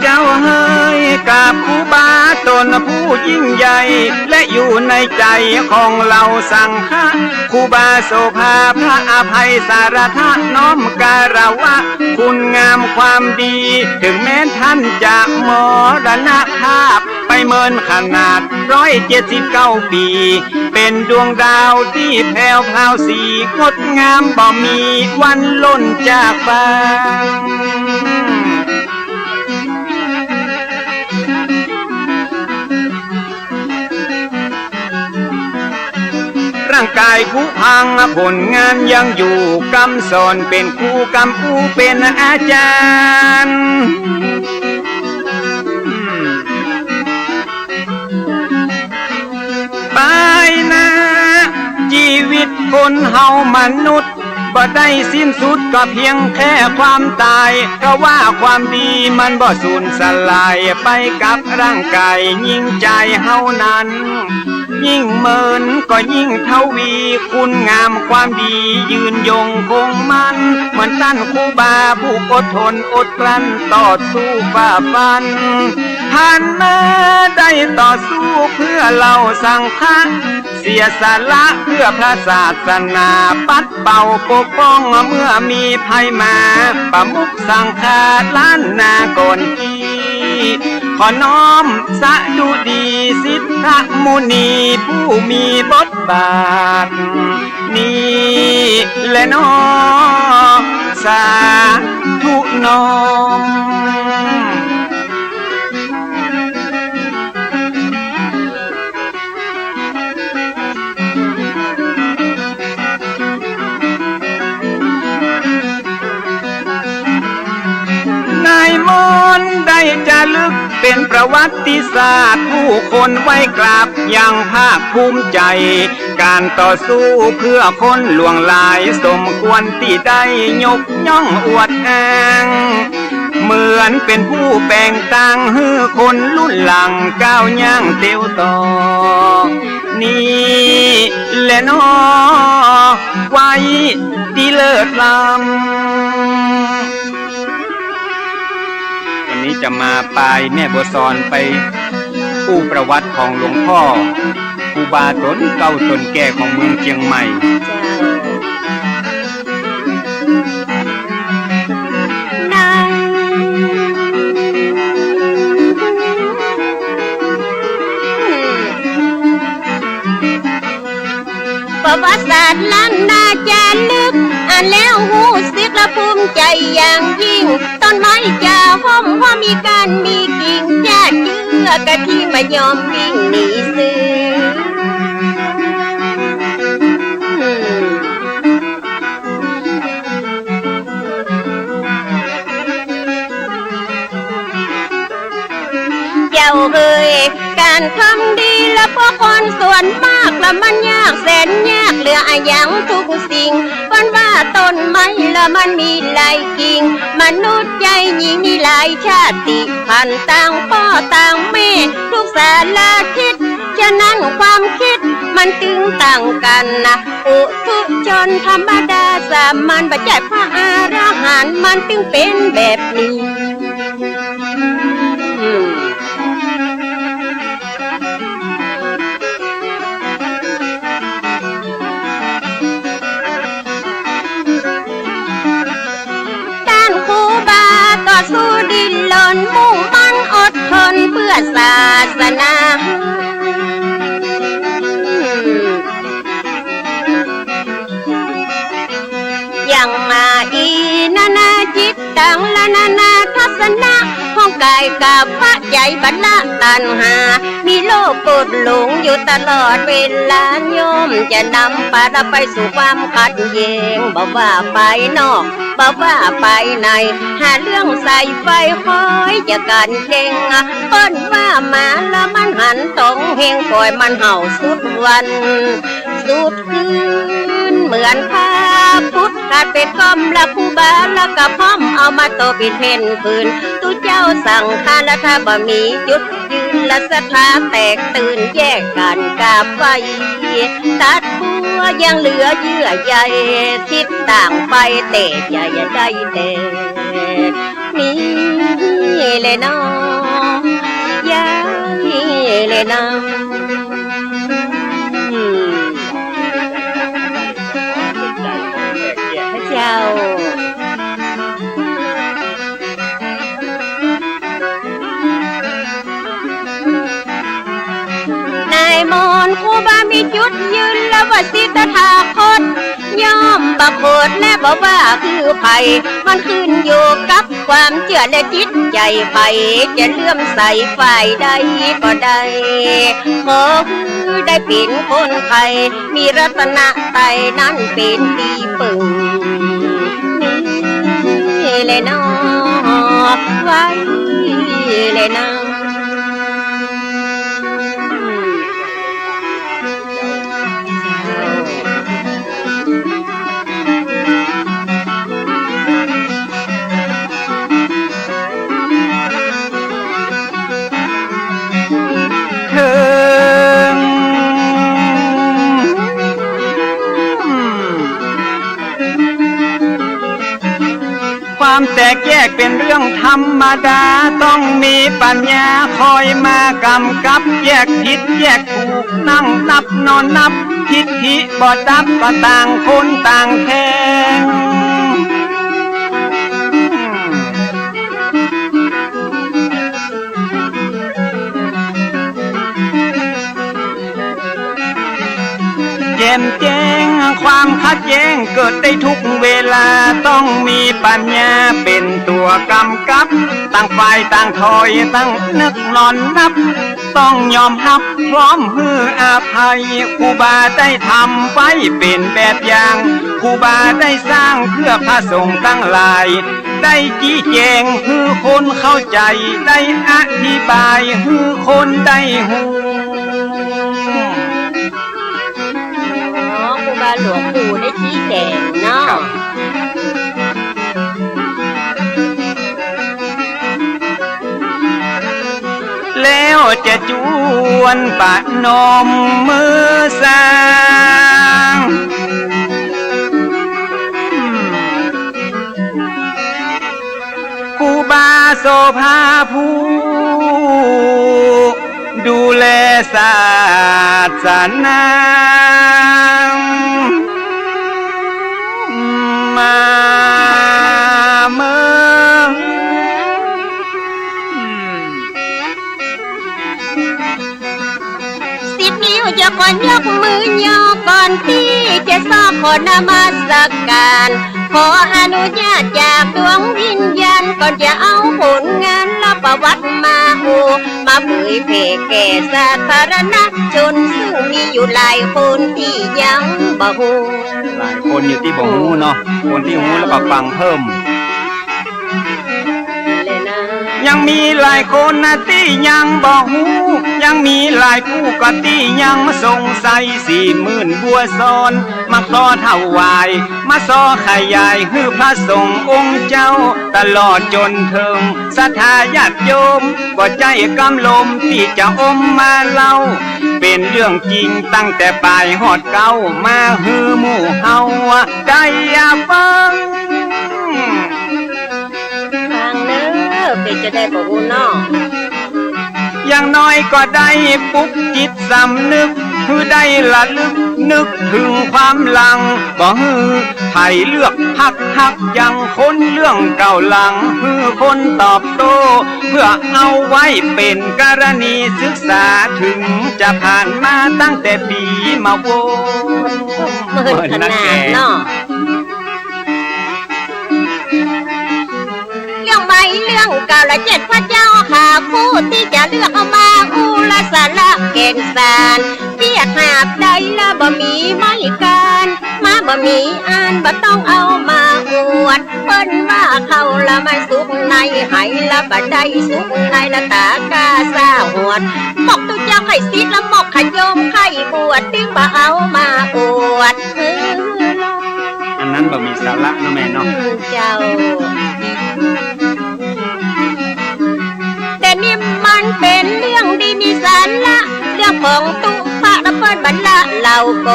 เจ้าเฮ้ยกับครูบาตนผู้ยิ่งใหญ่และอยู่ในใจของเราสังฆะครูบาโสภาพระอภัยสารทะน้อมการวะคุณงามความดีถึงแม้ท่านจะมรณภาพไปเมินขนาด179 ปีเป็นดวงดาวที่แผ่วพราวสีงดงามบ่มีวันล่นจากฟ้าร่างกายผุพังผลงานยังอยู่กำสอนเป็นครูกำผู้เป็นอาจารย์ไปนะชีวิตคนเฮามนุษย์บ่ได้สิ้นสุดก็เพียงแค่ความตายเพราะว่าความดีมันบ่สูญสลายไปกับร่างกายยิ่งใจเฮานั้นยิ่งเมินก็ยิ่งทวีคุณงามความดียืนยงคงมันเหมือนท่านครูบาผู้อดทนอดกลั้นต่อสู้ฝ่าฟันผ่านมาได้ต่อสู้เพื่อเราสังฆะเสียสละเพื่อพระศาสนาปัดเป่าปกป้องเมื่อมีภัยมาประมุขสังฆาล้านนาโกนกีขอน้อมสะดุดีสิทธมุนีผู้มีบทบาทนี้และน้อสาธุน้อมนายมนต์ได้จะลึกเป็นประวัติศาสตร์ผู้คนไว้กราบอย่างภาคภูมิใจการต่อสู้เพื่อคนหลวงหลายสมควรที่ได้ยกย่องอวดอ้างเหมือนเป็นผู้แบ่งต่างให้คนรุ่นหลังก้าวย่างเตียวต่อนี่แหละน้อไว้ดีเลิศล้ำวันนี้จะมาปลายแม่บัวซอนไปอ ปูประวัติของหลวงพ่อครูบาตนเก่าตนแก่ของเมืองเชียงใหม่ประวัติศาสตร์ล้านนาจารึกอ่านแล้วหูสึกและภูมิใจอย่างยิ่งต้นไม้จะห้อมว่ามีการมีกิ่งญาติเยื่อกะที่มายอมวิ่งหนีซื้เจ้าเอ่ยการทำดีและพวกคนส่วนมากและมันยากแสนยากเหลืออะอย่างทุกสิ่งวันว่าต้นไม้และมันมีหลายกิ่งมนุษย์ใจหญิงมีหลายชาติพันธุ์ต่างพ่อต่างแม่ทุกสารทิศฉะนั้นความคิดมันถึงต่างกันนะอุทุชนธรรมดาสามัญปัจจัยพระอรหันต์มันถึงเป็นแบบนี้สู้ดิ้นรนมุ่งมั่นอดทนเพื่อศาสนาอย่างมาอีนานาจิตตังละนานาทัศนะของกายกับพระใจบรรละตัณหามีโลกกดหลงอยู่ตลอดเวลาโยมจะนำพาเราไปสู่ความขัดแย้งบอกว่าไปนอกบอกว่าไปในหาเรื่องใส่ไฟคอยจะกันเก่งเปิ้นว่ามาแล้วมันหันตรงเฮงปล่อยมันเห่าสุดวันสุดคืนเหมือนพาพุทธขาดเป็นกอมละครูบาแล้วก็พร้อมเอามาโตปิดเพนคืนตุเจ้าสั่งทานและถ้าบ่มีจุดยืนและศรัทธาแตกตื่นแยกกันกาบไฟตัดบัวยังเหลือเยื่อใยทิศต่างไปเตะใหญ่ได้เตะนี่เลยน้องยายเลยน้องเจ้านายมนต์ครูบามีจุดยืนและว่าสิทธาคตย่อมบักโคดและบอกว่าคือไผ่มันขึ้นอยู่กับความเชื่อและจิตใจไผ่จะเลื่อมใสฝ่ายใดก็ได้ขอคือได้เป็นคนไทยมีรัตนะไตนั้นเป็นที่ปึงนี่เลยน้อไว้เลยน้อความแตกแยกเป็นเรื่องธรรมดาต้องมีปัญญาคอยมากำกับแยกผิดแยกถูกนั่งนับนอนนับทิฏฐิบ่ดับก็ต่างคนต่างแทงแจ่มแจ้งความขัดแย้งเกิดได้ทุกเวลาต้องมีปัญญาเป็นตัวกำกับต่างฝ่ายต่างถอยตั้งนึกนอนนับต้องยอมรับพร้อมฮืออาภัยครูบาได้ทำไว้เป็นแบบอย่างครูบาได้สร้างเพื่อพระสงฆ์ทั้งหลายได้ชี้แจงฮือคนเข้าใจได้อธิบายฮือคนได้หูครูบาหลวงปู่ได้ชี้แจงเนาะแล้วจะจวนปะนมมือสร้างครูบาโสภาผู้ดู ละนางมาเมืองสิบนิ้วจะก่อนยกมือย่อก่อนที่จะสอบขอนมัสการขออนุญาตจากดวงวิญญาณก่อนจะเอาผลงานและประวัติมามาเผยแผ่แก่สาธารณชนซึ่งมีอยู่หลายคนที่ยังบ่ฮู้หลายคนอยู่ที่บ่ฮู้เนาะคนที่ฮู้แล้วก็ฟังเพิ่มยังมีหลายคนนะที่ยังบอกหูยังมีหลายผู้ก็ที่ยังสงสัย40,000บัวซ้อนมาขอถวายมาซอขยายฮือพระสงฆ์องค์เจ้าตลอดจนถึงศรัทธาญาติโยมก็ใจกำลมที่จะอมมาเล่าเป็นเรื่องจริงตั้งแต่ปลายหอดเก้ามาฮือหมู่เฮาได้ฟังเป็นจะได้บอกว่าน้อง อย่างน้อยก็ได้ปลุกจิตสำนึกคือได้ละลึกนึกถึงความหลังก็ฮือไผ่เลือกหักยังคนเรื่องเก่าหลังฮือคนตอบโต้เพื่อเอาไว้เป็นกรณีศึกษาถึงจะผ่านมาตั้งแต่ปีมาโวเมื่อขนาดเนาะเรื่องเก่าและ7พระเจ้าหาคู่ที่จะเลือกเอามาอูละสาระเก่งสารเปียกหาบใดละบ่มีไม่การมาบ่มีอ่านบ่ต้องเอามาอวดเพิ่นว่าเขาละมาสุขในไหละบ่ได้สุขในละตากาซาหวดหมอกตุเจ้าไข่ซิดละหมอกขยมไข่บวดติ้งบ่เอามาอวดอันนั้นบ่มีสาระนะแม่เนาะเจ้าแต่นี่มันเป็นเรื่องดีมีสาระเรื่องของตุพระและเปิ้นบรรละเหล่าโก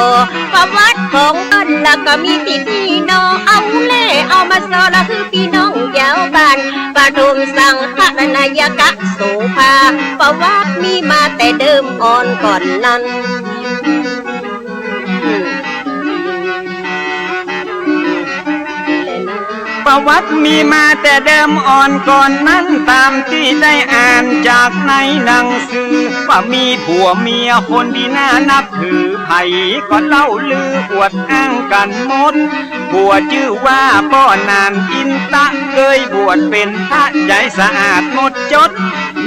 ประวัติของเปิ้นแล้วก็มีพี่น้องเอาเล่เอามาสอนละคือพี่น้องยาวบ้านปฐุมสังฆนายกะโสภาประวัติมีมาแต่เดิมอ่อนก่อนนั้นประวัติมีมาแต่เดิมอ่อนก่อนนั้นตามที่ได้อ่านจากในหนังสือว่ามีผัวเมียคนดีน่านับถือไผ่ก็เล่าลืออวดอ้างกันหมดผัวชื่อว่าป้อนานอินตะเคยบวชเป็นพระใจสะอาดหมดจด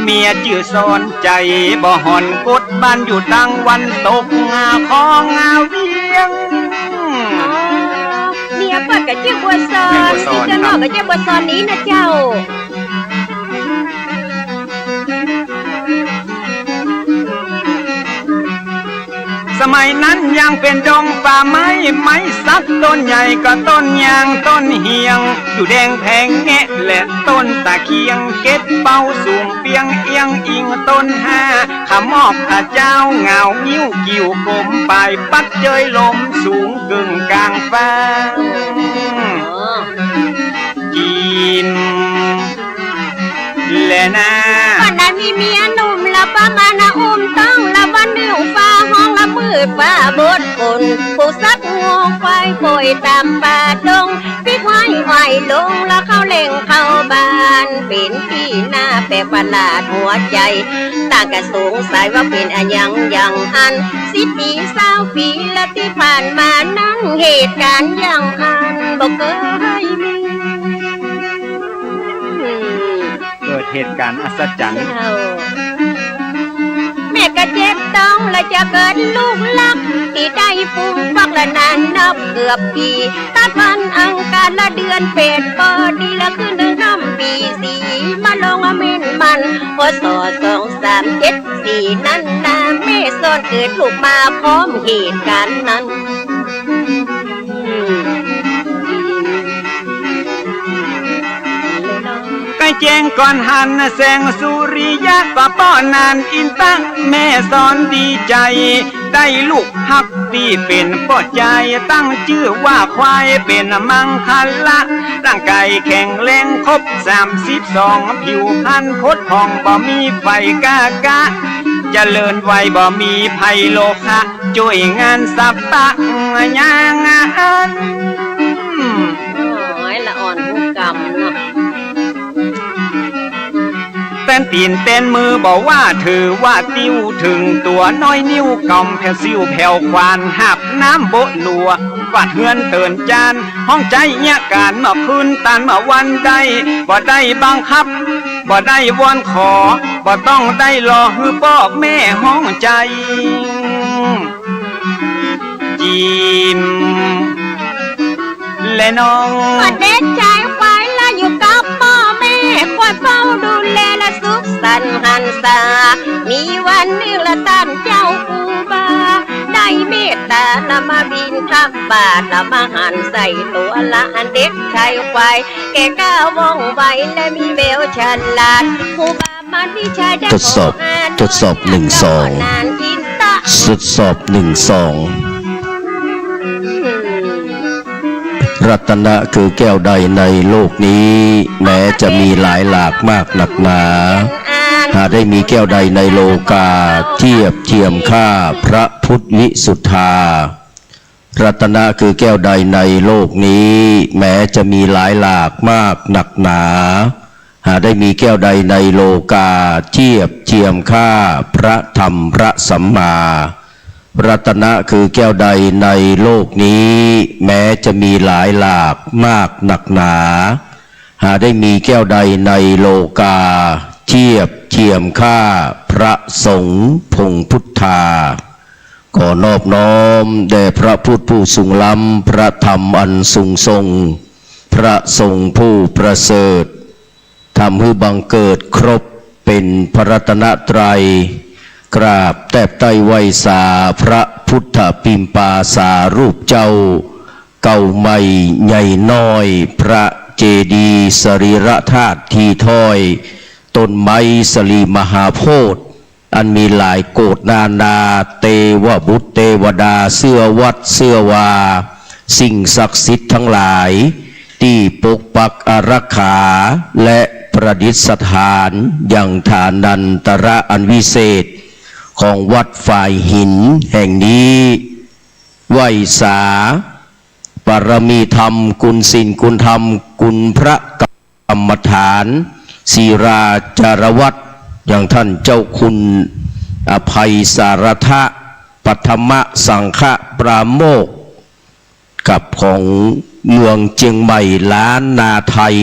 เมียชื่อสอนใจบ่หอนกดบ้านอยู่ตั้งวันตกงาของงาเวียงเมียเปิดกับเจ้าบัวซอนที่จะนอกกับเจ้าบัวซอนนี้นะเจ้าสมัยนั้นยังเป็นดงป่าไม้สักต้นใหญ่ก็ต้นยางต้นเฮียงอยู่แดงแพงแงะและต้นตะเคียงเก็บเป้าสูงเปียงเอียงอิงต้น5ขมอกข้าเจ้าเงานิ้วกิ่วกลมปลายปัดเจยลมสูงกึ่งกลางฟ้ากินและนะวันนั้นมีเมียหนุ่มละประมาณอุ้มต้องละวันหนึ่งฟ้าห้องละมืดฟ้าบดฝนผู้ซักงวงไฟโปยตามป่าดงพี่ควายไหวลงแล้วเข้าเล่งเข้าบ้านเป็นที่หน้าแปลกประหลาดหัวใจต่างกันสงสัยว่าเป็นอย่างอัน10 ปี20 ปีและที่ผ่านมานั้นเหตุการณ์อย่างอันบอกเคยมีเกิดเหตุการณ์อัศจรรย์แม่ก็เจ็บต้องและจะเกิดลูกลักที่ได้ฟุ้งฟักและนานนับเกือบปีตัดพันอังการละเดือนเป็ดปอดีละขึ้นเดือนน้ำปี4มาลงเม่นมันพศ2374นั้นนาแม่ซ้อนเกิดลูกมาพร้อมเหตุการณ์นั้นใกล้แจ้งก่อนหันแสงสุริยะก็ป้อนานอินตั้งแม่สอนดีใจได้ลูกฮักที่เป็นป้อใจตั้งชื่อว่าควายเป็นมังคัลละร่างกายแข็งแรงครบ32ผิวพรรณพดผ่องบ่มีไฟกะ เจริญไว้บ่มีภัยโลคะช่วยงานสับปะยางอันโอ้ยละอ่อนผู้กรรมเนาะเต้นตีนเต้นมือบอกว่าถือว่าติ้วถึงตัวน้อยนิ้วกำแผ่วซิวแผ่วควานหับน้ำโบหลัววาดเฮือนเตือนจานห้องใจเนี่ยการมาคืนตันมาวันใดบ่ได้บังคับบ่ได้วอนขอบ่ต้องได้รอฮือพ่อแม่ห้องใจจิ้มและน้องก็เด็กชายควายละอยู่กับพ่อแม่คอยเฝ้าดูแลและสุขสันต์หันษามีวันหนึ่งละท่านเจ้าครูบาได้เมตตาละมาบินทับบาทละมาหันใส่ตัวละอันเด็กชายควายแกก้าวว่องไวและมีแววฉลาดครูบามันวิชาทดสอบ1-2ทดสอบ1-2รัตนะคือแก้วใดในโลกนี้แม้จะมีหลายหลากมากหนักหนาหาได้มีแก้วใดในโลกาเทียบเทียมค่าพระพุทธวิสุทธารัตนะคือแก้วใดในโลกนี้แม้จะมีหลายหลากมากหนักหนาหาได้มีแก้วใดในโลกาเทียบเทียมค่าพระธรรมพระสัมมารัตนะคือแก้วใดในโลกนี้แม้จะมีหลายหลากมากหนักหนาหาได้มีแก้วใดในโลกาเทียบเทียมค่าพระสงฆ์พงพุทธาขอนอบน้อมแด่พระพุทธผู้สูงล้ำพระธรรมอันสูงทรงพระสงฆ์ผู้ประเสริฐทำให้บังเกิดครบเป็นพระรัตนตรัยกราบแทบไต้ไหวสาพระพุทธปิมปาสารูปเจ้าเก่าใหม่ใหญ่น้อยพระเจดีย์สรีระธาตุทีถ้อยต้นไม้สลีมหาโพธิ์อันมีหลายโกฏนานาเทวบุตรเทวดาเสื้อวัดเสื้อวาสิ่งศักดิ์สิทธิ์ทั้งหลายที่ปกปักอารักขาและประดิษฐานอย่างฐานันตระอันวิเศษของวัดฝ่ายหินแห่งนี้ไหวสาปรมีธรรมกุลศีลกุลธรรมกุลพระกรรมฐานศีราจารวัตรอย่างท่านเจ้าคุณอภัยสารทะปัทมะสังฆปราโมกกับของเมืองเชียงใหม่ล้านนาไทย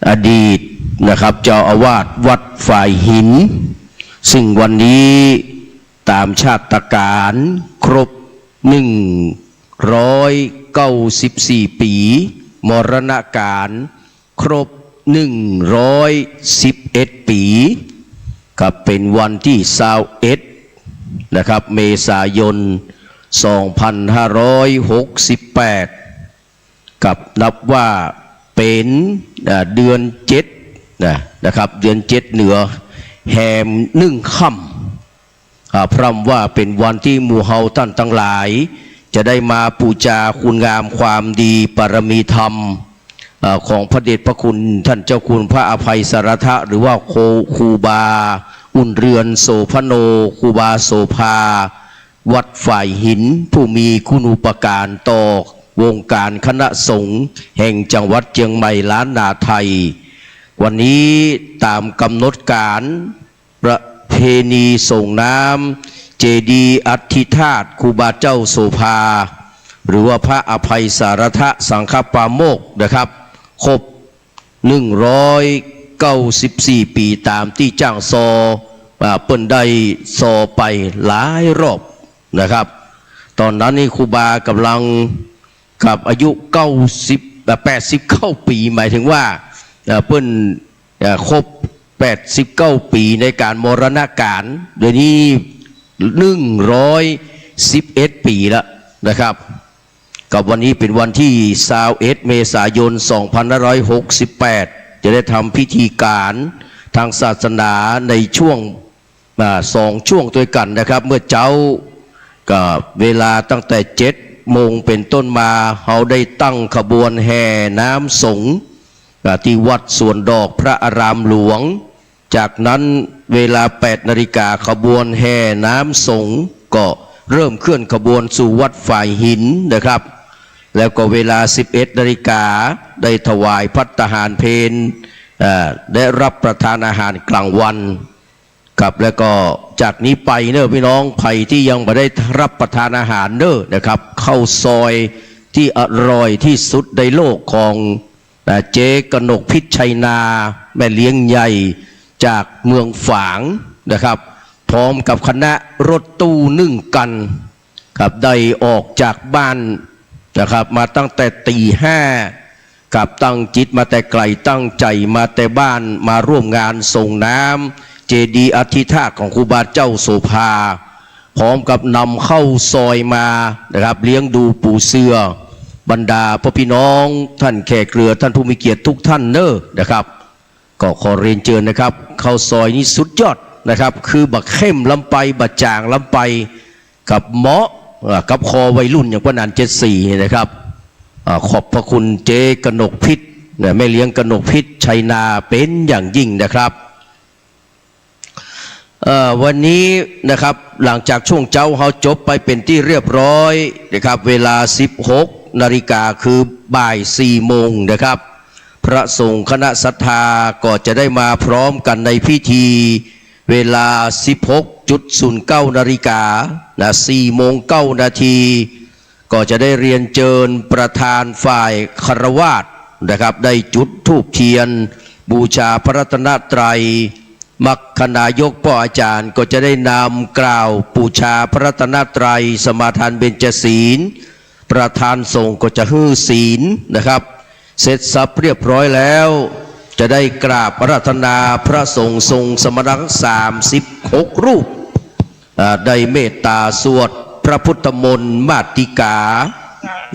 อดีตนะครับเจ้าอาวาสวัดฝ่ายหินซึ่งวันนี้ตามชาตการครบ194 ปีมรณการครบ111 ปีกับเป็นวันที่21นะครับเมษายน 2568กับนับว่าเป็นเดือน7นะครับเดือน7เหนือแหม1 ค่ำพร่ำว่าเป็นวันที่หมู่เฮาท่านทั้งหลายจะได้มาปูชาคุณงามความดีปรมีธรรมของพระเดชพระคุณท่านเจ้าคุณพระอภัยสารทะหรือว่าครูบาอุ่นเรือนโสภโนครูบาโสภาวัดฝ่ายหินผู้มีคุณูปการต่อวงการคณะสงฆ์แห่งจังหวัดเชียงใหม่ล้านนาไทยวันนี้ตามกำหนดการประเพณีส่งน้ำเจดีย์อธิธาตุครูบาเจ้าโสภาหรือว่าพระอภัยสารทะสังฆปาโมกข์นะครับครบ194 ปีตามที่จ้างซอเปิ้นได้ซอไปหลายรอบนะครับตอนนั้นนี่ครูบากำลังกับอายุ89 ปีหมายถึงว่าเปิ้นครบ89 ปีในการมรณการเดี๋ยวนี้111 ปีแล้วนะครับกับวันนี้เป็นวันที่21 เมษายน 2568จะได้ทำพิธีการทางศาสนาในช่วง2 ช่วงด้วยกันนะครับเมื่อเจ้ากับเวลาตั้งแต่7 โมงเป็นต้นมาเขาได้ตั้งขบวนแห่น้ำสงฆ์ที่วัดสวนดอกพระอารามหลวงจากนั้น เวลา 8 นาฬิกาขบวนแห่น้ำสงฆ์ก็เริ่มเคลื่อนขบวนสู่วัดฝ่ายหินนะครับแล้วก็เวลา 11 นาฬิกาได้ถวายภัตตาหารเพลได้รับประทานอาหารกลางวันครับแล้วก็จากนี้ไปเนอะพี่น้องใครที่ยังไม่ได้รับประทานอาหารเนอะนะครับเข้าซอยที่อร่อยที่สุดในโลกของเจ๊กนกพิษชัยนาแม่เลี้ยงใหญ่จากเมืองฝางนะครับพร้อมกับคณะรถตู้นึ่งกันครับได้ออกจากบ้านนะครับมาตั้งแต่ตี 5กับตั้งจิตมาแต่ไกลตั้งใจมาแต่บ้านมาร่วมงานส่งน้ำเจดีย์อธิธาตุของครูบาเจ้าโสภาพร้อมกับนำเข้าซอยมานะครับเลี้ยงดูปู่เสือบรรดาพ่อพี่น้องท่านแขกเรือท่านผู้มีเกียรติทุกท่านเนอะนะครับก็ขอเรียนเชิญนะครับเข้าซอยนี้สุดยอดนะครับคือบักเข้มลำไปบักจางลำไปกับเหมาะกับคอวัยรุ่นอย่างพนัน74นะครับขอบพระคุณเจ๊กนกพิษแม่เลี้ยงกนกพิษชัยนาเป็นอย่างยิ่งนะครับวันนี้นะครับหลังจากช่วงเจ้าเขาจบไปเป็นที่เรียบร้อยนะครับเวลา 16 นาฬิกาคือบ่าย 4 โมงนะครับพระสงฆ์คณะศรัทธาก็จะได้มาพร้อมกันในพิธีเวลา 16.09 นาฬิกา4 โมง 9 นาทีก็จะได้เรียนเชิญประธานฝ่ายคฤหัสถ์นะครับได้จุดธูปเทียนบูชาพระรัตนตรัยมัคคณายกพ่ออาจารย์ก็จะได้นำกล่าวบูชาพระรัตนตรัยสมาทานเบญจศีลประธานสงฆ์ก็จะฮื้อศีลนะครับเสร็จสับเรียบร้อยแล้วจะได้กราบอาราธนาพระสงฆ์ทรงสมณศักดิ์36 รูปได้เมตตาสวดพระพุทธมนต์มาติกา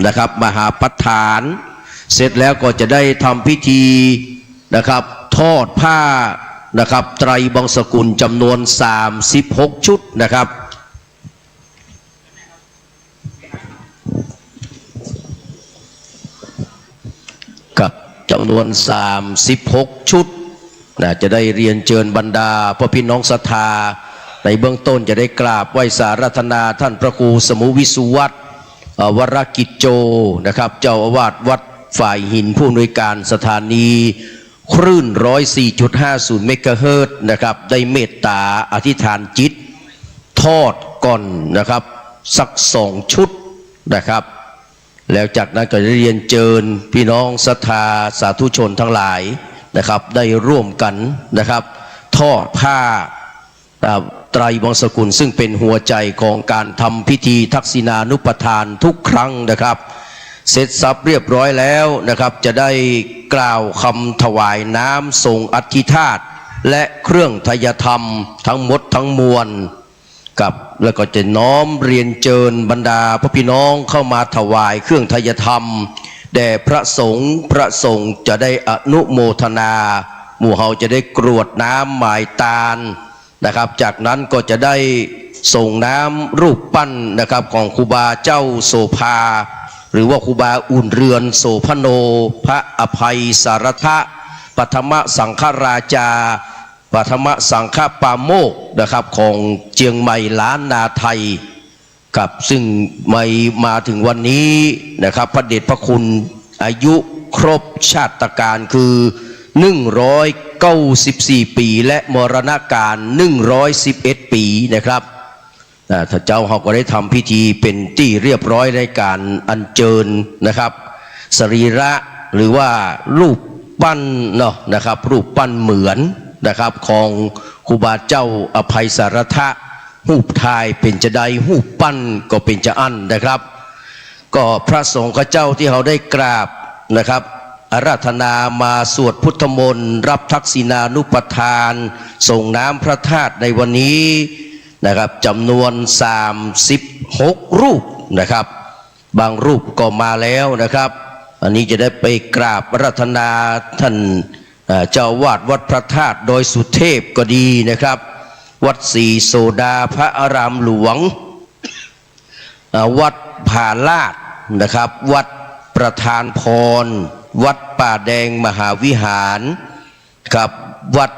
นะครับมหาปฐานเสร็จแล้วก็จะได้ทำพิธีนะครับทอดผ้านะครับไตรบังสกุลจำนวน36 ชุดนะครับกับจำนวน36 ชุดจะได้เรียนเชิญบรรดาพ่อพี่น้องศรัทธาในเบื้องต้นจะได้กราบไหว้สาราธนาท่านพระครูสมุวิสุวัตรวรกิจโจนะครับเจ้าอาวาสวัดฝ่ายหินผู้อำนวยการสถานีคลื่น 104.50 เมกะเฮิรตซ์นะครับได้เมตตาอธิษฐานจิตทอดก่อนนะครับสัก2 ชุดนะครับแล้วจากนั้นก็จะเรียนเชิญพี่น้องศรัทธาสาธุชนทั้งหลายนะครับได้ร่วมกันนะครับทอดผ้าไตรบังสกุลซึ่งเป็นหัวใจของการทำพิธีทักษิณานุปทานทุกครั้งนะครับเสร็จสับเรียบร้อยแล้วนะครับจะได้กล่าวคำถวายน้ำทรงอธิธาตุและเครื่องทายธรรมทั้งหมดทั้งมวลกับแล้วก็จะน้อมเรียนเชิญบรรดาพระพี่น้องเข้ามาถวายเครื่องทายธรรมแด่พระสงฆ์จะได้อนุโมทนาหมู่เฮาจะได้กรวดน้ำหมายตาลนะครับจากนั้นก็จะได้ส่งน้ำรูปปั้นนะครับของครูบาเจ้าโสภาหรือว่าครูบาอุ่นเรือนโสพโนพระอภัยสารทะปฐมสังฆราชาปฐมสังฆปาโมกนะครับของเจียงใหม่ล้านนาไทยกับซึ่งมาถึงวันนี้นะครับพระเดชพระคุณอายุครบชาติการคือ194 ปีและมรณการ111 ปีนะครับท่านเจ้าเขาก็ได้ทำพิธีเป็นที่เรียบร้อยในการอัญเชิญนะครับสรีระหรือว่ารูปปั้นเนาะนะครับรูปปั้นเหมือนนะครับของครูบาเจ้าอภัยสารทะหูปทายเป็นจะได้หูปปั้นก็เป็นจะอั้นนะครับก็พระสงฆ์เจ้าที่เขาได้กราบนะครับอาราธนามาสวดพุทธมนต์รับทักษิณานุปทานส่งน้ำพระธาตุในวันนี้นะครับจำนวน36 รูปนะครับบางรูปก็มาแล้วนะครับอันนี้จะได้ไปกราบอาราธนาท่านเจ้าวาดวัดพระธาตุโดยสุเทพก็ดีนะครับวัดศรีโสดาพระอารามหลวงวัดผาลาดนะครับวัดประธานพรวัดป่าแดงมหาวิหารกับวัด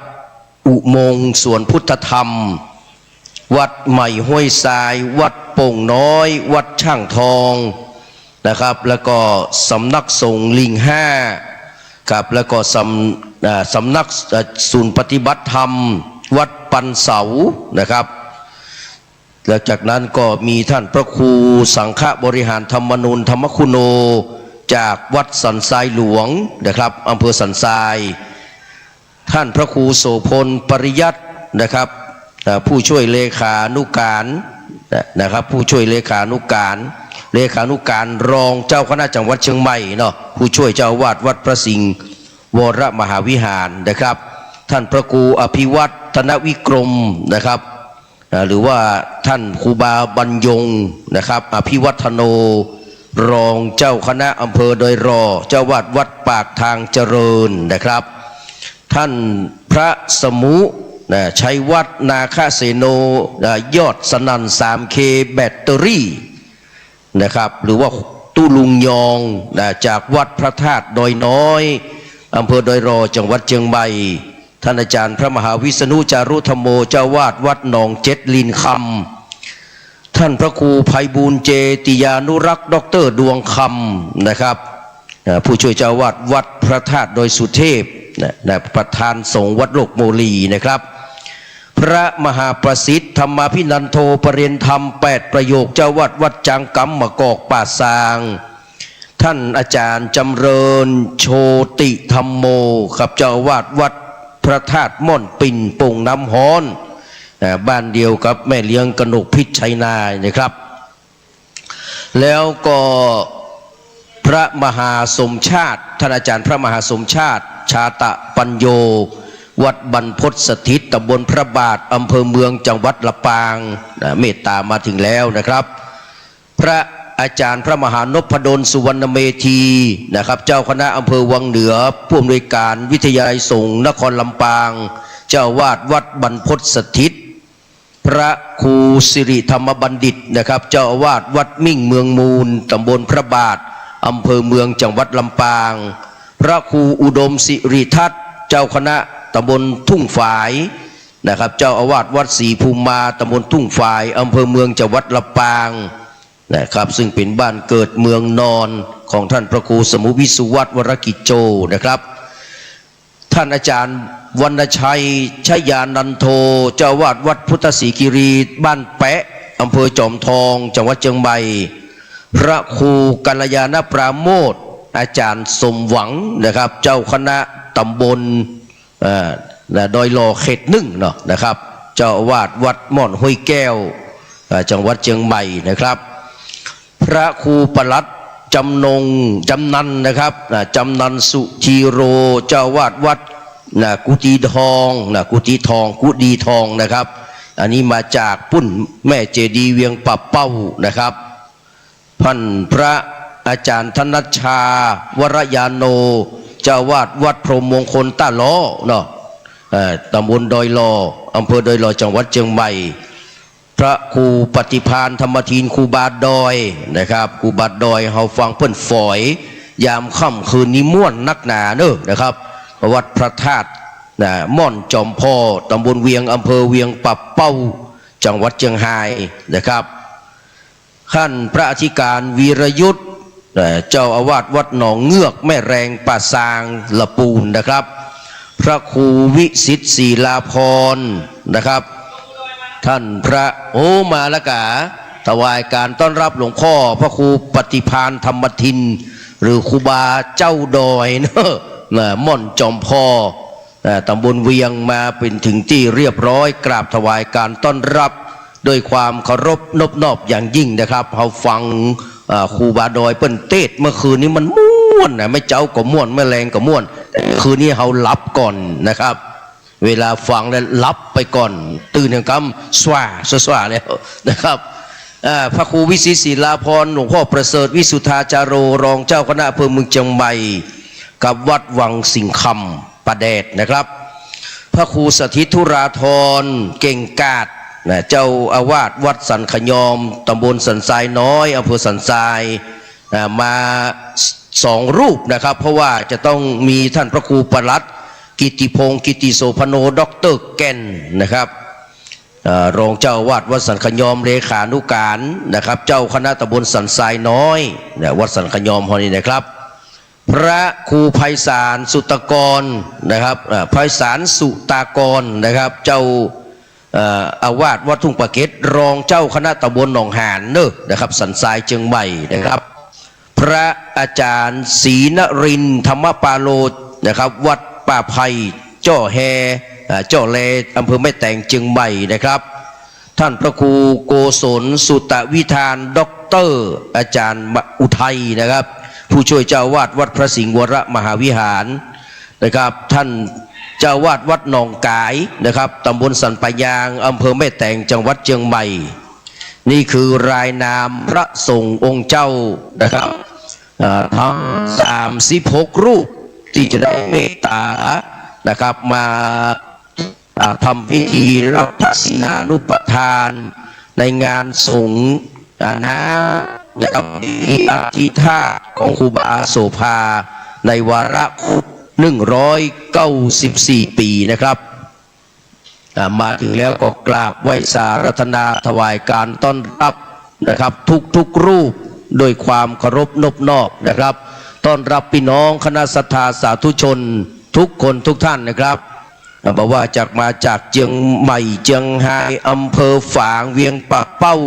อุโมงค์สวนพุทธธรรมวัดใหม่ห้วยทรายวัดโป่งน้อยวัดช่างทองนะครับแล้วก็สำนักสงฆ์ลิงห้าครับแล้วก็สำนักศูนย์ปฏิบัติธรรมวัดปันเสานะครับแล้วจากนั้นก็มีท่านพระครูสังฆบริหารธรรมนูญธรรมคุณโนจากวัดสันทรายหลวงนะครับอำเภอสันทรายท่านพระครูโสพลปริยัตินะครับผู้ช่วยเลขานุการนะครับผู้ช่วยเลขานุการรองเจ้าคณะจังหวัดเชียงใหม่เนาะผู้ช่วยเจ้าวาดวัดพระสิงห์วรมหาวิหารนะครับท่านพระครูอภิวัตธนวิกรมนะครับหรือว่าท่านครูบาบรรยงนะครับอภิวัฒโนรองเจ้าคณะอำเภอโดยรอเจ้าวาดวัดปากทางเจริญนะครับท่านพระสมุชัยวัฒนาคเสโนยอดสนั่น 3K แบตเตอรี่นะครับหรือว่าตู้ลุงยองจากวัดพระธาตุดอยน้อยอำเภอดอยรอจังหวัดเชียงใหม่ท่านอาจารย์พระมหาวิษณุจารุธรรมโมเจ้าวาดวัดหนองเจ็ดลินคำท่านพระครูไพบูลย์เจติยานุรักษ์ดร.ดวงคำนะครับผู้ช่วยเจ้าวาดวัดพระธาตุดอยสุเทพประธานสงฆ์วัดโลกโมลีนะครับพระมหาประสิทธิ์ธรรมาภินันโทปรริยนธรรม8ประโยคเจ้าวาดวัดจังกำมะกอกป่าซางท่านอาจารย์จำเริญโชติธรรมโมครับเจ้าวาดวัดพระธาตุม่อนปิ่นโป่งน้ำฮ้อนบ้านเดียวกับแม่เลี้ยงกนกพิษชัยนายนะครับแล้วก็พระมหาสมชาติท่านอาจารย์พระมหาสมชาติชาตะปัญโยวัดบรรพตสถิตตำบลพระบาทอำเภอเมืองจังหวัดลำปางเมตตามาถึงแล้วนะครับพระอาจารย์พระมหานพดลสุวรรณเมธีนะครับเจ้าคณะอำเภอวังเหนือผู้อำนวยการวิทยาลัยสงฆ์นครลำปางเจ้าวาดวัดบรรพตสถิตพระครูสิริธรรมบัณฑิตนะครับเจ้าอาวาสวัดมิ่งเมืองมูลตำบลพระบาทอำเภอเมืองจังหวัดลำปางพระครูอุดมสิริทัตเจ้าคณะตำบลทุ่งฝายนะครับเจ้าอาวาสวัดศรีภูมิมาตำบลทุ่งฝายอำเภอเมืองจังหวัดลำปางนะครับซึ่งเป็นบ้านเกิดเมืองนอนของท่านพระครูสมุวิสุวัตวรกิจโจนะครับท่านอาจารย์วรรณชัยชยานันโทเจ้าวาดวัดพุทธศรีกิรีบ้านแปะอำเภอจอมทองจังหวัดเชียงใหม่พระครูกัลยาณปราโมทย์อาจารย์สมหวังนะครับเจ้าคณะตำบลดอยหล่อเขตหนึ่งเนาะนะครับเจ้าอาวาสวัดม่อนห้วยแก้วจังหวัดเชียงใหม่นะครับพระครูปลัดจำนันนะครับจำนันสุจีโรเจ้าอาวาสวัดกุฏิทองกุฏิทองนะครับอันนี้มาจากปุ้นแม่เจดีเวียงปับเป้านะครับท่านพระอาจารย์ธนัชชาวรยาโนเจ้าวาดวัดพรหมมงคลต้าล้อเนาะตำบลดอยลออำเภอดอยลอจังหวัดเชียงใหม่พระครูปฏิภาณธรรมทีนครูบาดอยนะครับครูบาดอยเฮาฟังเพิ่นฝอยยามค่ำคืนนี้ม่วนนักหนาเนอะนะครับวัดพระธาตุม่อนจอมพ่อตำบลเวียงอำเภอเวียงปับเป้าจังหวัดเชียงรายนะครับขั้นพระอธิการวีรยุทธเจ้าอาวาสวัดหนองเงือกแม่แรงป่าซางละปูนนะครับพระครูวิสิทธิ์ศีลาภรณ์นะครับท่านพระมาละกาถวายการต้อนรับหลวงพ่อพระครูปฏิภาณธรรมทินหรือครูบาเจ้าดอยเนอะม่อนจอมพ่อตำบลเวียงมาเป็นถึงที่เรียบร้อยกราบถวายการต้อนรับโดยความเคารพนบนอบอย่างยิ่งนะครับเราฟังครูบาดอยเปิ้นเทศเมื่อคืนนี้มันม่วนไม่เจ้าก็ม่วนไม่แรงก็ม่วนคืนนี้เราหลับก่อนนะครับเวลาฟังแล้วหลับไปก่อนตื่นอย่างคำสว่าแล้วนะครับพระครูวิสิทธิ์ศีลาภรณ์หลวงพ่อประเสริฐวิสุทธาจารโรรองเจ้าคณะอำเภอเมืองเชียงใหม่กับวัดวังสิงคำประแดดนะครับพระครูสถิตธุราธรเก่งกาจเจ้าอาวาสวัดสันขยอมตำบลสันทรายน้อยอำเภอสันทรายมา2 รูปนะครับเพราะว่าจะต้องมีท่านพระครูปลัด กิติพงศ์กิติโสพโนด็อกเตอร์แก่นนะครับรองเจ้าวาดวัดสันขยอมเลขานุการนะครับเจ้าคณะตำบลสันทรายน้อยวัดสันขยอมฮอนี่นะครับพระครูไพศาลสุตกรนะครับไพศาลสุตากรนะครับเจ้าอาวาสวัดทุ่งปะเก็ดรองเจ้าคณะตำบลหนองหานเนอะนะครับสันทรายเชียงใหม่นะครับพระอาจารย์ศรีนรินทร์ธรรมปาโลนะครับวัดป่าไผ่เจ้าแฮเจ้าเลอำเภอแม่แตงเชียงใหม่นะครับท่านพระครูโกศลสุตวิธานด็อกเตอร์อาจารย์อุทัยนะครับผู้ช่วยเจ้าวาดวัดพระสิงห์วรมหาวิหารนะครับท่านเจ้าวาดวัดหนองกายนะครับตำบลสันปะยางอำเภอแม่แตงจังหวัดเชียงใหม่นี่คือรายนามพระสงฆ์องค์เจ้านะครับทั้ง36รูปที่จะได้เมตตานะครับมาทำพิธีรับทักษิณานุปทานในงานสงฆ์นะครับอธิษฐานของครูบาโสภาในวาระครบ194 ปีนะครับมาถึงแล้วก็กราบไหว้สารัธนาถวายการต้อนรับนะครับทุกรูปโดยความเคารพนบนอบนะครับต้อนรับพี่น้องคณะศรัทธาสาธุชนทุกคนทุกท่านนะครับบอกว่ามาจากเชียงใหม่เชียงรายอำเภอฝางเวียงปากเป้า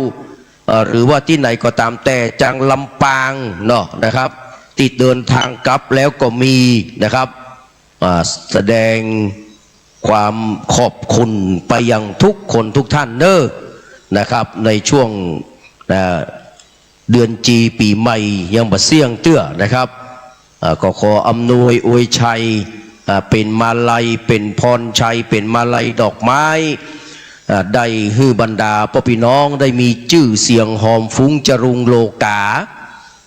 หรือว่าที่ไหนก็ตามแต่จังลำปางเนาะนะครับติดเดินทางกลับแล้วก็มีนะครับแสดงความขอบคุณไปยังทุกคนทุกท่านเนอะนะครับในช่วงเดือนจีปีใหม่ยังบ่เสี่ยงเตื้อนะครับก็ขออำนวยอวยชัยเป็นมาลัยเป็นพรชัยเป็นมาลัยดอกไม้ได้ฮือบรรดาพ่อพี่น้องได้มีชื่อเสียงหอมฟุ้งจรุงโลกา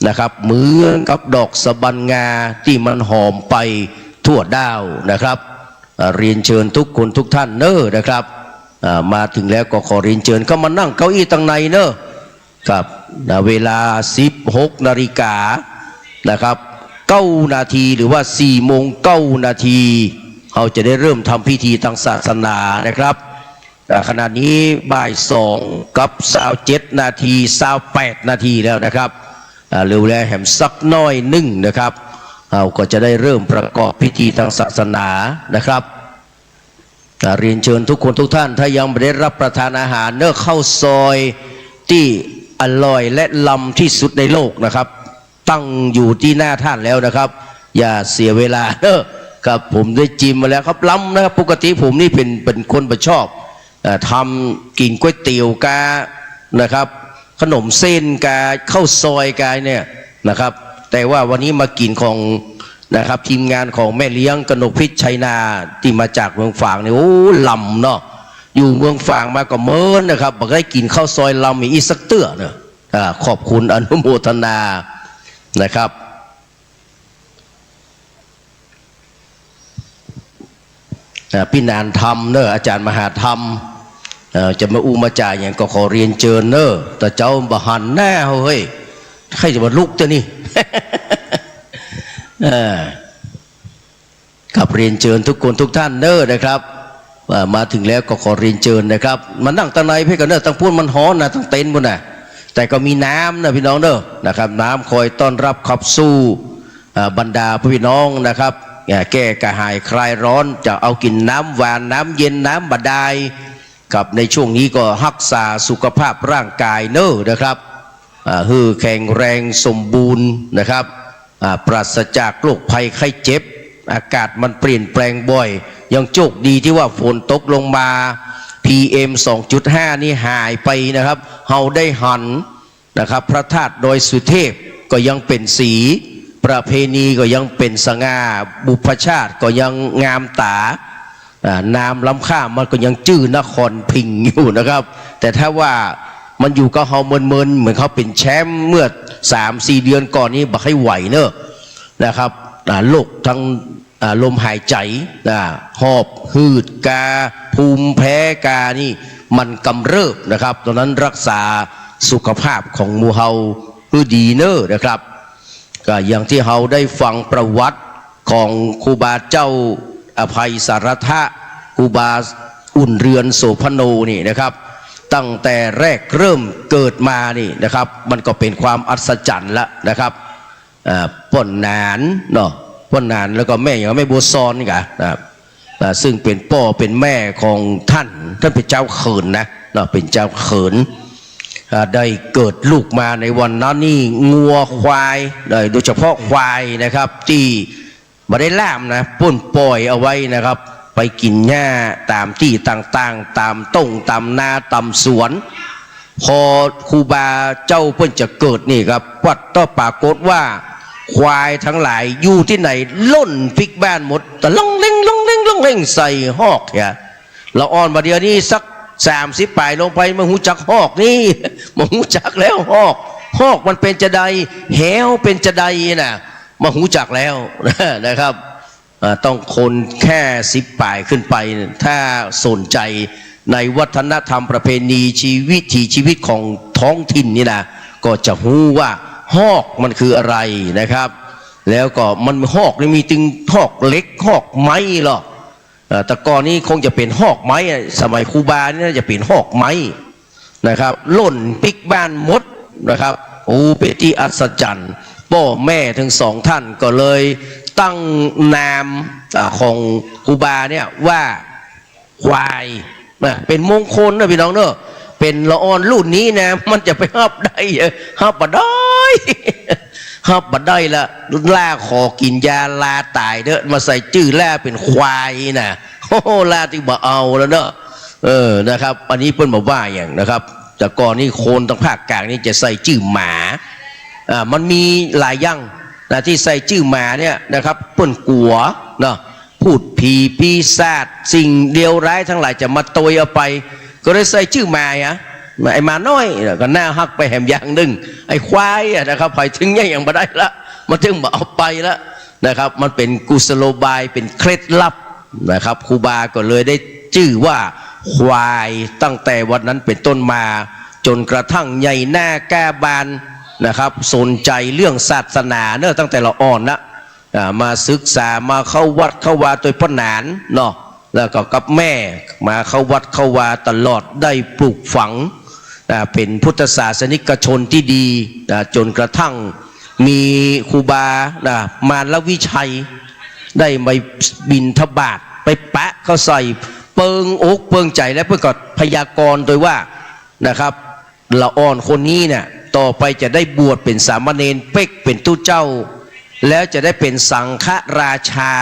นะครับเหมือนกับดอกสะบันงาที่มันหอมไปทั่วดาวนะครับเรียนเชิญทุกคนทุกท่านเนอะนะครับมาถึงแล้วก็ขอเรียนเชิญเข้ามานั่งเก้าอี้ตั้งในเนอะครับเวลา 16 นาฬิกานะครับ9 นาทีหรือว่า4 โมง 9 นาทีเราจะได้เริ่มทำพิธีทางศาสนานะครับขณะนี้บ่าย2 กับ27 นาที28 นาทีแล้วนะครับเร็วแล้วแหมสักน้อยหนึ่งนะครับเราก็จะได้เริ่มประกอบพิธีทางศาสนานะครับเรียนเชิญทุกคนทุกท่านถ้ายังไม่ได้รับประทานอาหารเนื้อข้าวซอยที่อร่อยและล้ำที่สุดในโลกนะครับตั้งอยู่ที่หน้าท่านแล้วนะครับอย่าเสียเวลาเนอะครับผมได้จิ้มมาแล้วครับล้ำนะครับปกติผมนี่เป็นคนประชอบทำกินก๋วยเตี๋ยวกานะครับขนมเส้นกาข้าวซอยกาเนี่ยนะครับแต่ว่าวันนี้มากินของนะครับทีมงานของแม่เลี้ยงกนกพิษชัยนาที่มาจากเมืองฝางเนี่ยโอ้ล้ำเนาะอยู่เมืองฝางมาก็เมินนะครับบอกได้กินข้าวซอยล้ำอีกสักเตื้อเนอะขอบคุณอนุโมทนานะครับพี่นานธรรมเนอะอาจารย์มหาธรรมจะมามาจ่ายอย่างก็ขอเรียนเชิญเนอะแต่เจ้าบหันแน่เฮ้ยใครจะมาลุกจะนี่ กับเรียนเชิญทุกคนทุกท่านเนอะนะครับมาถึงแล้วก็ขอเรียนเชิญนะครับมานั่งตั้งในเพื่อนกันเนอะตั้งพูดมันฮ้อนนะตั้งเต็นท์บนน่ะแต่ก็มีน้ำนะพี่น้องเนอะนะครับน้ำคอยต้อนรับขับสู้บรรดาพี่น้องนะครับแก้กระหายคลายร้อนจะเอากินน้ำหวานน้ำเย็นน้ำบาดาลกับในช่วงนี้ก็รักษาสุขภาพร่างกายเนอะนะครับฮือแข็งแรงสมบูรณ์นะครับปราศจากโรคภัยไข้เจ็บอากาศมันเปลี่ยนแปลงบ่อยยังโชคดีที่ว่าฝนตกลงมา PM 2.5 นี่หายไปนะครับเฮาได้หันนะครับพระธาตุดอยสุเทพก็ยังเป็นสีประเพณีก็ยังเป็นสง่าบุพชาติก็ยังงามตานามล้ำค่ามันก็ยังจื้อนครพิงอยู่นะครับแต่ถ้าว่ามันอยู่กับเฮาเมินเหมือนเขาเป็นแชมป์เมื่อ 3-4 เดือนก่อนนี้บักให้ไหวเนอะนะครับโรคทั้งลมหายใจหอบหืดกาภูมิแพ้กานี่มันกำเริบนะครับตอนนั้นรักษาสุขภาพของหมู่เฮาคือดีเนอะนะครับก็อย่างที่เฮาได้ฟังประวัติของครูบาเจ้า อภัยสารทะครูบาอุ่นเรือนโสพโนนี่นะครับตั้งแต่แรกเริ่มเกิดมานี่นะครับมันก็เป็นความอัศจรรย์ละนะครับป่นนานเนาะป่นนานแล้วก็แม่อย่างแม่บัวซอนนี่กันนะครับซึ่งเป็นพ่อเป็นแม่ของท่านเป็นเจ้าเขินนะเนาะเป็นเจ้าเขินได้เกิดลูกมาในวันนั้นนี่งัวควายโดยเฉพาะควายนะครับที่ไม่ได้ล่ามนะป่นปล่อยเอาไว้นะครับไปกินหญ้าตามที่ต่างๆตามต้งตามนาตามสวนพอครูบาเจ้าเพิ่นจะเกิดนี่ครับวัดก็ปรากฏว่าควายทั้งหลายอยู่ที่ไหนล่นพลิกบ้านหมดแต่ล่องเล่งใส่หอกเนี่ยเราอ่อนมาเดียวนี้สัก30 ปลายลงไปมาหูจักหอกนี่มาหูจักแล้วหอกมันเป็นจะใดแหวเป็นจะใดนะมาหูจักแล้วนะครับต้องคนแค่10 ปลายขึ้นไปถ้าสนใจในวัฒนธรรมประเพณีชีวิตของท้องถิ่นนี่นะก็จะรู้ว่าหอกมันคืออะไรนะครับแล้วก็มันหอกนี่มีตึงหอกเล็กหอกไม้หรอแต่ก่อนนี้คงจะเป็นหอกไม้สมัยครูบานี่น่าจะเป็นหอกไม้นะครับล่นปิกบ้านมดนะครับโอ้เป็นที่อัศจรรย์พ่อแม่ทั้งสองท่านก็เลยตั้งนามของครูบาเนี่ยว่าควายเป็นมงคลนะพี่น้องเนอะเป็นละอ่อนรุ่นนี้นะมันจะไปหับได้หับบ่ได้ละล่าขอกินยาลาตายเด้อมาใส่จื้อล่าเป็นควายนะโอ้ล่าที่บ่เอาแล้วเนอะนะครับอันนี้เพิ่นบอกว่าอย่างนะครับแต่ก่อนนี้โคนทางภาคกลางนี่จะใส่จื้อหมามันมีหลายอย่างนะที่ใส่จื้อหมาเนี่ยนะครับเพิ่นกลัวเนาะพูดผีปีศาจสิ่งเลวร้ายทั้งหลายจะมาตวยเอาไปก็เลยใส่ชื่อมาไอ้มาน้อยก็น่าฮักไปแหมอย่างหนึ่งไอ้ควายนะครับไปถึงอย่างบ่ได้ละมาถึงบ่เอาไปละนะครับมันเป็นกุศโลบายเป็นเคล็ดลับนะครับครูบาก็เลยได้ชื่อว่าควายตั้งแต่วันนั้นเป็นต้นมาจนกระทั่งใหญ่หน้าแก้บานนะครับสนใจเรื่องศาสนาเนื่อตั้งแต่เราอ่อนนะมาศึกษามาเข้าวัดเข้าวาโดยพ่อหนานเนาะแล้วก็กับแม่มาเข้าวัดเข้าวาตลอดได้ปลูกฝังเป็นพุทธศาสนิกชนที่ดีจนกระทั่งมีครูบามารวิชัยได้ไปบิณฑบาตไปแปะเขาใส่เปิงอกเปิงใจและเพื่อก็พยากรณ์โดยว่านะครับละอ่อนคนนี้เนี่ยต่อไปจะได้บวชเป็นสามเณรเป๊กเป็นตู้เจ้าแล้วจะได้เป็นสังฆราชา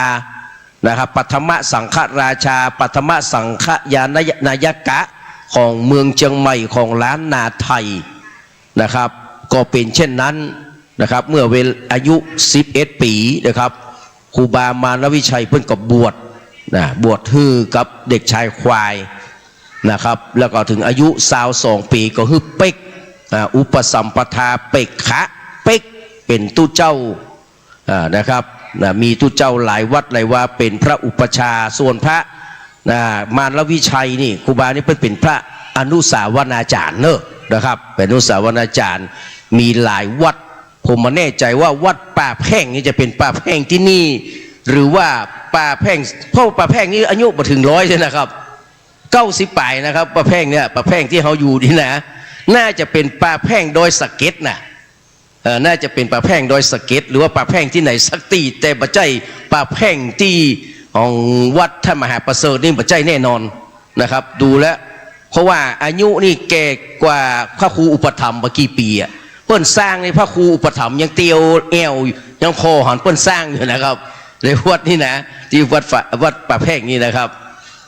นะครับปัทมสังฆราชาปัทมสังฆยานายกะของเมืองเชียงใหม่ของล้านนาไทยนะครับก็เป็นเช่นนั้นนะครับเมื่ออายุ11 ปีนะครับครูบามารวิชัยเพิ่นก็บวชบวชฮือกับเด็กชายควายนะครับแล้วก็ถึงอายุ22 ปีก็ฮือเป๊กอุปสัมปทาเป๊กขะเป๊กเป็นตู้เจ้านะครับมีตู้เจ้าหลายวัดหลายว่าเป็นพระอุปชาส่วนพระมารวิชัยนี่ครูบานี่เป็นพระอนุสาวนาจารย์เนอะนะครับเป็นอนุสาวนาจารย์มีหลายวัดผมมาแน่ใจว่าวัดป่าแพ่งนี่จะเป็นป่าแพ่งที่นี่หรือว่าป่าแพ่งเพราะป่าแพ่งนี่อายุมาถึง100ใช่นะครับ90 ปลายนะครับป่าแพ่งเนี่ยป่าแพ่งที่เขาอยู่นี่นะน่าจะเป็นป่าแพ่งโดยสเก็ตนะน่าจะเป็นป่าแพ่งโดยสเก็ตหรือว่าป่าแพ่งที่ไหนสักตีแต่ปัจจัยป่าแพ่งที่ของวัดท่านมหาประเสริฐนี่ปัจจัยแน่นอนนะครับดูแล้วเพราะว่าอายุนี่แก่กว่าพระครูอุปถัมภ์มากี่ปีเปิ้นสร้างในพระครูอุปถัมภ์ยังเตียวแอวยังคอหันเปิ้นสร้างอยู่นะครับในวัดนี่นะที่วัดป่าแพ่งนี่นะครับ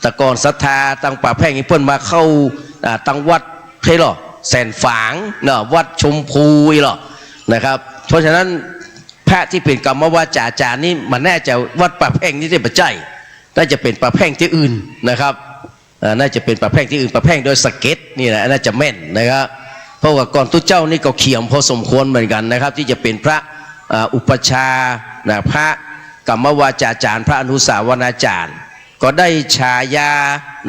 แต่ก่อนศรัทธาตั้งป่าแพ่งนี่เปิ้นมาเข้าตั้งวัดใช่หรอแสนฝางเนาะวัดชมพูหรอนะครับเพราะฉะนั้นพระที่เป็นกรรมวาจาจารย์นี่มันน่าจะวัดป่าแพ่งนี่ได้ปัจจัยน่าจะเป็นป่าแพ่งที่อื่นนะครับน่าจะเป็นป่าแพ่งที่อื่นป่าแพ่งโดยสเก็ตนี่แหละน่าจะแม่นนะครับเพราะว่าก่อนตู้เจ้านี่ก็เขียมพอสมควรเหมือนกันนะครับที่จะเป็นพระอุปชาพระกรรมวาจาจารย์พระอนุสาวนาจารย์ก็ได้ฉายา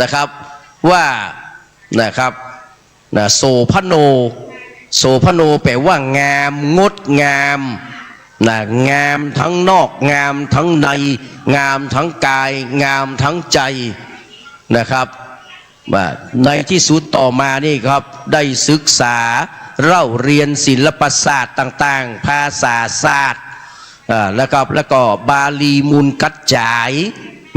นะครับว่านะครับโสพโนโสพโนแปลว่างามงดงาม นะงามทั้งนอกงามทั้งในงามทั้งกายงามทั้งใจนะครับในที่สุดต่อมานี่ครับได้ศึกษาเล่าเรียนศิลปศาสตร์ต่างๆภาษาศาสตร์แล้วก็บาลีมูลกัจจาย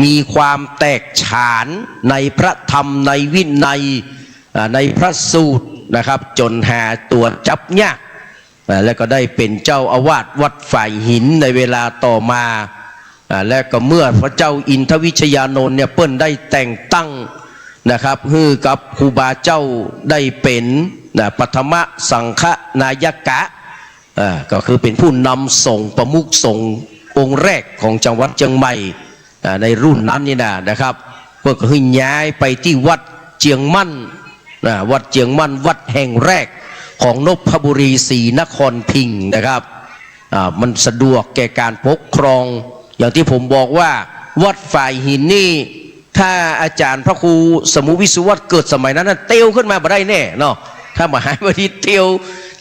มีความแตกฉานในพระธรรมในวินัยในพระสูตรนะครับจนหาตัวจับยากแล้วก็ได้เป็นเจ้าอาวาสวัดฝ่ายหินในเวลาต่อมาและก็เมื่อพระเจ้าอินทวิชยานนท์เนี่ยเปิ้ลได้แต่งตั้งนะครับฮือกับครูบาเจ้าได้เป็นปฐมสังฆนายกะก็คือเป็นผู้นำส่งประมุขส่งองค์แรกของจังหวัดเชียงใหม่ในรุ่นนั้นนี่นะครับเพื่อให้ย้ายไปที่วัดเจียงมั่นวัดเจียงมั่นวัดแห่งแรกของนพบุรีศรีนครพิงค์นะครับมันสะดวกแก่การปกครองอย่างที่ผมบอกว่าวัดฝ่ายหินนี่ถ้าอาจารย์พระครูสมุวิสุวัตเกิดสมัยนั้นเตียวขึ้นมาบ่ได้แน่เนาะถ้ามาหายวันที่เตี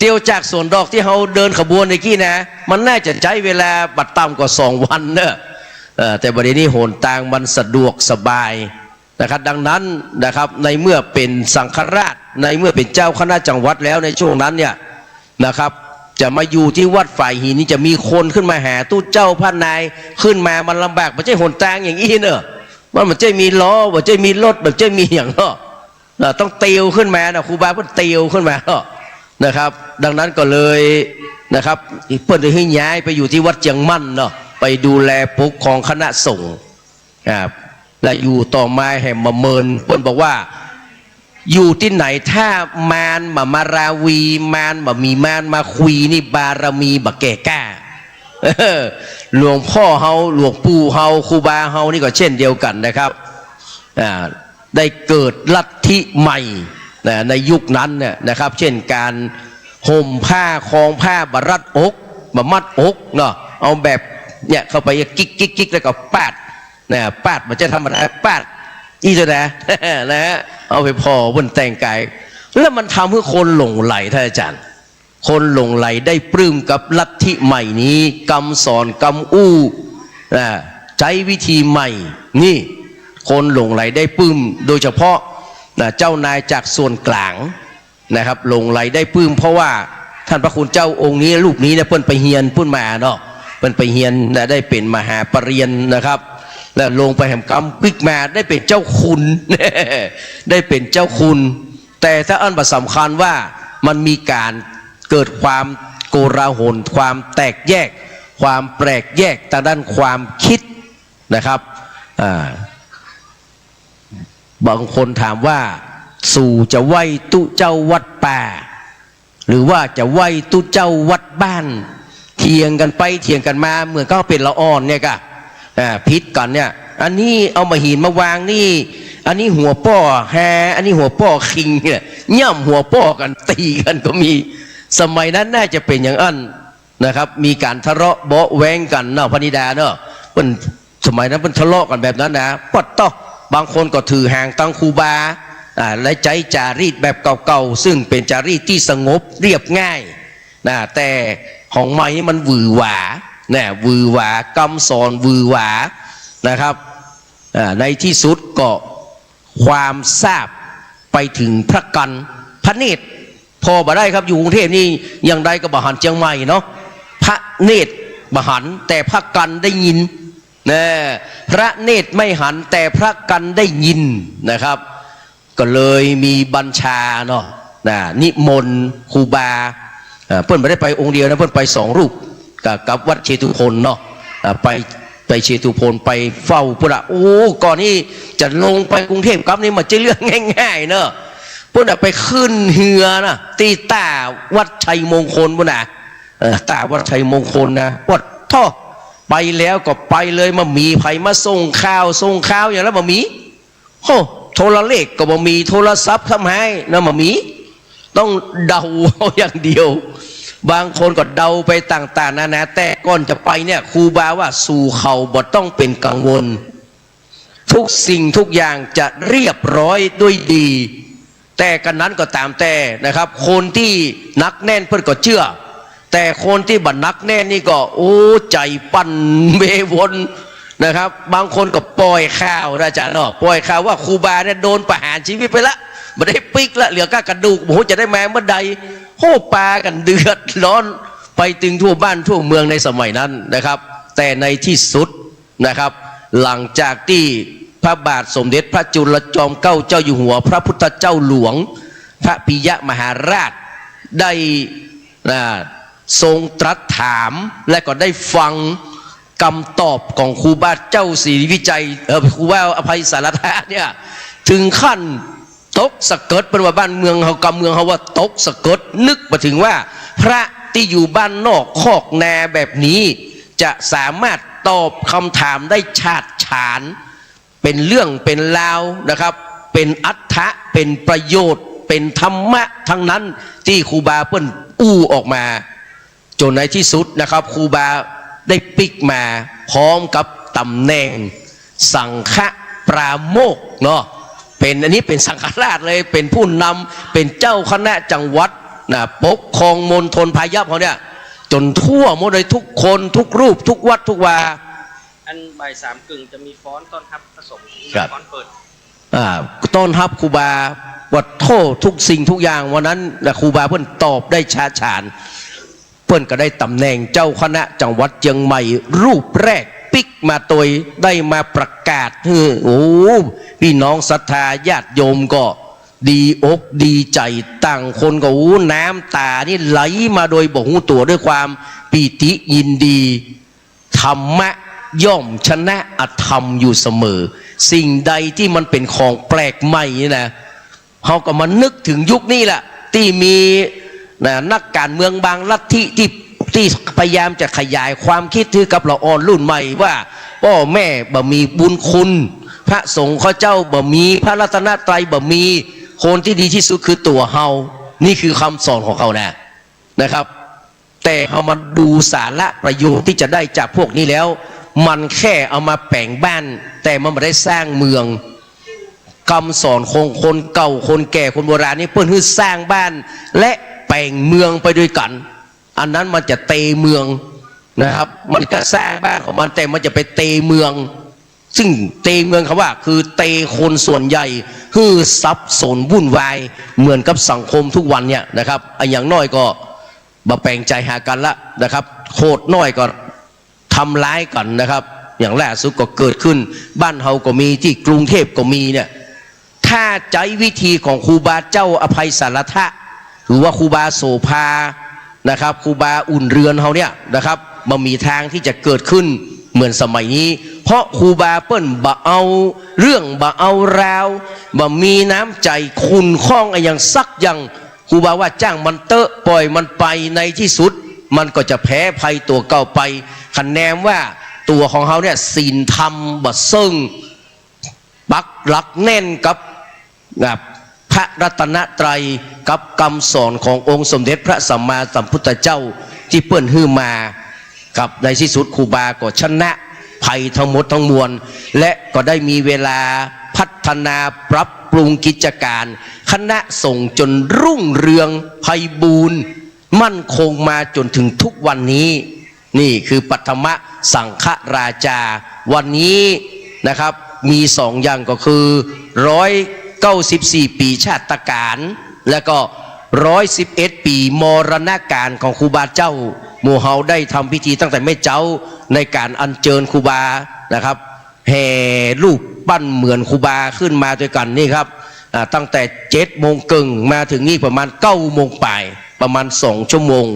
ยวจากสวนดอกที่เขาเดินขบวนในกี้นะมันน่าจะใช้เวลาบัดต่ำกว่า2 วันเนอะแต่บัดนี้โหนต่างมันสะดวกสบายนะครับดังนั้นนะครับในเมื่อเป็นสังฆราชในเมื่อเป็นเจ้าคณะจังหวัดแล้วในช่วงนั้นเนี่ยนะครับจะมาอยู่ที่วัดฝ่ายหินนี่จะมีคนขึ้นมาหาตู้เจ้าพระนายขึ้นมามันลำบากมันใช่โหนต่างอย่างนี้เนอะมันจะมีล้อมันจะมีรถมันจะมีอย่างเนาะต้องเตียวขึ้นมานะครูบาเพิ่นเตียวขึ้นมาเนาะนะครับดังนั้นก็เลยนะครับเพิ่นได้ให้ย้ายไปอยู่ที่วัดเจียงมั่นเนาะไปดูแลปกครองคณะสงฆ์และอยู่ต่อมาแห่งมาเมินเพิ่นบอกว่าอยู่ที่ไหนถ้ามารมาราวีมารมีมารมาคุยนี่บารมีบะแก่กล้าหลวงพ่อเฮาหลวงปู่เฮาครูบาเฮานี่ก็เช่นเดียวกันนะครับได้เกิดลัทธิใหม่ในยุคนั้นเนี่ยนะครับเช่นการห่มผ้าคล้องผ้าบรัดอกบมัดอกเนาะเอาแบบเนี่ยเข้าไปกิ๊กแล้วก็ปาดปาดมันจะทำอะไรปาดอีจะนะนะฮะเอาไปพอบนแต่งกายแล้วมันทำให้คนหลงไหลท่านอาจารย์คนหลงไหลได้ปลื้มกับลัทธิใหม่นี้กำสอนกำอู้ใช้วิธีใหม่นี่คนหลงไหลได้ปลื้มโดยเฉพาะเจ้านายจากส่วนกลางนะครับหลงไหลได้ปลื้มเพราะว่าท่านพระคุณเจ้าองค์นี้รูปนี้เนี่ยเพิ่นไปเฮียนพุ่นมาเนาะเพิ่นไปเฮียนได้เป็นมหาปรริญญานะครับแล้วลงไปแห่งกรรมปิกมาได้เป็นเจ้าคุณได้เป็นเจ้าคุณแต่ถ้าอันสำคัญว่ามันมีการเกิดความโกลาหลความแตกแยกความแปลกแยกทางด้านความคิดนะครับบางคนถามว่าสู่จะไหว้ตุเจ้าวัดป่าหรือว่าจะไหว้ตุเจ้าวัดบ้านเถียงกันไปเถียงกันมาเหมือนก็เป็นละอ่อนเนี่ยก็พิษกันเนี่ยอันนี้เอามาหินมาวางนี่อันนี้หัวป้อแฮอันนี้หัวป้อคิงเนี่ยย่ำหัวป้อกันตีกันก็มีสมัยนั้นน่าจะเป็นอย่างนั้นนะครับมีการทะเลาะเบาะแว้งกันเนาะพนิดาเนาะเป็นสมัยนั้นเป็นทะเลาะกันแบบนั้นนะปัดต่อบางคนก็ถือห่างตั้งครูบาและใจจารีตแบบเก่าๆซึ่งเป็นจารีตที่สงบเรียบง่ายนะแต่ของใหม่มันหวือหวานะหวือหวากำสอนหวือหวานะครับในที่สุดก็ความทราบไปถึงพระกันพระเนตรพอบ่ได้ครับอยู่กรุงเทพนี่อย่างใดก็บหันเชียงใหม่เนาะพระเนตรบหันแต่พระกันได้ยินนะพระเนตรไม่หันแต่พระกันได้ยินนะครับก็เลยมีบัญชาเนาะนิมนต์ครูบาเพิ่นไม่ได้ไปองค์เดียวนะเพิ่นไป2 รูปกับวัดเชตุพนเนาะไปเชตุพนไปเฝ้าพุทธะโอ้ก่อนนี้จะลงไปกรุงเทพกับนี่มันจะเรื่องง่ายๆเนาะพุทธะไปขึ้นเหือนะตีตาวัดชัยมงคลพุทธะตาวัดชัยมงคลนะวัดท่อไปแล้วก็ไปเลยมามีไผมาส่งข้าวอย่างแล้วมามีโอ้โทรเลขก็บ่มีโทรศัพท์ทำให้นะมามีต้องเดาเอาอย่างเดียวบางคนก็เดาไปต่างๆนานาแต่ก่อนจะไปเนี่ยครูบาว่าสู่เขาบ่ต้องเป็นกังวลทุกสิ่งทุกอย่างจะเรียบร้อยด้วยดีแต่กันนั้นก็ตามแต่นะครับคนที่นักแน่นเพื่อนก็เชื่อ แต่คนที่บันนักแน่นี่ก็โอ้ใจปั่นเบวนนะครับบางคนก็ปล่อยข่าวนะจ๊ะเนาะปล่อยข่าวว่าครูบาเนี่ยโดนประหารชีวิตไปละไม่ได้ปิกละเหลือแค่กระดูกโอ้โหจะได้แม้เมื่อใดโห่ปากันเดือดร้อนไปถึงทั่วบ้านทั่วเมืองในสมัยนั้นนะครับแต่ในที่สุดนะครับหลังจากที่พระบาทสมเด็จพระจุลจอมเกล้าเจ้าอยู่หัวพระพุทธเจ้าหลวงพระปิยมหาราชได้ทรงตรัสถามและก็ได้ฟังคำตอบของครูบาเจ้าศรีวิจัยครูบาอภัยสารธาเนี่ยถึงขั้นตกสะเกิดเป็นว่าบ้านเมืองเขากำเมืองเขาว่าตกสะเกิดนึกมาถึงว่าพระที่อยู่บ้านนอกคอกนาแบบนี้จะสามารถตอบคำถามได้ฉาดฉานเป็นเรื่องเป็นราวนะครับเป็นอัฏฐะเป็นประโยชน์เป็นธรรมะทั้งนั้นที่ครูบาเปิ้นอู้ออกมาจนในที่สุดนะครับครูบาได้ปิกมาพร้อมกับตำแหน่งสังฆปราโมกข์เนาะเป็นอันนี้เป็นสังฆราชเลยเป็นผู้นำเป็นเจ้าคณะจังหวัดนะปกครองมณฑลพายัพเขาเนี่ยจนทั่วหมดเลยทุกคนทุกรูปทุกวัดทุกวาอันบ่ายสามกึ่งจะมีฟ้อนต้อนรับพระสงฆ์ฟ้อนเปิดต้อนรับครูบาวัดโทษทุกสิ่งทุกอย่างวันนั้นครูบาเพิ่นตอบได้ฉาฉานเพิ่นก็ได้ตำแหน่งเจ้าคณะจังหวัดเชียงใหม่รูปแรกปิกมาตัวได้มาประกาศโอ้พี่น้องศรัทธาญาติโยมก็ดีอกดีใจต่างคนก็น้ำตานี่ไหลมาโดยบอกหูตัวด้วยความปีติยินดีธรรมะย่อมชนะอธรรมอยู่เสมอสิ่งใดที่มันเป็นของแปลกใหม่นะเขาก็มานึกถึงยุคนี้แหละที่มีนักการเมืองบางลัทธิที่พยายามจะขยายความคิดที่กับเราอ่อนรุ่นใหม่ว่าพ่อแม่บ่มีบุญคุณพระสงฆ์ข้าเจ้าบ่มีพระรัตนตรัยบ่มีคนที่ดีที่สุดคือตัวเฮานี่คือคำสอนของเขานะครับแต่เอามาดูสาระประโยชน์ที่จะได้จากพวกนี้แล้วมันแค่เอามาแปลงบ้านแต่มันไม่ได้สร้างเมืองคำสอนของคนเก่าคนแก่คนโบราณนี่เพื่อนคือสร้างบ้านและแปลงเมืองไปด้วยกันอันนั้นมันจะเตเมืองนะครับมันก็สร้างบ้านของมันแต่มันจะไปเตเมืองซึ่งเตเมืองคำว่าคือเตคนส่วนใหญ่คือซับสนวุ่นวายเหมือนกับสังคมทุกวันเนี่ยนะครับอย่างน้อยก็มาแปลงใจหากันละนะครับโคตรน้อยก็ทำร้ายกันนะครับอย่างล่าสุดก็เกิดขึ้นบ้านเฮาก็มีที่กรุงเทพก็มีเนี่ยถ้าใจวิธีของครูบาเจ้าอภัยสารทะหรือว่าครูบาโสภานะครับครูบาอุ่นเรือนเขาเนี่ยนะครับมันมีทางที่จะเกิดขึ้นเหมือนสมัยนี้เพราะครูบาเปิ้ลบ่เอาเรื่องบ่เอาราวบ่มีน้ำใจคุณข้องอย่างซักอย่างครูบาว่าจ้างมันเตอะปล่อยมันไปในที่สุดมันก็จะแพ้ภัยตัวเก่าไปคะแนนว่าตัวของเขาเนี่ยศีลธรรมบ่ซึ่งปักหลักแน่นกับพระรัตนตรัยกับคำสอนขององค์สมเด็จพระสัมมาสัมพุทธเจ้าที่เปิ้นฮื้อมากับในที่สุดครูบาก็ชนะภัยทั้งหมดทั้งมวลและก็ได้มีเวลาพัฒนาปรับปรุงกิจการคณะสงฆ์จนรุ่งเรืองไพบูรณ์มั่นคงมาจนถึงทุกวันนี้นี่คือปัทมสังฆราชาวันนี้นะครับมีสองอย่างก็คือ194 ปีชาตการและก็111 ปีมรณการของครูบาเจ้าหมู่เฮาได้ทำพิธีตั้งแต่แม่เจ้าในการอัญเชิญครูบานะครับแห่รูปปั้นเหมือนครูบาขึ้นมาด้วยกันนี่ครับตั้งแต่7 โมงครึ่งมาถึงนี่ประมาณ9 โมงปลายประมาณ2 ชั่วโมง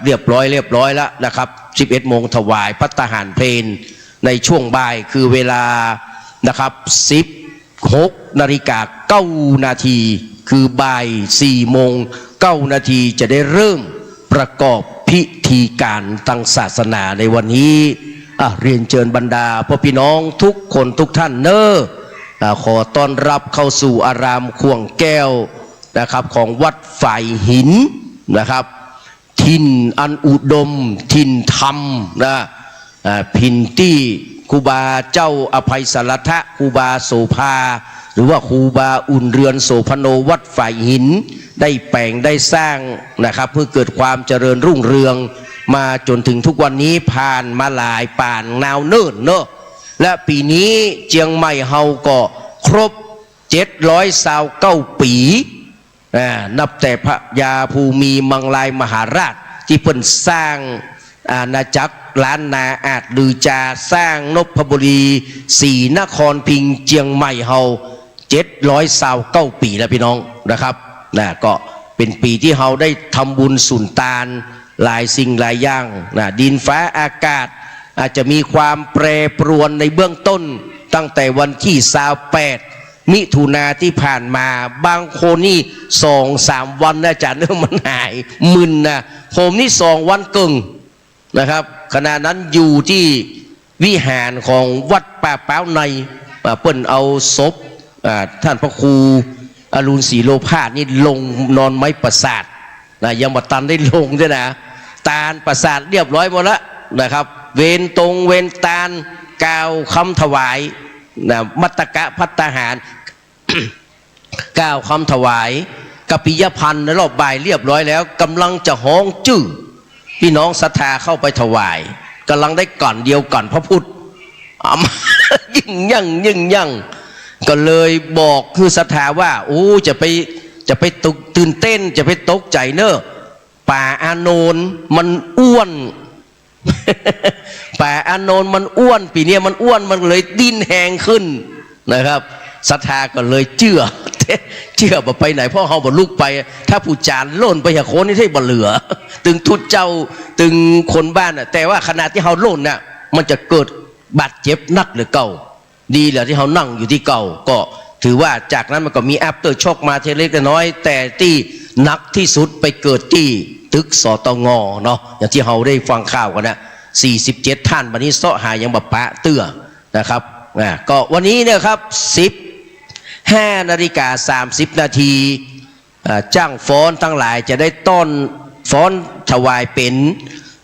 เรียบร้อยแล้วนะครับ11 โมงถวายภัตตาหารเพลนในช่วงบ่ายคือเวลานะครับ16 นาฬิกา 9 นาทีคือบ่าย 4 โมง 9 นาทีจะได้เริ่มประกอบพิธีการทางศาสนาในวันนี้เรียนเชิญบรรดาพ่อพี่น้องทุกคนทุกท่านขอต้อนรับเข้าสู่อารามข่วงแก้วนะครับของวัดฝ่ายหินนะครับถิ่นอันอุดมถิ่นธรรมพินที่ครูบาเจ้าอภัยสารทะครูบาโสภา หรือว่าครูบาอุ่นเรือนโสพโนวัดฝ่ายหินได้แปลงได้สร้างนะครับเพื่อเกิดความเจริญรุ่งเรืองมาจนถึงทุกวันนี้ผ่านมาหลายป่านนาวเนิ่นเนอะและปีนี้เจียงใหม่เฮาก็ครบ729 ปีนับแต่พระยาภูมิมังลายมหาราชที่เพิ่นสร้างอาณาจักรล้านนาอาจลือจาสร้างนพบุรี4นครพิงเจียงใหม่เฮา729 ปีแล้วพี่น้องนะครับก็เป็นปีที่เฮาได้ทำบุญสุนทานหลายสิ่งหลายอย่างดินฟ้าอากาศอาจจะมีความแปรปรวนในเบื้องต้นตั้งแต่วันที่28มิถุนาที่ผ่านมาบางคนนี่2-3 วันนะจ๊ะเนื่องมันหายมึนนะผมนี่2 วันกึ่งนะครับขณะนั้นอยู่ที่วิหารของวัดป่าเป้าในเปิ้นเอาศพท่านพระครูอรุณศรีโลภาสนี่ลงนอนไม้ประสาทยังบัตันได้ลงด้วยนะตาลประสาทเรียบร้อยหมดแล้วนะครับเวนตรงเวนตาลกล่าวคำถวายมัตตกะพัตตาหาร กล่าวคำถวายกัปปิยพันธ์ในรอบบ่ายเรียบร้อยแล้วกำลังจะฮ้องจื้อพี่น้องศรัทธาเข้าไปถวายกำลังได้ก่อนเดียวก่อนพระพุทธ ยิ่งยั่งก็เลยบอกคือศรัทธาว่าโอ้จะไปตื่นเต้นจะไปตกใจเนอะป่าอาโนนมันอ้วน ป่าอาโนนมันอ้วนปีนี้มันอ้วนมันเลยดิ้นแหงขึ้นนะครับศรัทธาก็เลยเชื่อบ่ไปไหนเพราะเขาบ่ลุกไปถ้าผู้จานล่นไปหาโคนนี่ให้บ่เหลือ ตึงทุดเจ้าตึงคนบ้านน่ะแต่ว่าขณะที่เขาล่นน่ะมันจะเกิดบาดเจ็บนักหรือเก่าดีแหละที่เขานั่งอยู่ที่เก่าก็ถือว่าจากนั้นมันก็มีอัปเตอร์ช็อกมาเทเล็กน้อยแต่ที่หนักที่สุดไปเกิดที่ตึกสตงเนาะอย่างที่เราได้ฟังข่าวกันนะ47 ท่านวันนี้เสาะหายังแบบปะเตื้อนะครับก็วันนี้เนี่ยครับ15:30 นาทีจ้างฟ้อนทั้งหลายจะได้ต้อนฟ้อนถวายเป็น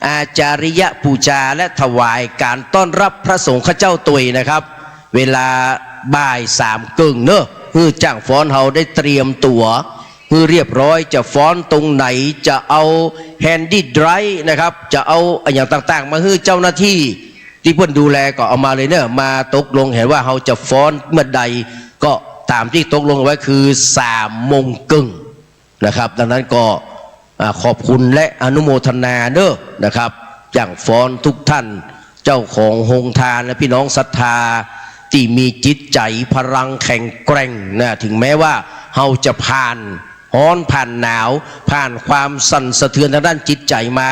อาจาริยปูจาและถวายการต้อนรับพระสงฆ์ข้าเจ้าตุยนะครับเวลาบ่าย3 กึ่งเนอะคือจ้างฟ้อนเฮาได้เตรียมตัวคือเรียบร้อยจะฟ้อนตรงไหนจะเอาแฮนดี้ไดรฟ์นะครับจะเอาอย่างต่างๆมาให้เจ้าหน้าที่ที่เพิ่นดูแลก็เอามาเลยเนอะมาตกลงเห็นว่าเฮาจะฟ้อนเมื่อใดก็ตามที่ตกลงไว้คือ3 โมงครึ่งนะครับดังนั้นก็ขอบคุณและอนุโมทนาเนอะนะครับอย่างฟ้อนทุกท่านเจ้าของโฮงทานและพี่น้องศรัทธาที่มีจิตใจพลังแข็งแกร่งนะถึงแม้ว่าเฮาจะผ่านร้อนผ่านหนาวผ่านความสั่นสะเทือนทางด้านจิตใจมา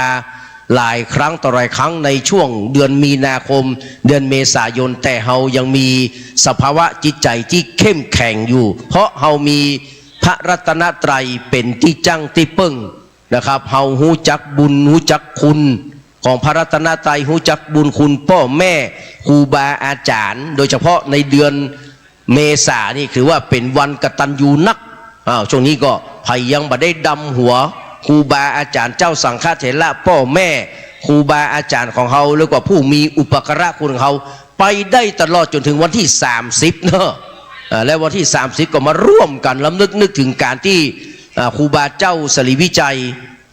หลายครั้งต่อหลายครั้งในช่วงเดือนมีนาคมเดือนเมษายนแต่เฮายังมีสภาวะจิตใจที่เข้มแข็งอยู่เพราะเฮามีพระรัตนตรัยเป็นที่จังที่ปึ้งนะครับเฮาหูจักบุญหูจักคุณของพระรัตนตรัยหูจักบุญคุณพ่อแม่ครูบาอาจารย์โดยเฉพาะในเดือนเมษานี่คือว่าเป็นวันกตัญญูนักช่วงนี้ก็ภัยยังบ่ได้ดำหัวครูบาอาจารย์เจ้าสังฆเถระพ่อแม่ครูบาอาจารย์ของเขาแล้วก็ผู้มีอุปการะคุณของเขาไปได้ตลอดจนถึงวันที่30เนอะและวันที่30ก็มาร่วมกันล้ำนึกถึงการที่ครูบาเจ้าสรีวิจัย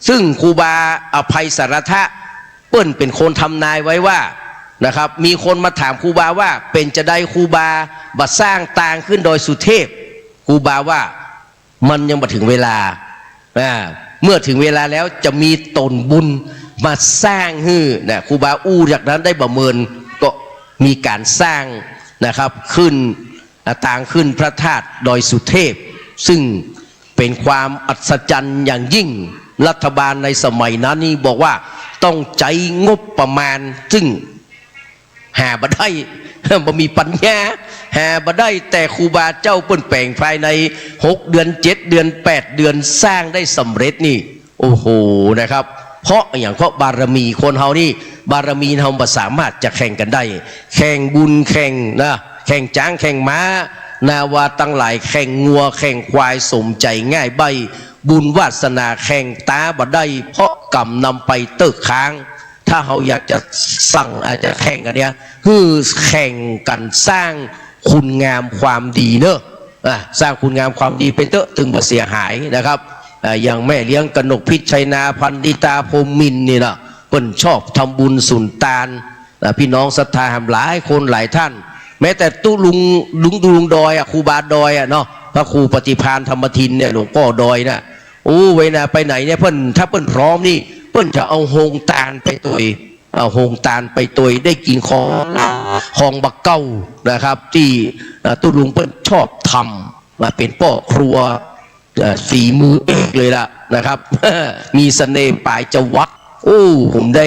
ซึ่งครูบาอภัยสารทะเปิ้นเป็นคนทำนายไว้ว่านะครับมีคนมาถามครูบาว่าเป็นจะได้ครูบาบัดสร้างตางขึ้นโดยสุเทพครูบาว่ามันยังมาถึงเวลาเมื่อถึงเวลาแล้วจะมีตนบุญมาสร้างฮื้อนะครูบาอู้จากนั้นได้ประเมินก็มีการสร้างนะครับขึ้นต่างขึ้นพระธาตุดอยสุเทพซึ่งเป็นความอัศจรรย์อย่างยิ่งรัฐบาลในสมัยนั้นนี่บอกว่าต้องใจงบประมาณซึ่งหาบ่ได้บ่มีปัญญาหาบ่ได้แต่ครูบาเจ้าเปิ้นแปลงภายใน6 เดือน7 เดือน8 เดือนสร้างได้สำเร็จนี่โอ้โหนะครับเพราะอย่างเพราะบารมีคนเฮานี่บารมีเฮาบ่สามารถจะแข่งกันได้แข่งบุญแข่งนะแข่งจ้างแข่งม้านาวาตั้งหลายแข่งงัวแข่งควายสมใจง่ายใบบุญวาสนาแข่งตาบ่ได้เพราะกรรมนำไปเติกค้างถ้าเขาอยากจะสั่งอาจจะแข่งกันเนี้ยคือแข่งกันสร้างคุณงามความดีเนอะ สร้างคุณงามความดีไปเถอะถึงบ่เสียหายนะครับอย่างแม่เลี้ยงกนกพิชัยนาพันธิตาพรหมมินนี่นะเปิ้นชอบทำบุญสุนทานพี่น้องศรัทธาหลายคนหลายท่านแม้แต่ตู้ลุงดอยครูบาดอยเนาะพระครูปฏิภาณธรรมทินเนี่ยหลวงพ่อดอยนะโอ้เวลาไปไหนเนี่ยเปิ้นถ้าเปิ้นพร้อมนี่เปิ้นจะเอาหงตาลไปตัวเอาหงตาลไปตัวได้กินของบักเก้านะครับที่ตู้ลุงเปิ้นชอบทำมาเป็นพ่อครัวฝีมือเอกเลยล่ะนะครับ มีเสน่ห์ปลายจวักโอ้ผมได้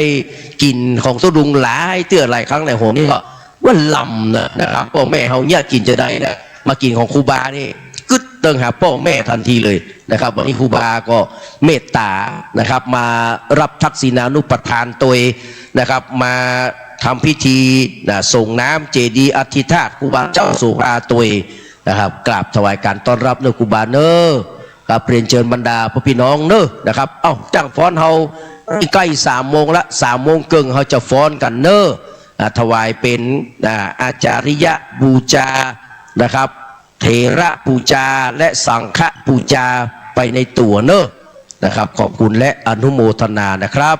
กินของตู้ลุงหลายเตื้อหลายครั้งในผมนี่ก็ว่าลำนะครับพ่อแม่เขาเนี่ยกินจะได้นะมากินของครูบานี่กึดเติงหาพ่อแม่ทันทีเลยนะครับวันนี้ครูบาก็เมตตานะครับมารับทักษิณานุปทานตัวนะครับมาทำพิธีส่งน้ำเจดีย์อธิษฐานครูบาเจ้าสุราตัวนะครับกราบถวายการต้อนรับเนอครูบาเนอกับเรียนเชิญบรรดาพ่อพี่น้องเนอนะครับเอ้าจ้างฟ้อนเฮาใกล้3 โมงละ3 โมงครึ่งเขาจะฟ้อนกันเนอถวายเป็นอาจาริยบูชานะครับเถระบูชาและสังฆบูชาไปในตัวเนอะนะครับขอบคุณและอนุโมทนานะครับ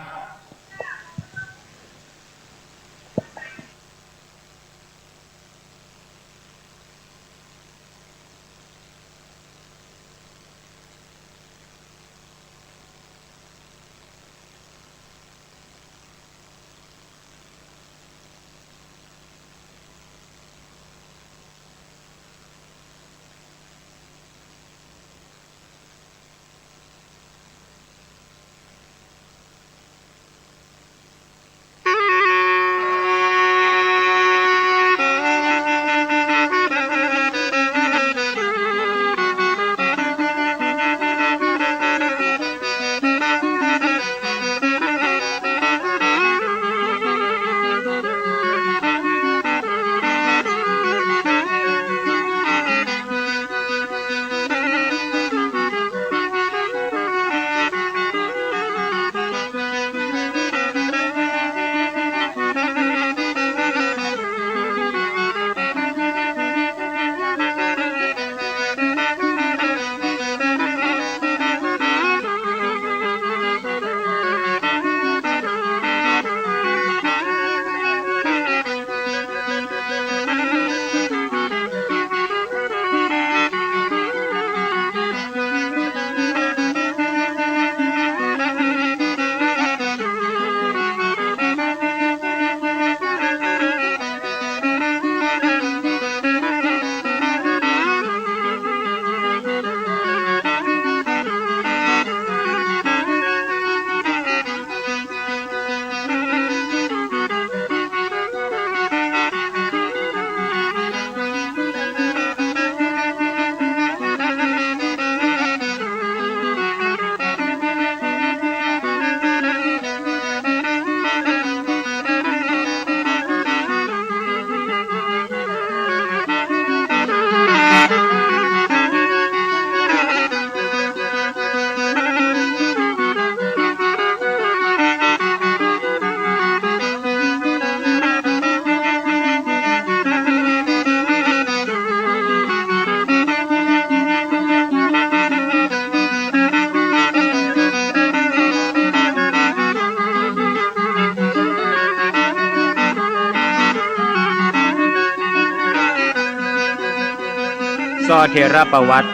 ซอเทระประวัติ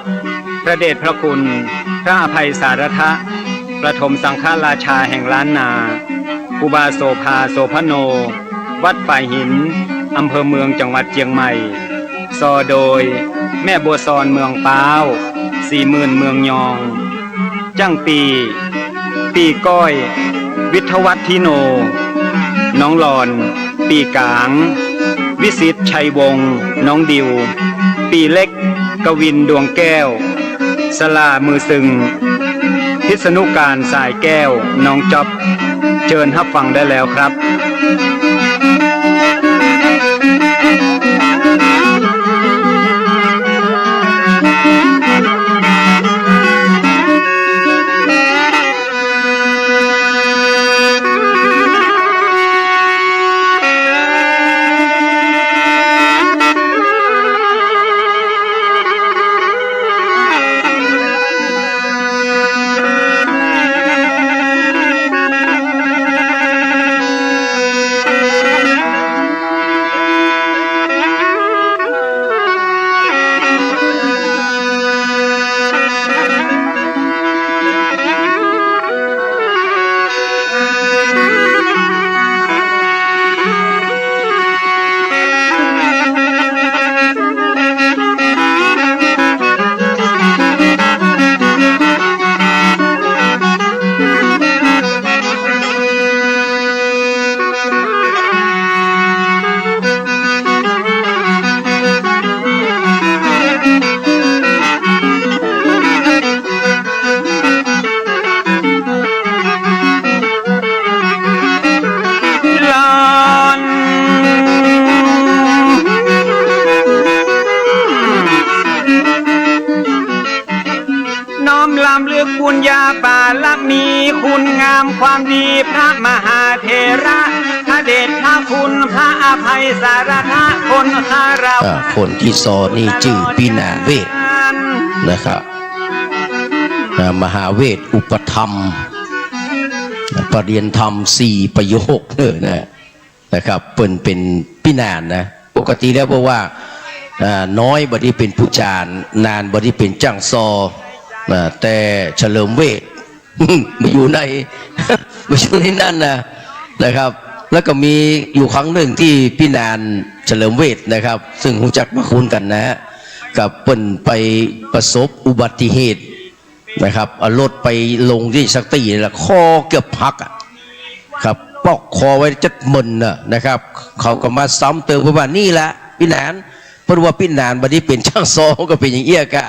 พระเดชพระคุณพระอภัยสารทะประถมสังฆราชาแห่งล้านนาครูบาโสภาโสพโนวัดฝ่ายหินอำเภอเมืองจังหวัดเชียงใหม่ซอโดยแม่บัวซอนเมืองป้าว40,000เมืองยองจังปีก้อยวิทวัฒทิโนน้องหลอนปีกางวิสิตชัยวงศ์น้องดิวปีเล็กกวินดวงแก้วสลามือซึงพิษณุการสายแก้วน้องจ๊อบเชิญรับฟังได้แล้วครับ ภัยสารทะคนคาราวะ คนที่สอนนี่ชื่อปีนานเวทนะครับมหาเวทอุปธรรมปรริญญาธรรม4 ประโยคนะครับเป็นปีนานนะปกติแล้วเพราะว่าน้อยบัดนี้เป็นผู้จารนานบัดนี้เป็นจ้างซอแต่เฉลิมเวท มาอยู่ใน มาอยู่ในนั่นนะครับแล้วก็มีอยู่ครั้งหนึ่งที่พี่นานเฉลิมเวทนะครับซึ่งรู้จักมาคุ้นกันนะฮะกับเปิ้นไปประสบอุบัติเหตุนะครับเอารถไปลงที่สักตีแล้วคอเกือบหักครับปอกคอไว้จัดมึนนะครับเขาก็มาซ้ำเติมว่านี่แหละพี่นานเพราะว่าพี่นานบัดนี้เป็นช่างซอก็เป็นอย่างเอี้ยกะ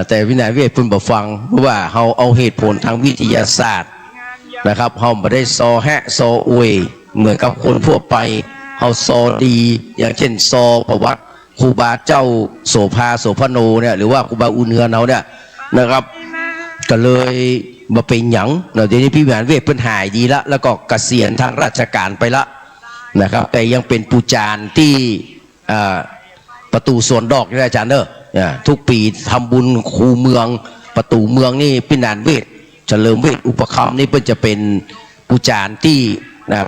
แต่พี่นานเวทเพิ่นบ่ฟังเพราะว่าเขาเอาเหตุผลทางวิทยาศาสตร์นะครับเขาไม่ได้ซอแฮะซออวยเหมือนกับคนทั่วไปเขาซอดีอย่างเช่นซอประวัติครูบาเจ้าโสภาโสพโนเนี่ยหรือว่าครูบาอุเนือเราเนี่ยนะครับก็เลยมาเป็นหยังเดี๋ยวนี้พี่แหวนเวทเพิ่นหายดีละแล้วก็เกษียณทางราชการไปละนะครับแต่ยังเป็นปูจารที่ประตูสวนดอกนี่อาจารย์ทุกปีทำบุญคูเมืองประตูเมืองนี่พี่นานเวทเฉลิมเวทอุปคัมภ์นี่เพิ่นจะเป็นปูจารที่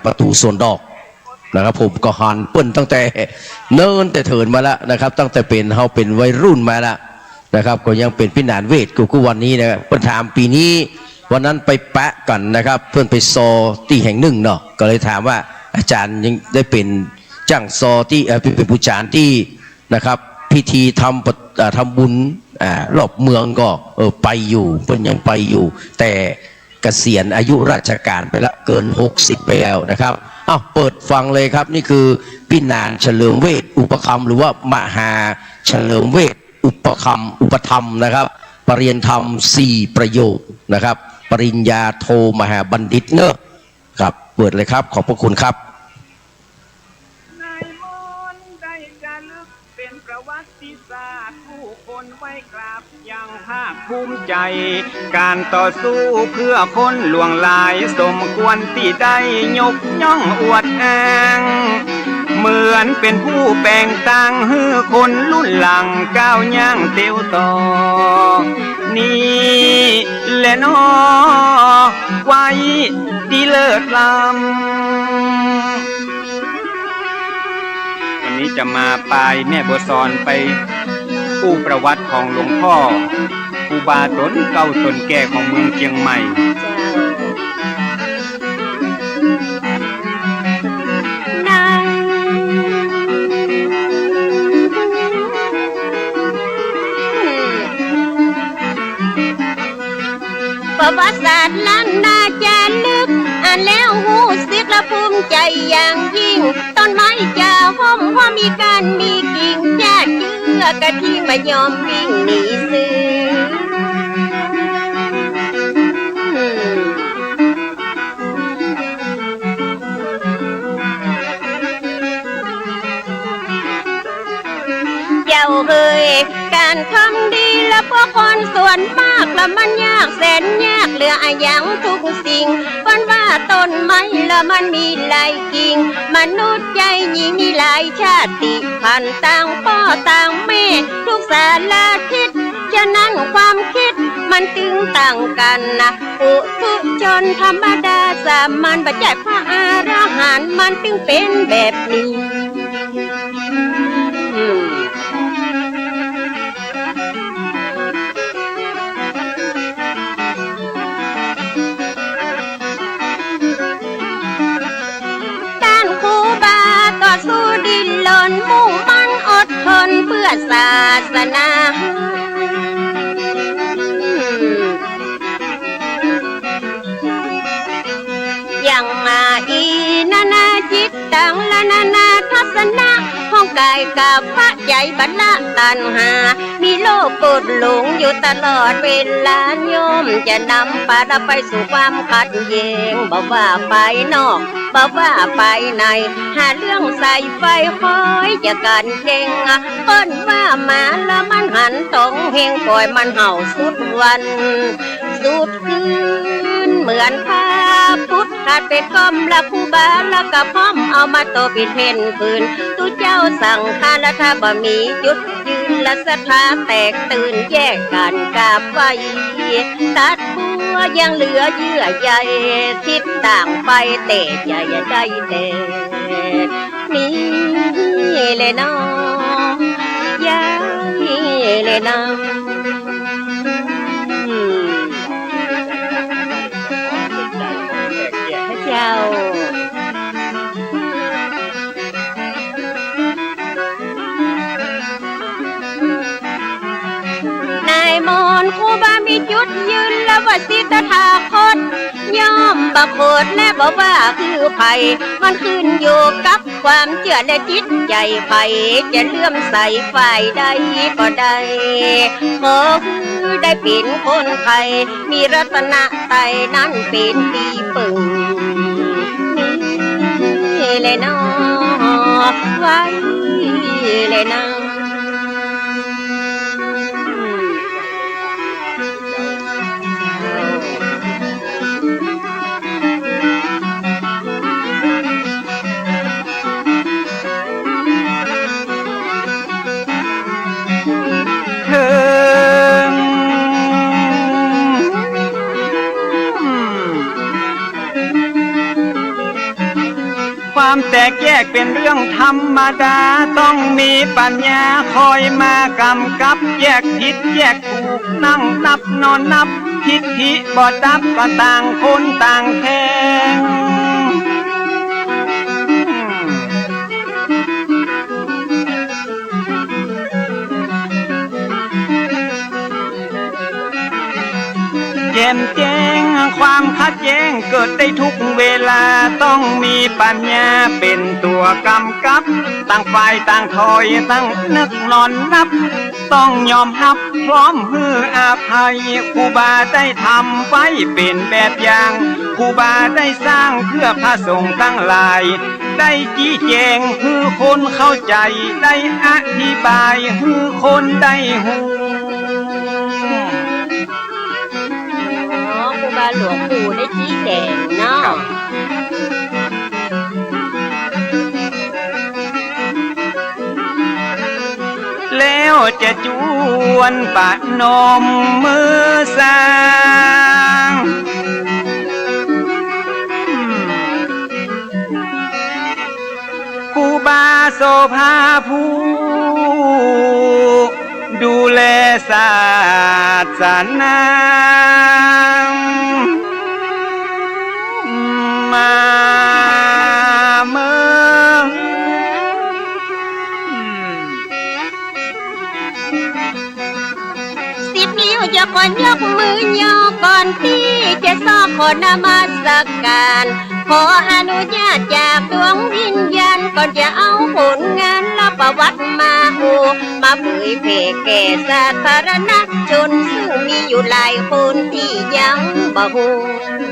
ประตูสวนดอกนะครับผมก็หันเปิ้นตั้งแต่เนิ่นแต่เถินมาแล้วนะครับตั้งแต่เป็นเขาเป็นวัยรุ่นมาแล้วนะครับก็ยังเป็นพี่นานเวทกูวันนี้นะเปิ้นถามปีนี้วันนั้นไปแปะกันนะครับเพื่อนไปซอที่แห่งหนึ่งเนาะก็เลยถามว่าอาจารย์ยังได้เป็นจ้างซอที่เป็นปูจารที่นะครับพิธีทำบุญรอบเมืองก็ไปอยู่เพิ่นยังไปอยู่แต่เกษียณอายุราชการไปละเกิน60ไปแล้วนะครับเปิดฟังเลยครับนี่คือพี่นานเฉลิมเวทอุปคัมภ์หรือว่ามหาเฉลิมเวทอุปธรรมนะครับปรริญญาธรรม4 ประโยคนะครับปริญญาโทมหาบัณฑิตเนอะครับเปิดเลยครับขอบพระคุณครับยังภาคภูมิใจการต่อสู้เพื่อคนหลวงหลายสมควรที่ได้ยกย่องอวดอ้างเหมือนเป็นผู้แบ่งต่างให้คนรุ่นหลังก้าวย่างเตียวต่อนี่แหละน้อไว้ดีเลิศล้ำวันนี้จะมาปลายแม่บัวซอนไปผู้ประวัติของหลวงพ่อครูบาตนเก่าตนแก่ของเมืองเชียงใหม่ประวัติศาสตร์ล้านนาจะลึกอ่านแล้วหูสึกและภูมิใจอย่างยิ่งต้นไม้จะห้อมว่ามีการมีกิ่งญาติเชื่อกะที่มายอมวิ่งหนีซื้อเจ้าเอ่ยการทำดีแล้วพวกคนส่วนมากแล้วมันยากแสนยากเหลืออย่างทุกสิ่งคนว่าต้นไม้แล้วมันมีหลายกิ่งมนุษย์ใจยิ่งมีหลายชาติพันธุ์ต่างพ่อต่างแม่ทุกสารทิศฉะนั้นความคิดมันถึงต่างกันนะปุถุชนธรรมดาสามัญปัจจัยพระอรหันต์มันถึงเป็นแบบนี้สู้ดิ้นรนมุ่งมั่นอดทนเพื่อศาสนาอย่างมาอีนานาจิตตังละนานาทัศนะห้องกายกับพระใจบัลละตัณหามีโลกกดหลงอยู่ตลอดเวลาโยมจะนำพาเราไปสู่ความขัดแย้งบอกว่าไปนอกบอกว่าไปในหาเรื่องใส่ไฟคอยจะกันเก่งเปิ้นว่ามาแล้วมันหันตรงเฮงปล่อยมันเห่าสุดวันสุดคืน เหมือนพระพุทธขาดเป็นก้อมละครูบาแล้วก็พร้อมเอามาโตเป็นเพนปืนตุเจ้าสั่งทานและถ้าบ่มีจุดยืนและศรัทธาแตกตื่นแยกกันกราบไหวตัดบัวยังเหลือเยื่อใยทิศต่างไปเตะใหญ่ได้เตะนี่เลยน้องยายเลยน้องเจ้านายมนต์ครูบามีจุดยืนและว่าสิทธาคตย่อมบักโคดและบอกว่าคือไผมันขึ้นอยู่กับความเชื่อและจิตใจไผจะเลื่อมใสฝ่ายใดก็ได้ขอคือได้เป็นคนไทยมีรัตนะไตนั้นเป็นปีปึงนี่เลยน้อไว้เลยน้อความแตกแยกเป็นเรื่องธรรมดาต้องมีปัญญาคอยมากำกับแยกผิดแยกถูกนั่งนับนอนนับทิฏฐิบ่ดับก็ต่างคนต่างแทงแจ่มแจ้งความขัดแย้งเกิดได้ทุกเวลาต้องมีปัญญาเป็นตัวกำกับต่างฝ่ายต่างถอยตั้งนึกนอนนับต้องยอมรับพร้อมฮืออาภัยครูบาได้ทำไว้เป็นแบบอย่างครูบาได้สร้างเพื่อพระสงฆ์ทั้งหลายได้ชี้แจงฮือคนเข้าใจได้อธิบายฮือคนได้หูครูบาหลวงปู่ได้ชี้แจงเนาะแล้วจะจวนปะนมมือสร้างครูบาโสภาผู้ดูแลศาสนามาเมื่อ10 นิ้วจะก่อนยกมือย่อก่อนที่จะซอกขอนมัสการขออนุญาตจากดวงวิญญาณก่อนจะเอาผลงานและประวัติมามาเผยแผ่แก่สาธารณชนซึ่งมีอยู่หลายคนที่ยังบ่ฮู้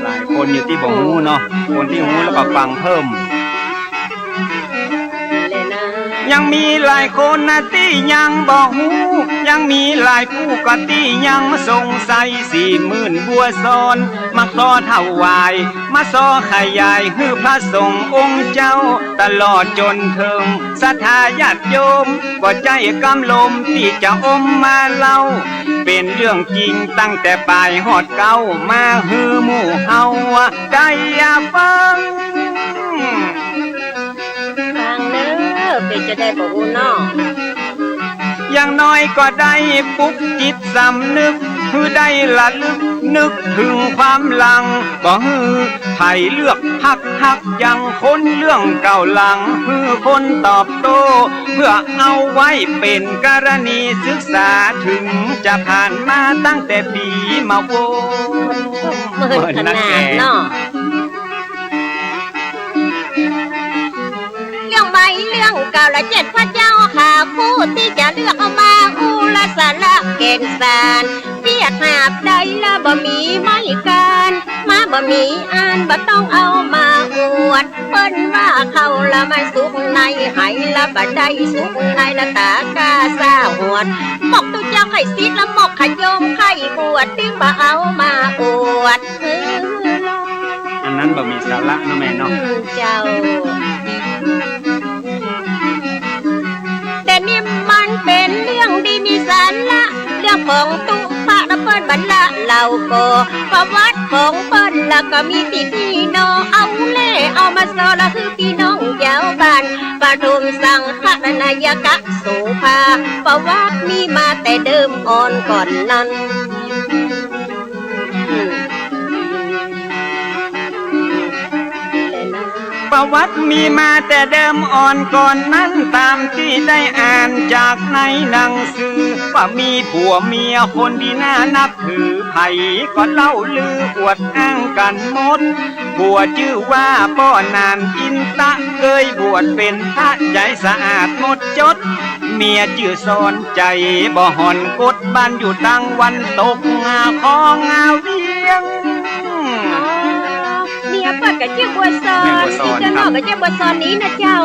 หลายคนอยู่ที่บ่ฮู้เนาะคนที่ฮู้แล้วก็ฟังเพิ่มยังมีหลายคนนะที่ยังบ่ฮู้ยังมีหลายผู้ก็ที่ยังสงสัย40,000บัวซ้อนมาขอถวายมาซอขยายฮือพระสงฆ์องค์เจ้าตลอดจนถึงศรัทธาญาติโยมบ่ใจกำลมที่จะอมมาเล่าเป็นเรื่องจริงตั้งแต่ปลายฮอดเก้ามาฮือหมู่เฮาได้ฟังเป็นจะได้บ่ฮู้เนาะอย่างน้อยก็ได้ปลุกจิตสำนึกคือได้ละลึกนึกถึงความหลังก็ฮือไผเลือกฮักอย่างคนเรื่องเก่าหลังคือคนตอบโต้เพื่อเอาไว้เป็นกรณีศึกษาถึงจะผ่านมาตั้งแต่ปีมาโวเมื่อขนาดเนาะเรื่องเก่าและ7พระเจ้าหาผู้ที่จะเลือกเอามาอุลสาระเกณฑ์สารเปียดหาบใดละบ่มีไม่การมา บ่มีอ่านบ่ต้องเอามาอวดเปิ้นว่าเขาละมันสุกในไหละบ่ได้สุกในละตากาซาหวดหมกตุเจ้าไข่ซีดละหมกไข่ยมไข่บวชติ้งบ่เอามาอวดอันนั้นบ่มีสาระนะแม่เนาะเจ้าแต่นี่มันเป็นเรื่องดีมีสาระเรื่องของตุพระและเปิ้นบรรละเหล่าโกประวัติของเปิ้นแล้วก็มีพี่น้องเอาเล่เอามาสอนละคือพี่น้องยาวบ้านปฐุมสังฆนายกะโสภาประวัติมีมาแต่เดิมอ่อนก่อนนั้นประวัติมีมาแต่เดิมอ่อนก่อนนั้นตามที่ได้อ่านจากในหนังสือว่ามีผัวเมียคนที่น่านับถือไผก็เล่าลืออวดอ้างกันหมดผัวชื่อว่าป้อนานอินตะเคยบวชเป็นพระใหญ่สะอาดหมดจดเมียชื่อสอนใจบ่หอนกดบ้านอยู่ตั้งวันตกงาของงาเวียงเมียเปิ้นก็ชื่อบัวซอนที่เจ้าน้องก็ชื่อบัวซอนนี้นะเจ้า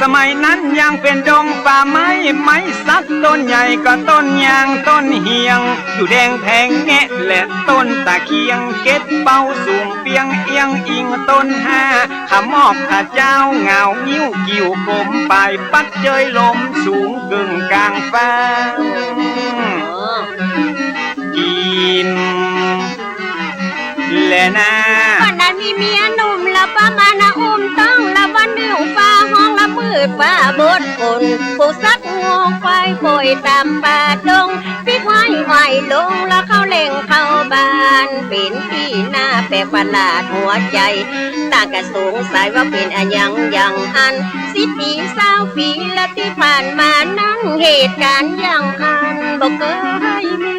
สมัยนั้นยังเป็นดงป่าไม้ไม้สักต้นใหญ่ก็ต้นยางต้นเฮียงอยู่แดงแพงแงะและต้นตะเคียงเก็ดเป้าสูงเปียงเอียงอิงต้นห้าขมอกข้าเจ้าเงานิ้วกิ่วกลมปลายปัดเจยลมสูงกึ่งกลางฟ้ากินและนะวันนั้นมีเมียหนุ่มละประมาณอุ้มต้องละวันหนึ่งฟ้าห้องละมืดฟ้าบดคนผู้ซักงวงควายป่วยตามป่าดงพี่ควายไหวลงแล้วเข้าเล่งเข้าบ้านเป็นที่หน้าแปลกประหลาดหัวใจต่างกันสงสัยว่าเป็นอะไรอย่างอัน10 ปี20 ปีและที่ผ่านมานั้นเหตุการณ์อย่างอันบอกเคยมี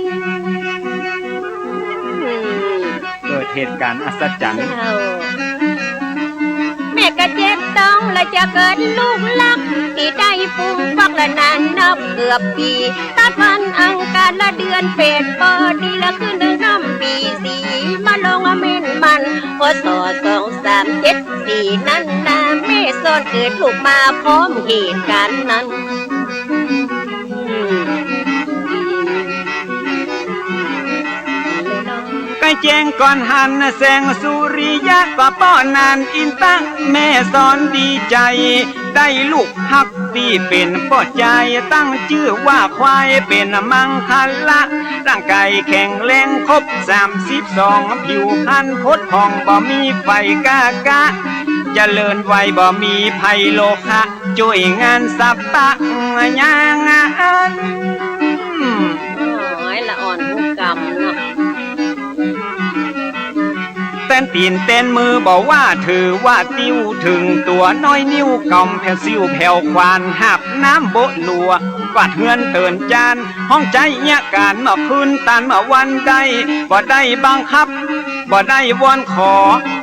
เกิดเหตุการณ์อัศจรรย์แม่ก็เจ็บต้องและจะเกิดลูกลักที่ได้ฟุ้งฟักละนานนับเกือบปีตัดวันอังคารละเดือนเป็ดปอดีละขึ้นหนึ่ง5 ปี4มาลงเม่นมันพศ2 3 7 4นั้นนาแม่ซ่อนเกิดลูกมาพร้อมเหตุการณ์นั้นใกล้แจ้งก่อนหันแสงสุริยะก็ป้อนานอินตั้งแม่สอนดีใจได้ลูกฮักที่เป็นพ่อใจตั้งชื่อว่าควายเป็นมังคัลละร่างกายแข็งแรงครบ32ผิวพรรณพดผ่องบ่มีไฟกากะเจริญไวบ่มีภัยโลคะช่วยงานสับปะยางอันละอ่อนผู้กรรมเนาะเต้นตีนเต้นมือบอกว่าถือว่าติ้วถึงตัวน้อยนิ้วกำแผ่วซิวแผ่วควานหับน้ำโบลัวกวาดเฮือนเตือนจานห้องใจเนี่ยการมาพื้นตันมาวันใดบ่ได้บังคับบ่ได้วอนขอ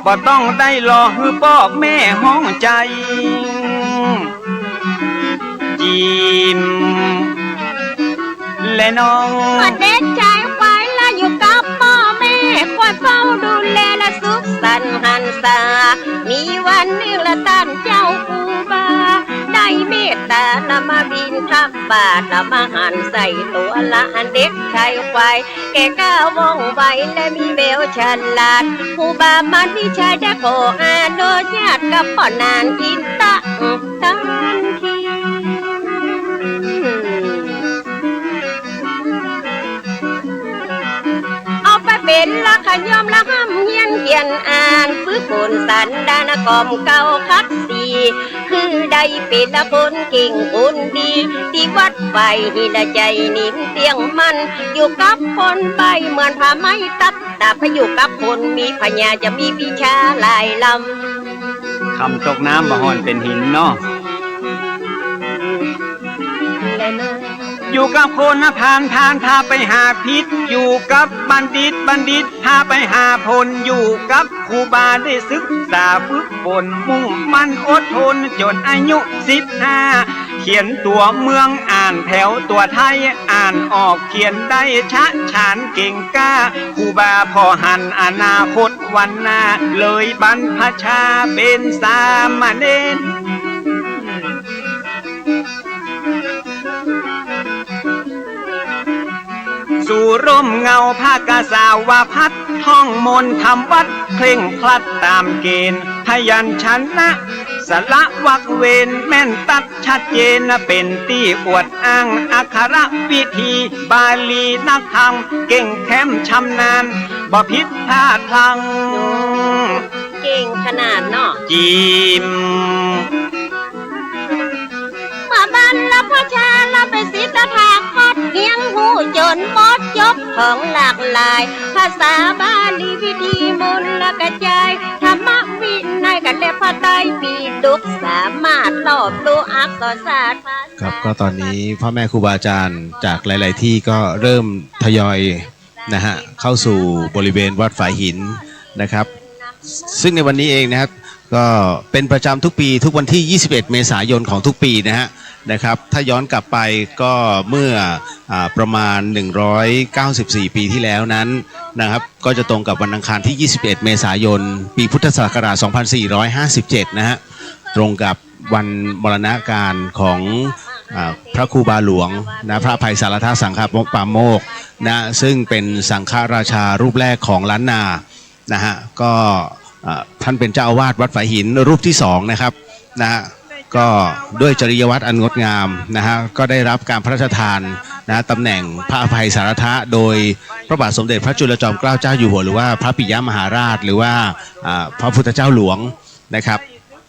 บ่ต้องได้รอฮือบอกแม่ห้องใจจิ้มและน้องเด็กชายควายละอยู่กับพ่อแม่คอยเฝ้าดูแลและสุขสันต์หันษามีวันหนึ่งละท่านเจ้าครูบาได้เมตตานำมาบินทับบาทนำมาหันใส่ตัวละเด็กชายควายแก่ก้าวว่องไวและมีแววฉลาดครูบามันวิชัยได้ขออนุญาตกับพ่อนานอินตะทันทีเป็นละขยอมละห้ำเฮียนเขียนอ่านฝึกฝนสันดานกอมเก่าคัดสีคือได้เป็นละคนเก่งคนดีที่วัดไฟหินใจนิ่มเตียงมันอยู่กับคนไปเหมือนผ้าไม้ตัดดาบอยู่กับคนมีพญาจะมีวิชาหลายลำคำตกน้ำบ่หอนเป็นหินเนาะอยู่กับคนผ่านพาไปหาพิษอยู่กับบัณฑิตพาไปหาผลอยู่กับครูบาได้ศึกษาฝึกฝนมุ่งมั่นอดทนจนอายุ15 เขียนตัวเมืองอ่านแถวตัวไทยอ่านออกเขียนได้ชะฉานเก่งกล้าครูบาพอหันอนาคตวันหน้าเลยบรรพชาเป็นสามเณรสู่ร่มเงาภาคกาสาวาพัดท่องมนต์ทำวัดเคร่งครัดตามเกณฑ์พยัญชนะสละวักเวนแม่นตัดชัดเจนเป็นที่อวดอ้างอักขระวิธีบาลีนักธรรมเก่งแคมชำนาญบ่ผิดพลาดพลังเก่งขนาดเนาะจิมมาบันละพ่อชาละเป็นศิษย์ทาคอดเพียงหูจนหมดจบของหลากหลายภาษาบาลีวิธีมนต์ละกระจายธรรมวินัยกันและพระไตรปิฎกสามารถรอบรู้อักษรศาสตร์ครับก็ตอนนี้พ่อแม่ครูบาอาจารย์จากหลาย ๆ ที่ก็เริ่มทยอยนะฮะเข้าสู่บริเวณวัดฝายหินนะครับซึ่งในวันนี้เองนะครับก็เป็นประจำทุกปีทุกวันที่ 21 เมษายนของทุกปีนะครับถ้าย้อนกลับไปก็เมื่อประมาณ194 ปีที่แล้วนั้นนะครับก็จะตรงกับวันอังคารที่ 21 เมษายนปีพุทธศักราช 2457 นะฮะตรงกับวันมรณการของพระครูบาหลวงนะพระอภัยสารทสังฆปาโมกข์นะซึ่งเป็นสังฆราชารูปแรกของล้านนานะฮะก็ท่านเป็นเจ้าอาวาสวัดฝายหินรูปที่2นะครับนะฮะก็ด้วยจริยวัตรอันงดงามนะฮะก็ได้รับการพระราชทานนะตำแหน่งพระอภัยสารทะโดยพระบาทสมเด็จพระจุลจอมเกล้าเจ้าอยู่หัวหรือว่าพระปิยมหาราชหรือว่าพระพุทธเจ้าหลวงนะครับ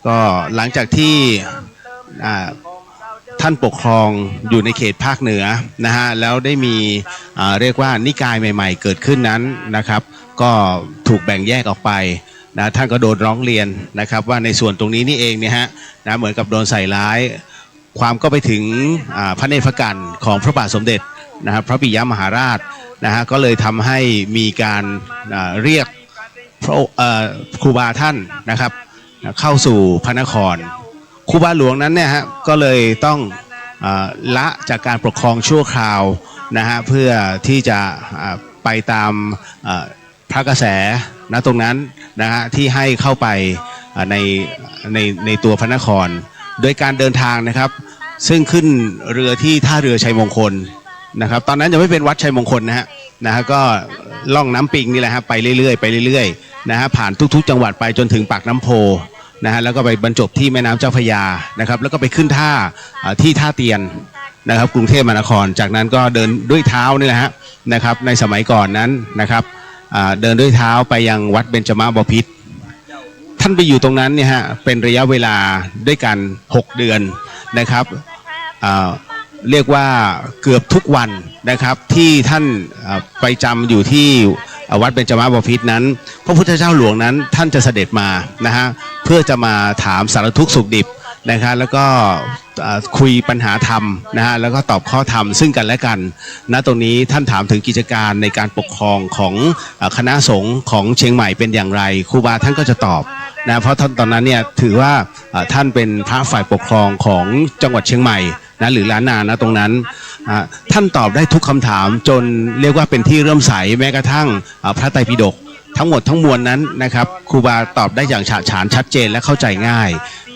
ก็หลังจากที่ท่านปกครองอยู่ในเขตภาคเหนือนะฮะแล้วได้มีเรียกว่านิกายใหม่ๆเกิดขึ้นนั้นนะครับก็ถูกแบ่งแยกออกไปนะท่านก็โดนร้องเรียนนะครับว่าในส่วนตรงนี้นี่เองเนี่ยฮะนะเหมือนกับโดนใส่ร้ายความก็ไปถึงพระเนตรพระกันของพระบาทสมเด็จนะครับพระปิยมหาราชนะฮะก็เลยทำให้มีการเรียกครูบาท่านนะครับเข้าสู่พระนครครูบาหลวงนั้นเนี่ยฮะก็เลยต้องละจากการปกครองชั่วคราวนะฮะเพื่อที่จะไปตามพระกระแสนะตรงนั้นนะฮะที่ให้เข้าไปในตัวพระนครโดยการเดินทางนะครับซึ่งขึ้นเรือที่ท่าเรือชัยมงคลนะครับตอนนั้นยังไม่เป็นวัดชัยมงคลนะฮะก็ล่องน้ำปิงนี่แหละฮะไปเรื่อยๆนะฮะผ่านทุกๆจังหวัดไปจนถึงปากน้ำโพนะฮะแล้วก็ไปบรรจบที่แม่น้ำเจ้าพระยานะครับแล้วก็ไปขึ้นท่าที่ท่าเตียนนะครับกรุงเทพมหานครจากนั้นก็เดินด้วยเท้านี่แหละฮะนะครับในสมัยก่อนนั้นนะครับเดินด้วยเท้าไปยังวัดเบญจมาบพิตรท่านไปอยู่ตรงนั้นเนี่ยฮะเป็นระยะเวลาด้วยกัน6 เดือนนะครับเรียกว่าเกือบทุกวันนะครับที่ท่านไปจำอยู่ที่วัดเบญจมาบพิตรนั้นพระพุทธเจ้าหลวงนั้นท่านจะเสด็จมานะฮะเพื่อจะมาถามสารทุกข์สุขดิบนะครับแล้วก็คุยปัญหาธรรมนะฮะแล้วก็ตอบข้อธรรมซึ่งกันและกันณตรงนี้ท่านถามถึงกิจการในการปกครองของคณะสงฆ์ของเชียงใหม่เป็นอย่างไรครูบาท่านก็จะตอบนะเพราะตอนนั้นเนี่ยถือว่าท่านเป็นพระฝ่ายปกครองของจังหวัดเชียงใหม่นะหรือล้านนานะตรงนั้นท่านตอบได้ทุกคำถามจนเรียกว่าเป็นที่เริ่มใสแม้กระทั่งพระไตรปิฎกทั้งหมดทั้งมวลนั้นนะครับครูบาตอบได้อย่างฉะฉานชัดเจนและเข้าใจง่าย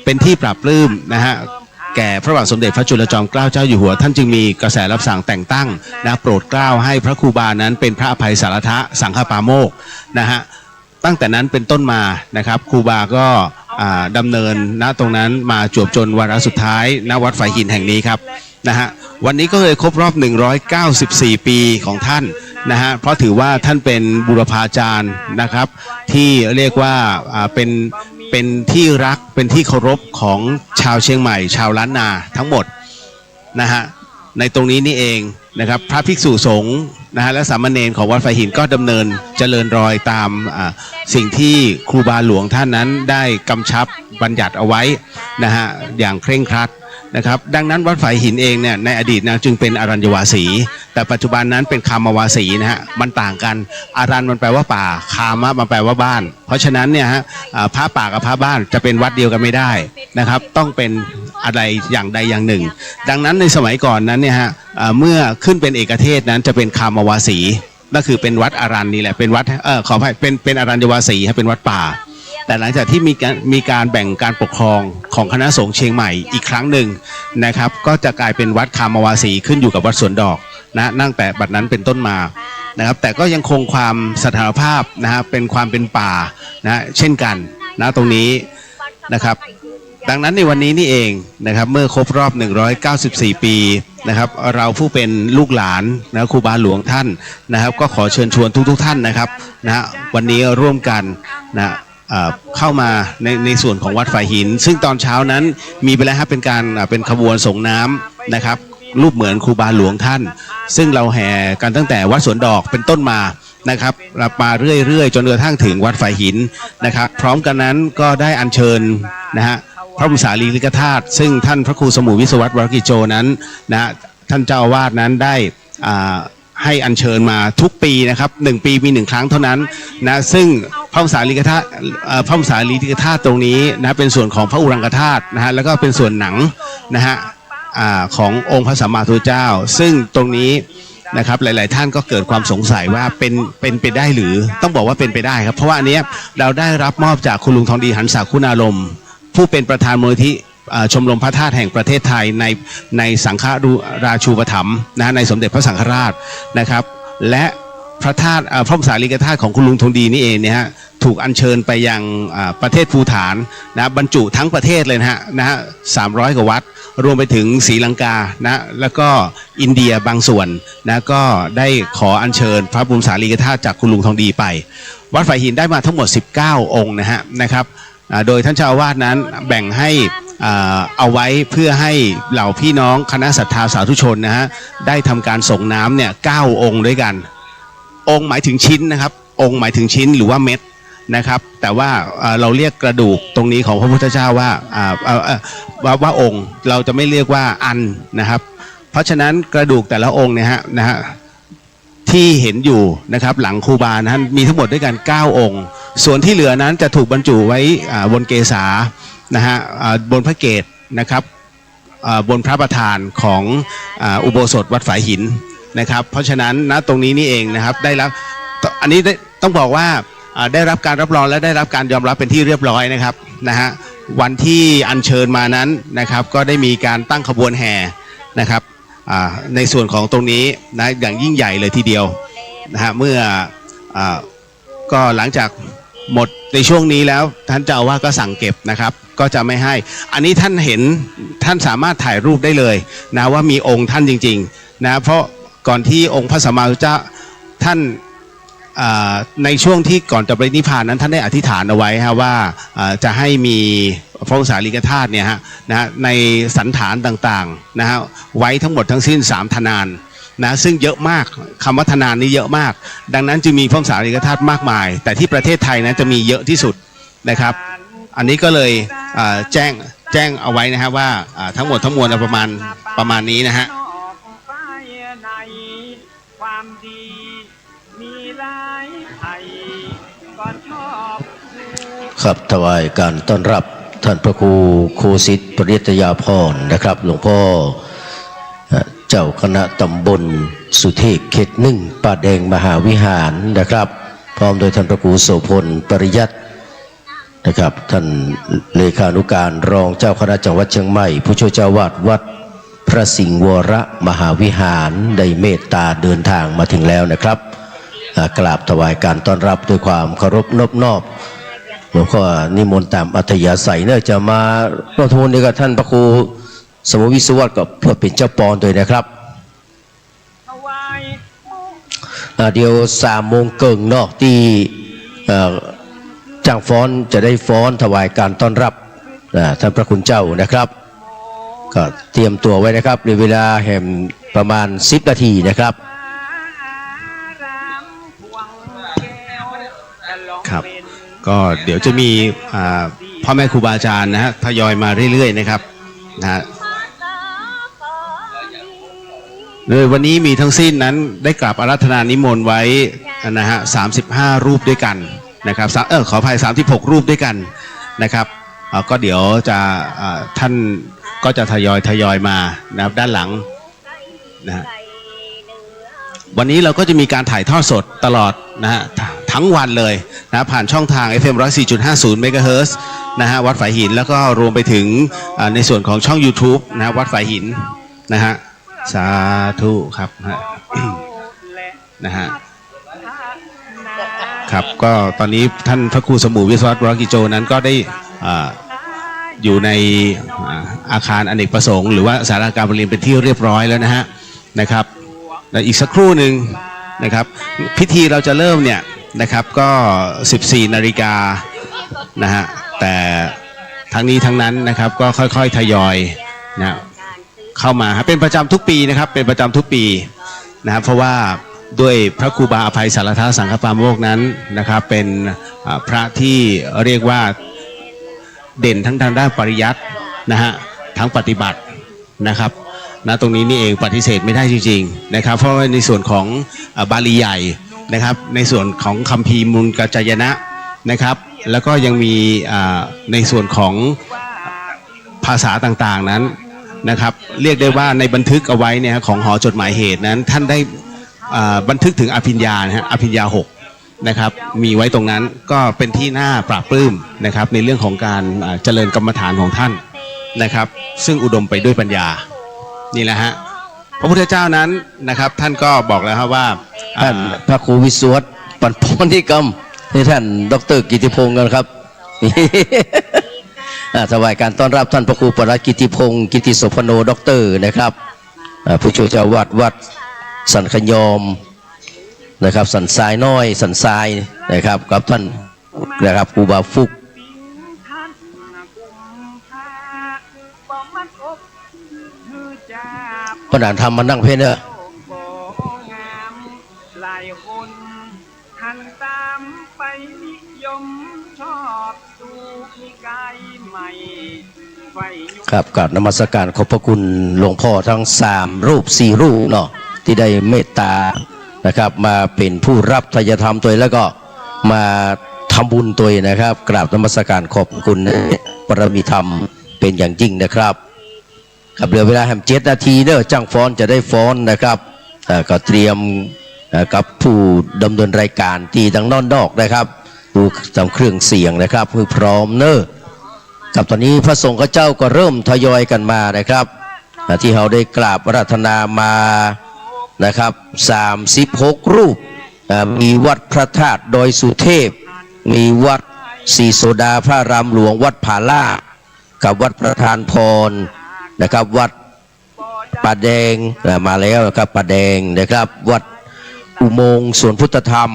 เป็นที่ปราบปลื้มนะฮะแก่พระบาทสมเด็จพระจุลจอมเกล้าเจ้าอยู่หัวท่านจึงมีกระแสรับสั่งแต่งตั้งนะโปรดเกล้าให้พระครูบานั้นเป็นพระอภัยสารทะสังฆปาโมกข์นะฮะตั้งแต่นั้นเป็นต้นมานะครับครูบาก็ดำเนินณตรงนั้นมาจวบจนวาระสุดท้ายณวัดฝายหินแห่งนี้ครับนะฮะวันนี้ก็เลยครบรอบ194 ปีของท่านนะฮะเพราะถือว่าท่านเป็นบุรพาจารย์นะครับที่เรียกว่าเป็นที่รักเป็นที่เคารพของชาวเชียงใหม่ชาวล้านนาทั้งหมดนะฮะในตรงนี้นี่เองนะครับพระภิกษุสงฆ์นะฮะและสามเณรของวัดฝายหินก็ดำเนินเจริญรอยตามสิ่งที่ครูบาหลวงท่านนั้นได้กำชับบัญญัติเอาไว้นะฮะอย่างเคร่งครัดนะครับดังนั้นวัดฝายหินเองเนี่ยในอดีตนะจึงเป็นอรัญญวาสีแต่ปัจจุบันนั้นเป็นคามวาสีนะฮะมันต่างกันอารัญมันแปลว่าป่าคามะมันแปลว่าบ้านเพราะฉะนั้นเนี่ยฮะพระป่ากับพระบ้านจะเป็นวัดเดียวกันไม่ได้นะครับต้องเป็น อะไรอย่างใดอย่างหนึ่งดังนั้นในสมัยก่อนนั้นเนี่ยฮะเมื่อขึ้นเป็นเอกเทศนั้นจะเป็นคามวาสีก็คือเป็นวัดอารันนี่แหละเป็นวัดขออภัยเป็นอารัญวาสีเป็นวัดป่าแต่หลังจากที่มีการแบ่งการปกครองของคณะสงฆ์เชียงใหม่อีกครั้งหนึ่งนะครับก็จะกลายเป็นวัดคามวาสีขึ้นอยู่กับวัดสวนดอกนะตั้งแต่บัดนั้นเป็นต้นมานะครับแต่ก็ยังคงความสถานภาพนะฮะเป็นความเป็นป่านะเช่นกันนะตรงนี้นะครับดังนั้นในวันนี้นี่เองนะครับเมื่อครบรอบ194ปีนะครับเราผู้เป็นลูกหลานนะครูบาหลวงท่านนะครับก็ขอเชิญชวนทุกท่านนะครับนะวันนี้ร่วมกันนะเข้ามาในส่วนของวัดฝ่ายหินซึ่งตอนเช้านั้นมีไปแล้วครับเป็นการเป็นขบวนส่งน้ำนะครับรูปเหมือนครูบาหลวงท่านซึ่งเราแห่กันตั้งแต่วัดสวนดอกเป็นต้นมานะครับมาเรื่อยๆจนกระทั่งถึงวัดฝ่ายหินนะครับพร้อมกันนั้นก็ได้อัญเชิญนะฮะพระบรมสารีริกธาตุซึ่งท่านพระครูสมุวิศวัตรวรกิจโจนั้นนะท่านเจ้าอาวาสนั้นได้ให้อัญเชิญมาทุกปีนะครับ1ปีมี1ครั้งเท่านั้นนะซึ่งพระบรมสารีริกธาตุพระบรมสารีริกธาตุตรงนี้นะเป็นส่วนของพระอุรังคธาตุนะฮะแล้วก็เป็นส่วนหนังนะฮะขององค์พระสัมมาสัมพุทธเจ้าซึ่งตรงนี้นะครับหลายๆท่านก็เกิดความสงสัยว่าเป็นไปได้หรือต้องบอกว่าเป็นไปได้ครับเพราะว่าอันนี้เราได้รับมอบจากคุณลุงทองดีหันษาคุณารมณ์ผู้เป็นประธานมูลนิธิชมรมพระธาตุแห่งประเทศไทยในสังฆราชูปถัมภ์นะในสมเด็จพระสังฆราชนะครับและพระธาตุพระบรมสารีริกธาตุของคุณลุงทองดีนี่เองเนี่ยฮะถูกอัญเชิญไปยังประเทศภูฏานนะบรรจุทั้งประเทศเลยนะฮะ300 กว่าวัดรวมไปถึงศรีลังกานะแล้วก็อินเดียบางส่วนนะก็ได้ขออัญเชิญพระบรมสารีริกธาตุจากคุณลุงทองดีไปวัดฝ่ายหินได้มาทั้งหมด19 องค์นะครับโดยท่านเจ้าอาวาสนั้นแบ่งให้เอาไว้เพื่อให้เหล่าพี่น้องคณะศรัทธาสาธุชนนะฮะได้ทำการส่งน้ำเนี่ย9 องค์ด้วยกันองค์หมายถึงชิ้นนะครับองค์หมายถึงชิ้นหรือว่าเม็ดนะครับแต่ว่าเราเรียกกระดูกตรงนี้ของพระพุทธเจ้าว่าองค์เราจะไม่เรียกว่าอันนะครับเพราะฉะนั้นกระดูกแต่ละองค์เนี่ยนะฮะที่เห็นอยู่นะครับหลังครูบานะฮะมีทั้งหมดด้วยกัน9 องค์ส่วนที่เหลือนั้นจะถูกบรรจุไว้บนเกศานะฮะบนพระเกศนะครับบนพระประธานของอุโบสถวัดฝายหินนะครับเพราะฉะนั้นณตรงนี้นี่เองนะครับได้รับอันนี้ต้องบอกว่าได้รับการรับรองและได้รับการยอมรับเป็นที่เรียบร้อยนะครับนะฮะวันที่อัญเชิญมานั้นนะครับก็ได้มีการตั้งขบวนแห่นะครับในส่วนของตรงนี้นะอย่างยิ่งใหญ่เลยทีเดียวนะฮะเมื่อก็หลังจากหมดในช่วงนี้แล้วท่านเจ้าอาวาสก็สั่งเก็บนะครับก็จะไม่ให้อันนี้ท่านเห็นท่านสามารถถ่ายรูปได้เลยนะว่ามีองค์ท่านจริงๆนะเพราะก่อนที่องค์พระสัมมาสัมพุทธเจ้าท่านในช่วงที่ก่อนจะปรินิพพานนั้นท่านได้อธิษฐานเอาไว้ฮะว่าจะให้มีพระบรมสารีริกธาตุเนี่ยฮะนะในสันฐานต่างๆนะฮะไว้ทั้งหมดทั้งสิ้น3 ธนานนะซึ่งเยอะมากคำว่าธนานนี้เยอะมากดังนั้นจึงมีพระบรมสารีริกธาตุมากมายแต่ที่ประเทศไทยนั้นจะมีเยอะที่สุดนะครับอันนี้ก็เลยแจ้งเอาไว้นะฮะว่าทั้งหมดทั้งมวลประมาณนี้นะฮะครับถวายการต้อนรับท่านพระครูโคสิทธิ์ปริยตยาพรนะครับหลวงพ่อเจ้าคณะตำบลสุเทพเขต1ป่าแดงมหาวิหารนะครับพร้อมโดยท่านพระครูโสพลปริยัตินะครับท่านเลขานุการรองเจ้าคณะจังหวัดเชียงใหม่ผู้ช่วยเจ้าวาดวัดพระสิงห์วรมหาวิหารได้เมตตาเดินทางมาถึงแล้วนะครับกราบถวายการต้อนรับด้วยความเคารพนอบน้อมหลวงพ่อนิมนต์ตามอัธยาศัยเนี่ยจะมาร่วมทำบุญกับท่านพระครูสมุวิศวัตรกับเพื่อเป็นเจ้าปอนด้วยนะครับเดี๋ยว3 โมงเกิงเนาะที่จ้างฟ้อนจะได้ฟ้อนถวายการต้อนรับท่านพระคุณเจ้านะครับก็เตรียมตัวไว้นะครับในเวลาแห่งประมาณ10 นาทีนะครับครับก็เดี๋ยวจะมีพ่อแม่ครูบาอาจารย์นะฮะทยอยมาเรื่อยๆนะครับนะฮะโดยวันนี้มีทั้งสิ้นนั้นได้กราบอาราธนานิมนต์ไว้นะฮะ35 รูปด้วยกันนะครับขออภัย36 รูปด้วยกันนะครับก็เดี๋ยวจะท่าน ก็จะทยอยมานะครับด้านหลังนะฮะวันนี้เราก็จะมีการถ่ายทอดสดตลอดนะฮะทั้งวันเลยนะผ่านช่องทาง FM 104.50 เมกะเฮิรตซ์นะฮะวัดฝายหินแล้วก็รวมไปถึงในส่วนของช่อง YouTube นะวัดฝายหินนะฮะสาธุครับนะฮะครับก็ตอนนี้ท่านพระครูสมุวิศวัตวรกิจโจนั้นก็ได้อยู่ในอาคารอเนกประสงค์หรือว่าศาลาการประเรียนเป็นที่เรียบร้อยแล้วนะครับและอีกสักครู่หนึ่งนะครับพิธีเราจะเริ่มเนี่ยนะครับก็ 14 นาฬิกานะฮะแต่ทั้งนี้ทั้งนั้นนะครับก็ค่อยๆทยอยนะเข้ามาเป็นประจำทุกปีนะครับเป็นประจำทุกปีนะครับเพราะว่าด้วยพระครูบาอภัยสารทสังฆปาโมกข์นั้นนะครับเป็นพระที่เรียกว่าเด่นทั้งทางด้านปริยัตินะฮะทั้งปฏิบัตินะครับนะตรงนี้นี่เองปฏิเสธไม่ได้จริงๆนะครับเพราะว่าในส่วนของบาลีใหญ่นะครับในส่วนของคัมภีร์มูลกัจจายนะนะครับแล้วก็ยังมีในส่วนของภาษาต่างๆนั้นนะครับเรียกได้ว่าในบันทึกเอาไว้เนี่ยของหอจดหมายเหตุนั้นท่านได้บันทึกถึงอภิญญานะฮะอภิญญา6นะครับมีไว้ตรงนั้นก็เป็นที่น่าปราบปลื้มนะครับในเรื่องของการเจริญกรรมฐานของท่านนะครับซึ่งอุดมไปด้วยปัญญานี่แหละฮะพระพุทธเจ้านั้นนะครับท่านก็บอกแล้วครับว่าท่านพระครูวิศวตปันพนิกรรมให้ท่านดร.กิติพงศ์กันครับ ถวายการต้อนรับท่านพระครูปรกิติพงศ์กิติโสพโนด็อกเตอร์นะครับผู้ช่วยเจ้าวัดสันขยอมนะครับสันทรายน้อยสันทรายนะครับกับท่านนะครับครูบาฟุกพระนานทำมานั่งเพลเนอร์ครับกราบนมัสการขอบพระคุณหลวงพ่อทั้ง3 รูป 4 รูปเนาะที่ได้เมตตานะครับมาเป็นผู้รับทายธรรมตัวแล้วก็มาทำบุญตัวนะครับกราบนมัสการขอบคุณปรมีธรรมเป็นอย่างยิ่งนะครับครับเหลือเวลาแห่ง7 นาทีเนอะจ้างฟ้อนจะได้ฟ้อนนะครับก็เตรียมกับผู้ดำเนินรายการที่ดังนอนดอกนะครับดูจำเครื่องเสียงนะครับคือพร้อมเนอะกับตอนนี้พระสงฆ์เจ้าก็เริ่มทยอยกันมานะครับที่เราได้กราบอาราธนามานะครับ36 รูปมีวัดพระธาตุดอยสุเทพมีวัดศรีโสดาพระรามหลวงวัดผาล่ากับวัดประธานพรนะครับวัดป่าแดงมาแล้วนะครับป่าแดงนะครับวัดอุโมงค์สวนพุทธธรรม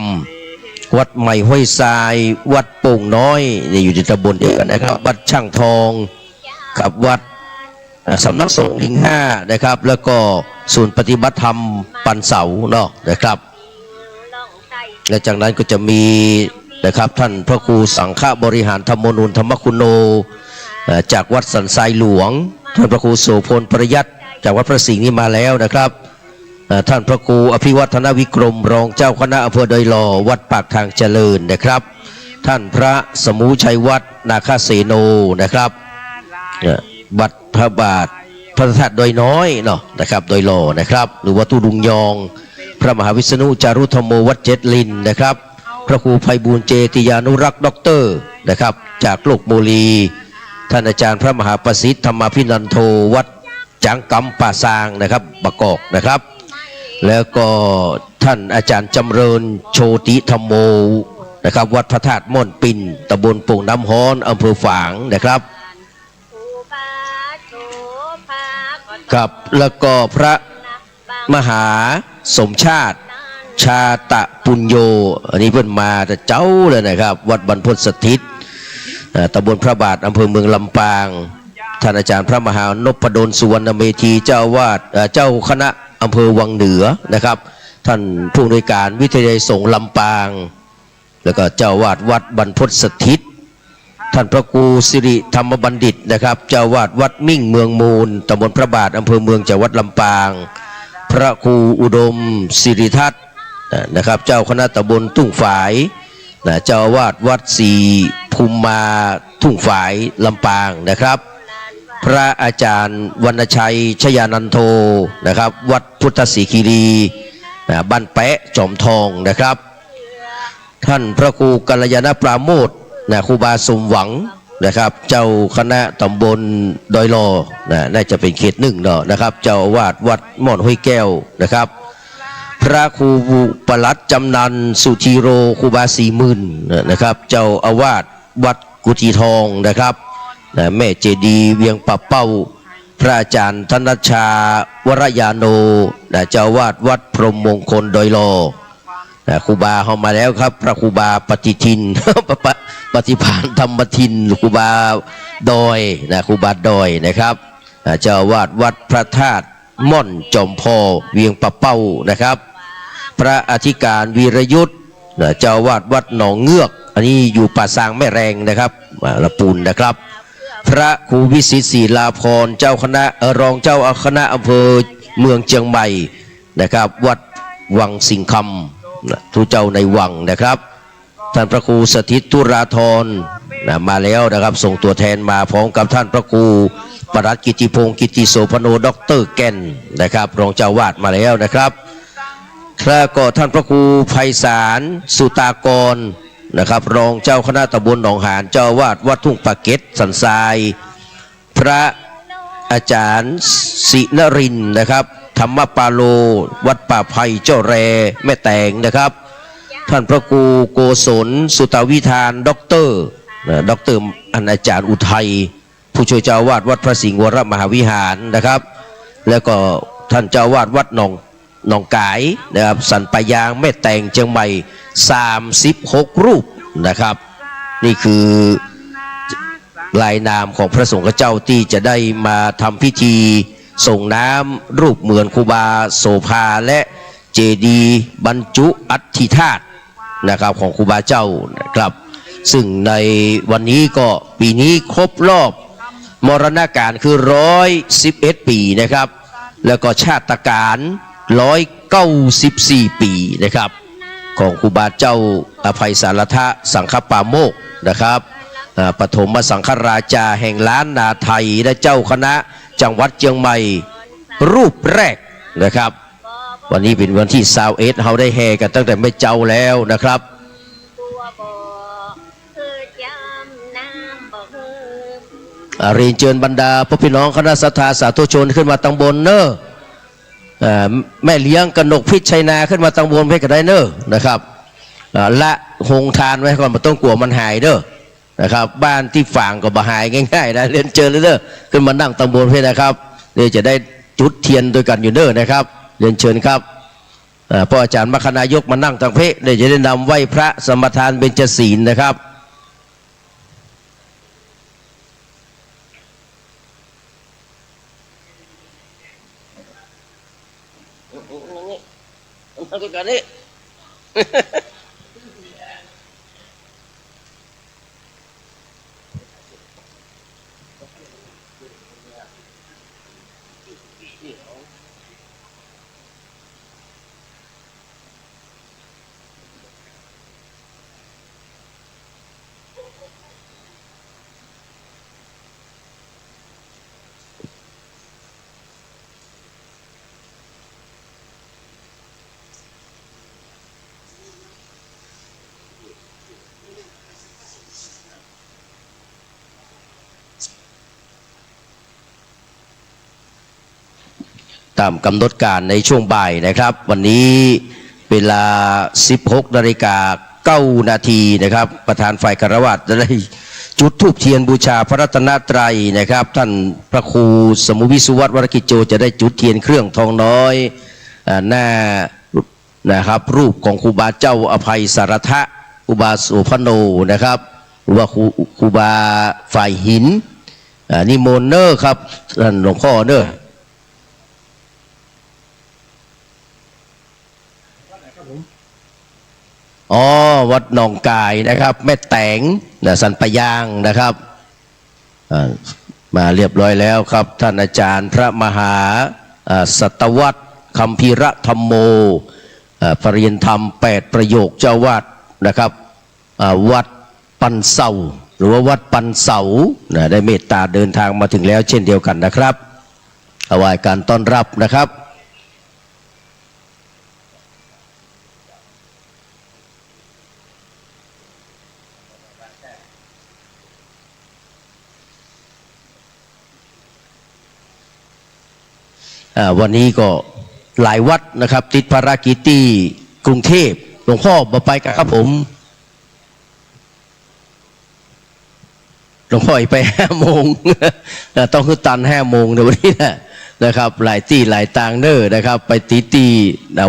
วัดใหม่ห้วยทรายวัดโป่งน้อยอยู่ในตำบลเดียวกันนะครับวัดช่างทองกับวัดสำนักสงฆ์หิงห้านะครับแล้วก็ศูนย์ปฏิบัติธรรมปันเสาเนาะนะครับและจากนั้นก็จะมีนะครับท่านพระครูสังฆบริหารธรรมนูญธรรมคุณโนจากวัดสันทรายหลวงท่านพระครูโสพลประยัตจากวัดพระสิงห์นี่มาแล้วนะครับท่านพระครูอภิวัฒนวิกรมรองเจ้าคณะอำเภอดอยหล่อวัดปากทางเจริญนะครับท่านพระสมุชัยวัดนาคเสโนนะครับวัดพระบาทพระธาตุดอยน้อยเนาะนะครับดอยหล่อนะครับหรือวัดตุดุงยองพระมหาวิษณุจารุธรรมโมวัดเจ็ดลินนะครับพระครูไพบูลย์เจติยานุรักษ์ด็อกเตอร์นะครับจากโลกโมลีท่านอาจารย์พระมหาประสิทธิ์ธรรมพินันโทวัดจังกำป่าซางนะครับบกอกนะครับแล้วก็ท่านอาจารย์จำเริญโชติธรรมโมนะครับวัดพระธาตุม่อนปิ่นตำบลโป่งน้ำฮ้อนอำเภอฝางนะครับครับแล้วก็พระมหาสมชาติชาตะปุญโญอันนี้เพิ่นมาแต่เจ้าเลยนะครับวัดบรรพตสถิตตำบลพระบาทอำเภอเมืองลำปางท่านอาจารย์พระมหานพดลสุวรรณเมธีเจ้าวาดเจ้าคณะอำเภอวังเหนือนะครับท่านผู้อำนวยการวิทยาลัยสงฆ์ลำปางแล้วก็เจ้าวาดวัดบรรพตสถิตท่านพระครูสิริธรรมบัณฑิตนะครับเจ้าวาดวัดมิ่งเมืองมูลตำบลพระบาทอำเภอเมืองจังหวัดลำปางพระครูอุดมสิริทัตน์นะครับเจ้าคณะตำบลทุ่งฝายเจ้าวาดวัดศรีภูมิมาทุ่งฝายลำปางนะครับ พระอาจารย์วรรณชัยชยานันโทนะครับวัดพุทธศรีคีรีบ้านแปะจอมทองนะครับท่านพระครูกัลยาณปราโมทครูบาสมหวังนะครับเจ้าคณะตำบลดอยลอน่าจะเป็นเขตหนึ่งเนาะนะครับเจ้าอาวาสวัดม่อนห้วยแก้วนะครับพระครูปลัดจำนันสุธีโรครูบาสีมื่นนะครับเจ้าอาวาสวัดกุฏิทองนะครับแม่เจดีเวียงปะเป้าพระอาจารย์ธนชาวรยาโนเจ้าอาวาสวัดพรหมมงคลดอยลอครูบาเข้ามาแล้วครับพระครูบาปฏิทิน ปฏิภาณธรรมทินครูบาดอยครูบาดอยนะครับเจ้าอาวาสวัดพระธาตุม่อนจอมพอเวียงปะเป้านะครับพระอธิการวีรยุทธ์เจ้าอาวาสวัดหนองเงือกอันนี้อยู่ป่าซางแม่แรงนะครับละปูนนะครับพระครูวิสิตศรีลาภรณ์เจ้าคณะรองเจ้าคณะอำเภอเมืองเชียงใหม่นะครับวัดวังสิงคำทุเจ้าในวังนะครับท่านพระครูสถิตธุราธรมาแล้วนะครับส่งตัวแทนมาพร้อมกับท่านพระครูปรัชกิติพงศ์กิติโสพโนด็อกเตอร์แก่นนะครับรองเจ้าวาดมาแล้วนะครับแล้วก็ท่านพระครูไพศาลสุตากรนะครับรองเจ้าคณะตำบลหนองหานเจ้าวาดวัดทุ่งปะเก็ตสันทรายพระอาจารย์ศินรินทร์นะครับธรรมปาโลวัดป่าไผ่เจ้าแรแม่แตงนะครับท่านพระครูโกศลสุตวิธานด็อกเตอร์อาจารย์อุทัยผู้ช่วยเจ้าวาดวัดพระสิงห์วรมหาวิหารนะครับแล้วก็ท่านเจ้าวาดวัดหนองกายนะครับสันปายางแม่แตงเชียงใหม่36รูปนะครับนี่คือลายนามของพระสงฆ์เจ้าที่จะได้มาทำพิธีส่งน้ำรูปเหมือนครูบาโสภาและเจดีย์บรรจุอัฐิธาตุนะครับของครูบาเจ้านะครับซึ่งในวันนี้ก็ปีนี้ครบรอบมรณกาลคือ111ปีนะครับแล้วก็ชาตการ194ปีนะครับของครูบาเจ้าอภัยสารทะสังฆปาโมกนะครับปฐมสังฆราชาแห่งล้านนาไทยและเจ้าคณะจังหวัดเชียงใหม่รูปแรกนะครับวันนี้เป็นวันที่21เราได้แห่กันตั้งแต่ไม่เจ้าแล้วนะครับเรียนเชิญบรรดาพ่อพี่น้องคณะศรัทธาสาธุชนขึ้นมาตั้งบนเนอะแม่เลี้ยงกนกพิชัยนาขึ้นมาตั้งบนให้กันได้เนอะนะครับละหงทานไว้ก่อนมาต้องกลัวมันหายเนอะนะครับบ้านที่ฝั่งก็บ่หายง่ายๆนะเรียนเชิญเลยเนอะขึ้นมานั่งตั้งบนให้นะครับเดี๋ยวจะได้จุดเทียนด้วยกันอยู่เนอะนะครับเรียนเชิญครับพ่ออาจารย์มคณายกมานั่งตั้งเพะเดี๋ยวจะได้นำไหว้พระสมทานเบญจศีลนะครับนั่งด้วยกันนี่ ตามกำหนดการในช่วงบ่ายนะครับวันนี้เวลา 16:09 นาทีนะครับประธานฝ่ายคฤหัสถ์จะได้จุดธูปเทียนบูชาพระรัตนตรัยนะครับท่านพระครูสมุวิสุวัตวรกิจโจจะได้จุดเทียนเครื่องทองน้อยหน้านะครับรูปของครูบาเจ้าอภัยสารทะครูบาโสพโนนะครับหรือว่าครูบาฝ่ายหินนิมนต์เนอร์ครับท่านหลวงพ่อเนอร์วัดหนองกายนะครับแม่แตงสันปะยางนะครับมาเรียบร้อยแล้วครับท่านอาจารย์พระมหาสัตวัตคัมภีระธรรมโมปริยนธรรม8ประโยคเจ้าวาดนะครับวัดปันเซา หรือว่าวัดปันเสานะได้เมตตาเดินทางมาถึงแล้วเช่นเดียวกันนะครับถวายการต้อนรับนะครับวันนี้ก็หลายวัดนะครับติดภารกิจที่กรุงเทพหลวงพ่อมาไปกันครับผมหลวงพ่อไป5 โมง ต้องขึ้นตัน5 โมงในวันนี้นะครับหลายที่หลายต่างเนอนะครับไปตี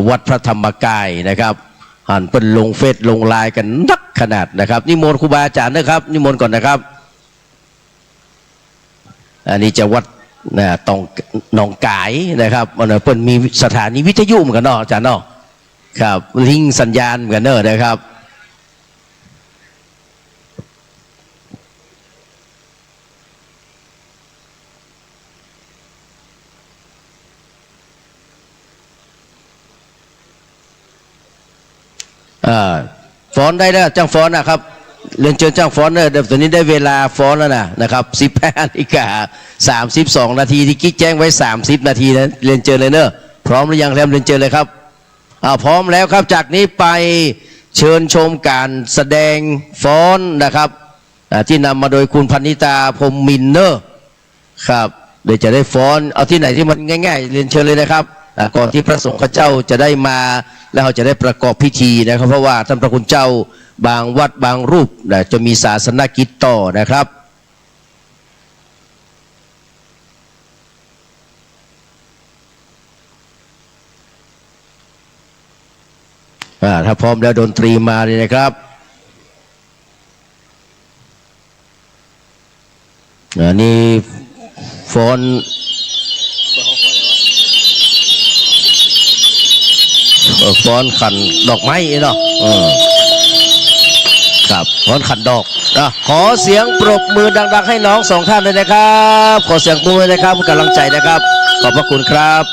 วัดพระธรรมกายนะครับหันเป็นลงเฟซลงไลน์กันนักขนาดนะครับนิมนต์ครูบาอาจารย์นะครับนิมนต์ก่อนนะครับอันนี้จะวัดตองหนองกายนะครับมันเพิ่นมีสถานีวิทยุเหมือนกันเนาะอาจารย์เนาะครับลิงสัญญาณเหมือนกันเนอะนะครับฟ้อนได้แล้วจ้างฟ้อนนะครับเรียนเชิญจ้างฟ้อนเนอะเดี๋ยวตอนนี้ได้เวลาฟ้อนแล้วนะครับ15:32 นาทีที่กิ๊กแจ้งไว้30 นาทีนะเรียนเชิญเลยเนอะพร้อมหรือยังเรียนเชิญเลยครับพร้อมแล้วครับจากนี้ไปเชิญชมการแสดงฟ้อนนะครับที่นำมาโดยคุณพนิตาพรหมมินเนอร์ครับเดี๋ยวจะได้ฟ้อนเอาที่ไหนที่มันง่ายๆเรียนเชิญเลยนะครับก่อนที่พระสงฆ์ข้าเจ้าจะได้มาแล้วเราจะได้ประกอบพิธีนะครับเพราะว่าท่านพระคุณเจ้าบางวัดบางรูปจะมีศาสนกิจต่อนะครับถ้าพร้อมแล้วดนตรีมาเลยนะครับนี่ฟ้อนขันดอกไม้เนาะครับฟ้อนขันดอกขอเสียงปรบมือดังๆให้น้อง2 ท่านเลยนะครับขอเสียงปรบมือนะครับกำลังใจนะครับขอบพระคุณครับ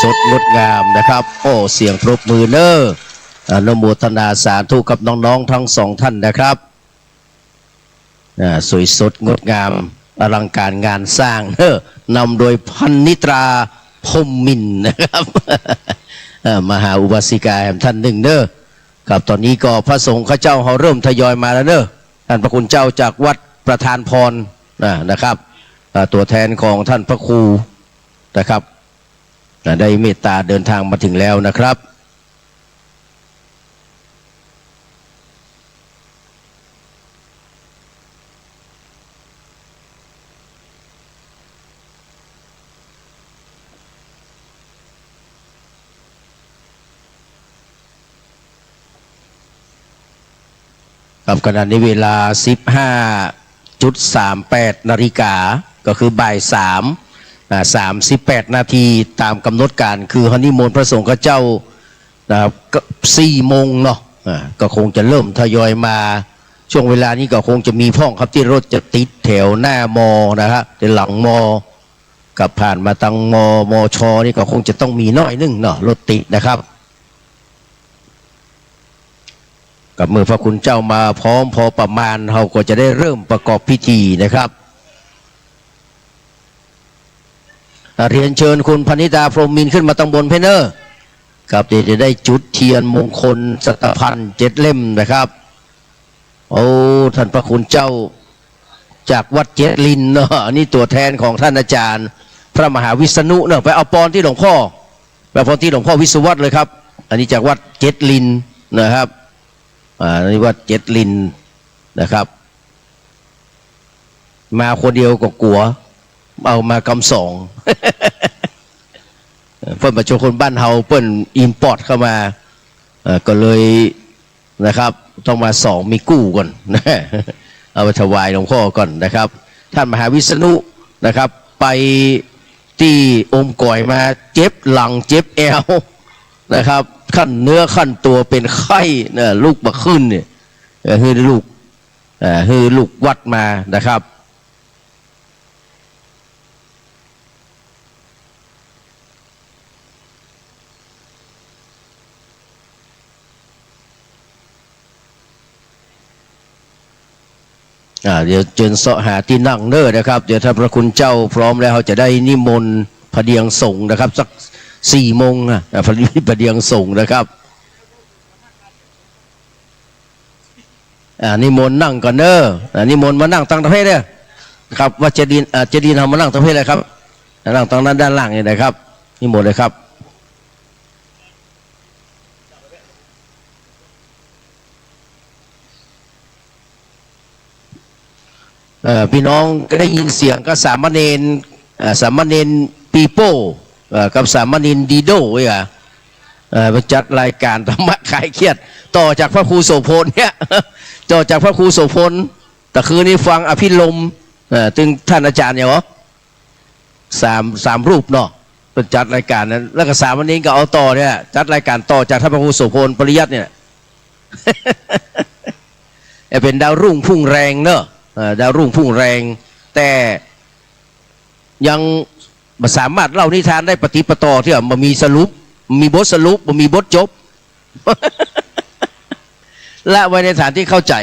สดงดงามนะครับโอ้เสียงปรบมือเนออนุโมทนาสาธุกับน้องๆทั้งสองท่านนะครับสวยสดงดงามอลังการงานสร้างเนอนำโดยพันนิตราพรหมมินทร์นะครับมหาอุบาสิกาแห่งท่านหนึ่งเนอครับตอนนี้ก็พระสงฆ์ข้าเจ้าเขาเริ่มทยอยมาแล้วเนอท่านพระคุณเจ้าจากวัดประธานพรนะครับตัวแทนของท่านพระครูนะครับได้เมตตาเดินทางมาถึงแล้วนะครับกับขณะนี้เวลา 15.38 นาฬิกาก็คือบ่าย38 นาทีตามกำหนดการคือนิมนต์พระสงฆ์ข้าเจ้าก็4 โมงเนาะก็คงจะเริ่มทยอยมาช่วงเวลานี้ก็คงจะมีพ่องครับที่รถจะติดแถวหน้ามอนะครับแต่หลังมอกับผ่านมาตังมชนี่ก็คงจะต้องมีน้อยนึงเนาะรถติดนะครับกับมือพระคุณเจ้ามาพร้อมพอประมาณเราก็จะได้เริ่มประกอบพิธีนะครับเรียนเชิญคุณพนิดาพรหมมินทร์ขึ้นมาตั้งบนเพเนอร์ครับจะได้จุดเทียนมงคลสัตพันธ์7 เล่มนะครับโอ้ท่านพระคุณเจ้าจากวัดเจรินเนาะนี่ตัวแทนของท่านอาจารย์พระมหาวิษณุเนาะไปเอาปอนที่หลวงพ่อไปพรที่หลวงพ่อวิศวัตเลยครับอันนี้จากวัดเจรินนะครับนี่วัดเจรินนะครับมาคนเดียวก็กลัวเอามากำสอง เพิ่นมาโชว์คนบ้านเฮาเพิ่นอิมพอร์ตเข้ามาก็เลยนะครับต้องมาสองมีกู้ก่อน เอาไปถวายหลวงพ่อก่อนนะครับท่านมหาวิษณุนะครับไปที่อมก่อยมาเจ็บหลังเจ็บแอวนะครับขั้นเนื้อขั้นตัวเป็นไข้นะลูกมาขึ้นเนี่ยคือลูกวัดมานะครับเดี๋ยวเจิญเสาะหาที่นั่งเน้อนะครับเดี๋ยวถ้าพระคุณเจ้าพร้อมแล้วจะได้นิมนต์พระเดียงส่งนะครับสัก4 โมงพระเดียงส่งนะครับนิมนต์นั่งก่อนเน้อนิมนต์มานั่งตั้งตะเพศเนี่ยครับว่าเจดีย์ทำมานั่งตะเพศเลยครับนั่งตรงนั้นด้านล่างนี่นะครับนิมนต์เลยครับพี่น้องก็ได้ยินเสียงก็สามเณรปีโป้กับสามเณรดีโด้มาจัดรายการธรรมะคลายเครียดต่อจากพระครูโสพลเนี่ยต่อจากพระครูโสพลแต่คืนนี้ฟังอภิรมย์ถึงท่านอาจารย์เนี่ยเหรอสามรูปเนาะเป็นจัดรายการนั้นแล้วก็สามเณรก็เอาต่อเนี่ยจัดรายการต่อจากท่านพระครูโสพลปริยัติเนี่ย เป็นดาวรุ่งพุ่งแรงเนาะดาวรุ่งพุ่งแรงแต่ยังสามารถเล่านิทานได้ปฏิปต่อที่มันมีสรุปมีบทสรุปมันมีบทจบ และไว้ในฐานที่เข้าใจ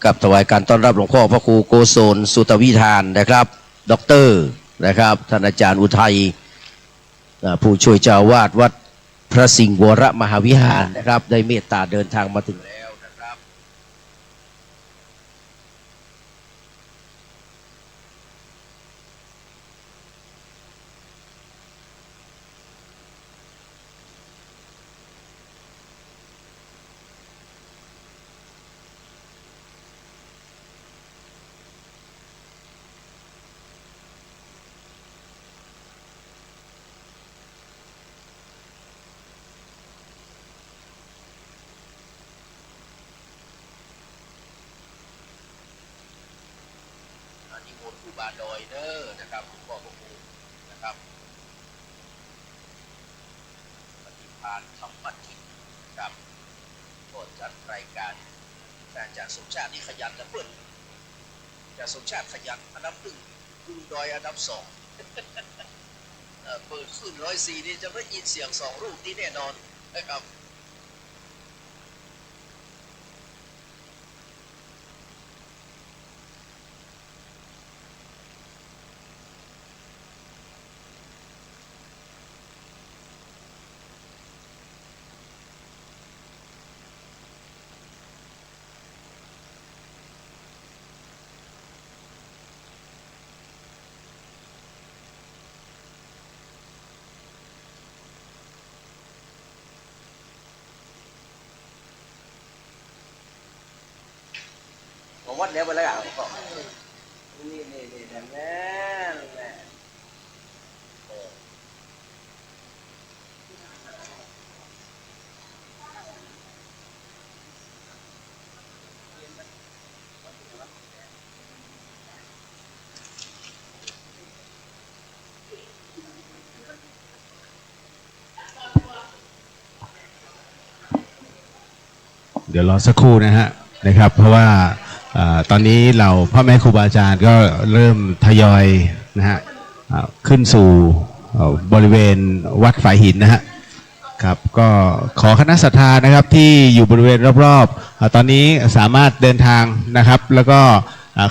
กับถวายการต้อนรับหลวงพ่อพระครูโกศลสุตวิธานนะครับด็อกเตอร์นะครับท่านอาจารย์อุทัยผู้ช่วยเจ้าวาดวัดพระสิงห์วรมหาวิหารนะครับได้เมตตาเดินทางมาถึงแล้วนะครับบาดอยเด้อนะครับหลวงพ่อพระครูนะครับปฏิภาณคำปฏิครับโปรดจัดรายการ แต่จากสมชาตินี่ขยันนะเพื่อนจากสมชาติขยันอันดับหนึ่งลุงดอยอันดับสองเปิดขึ้น104นี่จะได้ยินเสียง2รูปนี้แน่นอนนะครับวัดแล้วไปแล้วก็นี่แน่เดี๋ยวรอสักครู่นะครับ เพราะว่าตอนนี้เราพ่อแม่ครูบาอาจารย์ก็เริ่มทยอยขึ้นสู่บริเวณวัดฝายหินครับก็ขอคณะศรัทธานะครับที่อยู่บริเวณรอบๆตอนนี้สามารถเดินทางนะครับแล้วก็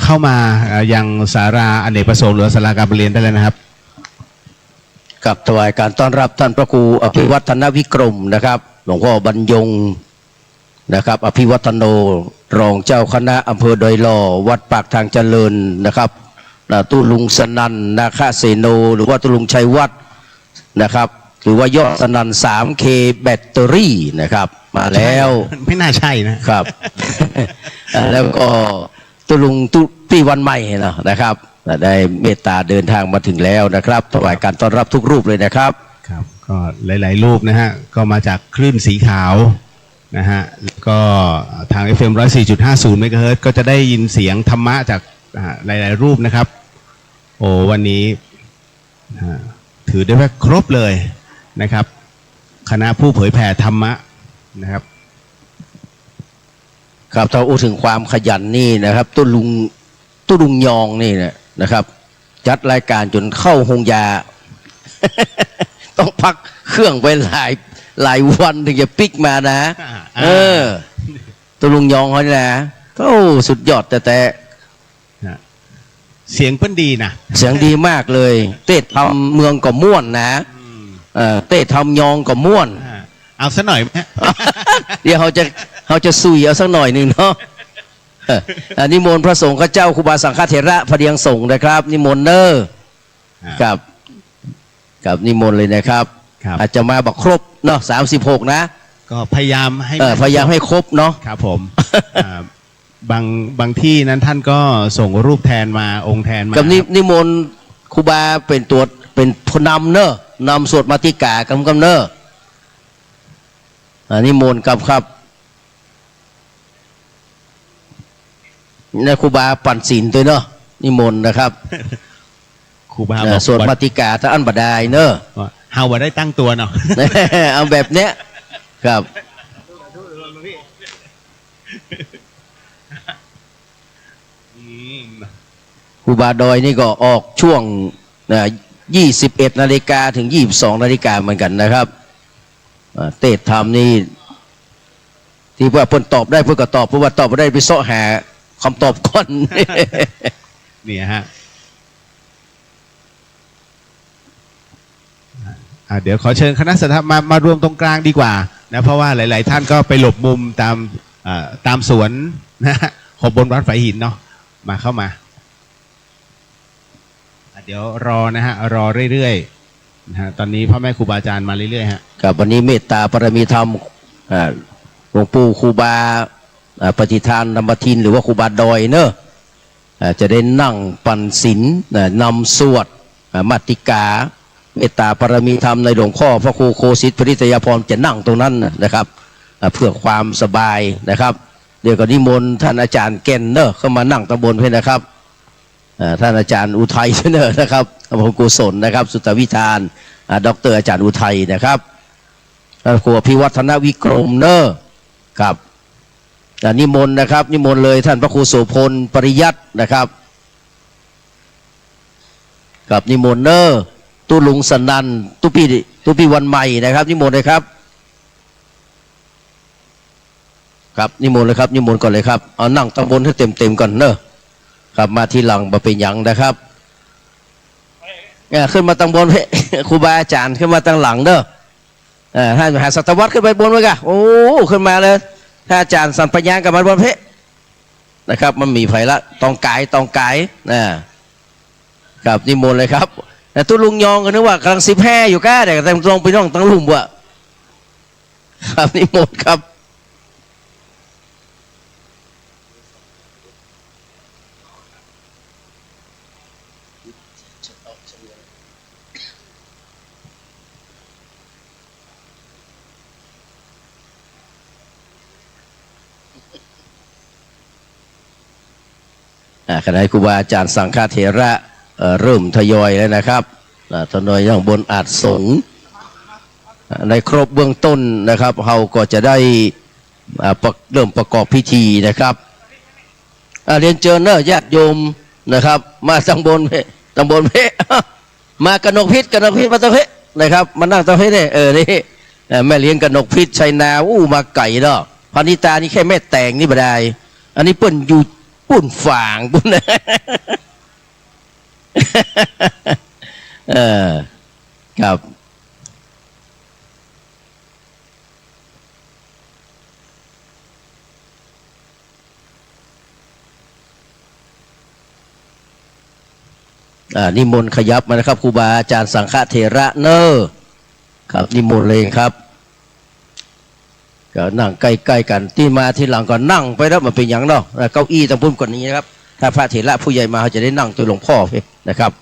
เข้ามายังศาลาอเนกประสงค์หรือศาลาการประเรียนได้เลยนะครับกับถวายการต้อนรับท่านพระครูอภิวัฒนวิกรมนะครับหลวงพ่อบรรยงนะครับอภิวัฒโนรองเจ้าคณะอำเภอดอยหล่อวัดปากทางเจริญนะครับตุลุงสนันนาคเสโนหรือว่าตุลุงชัยวัฒน์นะครับหรือว่ายอดสนัน 3K แบตเตอรี่นะครับมาแล้วไม่น่าใช่นะครับ แล้วก็ตุลุงปีวันใหม่นะครับได้เมตตาเดินทางมาถึงแล้วนะครับถวายการต้อนรับทุกรูปเลยนะครับครับก็หลายๆรูปก็มาจากคลื่นสีขาวแล้วก็ทาง FM 104.50 เมกะเฮิรตซ์ก็จะได้ยินเสียงธรรมะจากหลายๆรูปนะครับโอ้วันนี้ถือได้ว่าครบเลยนะครับคณะผู้เผยแผ่ธรรมะนะครับครับถ้าพูดถึงความขยันนี่นะครับตุลุงยองนี่นะครับจัดรายการจนเข้าหงยา ต้องพักเครื่องไปหลายวันถึงจะปิกมานะตุลุงยองเขาเนี่ยนะโอ้สุดยอดแต่เสียงเพิ่นดีนะเสียงดีมากเลยเต้ทำเมืองก็ม่วนนะเต้ทำยองก็ม่วนเอาสักหน่อยไหม เดี๋ยวเขาจะซุยเอาสักหน่อยหนึ่งเนาะนิมนต์พระสงฆ์ข้าเจ้าครูบาสังฆเถระพเดียงสงฆ์นะครับนิมนต์เนอร์กับนิมนต์เลยนะครับอาจจะมาบอกครบเนาะ36นะก็พยายามให้ครบเนาะครับผมบางที่นั้นท่านก็ส่งรูปแทนมาองค์แทนมากับนิมนต์ครูบาเป็นตัวเป็นผู้นำเนอะนำสวดมาติกากำเนอะนิมนต์ครับนี่ครูบาปั่นศีลตัวเนอะนิมนต์นะครับครูบาสวดมาติกาถ้าอันบดายเนอะเฮาว่าได้ตั้งตัวเนาะเอาแบบเนี้ยครับครูบาดอยนี่ก็ออกช่วง21 นาฬิกาถึง22 นาฬิกาเหมือนกันนะครับเตะธรรมนี่ที่ว่าเพิ่นตอบได้เพิ่นก็ตอบเพราะว่าตอบไม่ได้ไปเสาะหาคำตอบก่อนนี่ฮะเดี๋ยวขอเชิญคณะสัตยามารวมตรงกลางดีกว่านะเพราะว่าหลายๆท่านก็ไปหลบมุมตามสวนของบนวัดฝายหินเนาะมาเข้ามาเดี๋ยวรอรอเรื่อยๆตอนนี้พ่อแม่ครูบาอาจารย์มาเรื่อยๆครับวันนี้เมตตาปรมีธรรมหลวงปู่ครูบาปฏิทานธรรมทินหรือว่าครูบาดอยเนอะจะได้นั่งปันศีลนำสวดมาติกาเมตตาปรมีธรรมในหลวงพ่อพระครูโคสิทธิปริตยาพรจะนั่งตรงนั้นนะครับเพื่อความสบายนะครับเดี๋ยวก็นิมนต์ท่านอาจารย์แก่นเนอะเข้ามานั่งตำบลเพื่อนนะครับท่านอาจารย์อุทัยเนอะนะครับอภกุศลนะครับสุตวิธานดร.อาจารย์อุทัยนะครับท่านครูอภิวัฒนวิกรมเนอะครับ นิมนต์นะครับนิมนต์เลยท่านพระครูโสพลปริยัตินะครับกับนิมนต์เนอร์ตุลุงสนันตุพี่วันใหม่นะครับนิมนต์เลยครับครับนิมนต์เลยครับนิมนต์ก่อนเลยครับเอานั่งตั้งบนให้เต็มก่อนเนอะครับมาทีหลังมาเป็นหยังนะครับขึ้นมาตั้งบนเพ่ครูบาอาจารย์ขึ้นมาตั้งหลังเนอะท่านมหาสัตวัตขึ้นไปบนเลยกะโอ้ขึ้นมาเลยถ้าอาจารย์สัมปัญญากับมันบนเพ่นะครับมันมีไฟละตองกายนะครับนิมนต์เลยครับแต่ตุลุงยองก็นึกว่ากำลัง15อยู่ก้าแต่ตรงไปน้องตั้งลุ่มวะครับนิมนต์ครับขณะครูบาอาจารย์สังฆเถระเริ่มทยอยแล้วนะครับทยอยอย่างบนอาจสงฆ์ในครบเบื้องต้นนะครับเราก็จะได้เริ่มประกอบพิธีนะครับเรียนเชิญเนอะญาติโยมนะครับมาตั้งบนเพมากระนกพิษมาตั้งเพนะครับมานั่งตั้งเพเนี่ยนี่แม่เลี้ยงกระนกพิษชัยนามาไก่เนาะพานิตานี่แค่แม่แต่งนี่บ่ได้อันนี้เปิ้นอยู่ปุ่นฝางปุ่นครับนิมนต์ขยับมานะครับครูบาอาจารย์สังฆเถระเนอครับนิมนต์เลยครับก็นั่งใกล้ๆกันที่มาที่หลังก็นั่งไปแล้วมันเป็นอย่างเนาะเก้าอี้ตรงพุ่มกว่านี้นะครับถ้าพระเถระผู้ใหญ่มาเขาจะได้นั่งตัวหลวงพ่อนะครับ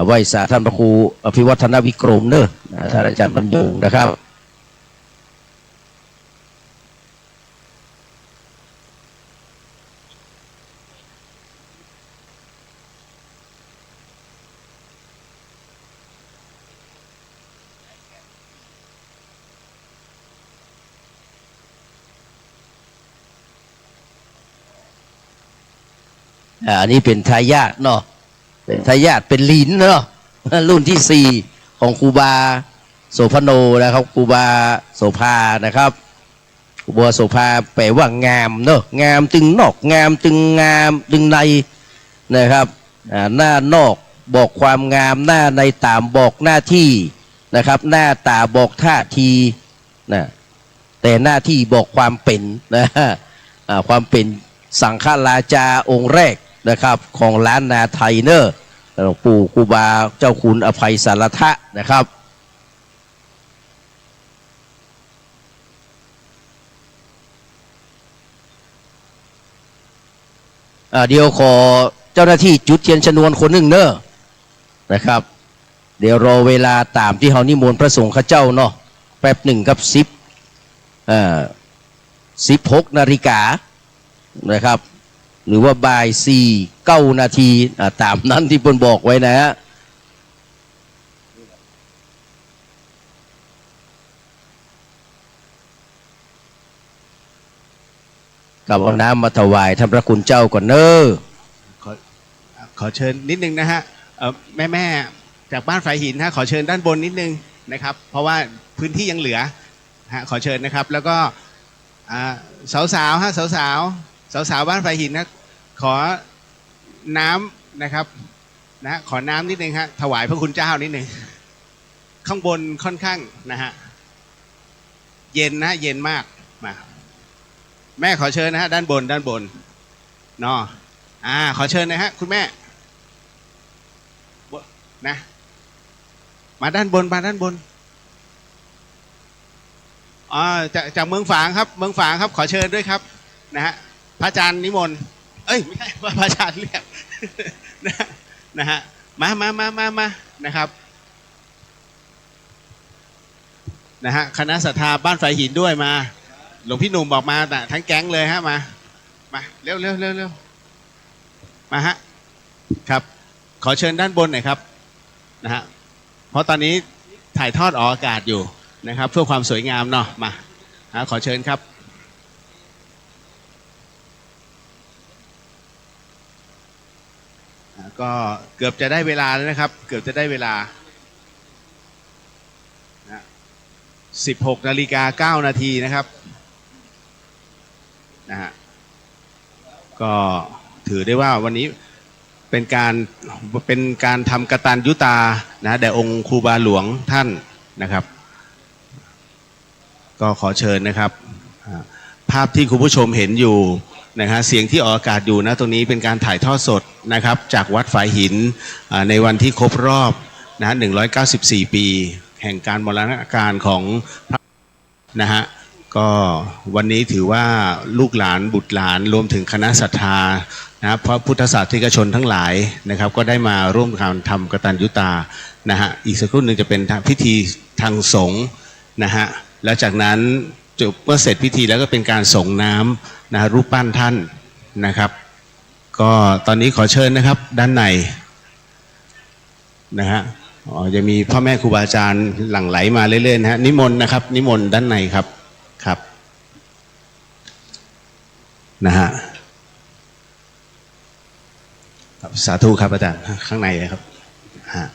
ไหว้สาท่านพระครูอภิวัฒนวิกรมเนอะท่านอาจารย์บรรยงนะครับอันนี้เป็นทายาทเนาะเป็นทายาทเป็นลิ้นเนาะรุ่นที่4ของครูบาโสพโนนะครับครูบาโสภานะครับครูบาโสภาแปลว่างามเนาะงามตึงนอกงามตึงในนะครับหน้านอกบอกความงามหน้าในตามบอกหน้าที่นะครับหน้าตาบอกท่าทีนะแต่หน้าที่บอกความเป็นนะความเป็นสังฆราชาองค์แรกนะครับของล้านนาไทยเนอร์หลวงปู่ครูบาเจ้าคุณอภัยสารทะนะครับเดี๋ยวขอเจ้าหน้าที่จุดเทียนชนวนคนหนึ่งเนอนะครับเดี๋ยวรอเวลาตามที่เขานิมนต์พระสงฆ์ข้าเจ้าเนาะแป๊บหนึ่งครับ16 นาฬิกานะครับหรือว่าบ่าย9 นาทีตามนั้นที่เพิ่นบอกไว้นะฮะกับเอาน้ำมาถวายท่านพระคุณเจ้าก่อนเนอะขอเชิญนิดนึงนะฮะแม่จากบ้านฝายหินฮะขอเชิญด้านบนนิดนึงนะครับเพราะว่าพื้นที่ยังเหลือฮะขอเชิญนะครับแล้วก็สาวฮะสาวบ้านฝายหินนะขอน้ำนะครับนะขอน้ำนิดนึงฮะถวายพระคุณเจ้านิดนึงข้างบนค่อนข้างนะฮะเย็นนะเย็นมากมาแม่ขอเชิญนะฮะด้านบนเนาะขอเชิญนะฮะคุณแม่นะมาด้านบนจากเมืองฝางครับขอเชิญด้วยครับนะฮะพระอาจารย์นิมนต์ไม่ใช่พระอาจารย์เรียกนะฮะมานะครับนะฮะคณะศรัทธาบ้านฝายหินด้วยมาหลวงพี่หนุ่มบอกมาแต่ทั้งแก๊งเลยฮะมาเร็วมาฮะครับขอเชิญด้านบนหน่อยครับนะฮะเพราะตอนนี้ถ่ายทอดออกอากาศอยู่นะครับเพื่อความสวยงามเนาะมาขอเชิญครับ ก็เกือบจะได้เวลาแล้วนะครับ เกือบจะได้เวลา 16:09 นาทีนะครับนะฮะก็ถือได้ว่าวันนี้เป็นการทำกตัญญูตานะแด่องค์ครูบาหลวงท่านนะครับก็ขอเชิญนะครับภาพที่คุณผู้ชมเห็นอยู่นะฮะเสียงที่ออกอากาศอยู่นะตรงนี้เป็นการถ่ายทอดสดนะครับจากวัดฝายหินในวันที่ครบรอบนะ194 ปีแห่งการมรณการของพระนะฮะก็วันนี้ถือว่าลูกหลานบุตรหลานรวมถึงคณะศรัทธานะครับพระพุทธศาสนิกชนทั้งหลายนะครับก็ได้มาร่วมการทำกตัญญูตานะฮะอีกสักครู่หนึ่งจะเป็นพิธีทางสงฆ์นะฮะแล้วจากนั้นจบเมื่อเสร็จพิธีแล้วก็เป็นการส่งน้ำนะรูปปั้นท่านนะครับก็ตอนนี้ขอเชิญนะครับด้านในนะฮะจะมีพ่อแม่ครูบาอาจารย์หลั่งไหลมาเรื่อยๆนะฮะนิมนต์นะครับนิมนต์ด้านในครับครับนะฮะสาธุครับอาจารย์ข้างในเลยครับฮะ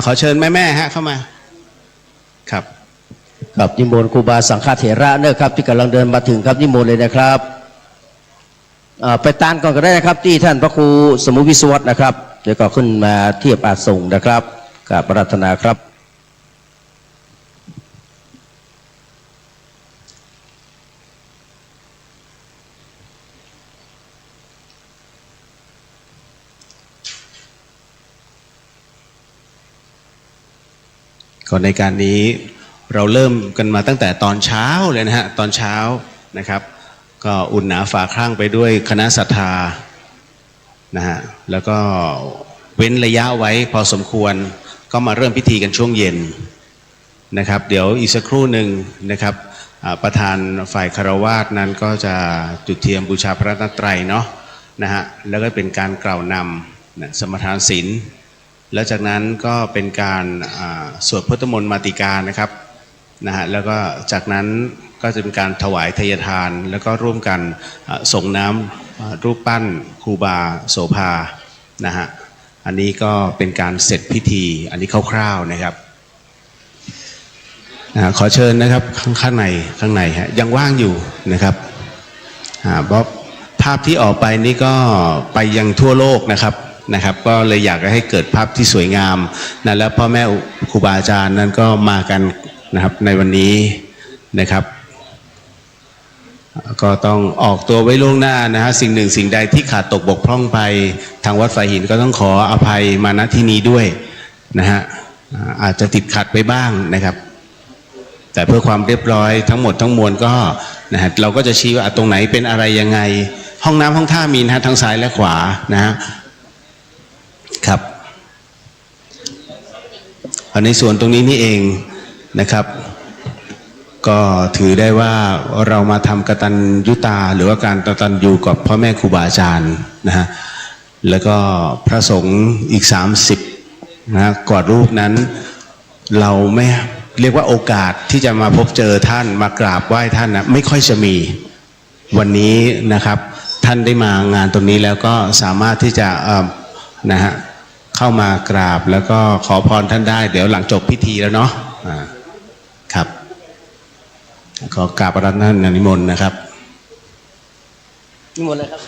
ขอเชิญแม่ๆฮะเข้ามาครับครับนิมนต์ครูบาสังฆเถระเนอะครับที่กำลังเดินมาถึงครับนิมนต์เลยนะครับไปตานก่อนก็ได้นะครับที่ท่านพระครูสมุวิศวตนะครับเดี๋ยวก็ขึ้นมาเทียบอาสงนะครับกราบปรารถนาครับก่อนในการนี้เราเริ่มกันมาตั้งแต่ตอนเช้าเลยนะฮะตอนเช้านะครับก็อุ่นหนาฝาคลั่งไปด้วยคณะศรัทธานะฮะแล้วก็เว้นระยะไว้พอสมควรก็มาเริ่มพิธีกันช่วงเย็นนะครับเดี๋ยวอีกสักครู่หนึ่งนะครับประธานฝ่ายคฤหัสถ์นั้นก็จะจุดเทียนบูชาพระรัตนตรัยเนาะนะฮะแล้วก็เป็นการกล่าวนำสมทานศีลแล้วจากนั้นก็เป็นการสวดพุทธมนต์มาติกานะครับนะฮะแล้วก็จากนั้นก็จะเป็นการถวายทายทานแล้วก็ร่วมกันส่งน้ำรูปปั้นครูบาโสภานะฮะอันนี้ก็เป็นการเสร็จพิธีอันนี้คร่าวๆนะครับขอเชิญนะครับข้างในฮะยังว่างอยู่นะครับเพราะภาพที่ออกไปนี่ก็ไปยังทั่วโลกนะครับก็เลยอยากให้เกิดภาพที่สวยงามนะแล้วพ่อแม่ครูบาอาจารย์นั้นก็มากันนะครับในวันนี้นะครับก็ต้องออกตัวไว้ล่วงหน้านะฮะสิ่งหนึ่งสิ่งใดที่ขาดตกบกพร่องไปทางวัดฝายหินก็ต้องขออภัยมาณที่นี้ด้วยนะฮะอาจจะติดขัดไปบ้างนะครับแต่เพื่อความเรียบร้อยทั้งหมดทั้งมวลก็นะฮะเราก็จะชี้ว่าตรงไหนเป็นอะไรยังไงห้องน้ำห้องท่ามีนะฮะทั้งซ้ายและขวานะฮะครับในส่วนตรงนี้นี่เองนะครับก็ถือได้ว่าเรามาทำกตัญญูตาหรือว่าการกตัญญูกับพ่อแม่ครูบาอาจารย์นะฮะแล้วก็พระสงฆ์อีก30นะกว่ารูปนั้นเราไม่เรียกว่าโอกาสที่จะมาพบเจอท่านมากราบไหว้ท่านนะไม่ค่อยจะมีวันนี้นะครับท่านได้มางานตรงนี้แล้วก็สามารถที่จะนะฮะเข้ามากราบแล้วก็ขอพรท่านได้เดี๋ยวหลังจบพิธีแล้วเนาะครับขอกราบพระรัตนนิมนต์นะครับนิมนต์เลยครับ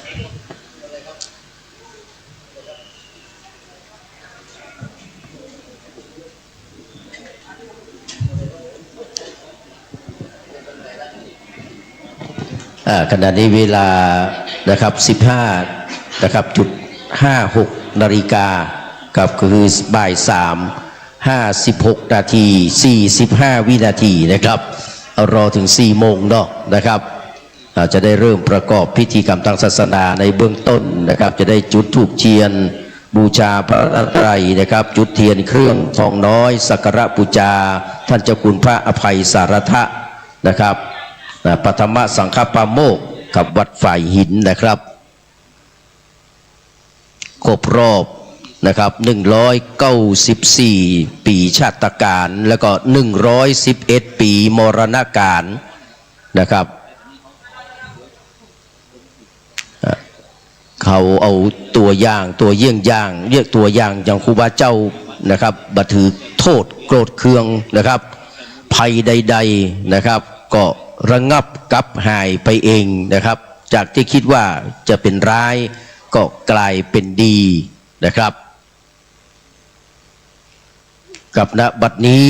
ขณะนี้เวลานะครับ15นะครับจุด56นาฬิกากับคือบ่าย3:56 นาที45 วินาทีนะครับรอถึง4 โมงเนาะนะครับจะได้เริ่มประกอบพิธีกรรมทางศาสนาในเบื้องต้นนะครับจะได้จุดธูปเทียนบูชาพระรัตนตรัยนะครับจุดเทียนเครื่องทองน้อยสักการะบูชาท่านเจ้าคุณพระอภัยสารทะนะครับปฐมสังฆปาโมกข์กับวัดฝ่ายหินนะครับครบรอบนะครับ194 ปีชาตการแล้วก็111 ปีมรณกาลนะครับ เอาตัวอย่างตัวเยี่ยงอย่างเรียกตัวอย่างอย่างครูบาเจ้านะครับบัถือโทษโกรธเคืองนะครับภัยใดๆนะครับก็ระงับกับหายไปเองนะครับจากที่คิดว่าจะเป็นร้ายก็กลายเป็นดีนะครับกับณบัดนี้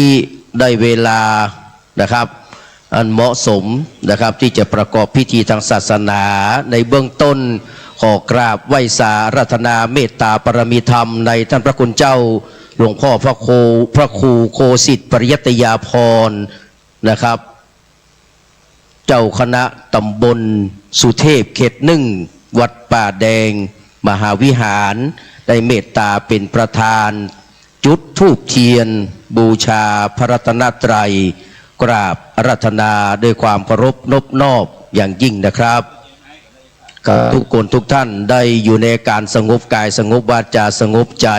ได้เวลานะครับอันเหมาะสมนะครับที่จะประกอบพิธีทางศาสนาในเบื้องต้นขอกราบไหว้สารัตนาเมตตาปรมีธรรมในท่านพระคุณเจ้าหลวงพ่อพระครูโคสิทธิ์ปริยัตยาภรณ์นะครับเจ้าคณะตำบลสุเทพเขต1วัดป่าแดงมหาวิหารได้เมตตาเป็นประธานจุดธูปเทียนบูชาพระรัตนตรัยกราบอาราธนาด้วยความเคารพนบนอบอย่างยิ่งนะครับทุกคนทุกท่านได้อยู่ในการสงบกายสงบวาจาสงบใจ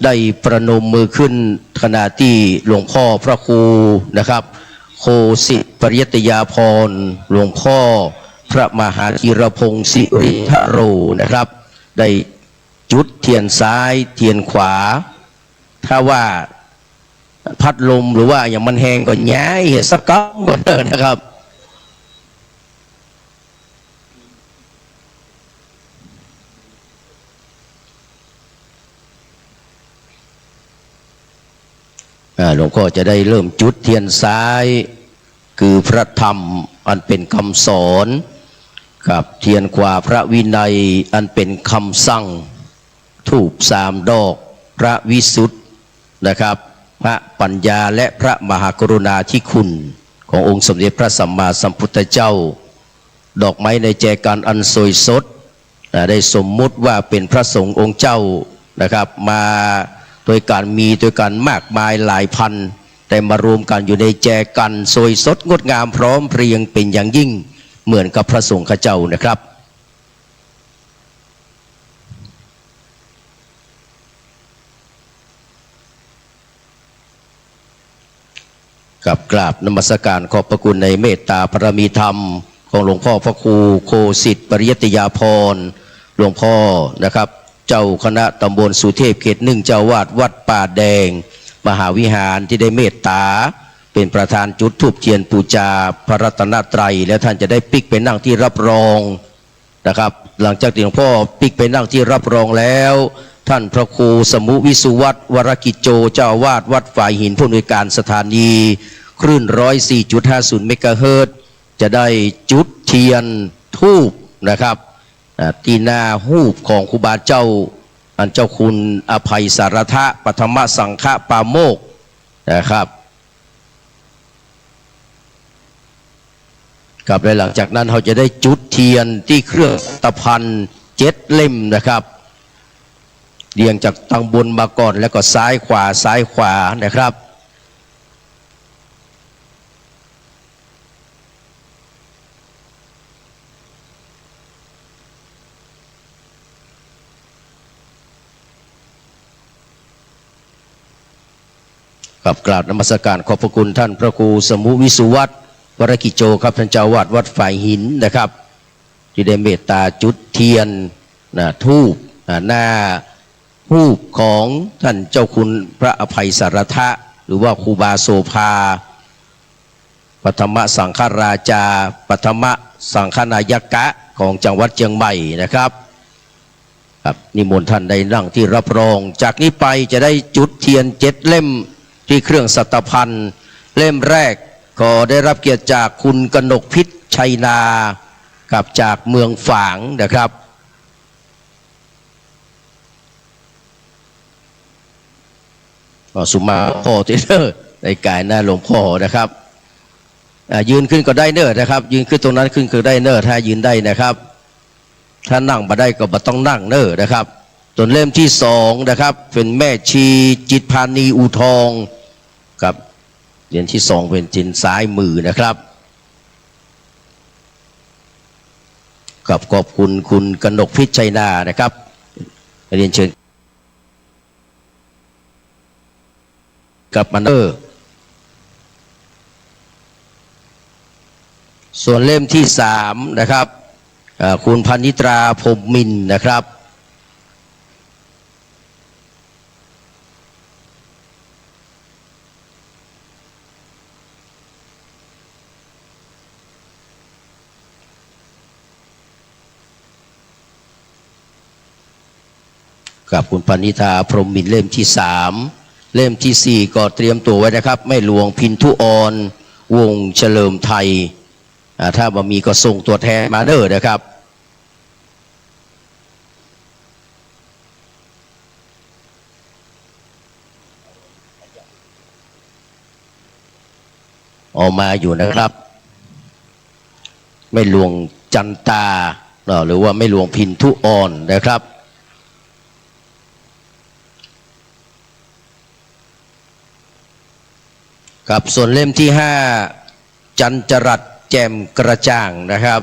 ได้ประนมมือขึ้นขณะที่หลวงพ่อพระครูนะครับโคสิทธิ์ปริยัตยาภรณ์หลวงพ่อพระมหาธีรพงศ์สิริทโรนะครับได้จุดเทียนซ้ายเทียนขวาถ้าว่าพัดลมหรือว่าอย่างมันแห้งก็แง่สักก้อนก็เดินนะครับหลวงพ่อจะได้เริ่มจุดเทียนซ้ายคือพระธรรมอันเป็นคำสอนกับเทียนขวาพระวินัยอันเป็นคำสั่งธูป3 ดอกพระวิสุทธ์นะครับพระปัญญาและพระมหากรุณาธิคุณขององค์สมเด็จพระสัมมาสัมพุทธเจ้าดอกไม้ในแจกันอันสวยสดได้สมมุติว่าเป็นพระสงฆ์องค์เจ้านะครับมาโดยการมากมายหลายพันแต่มารวมกันอยู่ในแจกันสวยสดงดงามพร้อมเพรียงเป็นอย่างยิ่งเหมือนกับพระสงฆ์ข้าเจ้านะครับกับกราบนมัสการขอบพระคุณในเมตตาปรมีธรรมของหลวงพ่อพระครูโคสิทธิ์ปริยัตยาภรณ์หลวงพ่อนะครับเจ้าคณะตำบลสุเทพเขต1เจ้าวาดวัดป่าแดงมหาวิหารที่ได้เมตตาเป็นประธานจุดธูปเทียนปูชาพระรัตนตรัยแล้วท่านจะได้ปิกไปนั่งที่รับรองนะครับหลังจากที่หลวงพ่อปิกไปนั่งที่รับรองแล้วท่านพระครูสมุวิสุวัตวรกิจโจเจ้าวาดวัดฝ่ายหินผู้อำนวยการสถานีคลื่น 104.50 เมกะเฮิรตซ์จะได้จุดเทียนธูปนะครับที่หน้าหูปของครูบาเจ้าอันเจ้าคุณอภัยสารทะปฐมสังฆปาโมกข์นะครับกับหลังจากนั้นเขาจะได้จุดเทียนที่เครื่องตะพัน7 เล่มนะครับเรียงจากทางบนมาก่อนแล้วก็ซ้ายขวานะครับกับกราบนมัสการขอบพระคุณท่านพระครูสมุวิสุวัตวรกิจโจครับท่านเจ้าวาดวัดฝ่ายหินนะครับที่ได้เมตตาจุดเทียนธูปหน้ารูปของท่านเจ้าคุณพระอภัยสารทะหรือว่าครูบาโสภาปฐมสังฆราชาปฐมสังฆนายกะของจังหวัดเชียงใหม่นะครับครับนิมนต์ท่านได้นั่งที่รับรองจากนี้ไปจะได้จุดเทียน7 เล่มที่เครื่องสัตพันธ์เล่มแรกก็ได้รับเกียรติจากคุณกนกพิษชัยนากับจากเมืองฝางนะครับสุมาพ่อที่เนอร์ในกายหน้าหลวงพ่อนะครับยืนขึ้นก็ได้เนอร์นะครับยืนขึ้นตรงนั้นขึ้นคือได้เนอร์ถ้ายืนได้นะครับถ้านั่งมาได้ก็บ่ต้องนั่งเนอร์นะครับส่วนเล่มที่2นะครับเป็นแม่ชีจิตพานีอูทองกับเหรียญที่2เป็นจินซ้ายมือนะครับกับขอบคุณคุณกนกพิชัยนานะครับเรียนเชิญกับมันส่วนเล่มที่3นะครับ คุณพันิตราพรหมมินทร์นะครับกับคุณปณิธาพรหมมินทร์เล่มที่3เล่มที่4ก็เตรียมตัวไว้นะครับแม่หลวงพินทุออนวงเฉลิมไทยถ้าบ่มีก็ส่งตัวแทนมาเด้อนะครับออกมาอยู่นะครับแม่หลวงจันตาหรือว่าแม่หลวงพินทุออนนะครับกับส่วนเล่มที่5จันจรัสแจ่มกระจ่างนะครับ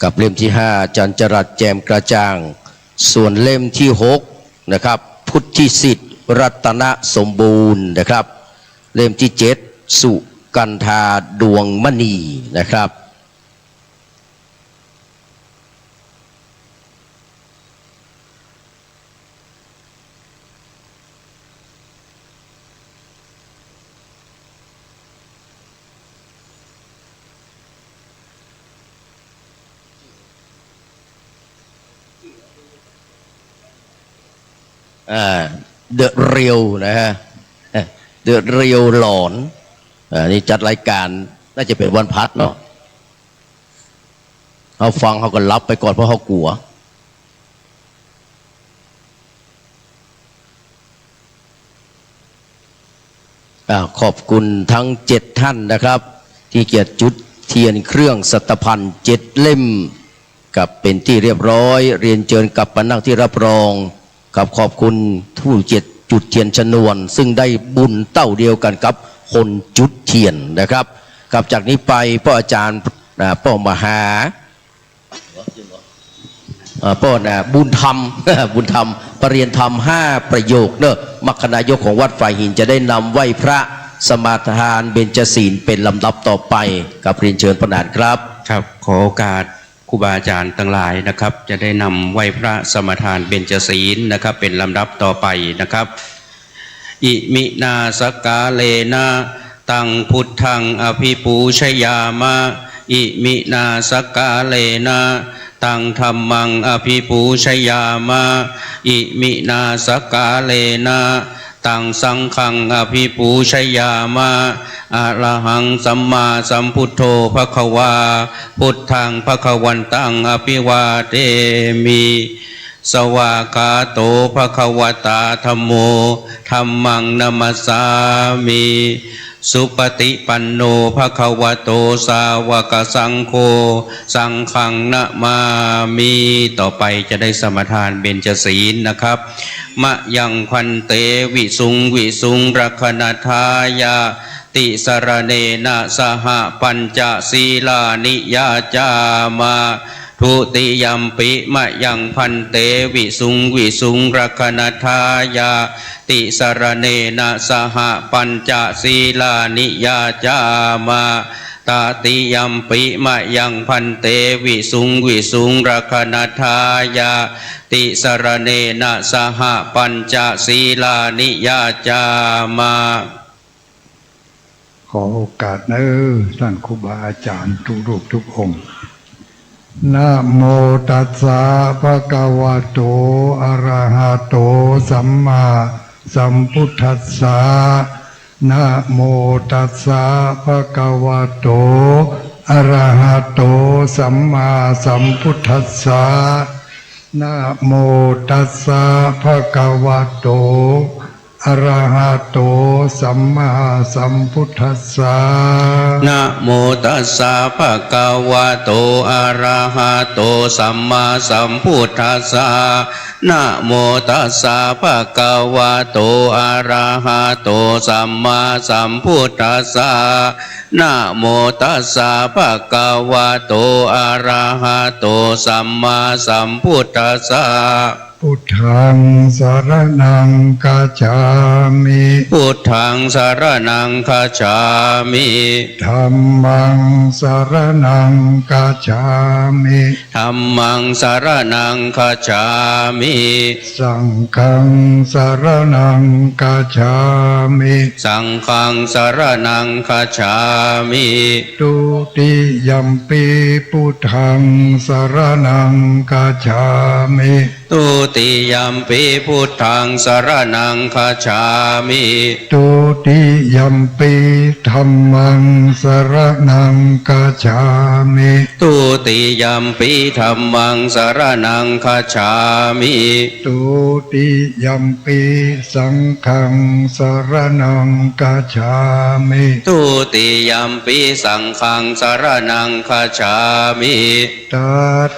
กับเล่มที่5จันจรัสแจ่มกระจ่างส่วนเล่มที่6นะครับพุทธิสิทธิ์รัตนสมบูรณ์นะครับเล่มที่7สุกันธาดวงมณีนะครับเดอะเรียวนะฮะเดอะเรียวหลอนนี่จัดรายการน่าจะเป็นวันพัดเนาะเขาฟังเขาก็รับไปก่อนเพราะเขากลัวขอบคุณทั้ง7ท่านนะครับที่เกียรติจุดเทียนเครื่องสัตพันธ์7เล่มกับเป็นที่เรียบร้อยเรียนเชิญกลับมานั่งที่รับรองกับขอบคุณผู้จุดเทียนชนวนซึ่งได้บุญเต้าเดียวกันกับคนจุดเทียนนะครับกับจากนี้ไปพ่ออาจารย์พ่อมหาพ่อบุญธรรมบุญธรรมปรริยนธรรม5ประโยคเนอะมัคคณายกของวัดฝ่ายหินจะได้นำไหว้พระสมาทานเบญจศีลเป็นลำดับต่อไปกับเรียนเชิญพระนานครับครับขอโอกาสครูบาอาจารย์ทั้งหลายนะครับจะได้นำไหว้พระสมทานเบญจศีลนะครับเป็นลำดับต่อไปนะครับอิมินาสกาเลนะตังพุทธังอภิปูชยามะอิมินาสกาเลนะตังธัมมังอภิปูชยามะอิมินาสกาเลนะตังสังฆังอภิปูชยามะอะระหังสัมมาสัมพุทโธภควาพุทธังภควันตังอภิวาเทมิสวากาโตภควตาธัมโมธัมมังนัมสสามิสุปฏิปันโนภควโตสาวกสังโฆสังฆังนะมามิต่อไปจะได้สมทานเบญจศีลนะครับมะยังพันเตวิสุงรักขณทายาติสรเนนะสหปัญจศีลานิยาจามาทุติยัมปิมะยังพันเตวิสุงรักขณทายาติสรเนนะสหปัญจศีลานิยาจามาตติยัมปิมะยังพันเตวิสุงรักขณทายาติสรเนนะสหปัญจศีลานิยาจามาขอโอกาสนะท่านครูบาอาจารย์ทุกรูปทุกองค์นะโมตัสสะภะคะวะโตอะระหะโตสัมมาสัมพุทธัสสะนะโมตัสสะภะคะวะโตอะระหะโตสัมมาสัมพุทธัสสะนะโมตัสสะภะคะวะโต อะระหะโตสัมมาสัมพุทธัสสะ นะโมตัสสะภะคะวะโตอะระหะโตสัมมาสัมพุทธัสสะนะโมตัสสะภะคะวะโตอะระหะโตสัมมาสัมพุทธัสสะนะโมตัสสะภะคะวะโตอะระหะโตสัมมาสัมพุทธัสสะพุทธังสรณังคัจฉามิพุทธังสรณังคัจฉามิธัมมังสรณังคัจฉามิธัมมังสรณังคัจฉามิสังฆังสรณังคัจฉามิสังฆังสรณังคัจฉามิตุติยัมปิพุทธังสรณังคัจฉามิตุติยัมปิพุทธังสรณังคัจฉามิตุติยัมปิธัมมังสรณังคัจฉามิตุติยัมปิธัมมังสรณังคัจฉามิตุติยัมปิสังฆังสรณังคัจฉามิตุติยัมปิสังฆังสรณังคัจฉามิต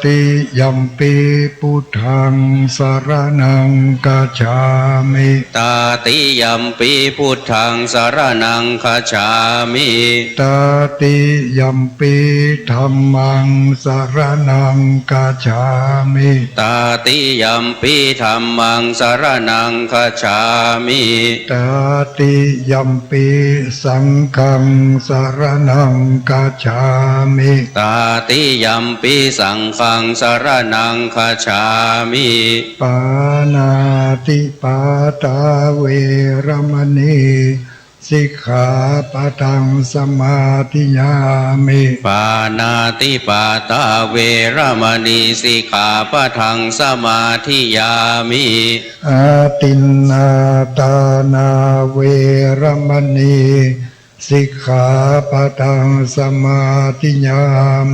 ติยัมปิพุทธังสรณังคัจฉามิตติยัมปิพุทธังสรณังคัจฉามิตติยัมปิธัมมังสรณังคัจฉามิตติยัมปิธัมมังสรณังคัจฉามิตติยัมปิสังฆังสรณังคัจฉามิตติยัมปิสังฆังสรณังคัจฉามิปานาติปาตาเวรมณีสิกขาปะทังสมาธิยามิปานาติปาตาเวรมณีสิกขาปะทังสมาธิยามิอาตินนาตานาเวรมณีสิกขาปะทังสมาธิยา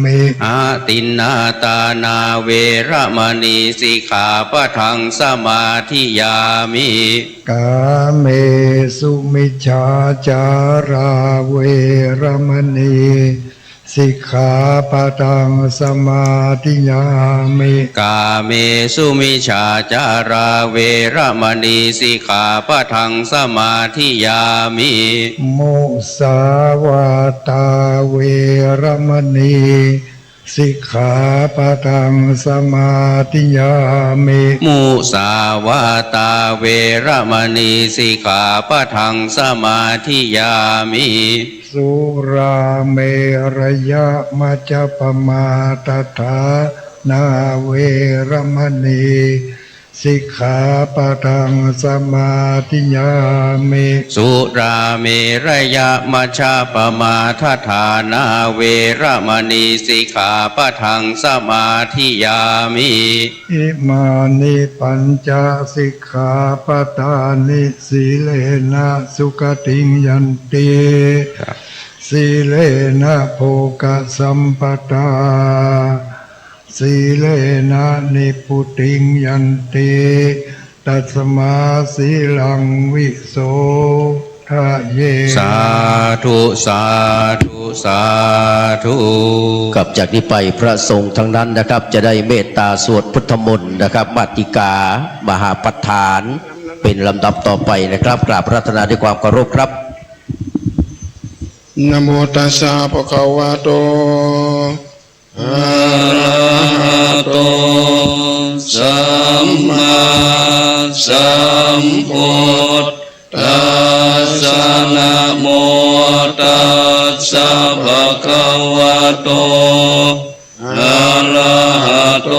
มิอาตินนาตานาเวรมณีสิกขาปะทังสมาธิยามิกาเมสุมิจฉาจาราเวรมณีสิกขาปะทังสมาธิยามิกาเมสุมิจฉาจาราเวรมณีสิกขาปะทังสมาธิยามิมุสาวาตาเวรมณีสิกขาปะทังสมาธิยามิมุสาวาตาเวรมณีสิกขาปะทังสมาธิยามิสุราเมรยะมัจจปมาตถานาเวรมณีสิกขาปะทังสมาธิยามิสุราเมรยะมัชฌะปมาทฐานาเวรมณีสิกขาปะทังสมาธิยามิอิมานิปัญจสิกขาปทานิสีเลนะสุขติงยันติสีเลนะโภคสัมปทาสีเลนะนิพุติงยันติตัสมาสีลังวิโสทะเยสาธุสาธุสาธุกับจากนี้ไปพระสงฆ์ทั้งนั้นนะครับจะได้เมตตาสวดพุทธมนต์นะครับมาติกามหาปัฏฐานเป็นลำดับต่อไปนะครับกราบพระรัตนาด้วยความเคารพครับนะโมตัสสะภะคะวะโตอะระหะโตสัมมาสัมพุทธัสสะนะโมตัสสะภะคะวะโตอะระหะโต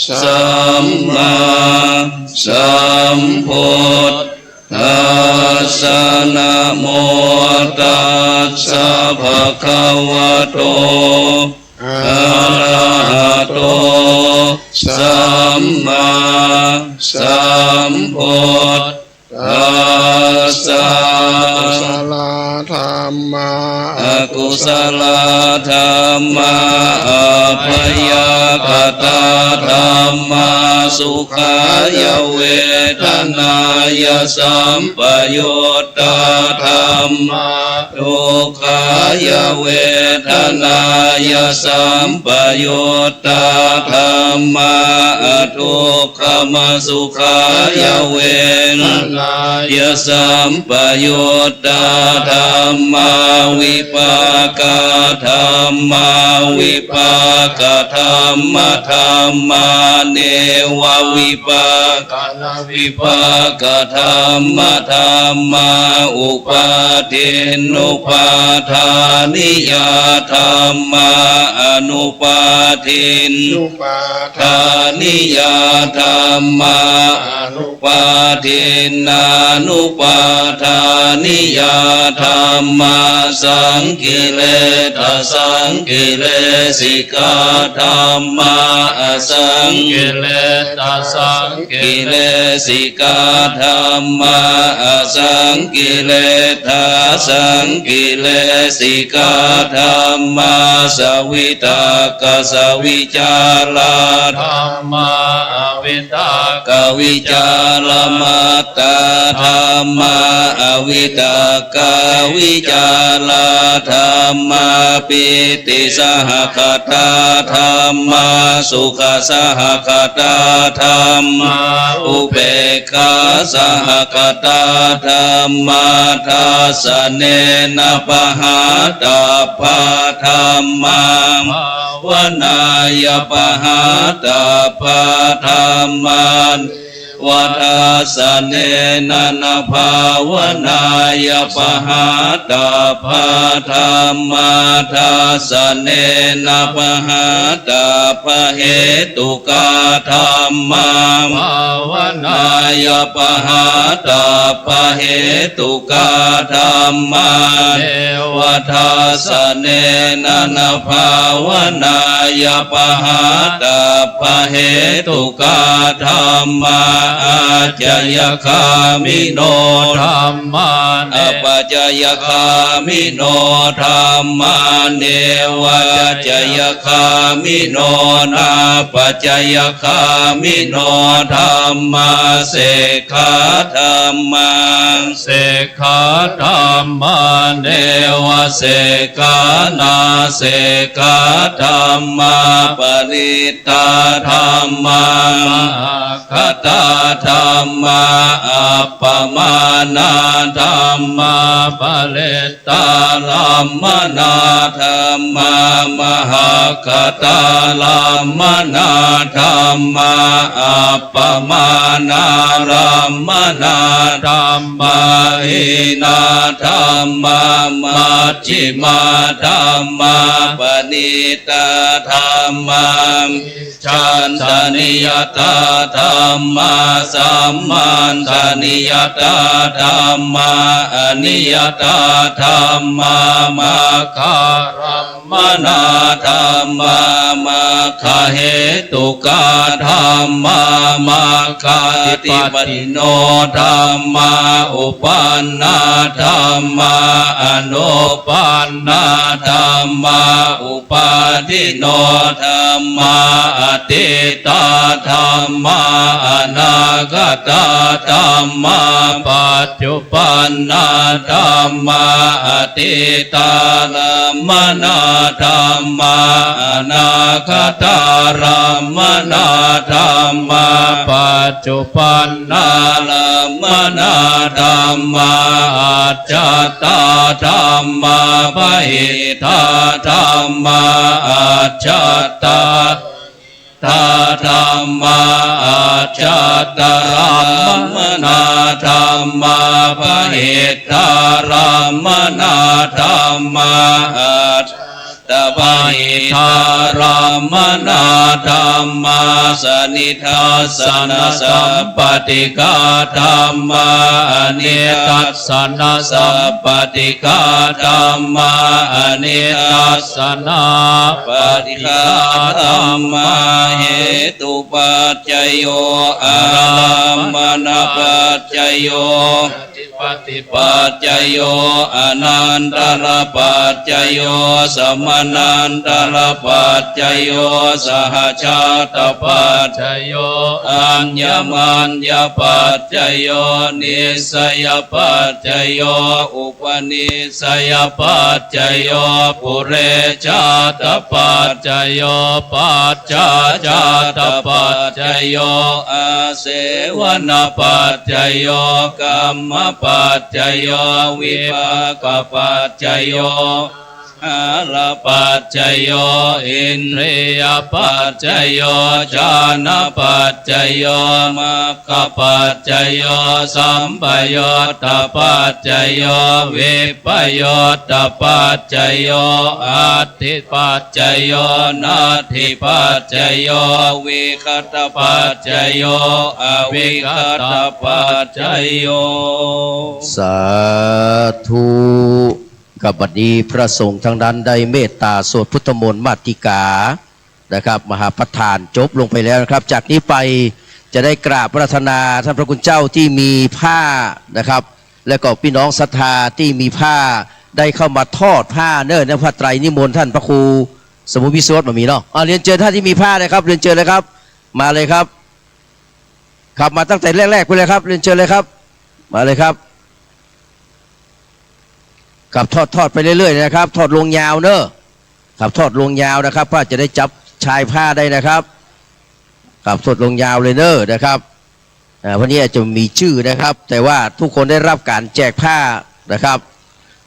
สัมมาสัมพุทธัสสะนะโมตัสสะภะคะวะโตอะระหะโตสัมมาสัมพุทธัสสะสลาธรร มมา อกุศลธรรมะอภยกตาธรรมะสุขายเวทนายสัมปยุตตาธรรมะทุกขายเวทนายสัมปยุตตาธรรมะทุกขมสุขายเวทนายสัมปยุตตาธรรมะวิปากธรรมะวิปากธรรมะธรรมะเนววิปากวิปากธรรมะธรรมะอุปาทินุปาทานิยธรรมะอนุปาทินุปาทานิยธรรมะอนุปาทินานุปาทานิยธรรมะสังกิเลสสังกิเลสิกาธรรมะสังกิเลสสังกิเลสิกาธรรมะสังกิเลสสังกิเลสิกาธรรมะสวิตากสวิจาราธรรมะวิตากวิจารมัตตาธรรมะวิตากวิจาราธรรมะปิติสหคตาธรรมะสุขสหคตาธรรมะอุเบกขาสหคตาธรรมะทัสสะเนนะปหาตาภาธรรมะวนายปหาตาภาธรรมะวัฏสะเนนะนะภาวนายปหาตาภาธรรมะทัสสะเนนะปหาตาภาเหตุกาธรรมะภาวนายปหาตาภาเหตุกาธรรมะเทวทัสสะเนนะนะภาวนายปหาตาภาเหตุกาธรรมะอาจยคามิโนธรรมาอปัจจยคามิโนธรรมาเนวะจยคามิโนนาปัจจยคามิโนธรรมาเสกขาธรรมาเสกขาธรรมาเนวะเสกขานาเสกขาธรรมาปริตตาธรรมาคตาธรรมาอัปปมานาธรรมาปะเลตาลัมมนาธรรมามหาคตาลัมมนาธรรมาอัปปมานารัมมนาธรรมาหินาธรรมามัจฉิมาธรรมาปณิตาธรรมาชันทนิยตาธรรมาสัมมันทนิยตาธรรมาอนิยตาธรรมามาคารัมมนาธรรมามาคาเหตุกาธรรมามาคาติปฏิโนธรรมาอุปันนาธรรมาอนุปันนาธรรมาอุปาทิโนธรรมาอติตาธรรมาอนาคตาธรรมาปัจจุปันนาธรรมาอติตาลัมมนาธรรมาอนาคตารัมมนาธรรมาปัจจุปันนาลัมมนาธรรมาอัจจตาธรรมาปหิทาธรรมาอัจจตาธรรมาอัจจตรัมมนาธรรมาปหิทารัมมนาธรรมาอัจตปะหิทารัมมนาธรรมาสนิทัสสนะสัพปติกาธรรมาอเนตัสสนะสัพปติกาธรรมาอเนตัสสนะปฏิกาธรรมาเหตุปัจจโยอารัมมณปัจจโยป ฏิปัจจโยอนันตระปัจจโยสมนันตระปัจจโยสหชาตปัจจโยอัญญมัญญปัจจโยนิสยปัจจโยอุปนิสยปัจจโยปุเรชาตปัจจโยปัจจาชาตปัจจโยอาเสวนปัจจโยกัมมปัจจโยวิภากปัจจโยอาลปัจจโยอินทรียปัจจโยฌานปัจจโยมรรคปัจจโยสัมปยุตตปัจจโยวิปยุตตปัจจโยอัตถิปัจจโยนัตถิปัจจโยวิคัตปัจจโยอวิคัตปัจจโยสาธุกับบัดนี้พระสงฆ์ทั้งนั้นได้เมตตาสวดพุทธมนต์มาติกานะครับมหาประธานจบลงไปแล้วนะครับจากนี้ไปจะได้กราบพระราธนาท่านพระคุณเจ้าที่มีผ้านะครับและก็พี่น้องศรัทธาที่มีผ้าได้เข้ามาทอดผ้าเนิ่นพระไตรนิมนต์ท่านพระครูสมุวิโสตมามีเนาะเรียนเชิญท่านที่มีผ้าเลยครับเรียนเชิญเลยครับมาเลยครับขับมาตั้งแต่แรกๆไปเลยครับเรียนเชิญเลยครับมาเลยครับกับทอดไปเรื่อยๆนะครับทอดลงยาวเนอะกับทอดลงยาวนะครับผ้าจะได้จับชายผ้าได้นะครับกับทอดลงยาวเลยเนอะนะครับวันนี้จะมีชื่อนะครับแต่ว่าทุกคนได้รับการแจกผ้านะครับ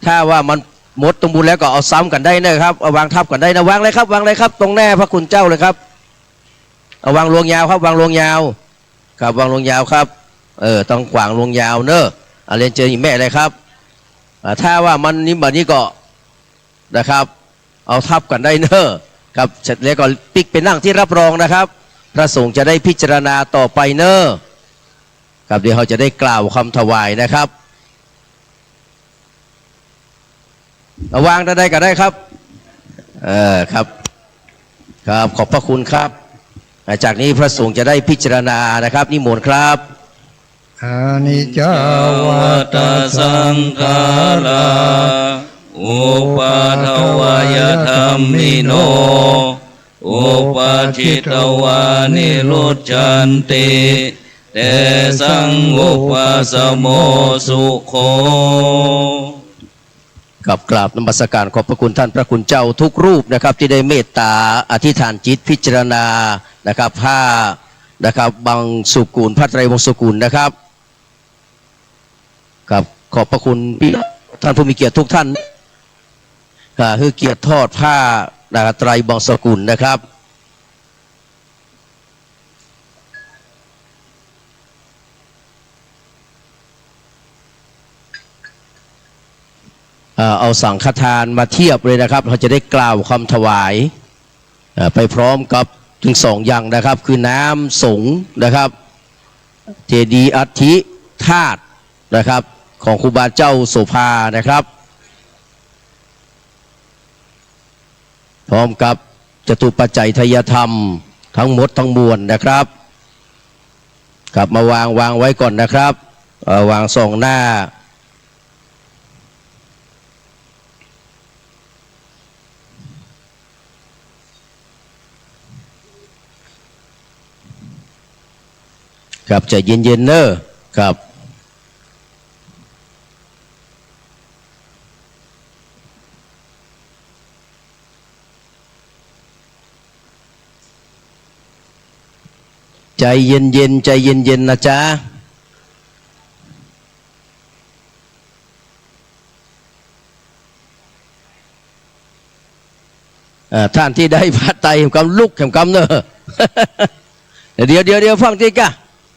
ถ้าว่ามันหมดตรงบุญแล้วก็เอาซ้ำกันได้นะครับเอาวางทับกันได้นะวางเลยครับวางเลยครับตรงแน่พระคุณเจ้าเลยครับเอาวางลงยาวครับวางลงยาวครับวางลงยาวครับต้องวางลงยาวเนอะเรียนเชิญอีกแม่เลยครับถ้าว่ามันนี้แบบนี้ก็นะครับเอาทับกันได้เนอะครับเสร็จแล้วก็ปิกไปนั่งที่รับรองนะครับพระสงฆ์จะได้พิจารณาต่อไปเนอะครับเดี๋ยวเขาจะได้กล่าวคำถวายนะครับเอาวางได้ก็ได้ครับครับครับขอบพระคุณครับจากนี้พระสงฆ์จะได้พิจารณานะครับนิมนต์ครับอานิจจาวัตสังขาราอุปาทวายธัมมิโนอุปาทิตวานิรุจจันติเตสังอุปสโมสุโขกับกราบนมัสการขอบพระคุณท่านพระคุณเจ้าทุกรูปนะครับที่ได้เมตตาอธิษฐานจิตพิจารณานะครับผ้านะครับบางสุกุลพระไตรวงศ์สุกุลนะครับกับขอบพระคุณพี่ท่านผู้มีเกียรติทุกท่านคือเกียรติทอดผ้าไตรบางสกุลนะครับเอาสังฆทานมาเทียบเลยนะครับเราจะได้กล่าวคำถวายไปพร้อมกับถึงสองอย่างนะครับคือน้ำสงฆ์นะครับเจดีย์อัฐิธาตุนะครับของครูบาเจ้าโสภานะครับพร้อมกับจตุปัจจัยทายธรรมทั้งหมดทั้งมวลนะครับกลับมาวางไว้ก่อนนะครับวางสองหน้าครับใจเย็นๆเนอะครับใจเย็นๆใจเย็นๆนะจ๊ะท่านที่ได้พระไตรแห่งกำลุกแห่งกำเนอะ เดี๋ยวฟังทีกะ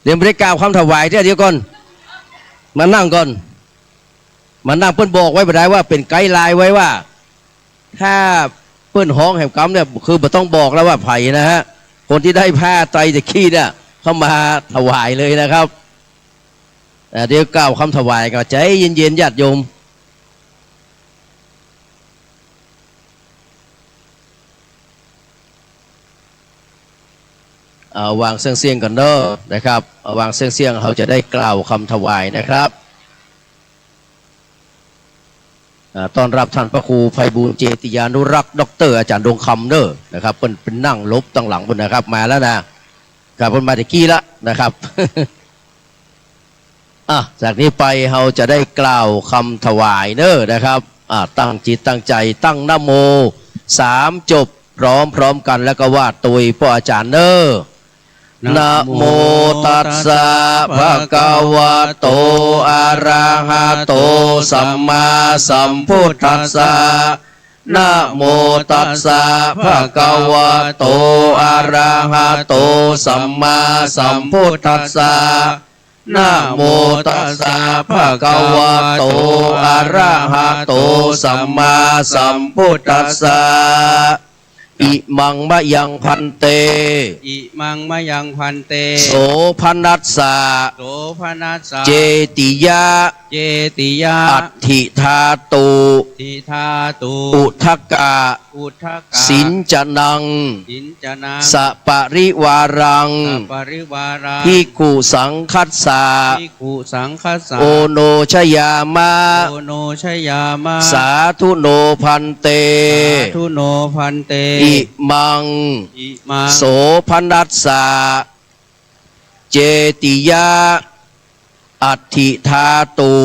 เดี๋ยวบริกรรมคำถวายเดี๋ยวก่อนมานั่งก่อนมานั่งเปิ้นบอกไว้บ่ได้ว่าเป็นไกด์ไลน์ไว้ว่าถ้าเปิ้นห้องแห่งกรรมเนี่ยคือบ่ต้องบอกแล้วว่าไผ่นะฮะคนที่ได้ผ้าไตรจะขี้เนี่ยเข้ามาถวายเลยนะครับเดี๋ยวกล่าวคำถวายก็ใจเย็นๆญาติโยมวางเสียงๆกันเนอะนะครับวางเสียงๆเขาจะได้กล่าวคำถวายนะครับ ต้อนรับท่านพระครูไพบูลย์เจติยานุรักษ์ดร.อาจารย์ดวงคำเนอนะครับเป็นนั่งลบตั้งหลังบนนะครับมาแล้วนะครับเพิ่นมาตะกี้ละนะครับ จากนี้ไปเราจะได้กล่าวคำถวายเนอนะครับตั้งจิตตั้งใจตั้งนะโม3จบพร้อมกันแล้วก็ว่าตุยพ่ออาจารย์เนอนะโมตัสสะภะคะวะโตอะระหะโตสัมมาสัมพุทธัสสะนะโมตัสสะภะคะวะโตอะระหะโตสัมมาสัมพุทธัสสะนะโมตัสสะภะคะวะโตอะระหะโตสัมมาสัมพุทธัสสะอิมังมะยังพันเตอิมังมะยังพันเตโสภนัสสะโสภนัสสะเจติยะอัตถิธาตุอุทกกะสินจนังสปริวารังภิกขุสังคัสสะโอโนชยามะสาธุโนพันเตอิมังโสภนัสสะเจติยะอัตถิธาตุ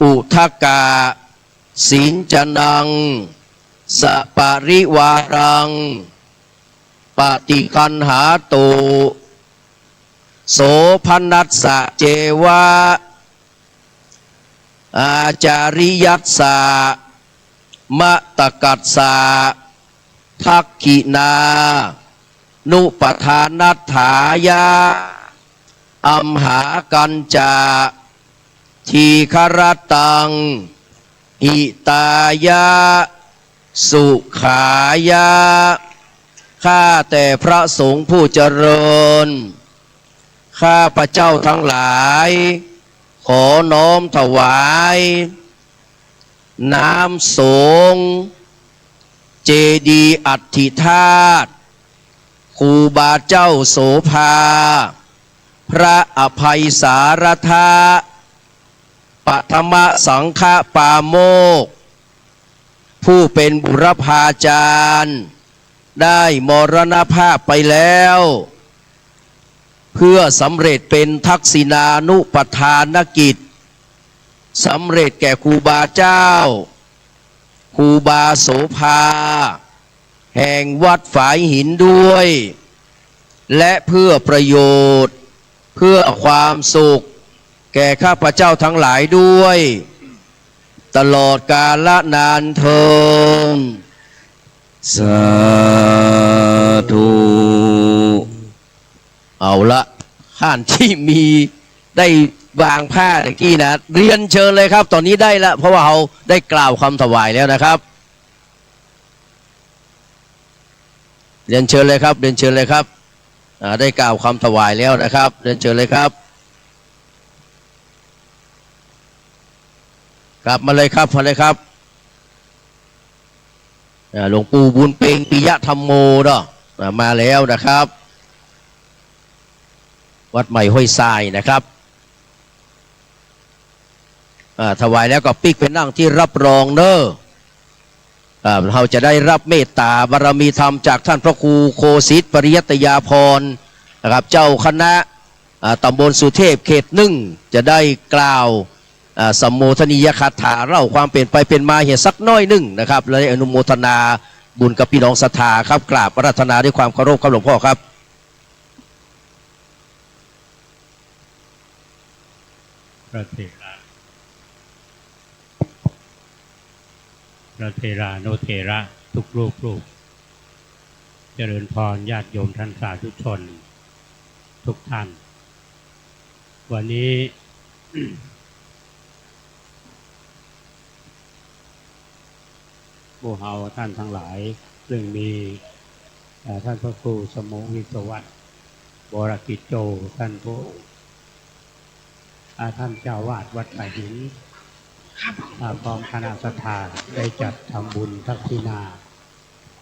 อุทกกะสินจนังสปริวารังปฏิคันหาตุโสภนัสสะเจวะอาจาริยัสสะมะตะกัสสะทักขินานุปทานัฏฐายะอัมหากัญจาทีครตังหิตายะสุขายะข้าแต่พระสงฆ์ผู้เจริญข้าพระเจ้าทั้งหลายขอน้อมถวายน้ำสงฆ์เจดีย์อัฐิธาตุครูบาเจ้าโสภาพระอภัยสารทะปฐมสังฆปาโมกข์ผู้เป็นบุรพาจารย์ได้มรณภาพไปแล้วเพื่อสำเร็จเป็นทักษิณานุปทานกิจสำเร็จแก่ครูบาเจ้าครูบาโสภาแห่งวัดฝายหินด้วยและเพื่อประโยชน์เพื่อความสุขแก่ข้าพเจ้าทั้งหลายด้วยตลอดกาลนานเทอญสาธุเอาละท่านที่มีได้วางผ้าตะกี้นะเรียนเชิญเลยครับตอนนี้ได้ละเพราะว่าเราได้กล่าวคำถวายแล้วนะครับเรียนเชิญเลยครับเรียนเชิญเลยครับได้กล่าวคำถวายแล้วนะครับเรียนเชิญเลยครับกลับมาเลยครับมาเลยครับหลวงปู่บุญเพ็งปิยธรรมโมเนาะมาแล้วนะครับวัดใหม่ห้วยทรายนะครับถวายแล้วก็ปิกเป็นนั่งที่รับรองเนอะเราจะได้รับเมตตาบารมีธรรมจากท่านพระครูโคสิทธิ์ปริยัตยาภรณ์นะครับเจ้าคณะตำบลสุเทพเขต1จะได้กล่าวสัมโมทนียคาถาเล่าความเป็นไปเป็นมาเหตุสักน้อยหนึ่งนะครับและอนุโมทนาบุญกับพี่น้องศรัทธาครับกราบอาราธนาด้วยความเคารพครับหลวงพ่อครับพระเถรานุเถระทุกรูปเจริญพรญาติโยมท่านสาธุชนทุกท่านวันนี้ พวกเราท่านทั้งหลายซึ่งมีท่านพระครูสมงวิศวัตรบรกิจโจท่านผู้ท่านเจ้าวาดวัดป่าหินพร้อมคณะศรัทธาได้จัดทำบุญทักษิณา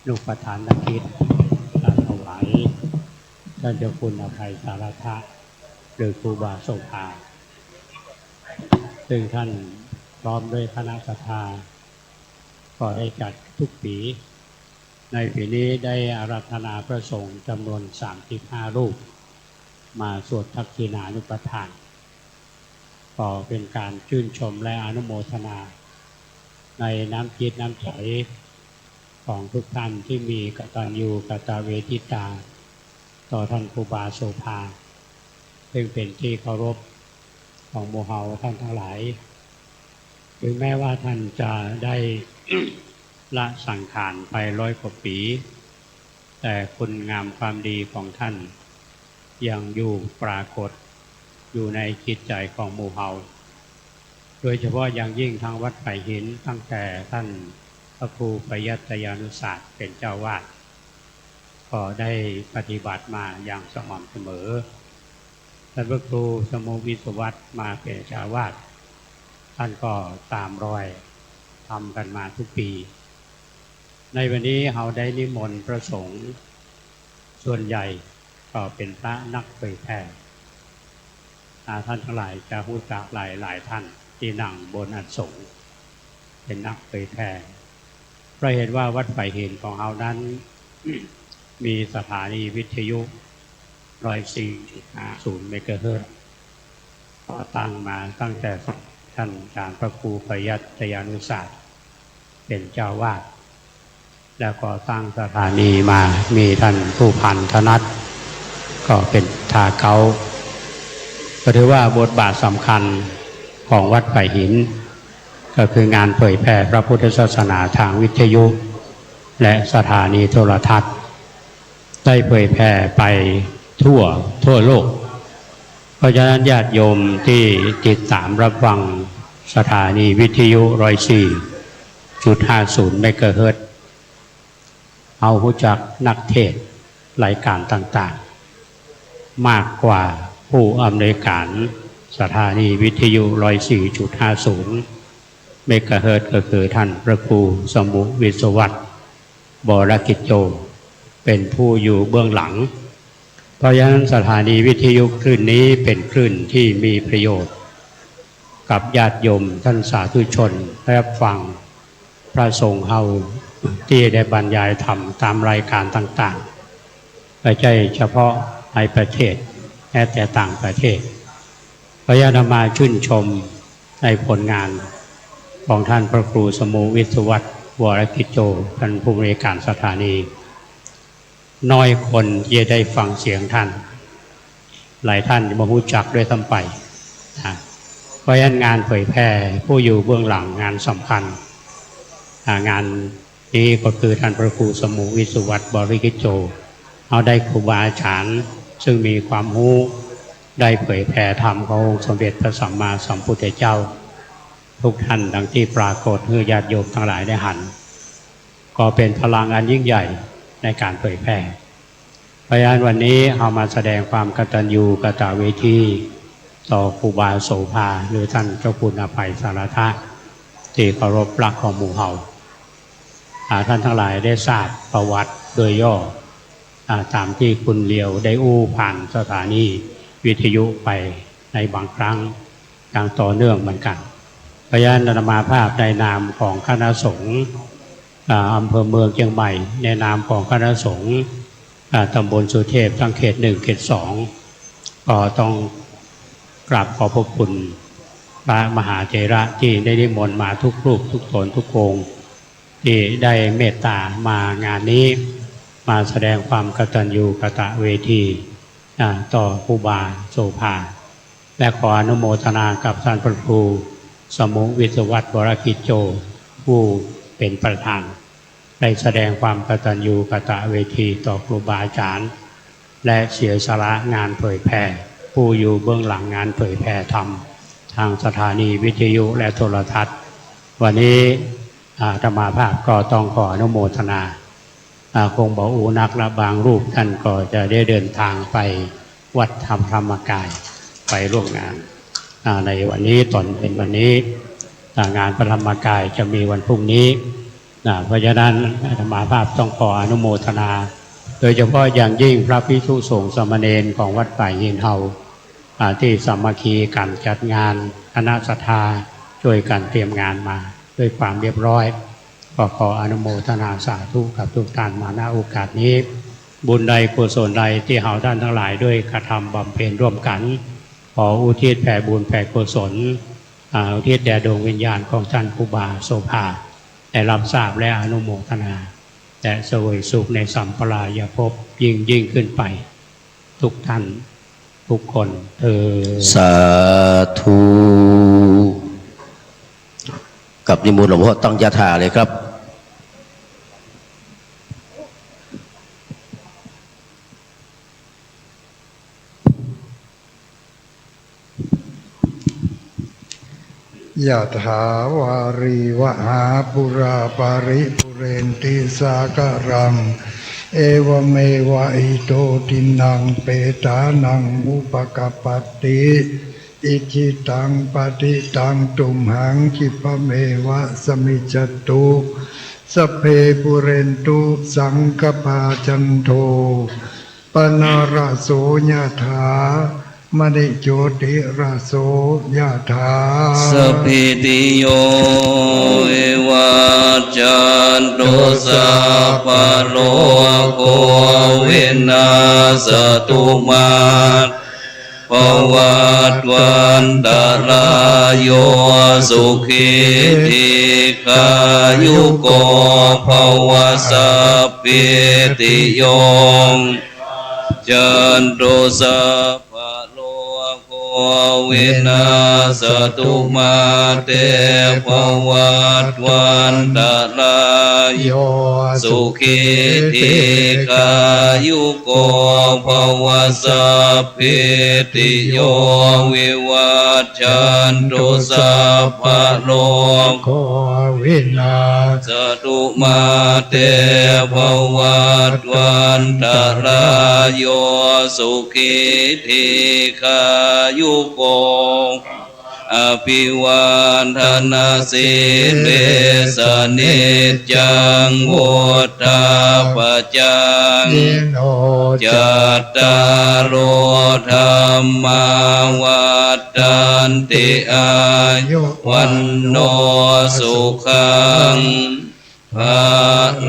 นุปทานกิจถวายท่านเจ้าคุณอภัยสารทะหรือครูบาโสภาซึ่งท่าน ร้อมด้วยคณะศรัทธาก็ได้จัดทุกปีในปีนี้ได้อาราธนาพระสงฆ์จำนวน35รูปมาสวดทักษิณานุปทานก็เป็นการชื่นชมและอนุโมทนาในน้ำจิตน้ำใจของทุกท่านที่มีกตัญญูกตเวทิตาต่อท่านครูบาโสภาซึ่งเป็นที่เคารพของหมู่เฮาท่านทั้งหลายถึงแม้ว่าท่านจะได้ ละสังขารไป100 กว่าปีแต่คุณงามความดีของท่านยังอยู่ปรากฏอยู่ในจิตใจของหมู่เฮาโดยเฉพาะอย่างยิ่งทางวัดไผ่หินตั้งแต่ท่านพระครูปยัตยานุศาสตร์เป็นเจ้าวาดก็ได้ปฏิบัติมาอย่างสม่ำเสมอท่านพระครูสมุวิศวัตรมาเป็นเจ้าวาดท่านก็ตามรอยทำกันมาทุกปีในวันนี้เราได้นิมนต์พระสงฆ์ส่วนใหญ่ก็เป็นพระนักเผยแผ่ท่านทั้งหลายจะรู้จักหลายท่านที่นั่งบนอันสงฆ์เป็นนักเผยแผ่เพราะเห็นว่าวัดไผ่หินของเรานั้น มีสถานีวิทยุ 104.50 เมกะเฮิรตซ์ก็ตั้งมาตั้งแต่ท่านอาจารย์พระครูปยัตยานุศาสตร์เป็นเจ้าวาดแล้วก็ตั้งสถานีมามีท่านผู้พันธนัทก็เป็นทาเกาก็ถือว่าบทบาทสำคัญของวัดไผ่หินก็คืองานเผยแผ่พระพุทธศาสนาทางวิทยุและสถานีโทรทัศน์ได้เผยแผ่ไปทั่วโลกเพราะฉะนั้นญาติโยมที่ติดตามรับฟังสถานีวิทยุ 104.50 เมกะเฮิรตซ์เอารู้จักนักเทศน์รายการต่างๆมากกว่าผู้อำนวยการสถานีวิทยุ 104.50 เมกะเฮิรตซ์ก็คือท่านพระครูสมุวิศวัตรบรกิจโจเป็นผู้อยู่เบื้องหลังเพราะฉะนั้นสถานีวิทยุคลื่นนี้เป็นคลื่นที่มีประโยชน์กับญาติโยมท่านสาธุชนรับฟังพระสงฆ์เฮาที่ได้บรรยายธรรมตามรายการต่างๆไม่ใช่เฉพาะในประเทศแม้แต่ต่างประเทศพระญาณมาชื่นชมในผลงานของท่านพระครูสมุวิศวัตรวรกิจโจท่านผู้บริการสถานีน้อยคนจะได้ฟังเสียงท่านหลายท่านมารู้จักด้วยซ้ำไปเพราะฉะนั้นงานเผยแพร่ผู้อยู่เบื้องหลังงานสำคัญงานนี้ก็คือท่านพระครูสมุวิศวัตรบริกิจโจเอาได้ครูบาอาจารย์ซึ่งมีความรู้ได้เผยแผ่ธรรมขององค์สมเด็จพระสัมมาสัมพุทธเจ้าทุกท่านดังที่ปรากฏให้ญาติโยมทั้งหลายได้หันก็เป็นพลังอันยิ่งใหญ่ในการเผยแผ่เพราะฉะนั้นวันนี้เอามาแสดงความกตัญญูกตเวทีต่อครูบาโสภาหรือท่านเจ้าคุณอภัยสารทะที่เคารพรักของหมู่เฮาท่านทั้งหลายได้ทราบประวัติโดยย่อตามที่คุณเลียวได้อู้ผ่านสถานีวิทยุไปในบางครั้งอย่างต่อเนื่องเหมือนกันเพราะฉะนั้นอาตมาภาพในนามของคณะสงฆ์อำเภอเมืองเชียงใหม่ในนามของคณะสงฆ์ตำบลสุเทพทั้งเขต 1 เขต 2ก็ต้องกราบขอบพระคุณพระมหาเถระที่ได้นิมนต์มาทุกรูปทุกตนทุกองค์ที่ได้เมตตามางานนี้มาแสดงความกตัญญูกตเวทีต่อครูบาโสภาและขออนุโมทนากับท่านพระครูสมุวิศวัตรวรกิจโจผู้เป็นประธานได้แสดงความกตัญญูกตเวทีต่อครูบาอาจารย์และเสียสละงานเผยแผ่ผู้อยู่เบื้องหลังงานเผยแผ่ธรรมทางสถานีวิทยุและโทรทัศน์วันนี้อาตมาภาพก็ต้องขออนุโมทนาคงบอกอูนักและบางรูปท่านก็จะได้เดินทางไปวัดธรรมกายไปร่วมงานในวันนี้ตอนเป็นวันนี้งานพระธรรมกายจะมีวันพรุ่งนี้เพราะฉะนั้นอาตมาภาพต้องขออนุโมทนาโดยเฉพาะอย่างยิ่งพระภิกษุสงฆ์สามเณรของวัดป่าหินเฮาที่สามัคคีกันจัดงานคณะศรัทธาช โดยการเตรียมงานมาด้วยความเรียบร้อยก็ขออนุโมทนาสาธุกับทุกท่านมาณโอกาสนี้บุญใดกุศลใดที่เราท่านทั้งหลายด้วยกระทำบำเพ็ญร่วมกันขออุทิศแผ่บุญแผ่กุศลอุทิศแด่ดวงวิญญาณของท่านครูบาโสภาได้รับทราบและอนุโมทนาแต่เสวยสุขในสัมปรายภพยิ่งขึ้นไปทุกท่านทุกคนสาธุกับนิมนต์หลวงพ่อตั้งยถาเลยครับยะถาวาริวหาปุราปาริปุเรนติสากรังเอวเมวะอิโตทินังเปตานังอุปกปปติอิจิตังปฏิตังตุมหังคิปะเมวะสมิจจตุสัพเพปุเรนตุสังกปาจันโทปนาระโสยะถามณิโชติราโสยะถาสัพพิติโยเอวาจันโตสัพพะโลกเวนัสตุมาภวัตวันตรายโยสุขิธิกายุโกภวสัพพิติโยจันโตสัพพะโลกเวนัสตุมาเตภวัตวันตรายโยสุขิธิกายุโกภวสัพพิติโยวิวัชชันตุสัพพะโลกวินาสตุมาเตภวัตวันตรายโยสุขิธิกายุโกอภิวันธนาสิเวสนิจจังโหตาปจังจัตตารโอธรรมาวัฏันติอายุวันโนสุขังภา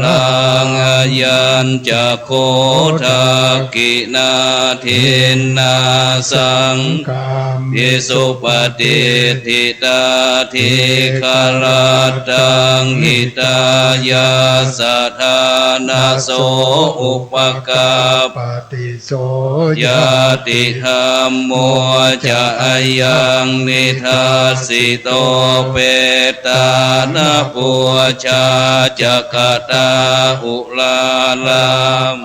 ลังอายัญจะโคทากินาทินนาสังฆัมภิสุปฏิทิตาทิคาราตังหิตายาสัทธานาโสอุปกาปฏิโสยาติธรรมโมจะอายังนิทัสสิโตเปตานาปุชาจักตาอุลาลาม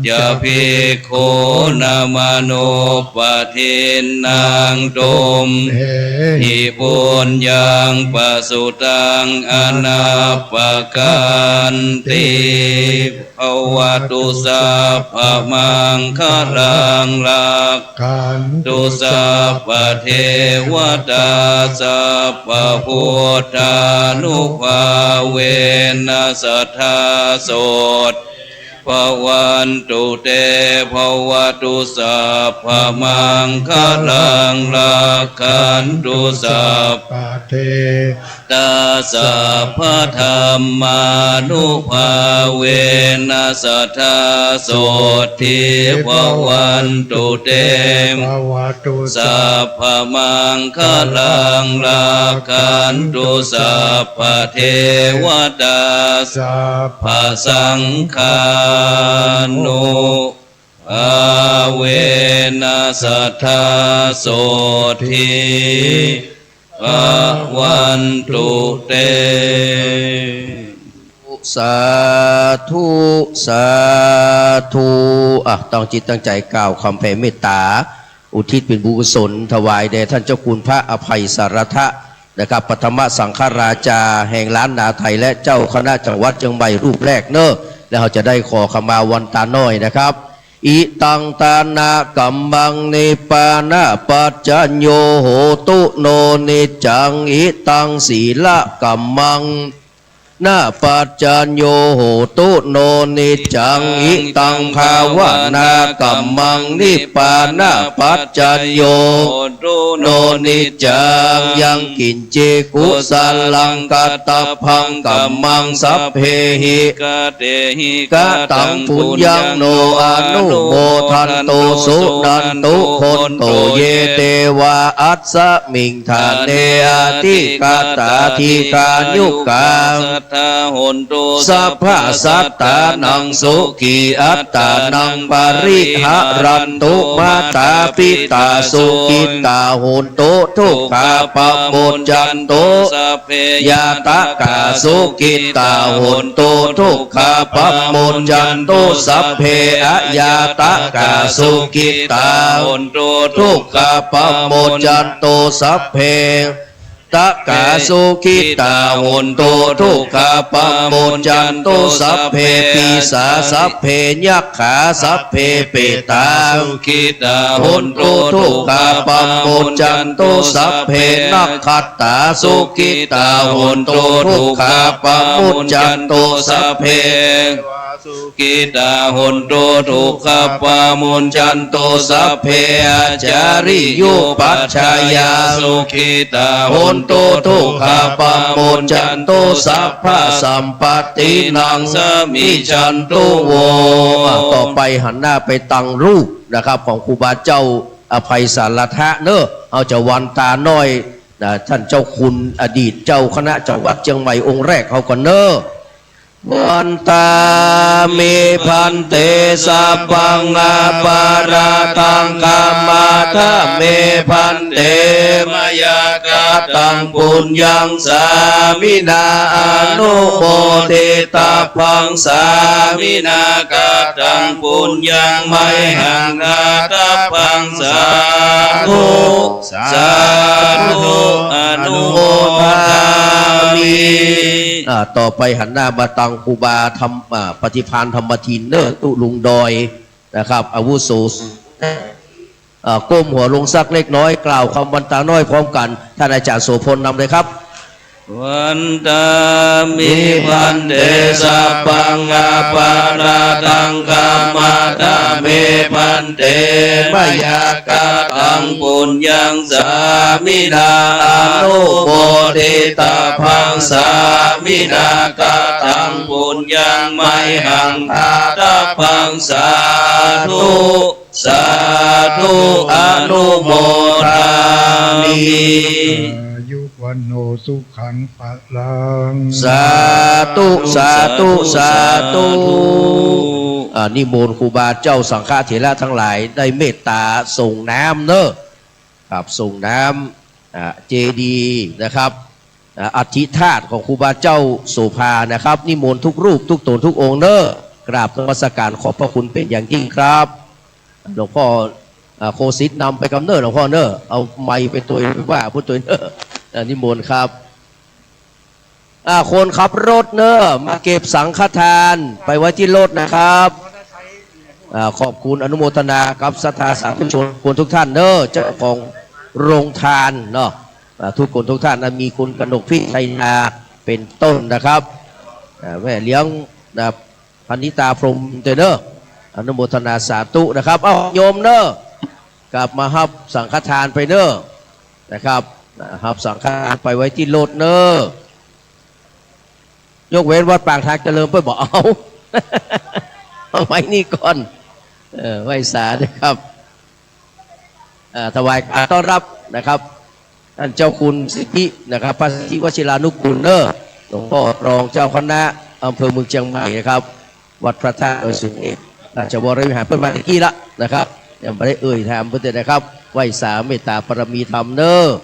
จะภิกขุนามโนปะทินนางตุมหิปุญญังปะสุตังอนาปกันติภวตุสัพพมังคลังลักขันตุสัพพเทวตาสัพพพุทธานุภาเวนัสสัทธาโสตภวันตุเตภวตุสัพพมังคลังลักขันตุสัพพเทตาสัพพธรรมานุภาเวนัสสัทธาโสทิภวันตุเตภวตุสัพพมังคลังลักขันตุสัพพเทวตาสัพพสังฆานุภาเวนัสสัทธาโสทิภวันตุเตสาธุสาธุตั้งจิตตั้งใจกล่าวคำแผ่เมตตาอุทิศเป็นบุญกุศลถวายแด่ท่านเจ้าคุณพระอภัยสารทะนะครับปฐมสังฆราชาแห่งล้านนาไทยและเจ้าคณะจังหวัดเชียงใหม่รูปแรกเนอะแล้วเราจะได้ขอขมาวันตาน้อยนะครับอิตังตานากัมบังนิปานะปัจจัญโยโหตุโนนิจังอิตังศีละกัมมัง นาปัจจัญโยโหตุโนนิจังอิตังภาวนากัมมังนิปปานาปัจจัญโยโนนิจังยังกินเจกุสัลลังกัตตพังกัมมังสัพเพหิกะเตหิกะตังปุญญังโนอนุโมทันโตสุนันตุโคนโตเยเตวะอัสสมิงทานเนอติกาตาทิกายุกังสัพพะสัตตานังสุขีอัตตานังปริหะรันตุมาตาปิตาสุขิตาโหนตุทุกขาปะโมจันตุสัพเพยาตากาสุขิตาโหนตุทุกขาปะโมจันตุสัพเพอยาตากาสุขิตาโหนตุทุกขาปะโมจันตุสัพเพตะกาสุขิตาโหนตุทุกขาปะโมจันตุสัพเพปีสาสัพเพยักขาสัพเพเปตาสุขิตาโหนตุทุกขาปะโมจันตุสัพเพนักขัตตาสุขิตาโหนตุทุกขาปะโมจันตุสัพเพสุขิตาโหนตุทุกขปะโมจันตุสัพเพอาจาริยุปัชฌายาสุขิตาโหนตุทุกขปะโมจันตุสัพพะสัมปตินังสมิจันตุโวต่อไปหันหน้าไปตั้งรูปนะครับของครูบาเจ้าอภัยสารทะเนอะเอาเจ้าวันตาน้อยท่านเจ้าคุณอดีตเจ้าคณะจังหวัดเชียงใหม่องค์แรกเขาก่อนเนอะวันตาเมพันเตสัพพังอาปาราตังกามาทะเมพันเตมยากาตังปุญญังสามินาอนุโมเทตาพังสามินากาตังปุญญังไมหังอาตาพังสาธุสาธุอนุโมทามิต่อไปหันหน้ามาตังครูบาธรรมปฏิภาณธรรมทินเนอร์ตุลุงดอยนะครับอาวุโสก้มหัวลงสักเล็กน้อยกล่าวคำวันตาน้อยพร้อมกันท่านอาจารย์โสพลนำเลยครับวันตามิพันเตสัพพังอาปาราตังกามาตาเมพันเตมยากาตังปุญญังสามินาอนุโมเทตาพังสามินากาตังปุญญังไมหังอาตาพังสาธุสาธุอนุโมทามิวันโนสุขังปะลังสาธุสาธุสาธุนิมนต์ครูบาเจ้าสังฆเถระทั้งหลายได้เมตตาส่งน้ำเนอะครับส่งน้ำเจดีนะครับอธิธาตุของครูบาเจ้าโสภานะครับนิมนต์ทุกรูปทุกตนทุกองค์เนอะกราบนมัสการขอบพระคุณเป็นอย่างยิ่งครับหลวงพ่อโคสิตนำไปกำเนิดหลวงพ่อเนอะเอาไม้เป็นตัวว่าพูดตัวเนอะนิมนต์ครับคนขับรถเนอะมาเก็บสังฆทานไปไว้ที่รถนะครับขอบคุณอนุโมทนากับศรัทธาสาธุชนคนทุกท่านเนอะเจ้าของโรงทานเนาะทุกคนทุกท่านมีคุณกนกพิชัยนาเป็นต้นนะครับแม่เลี้ยงพันิตาพรหมเนอะอนุโมทนาสาธุนะครับเอาโยมเนอะกลับมาฮับสังฆทานไปเนอะนะครับฮับสังฆทานไปไว้ที่รถเนอะยกเว้นวัดปางทางเจริญเพื่อบอกเอาไว้นี่ก่อนไหว้สานะครับถวายการต้อนรับนะครับท่านเจ้าคุณสิทธินะครับพระสิทธิวชิรานุกูลเนอร์หลวงพ่อรองเจ้าคณะอำเภอเมืองเชียงใหม่นะครับวัดพระธาตุดอยสุเทพราชวรวิหารเพิ่มมาตะกี้ละนะครับยังไม่ได้เอ่ยถามเพื่อนนะครับไหว้สาเมตตาปรมีธรรมเนอร์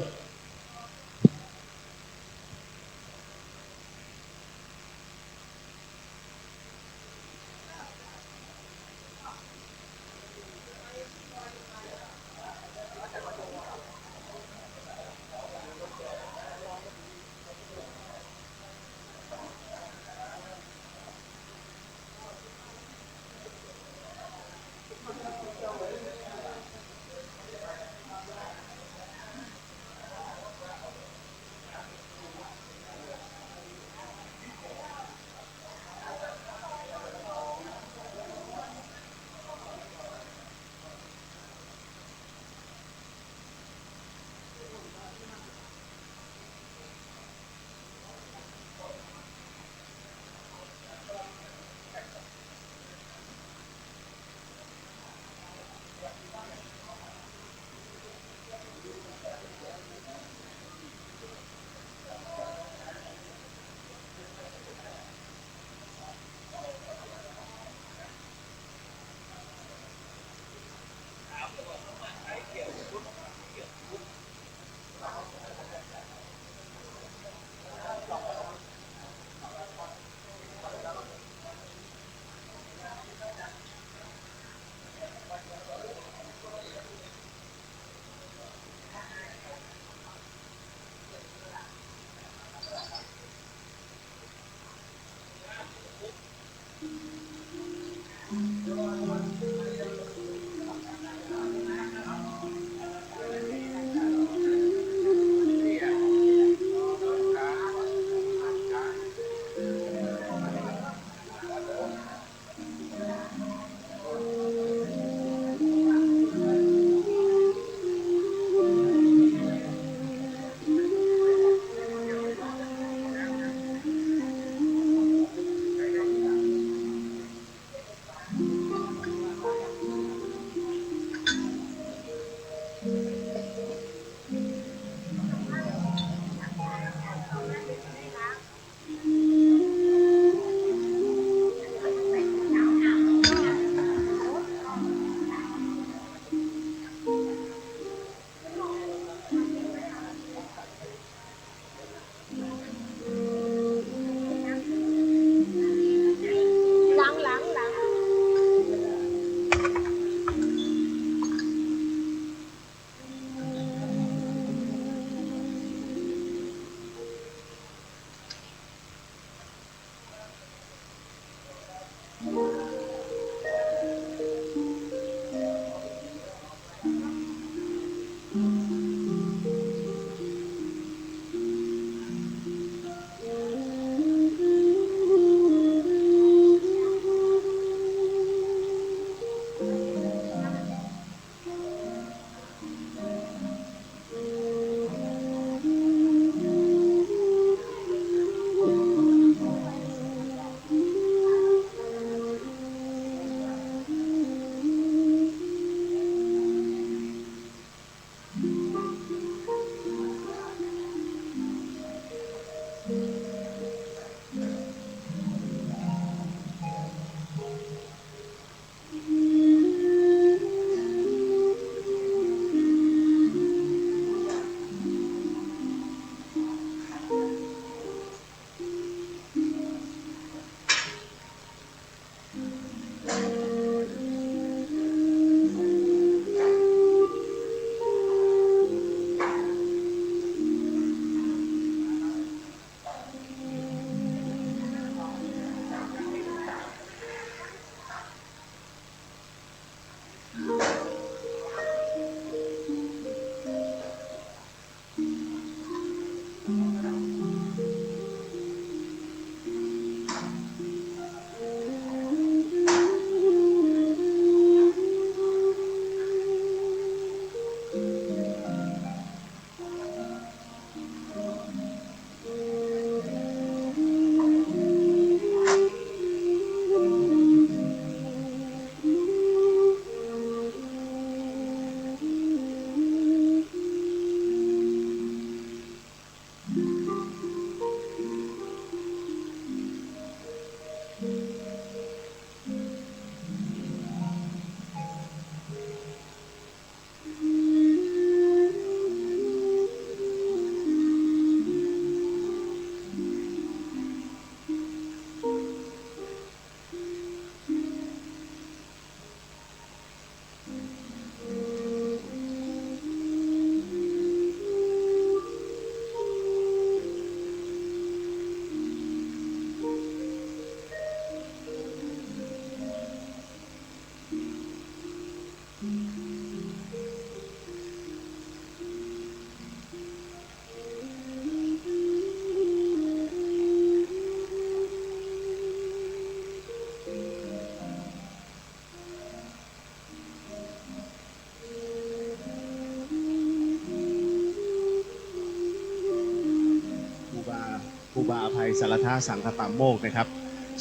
ครูบาอภัยสารธาสังฆปาโมกข์นะครับ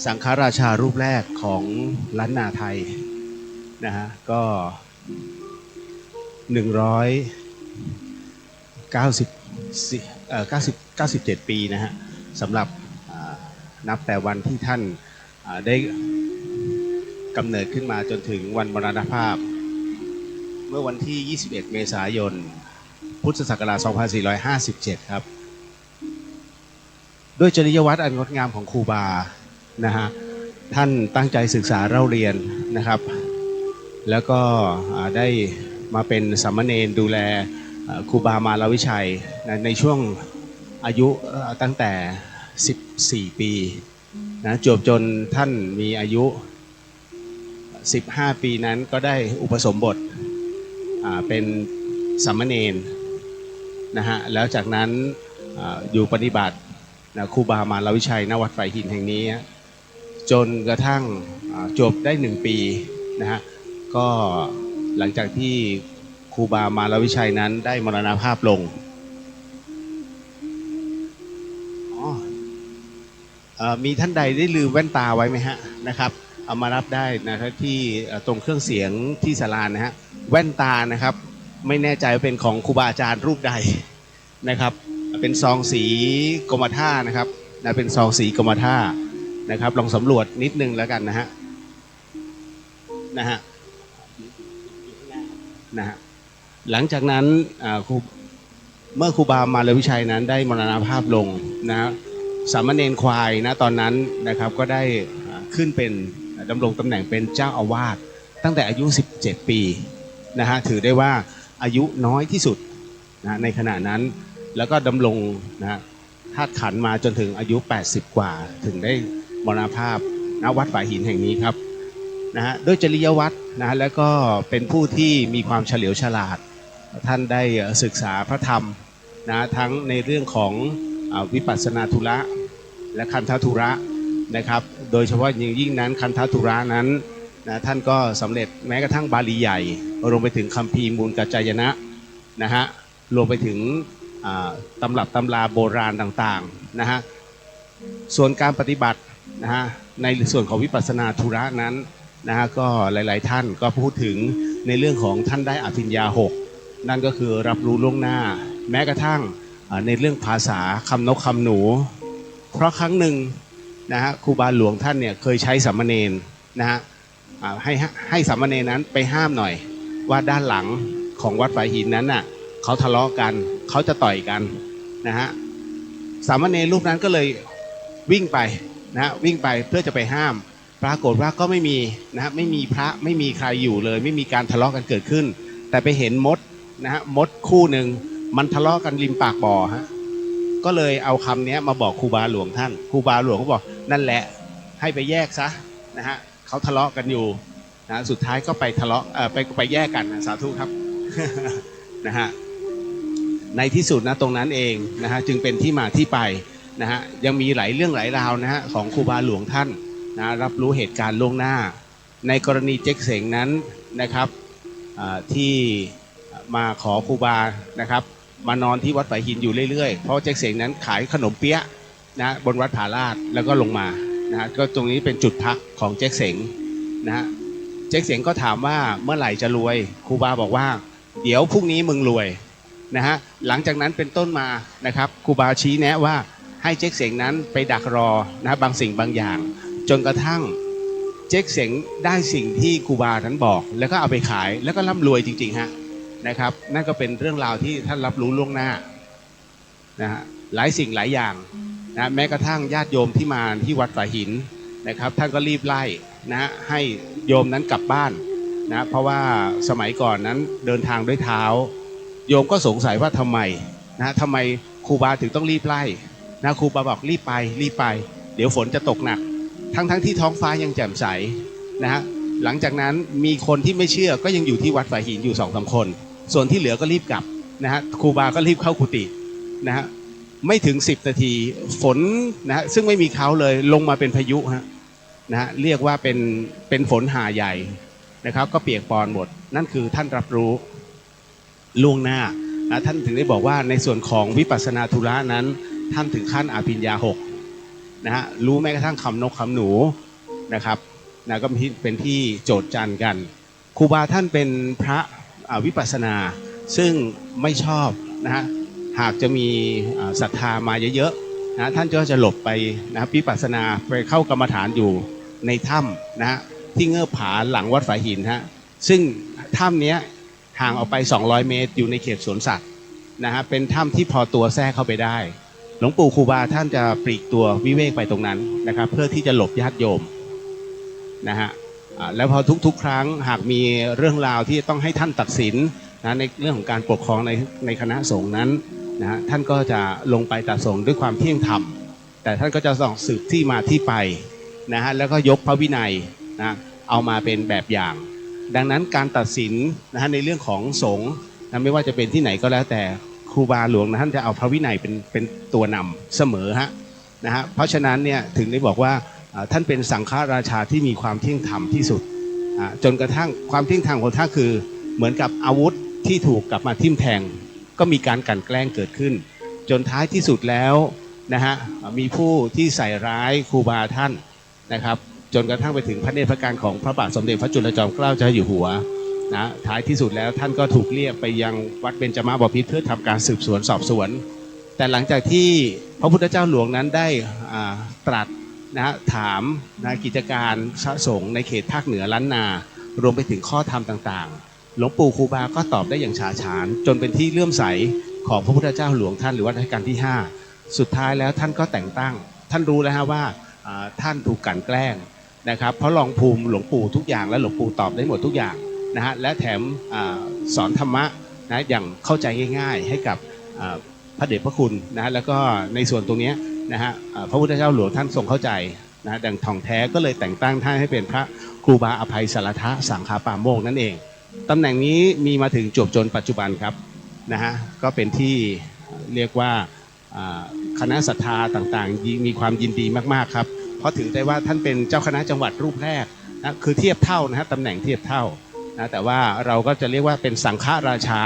สังฆราชารูปแรกของล้านนาไทยนะฮะก็97 ปีนะฮะสำหรับนับแต่วันที่ท่านได้กำเนิดขึ้นมาจนถึงวันมรณภาพเมื่อวันที่ 21 เมษายน พุทธศักราช 2457 ครับด้วยจริยวัตรอันงดงามของครูบานะฮะท่านตั้งใจศึกษาเล่าเรียนนะครับแล้วก็ได้มาเป็นสามเณรดูแลครูบามาลวิชัยในช่วงอายุตั้งแต่14 ปีนะจวบจนท่านมีอายุ15 ปีนั้นก็ได้อุปสมบทเป็นสามเณรนะฮะแล้วจากนั้นอยู่ปฏิบัติครูบามาลวิชัยณวัดไฝ่หินแห่งนี้จนกระทั่งจบได้1 ปีนะฮะก็หลังจากที่ครูบามาลวิชัยนั้นได้มรณภาพลงมีท่านใดได้ลืมแว่นตาไว้ไหมฮะนะครับเอามารับได้นะครับที่ตรงเครื่องเสียงที่ศาลานะฮะแว่นตานะครับไม่แน่ใจว่าเป็นของครูบาอาจารย์รูปใดนะครับเป็นซองสีกรมท่านะครับเป็นซองสีกรมท่านะครับลองสำรวจนิดนึงแล้วกันนะฮะหลังจากนั้นเมื่อครูบามาลวิชัยนั้นได้มรณภาพลงนะสามเณรควายนะตอนนั้นนะครับก็ได้ขึ้นเป็นดำรงตำแหน่งเป็นเจ้าอาวาสตั้งแต่อายุ17 ปีนะฮะถือได้ว่าอายุน้อยที่สุดนะในขณะนั้นแล้วก็ดำรงนะธาตุขันธ์มาจนถึงอายุ80 กว่าถึงได้มรณภาพณวัดฝ่ายหินแห่งนี้ครับนะฮะด้วยจริยวัตรนะแล้วก็เป็นผู้ที่มีความเฉลียวฉลาดท่านได้ศึกษาพระธรรมนะทั้งในเรื่องของวิปัสสนาธุระและคันธธุระนะครับโดยเฉพาะยิ่งนั้นคันธธุระนั้นนะท่านก็สำเร็จแม้กระทั่งบาลีใหญ่รวมไปถึงคัมภีร์มูลกัจจายนะนะฮะรวมไปถึงตำรับตำราโบราณต่างๆนะฮะส่วนการปฏิบัตินะฮะในส่วนของวิปัสสนาธุระนั้นนะฮะก็หลายๆท่านก็พูดถึงในเรื่องของท่านได้อภิญญา 6นั่นก็คือรับรู้ล่วงหน้าแม้กระทั่งในเรื่องภาษาคำนกคำหนูเพราะครั้งหนึ่งนะฮะครูบาหลวงท่านเนี่ยเคยใช้สามเณรนะฮะให้สามเณรนั้นไปห้ามหน่อยว่าด้านหลังของวัดฝ่ายหินนั้นน่ะเขาทะเลาะกันเขาจะต่อยกันนะฮะสามเณรรูปนั้นก็เลยวิ่งไปนะฮะวิ่งไปเพื่อจะไปห้ามปรากฏว่าก็ไม่มีนะฮะไม่มีพระไม่มีใครอยู่เลยไม่มีการทะเลาะกันเกิดขึ้นแต่ไปเห็นมดนะฮะมดคู่หนึ่งมันทะเลาะกันริมปากบ่อฮะก็เลยเอาคำนี้มาบอกครูบาหลวงท่านครูบาหลวงก็บอกนั่นแหละให้ไปแยกซะนะฮะเขาทะเลาะกันอยู่นะสุดท้ายก็ไปทะเลาะไปแยกกันนะสาธุครับ นะฮะในที่สุดนะตรงนั้นเองนะฮะจึงเป็นที่มาที่ไปนะฮะยังมีหลายเรื่องหลายราวนะฮะของครูบาหลวงท่านนะรับรู้เหตุการณ์ล่วงหน้าในกรณีเจ๊กเสงนั้นนะครับที่มาขอครูบานะครับมานอนที่วัดฝ่ายหินอยู่เรื่อยๆเพราะเจ๊กเสงนั้นขายขนมเปี๊ยะนะบนวัดผาลาดแล้วก็ลงมานะฮะก็ตรงนี้เป็นจุดพักของเจ๊กเสงนะฮะเจ๊กเสงก็ถามว่าเมื่อไหร่จะรวยครูบาบอกว่าเดี๋ยวพรุ่งนี้มึงรวยนะฮะหลังจากนั้นเป็นต้นมานะครับครูบาชี้แนะว่าให้เจ๊กเสงนั้นไปดักรอนะบางสิ่งบางอย่างจนกระทั่งเจ๊กเสงได้สิ่งที่ครูบานั้นบอกแล้วก็เอาไปขายแล้วก็ร่ำรวยจริงๆฮะนะครับนั่นก็เป็นเรื่องราวที่ท่านรับรู้ล่วงหน้านะฮะหลายสิ่งหลายอย่างนะแม้กระทั่งญาติโยมที่มาที่วัดฝ่ายหินนะครับท่านก็รีบไล่นะให้โยมนั้นกลับบ้านนะเพราะว่าสมัยก่อนนั้นเดินทางด้วยเท้าโยมก็สงสัยว่าทำไมนะทำไมครูบาถึงต้องรีบไล่นะครูบาบอกรีบไปเดี๋ยวฝนจะตกหนักทั้งที่ท้องฟ้ายังแจ่มใสนะฮะหลังจากนั้นมีคนที่ไม่เชื่อก็ยังอยู่ที่วัดฝ่ายหินอยู่ 2-3 คนส่วนที่เหลือก็รีบกลับนะฮะครูบาก็รีบเข้ากุฏินะฮะไม่ถึง10 นาทีฝนนะฮะซึ่งไม่มีเขาเลยลงมาเป็นพายุฮะนะฮะเรียกว่าเป็นฝนหาใหญ่นะครับก็เปียกปอนหมดนั่นคือท่านรับรู้ล่วงหน้านะท่านถึงได้บอกว่าในส่วนของวิปัสสนาธุระนั้น ท่านถึงขั้นอภิญญา6นะฮะรู้แม้กระทั่งคำนกคำหนูนะครับนะก็เป็นที่โจทย์จันกันครูบาท่านเป็นพระวิปัสสนาซึ่งไม่ชอบนะฮะหากจะมีศรัทธามาเยอะๆนะท่านก็จะหลบไปนะวิปัสสนาไปเข้ากรรมฐานอยู่ในถ้ำนะฮะที่เงื้อผาหลังวัดฝายหินฮะซึ่งถ้ำนี้ห่างออกไป200เมตรอยู่ในเขตสวนสัตว์นะฮะเป็นถ้ำที่พอตัวแทรกเข้าไปได้หลวงปู่ครูบาท่านจะปลีกตัววิเวกไปตรงนั้นนะครับเพื่อที่จะหลบญาติโยมนะฮะแล้วพอทุกครั้งหากมีเรื่องราวที่ต้องให้ท่านตัดสินนะในเรื่องของการปกครองในคณะสงฆ์นั้นนะฮะท่านก็จะลงไปตัดสงฆ์ด้วยความเที่ยงธรรมแต่ท่านก็จะส่องสืบที่มาที่ไปนะฮะแล้วก็ยกพระวินัยนะเอามาเป็นแบบอย่างดังนั้นการตัดสินนะฮะในเรื่องของสงฆ์นะไม่ว่าจะเป็นที่ไหนก็แล้วแต่ครูบาหลวงนะท่านจะเอาพระวินัยเป็นตัวนำเสมอฮะนะฮะเพราะฉะนั้นเนี่ยถึงได้บอกว่าท่านเป็นสังฆราชาที่มีความเที่ยงธรรมที่สุดจนกระทั่งความเที่ยงธรรมของท่านคือเหมือนกับอาวุธที่ถูกกลับมาทิ่มแทงก็มีการกลั่นแกล้งเกิดขึ้นจนท้ายที่สุดแล้วนะฮะมีผู้ที่ใส่ร้ายครูบาท่านนะครับจนกระทั่งไปถึงพระเนตรพระการของพระบาทสมเด็จพระจุลจอมเกล้าเจ้าอยู่หัวนะท้ายที่สุดแล้วท่านก็ถูกเรียกไปยังวัดเบญจมาบพิตรเพื่อทำการสืบสวนสอบสวนแต่หลังจากที่พระพุทธเจ้าหลวงนั้นได้ตรัสนะถามนะกิจการสงฆ์ในเขตภาคเหนือล้านนารวมไปถึงข้อธรรมต่างๆหลวงปู่ครูบาก็ตอบได้อย่างฉาฉานจนเป็นที่เลื่อมใสของพระพุทธเจ้าหลวงท่านหรือว่ารัชกาลที่5สุดท้ายแล้วท่านก็แต่งตั้งท่านรู้แล้วว่าท่านถูกกลั่นแกล้งนะครับเพราะลองภูมิหลวงปู่ทุกอย่างและหลวงปู่ตอบได้หมดทุกอย่างนะฮะและแถมสอนธรรมะนะอย่างเข้าใจง่ายๆให้กับพระเดชพระคุณนะแล้วก็ในส่วนตรงนี้นะฮะพระพุทธเจ้าหลวงท่านทรงเข้าใจนะดังท่องแท้ก็เลยแต่งตั้งท่านให้เป็นพระครูบาอภัยสารทะสังฆาปาโมกข์นั่นเองตำแหน่งนี้มีมาถึงจวบจนปัจจุบันครับนะฮะก็เป็นที่เรียกว่าคณะศรัทธาต่างๆมีความยินดีมากๆครับเพราะถือได้ว่าท่านเป็นเจ้าคณะจังหวัดรูปแรกนะคือเทียบเท่านะฮะตำแหน่งเทียบเท่านะแต่ว่าเราก็จะเรียกว่าเป็นสังฆราชา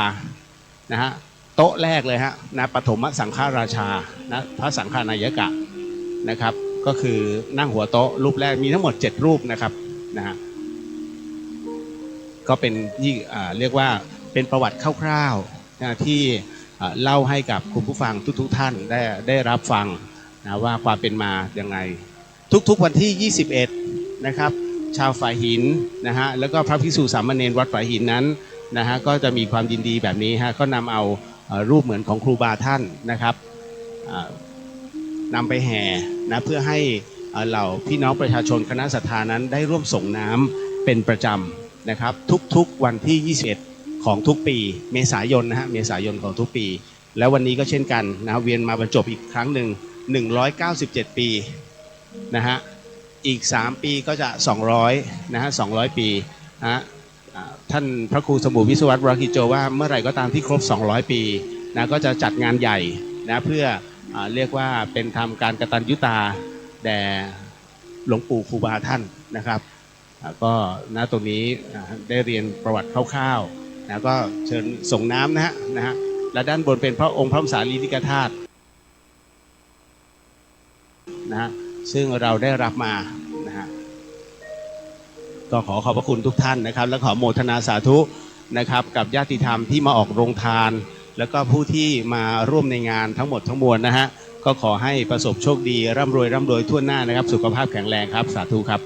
นะฮะโต๊ะแรกเลยฮะนะปฐมสังฆราชานะพระสังฆานายกะนะครับก็คือนั่งหัวโต๊ะรูปแรกมีทั้งหมด7รูปนะครับนะฮะก็เป็นเรียกว่าเป็นประวัติคร่าวๆนะที่เล่าให้กับคุณผู้ฟังทุกท่านได้รับฟังนะว่าความเป็นมายังไงทุกๆวันที่21นะครับชาวฝายหินนะฮะแล้วก็พระภิกษุสามเณรวัดฝายหินนั้นนะฮะก็จะมีความยินดีแบบนี้ฮะก็นำเอารูปเหมือนของครูบาท่านนะครับนำไปแห่นะเพื่อให้เหล่าพี่น้องประชาชนคณะศรัทธานั้นได้ร่วมส่งน้ำเป็นประจำนะครับทุกๆวันที่21ของทุกปีเมษายนนะฮะเมษายนของทุกปีแล้ววันนี้ก็เช่นกันนะเวียนมาบรรจบอีกครั้งหนึ่ง197ปีนะฮะอีก3ปีก็จะ200นะฮะ200ปีนะฮะท่านพระครูสมุวิศวัตรวรกิจโจว่าเมื่อไหร่ก็ตามที่ครบ200ปีนะก็จะจัดงานใหญ่นะเพื่อเรียกว่าเป็นทำการกตัญญูตาแด่หลวงปู่ครูบาท่านนะครับก็ณตรงนี้ได้เรียนประวัติคร่าวๆนะก็เชิญส่งน้ำนะฮะและด้านบนเป็นพระองค์พระมหาสารีริกธาตุนะฮะซึ่งเราได้รับมานะฮะก็ขอบพระคุณทุกท่านนะครับและขอโมทนาสาธุนะครับกับญาติธรรมที่มาออกโรงทานแล้วก็ผู้ที่มาร่วมในงานทั้งหมดทั้งมวลนะฮะก็ขอให้ประสบโชคดีร่ำรวยทั่วหน้านะครับสุขภาพแข็งแรงครับสาธุครับ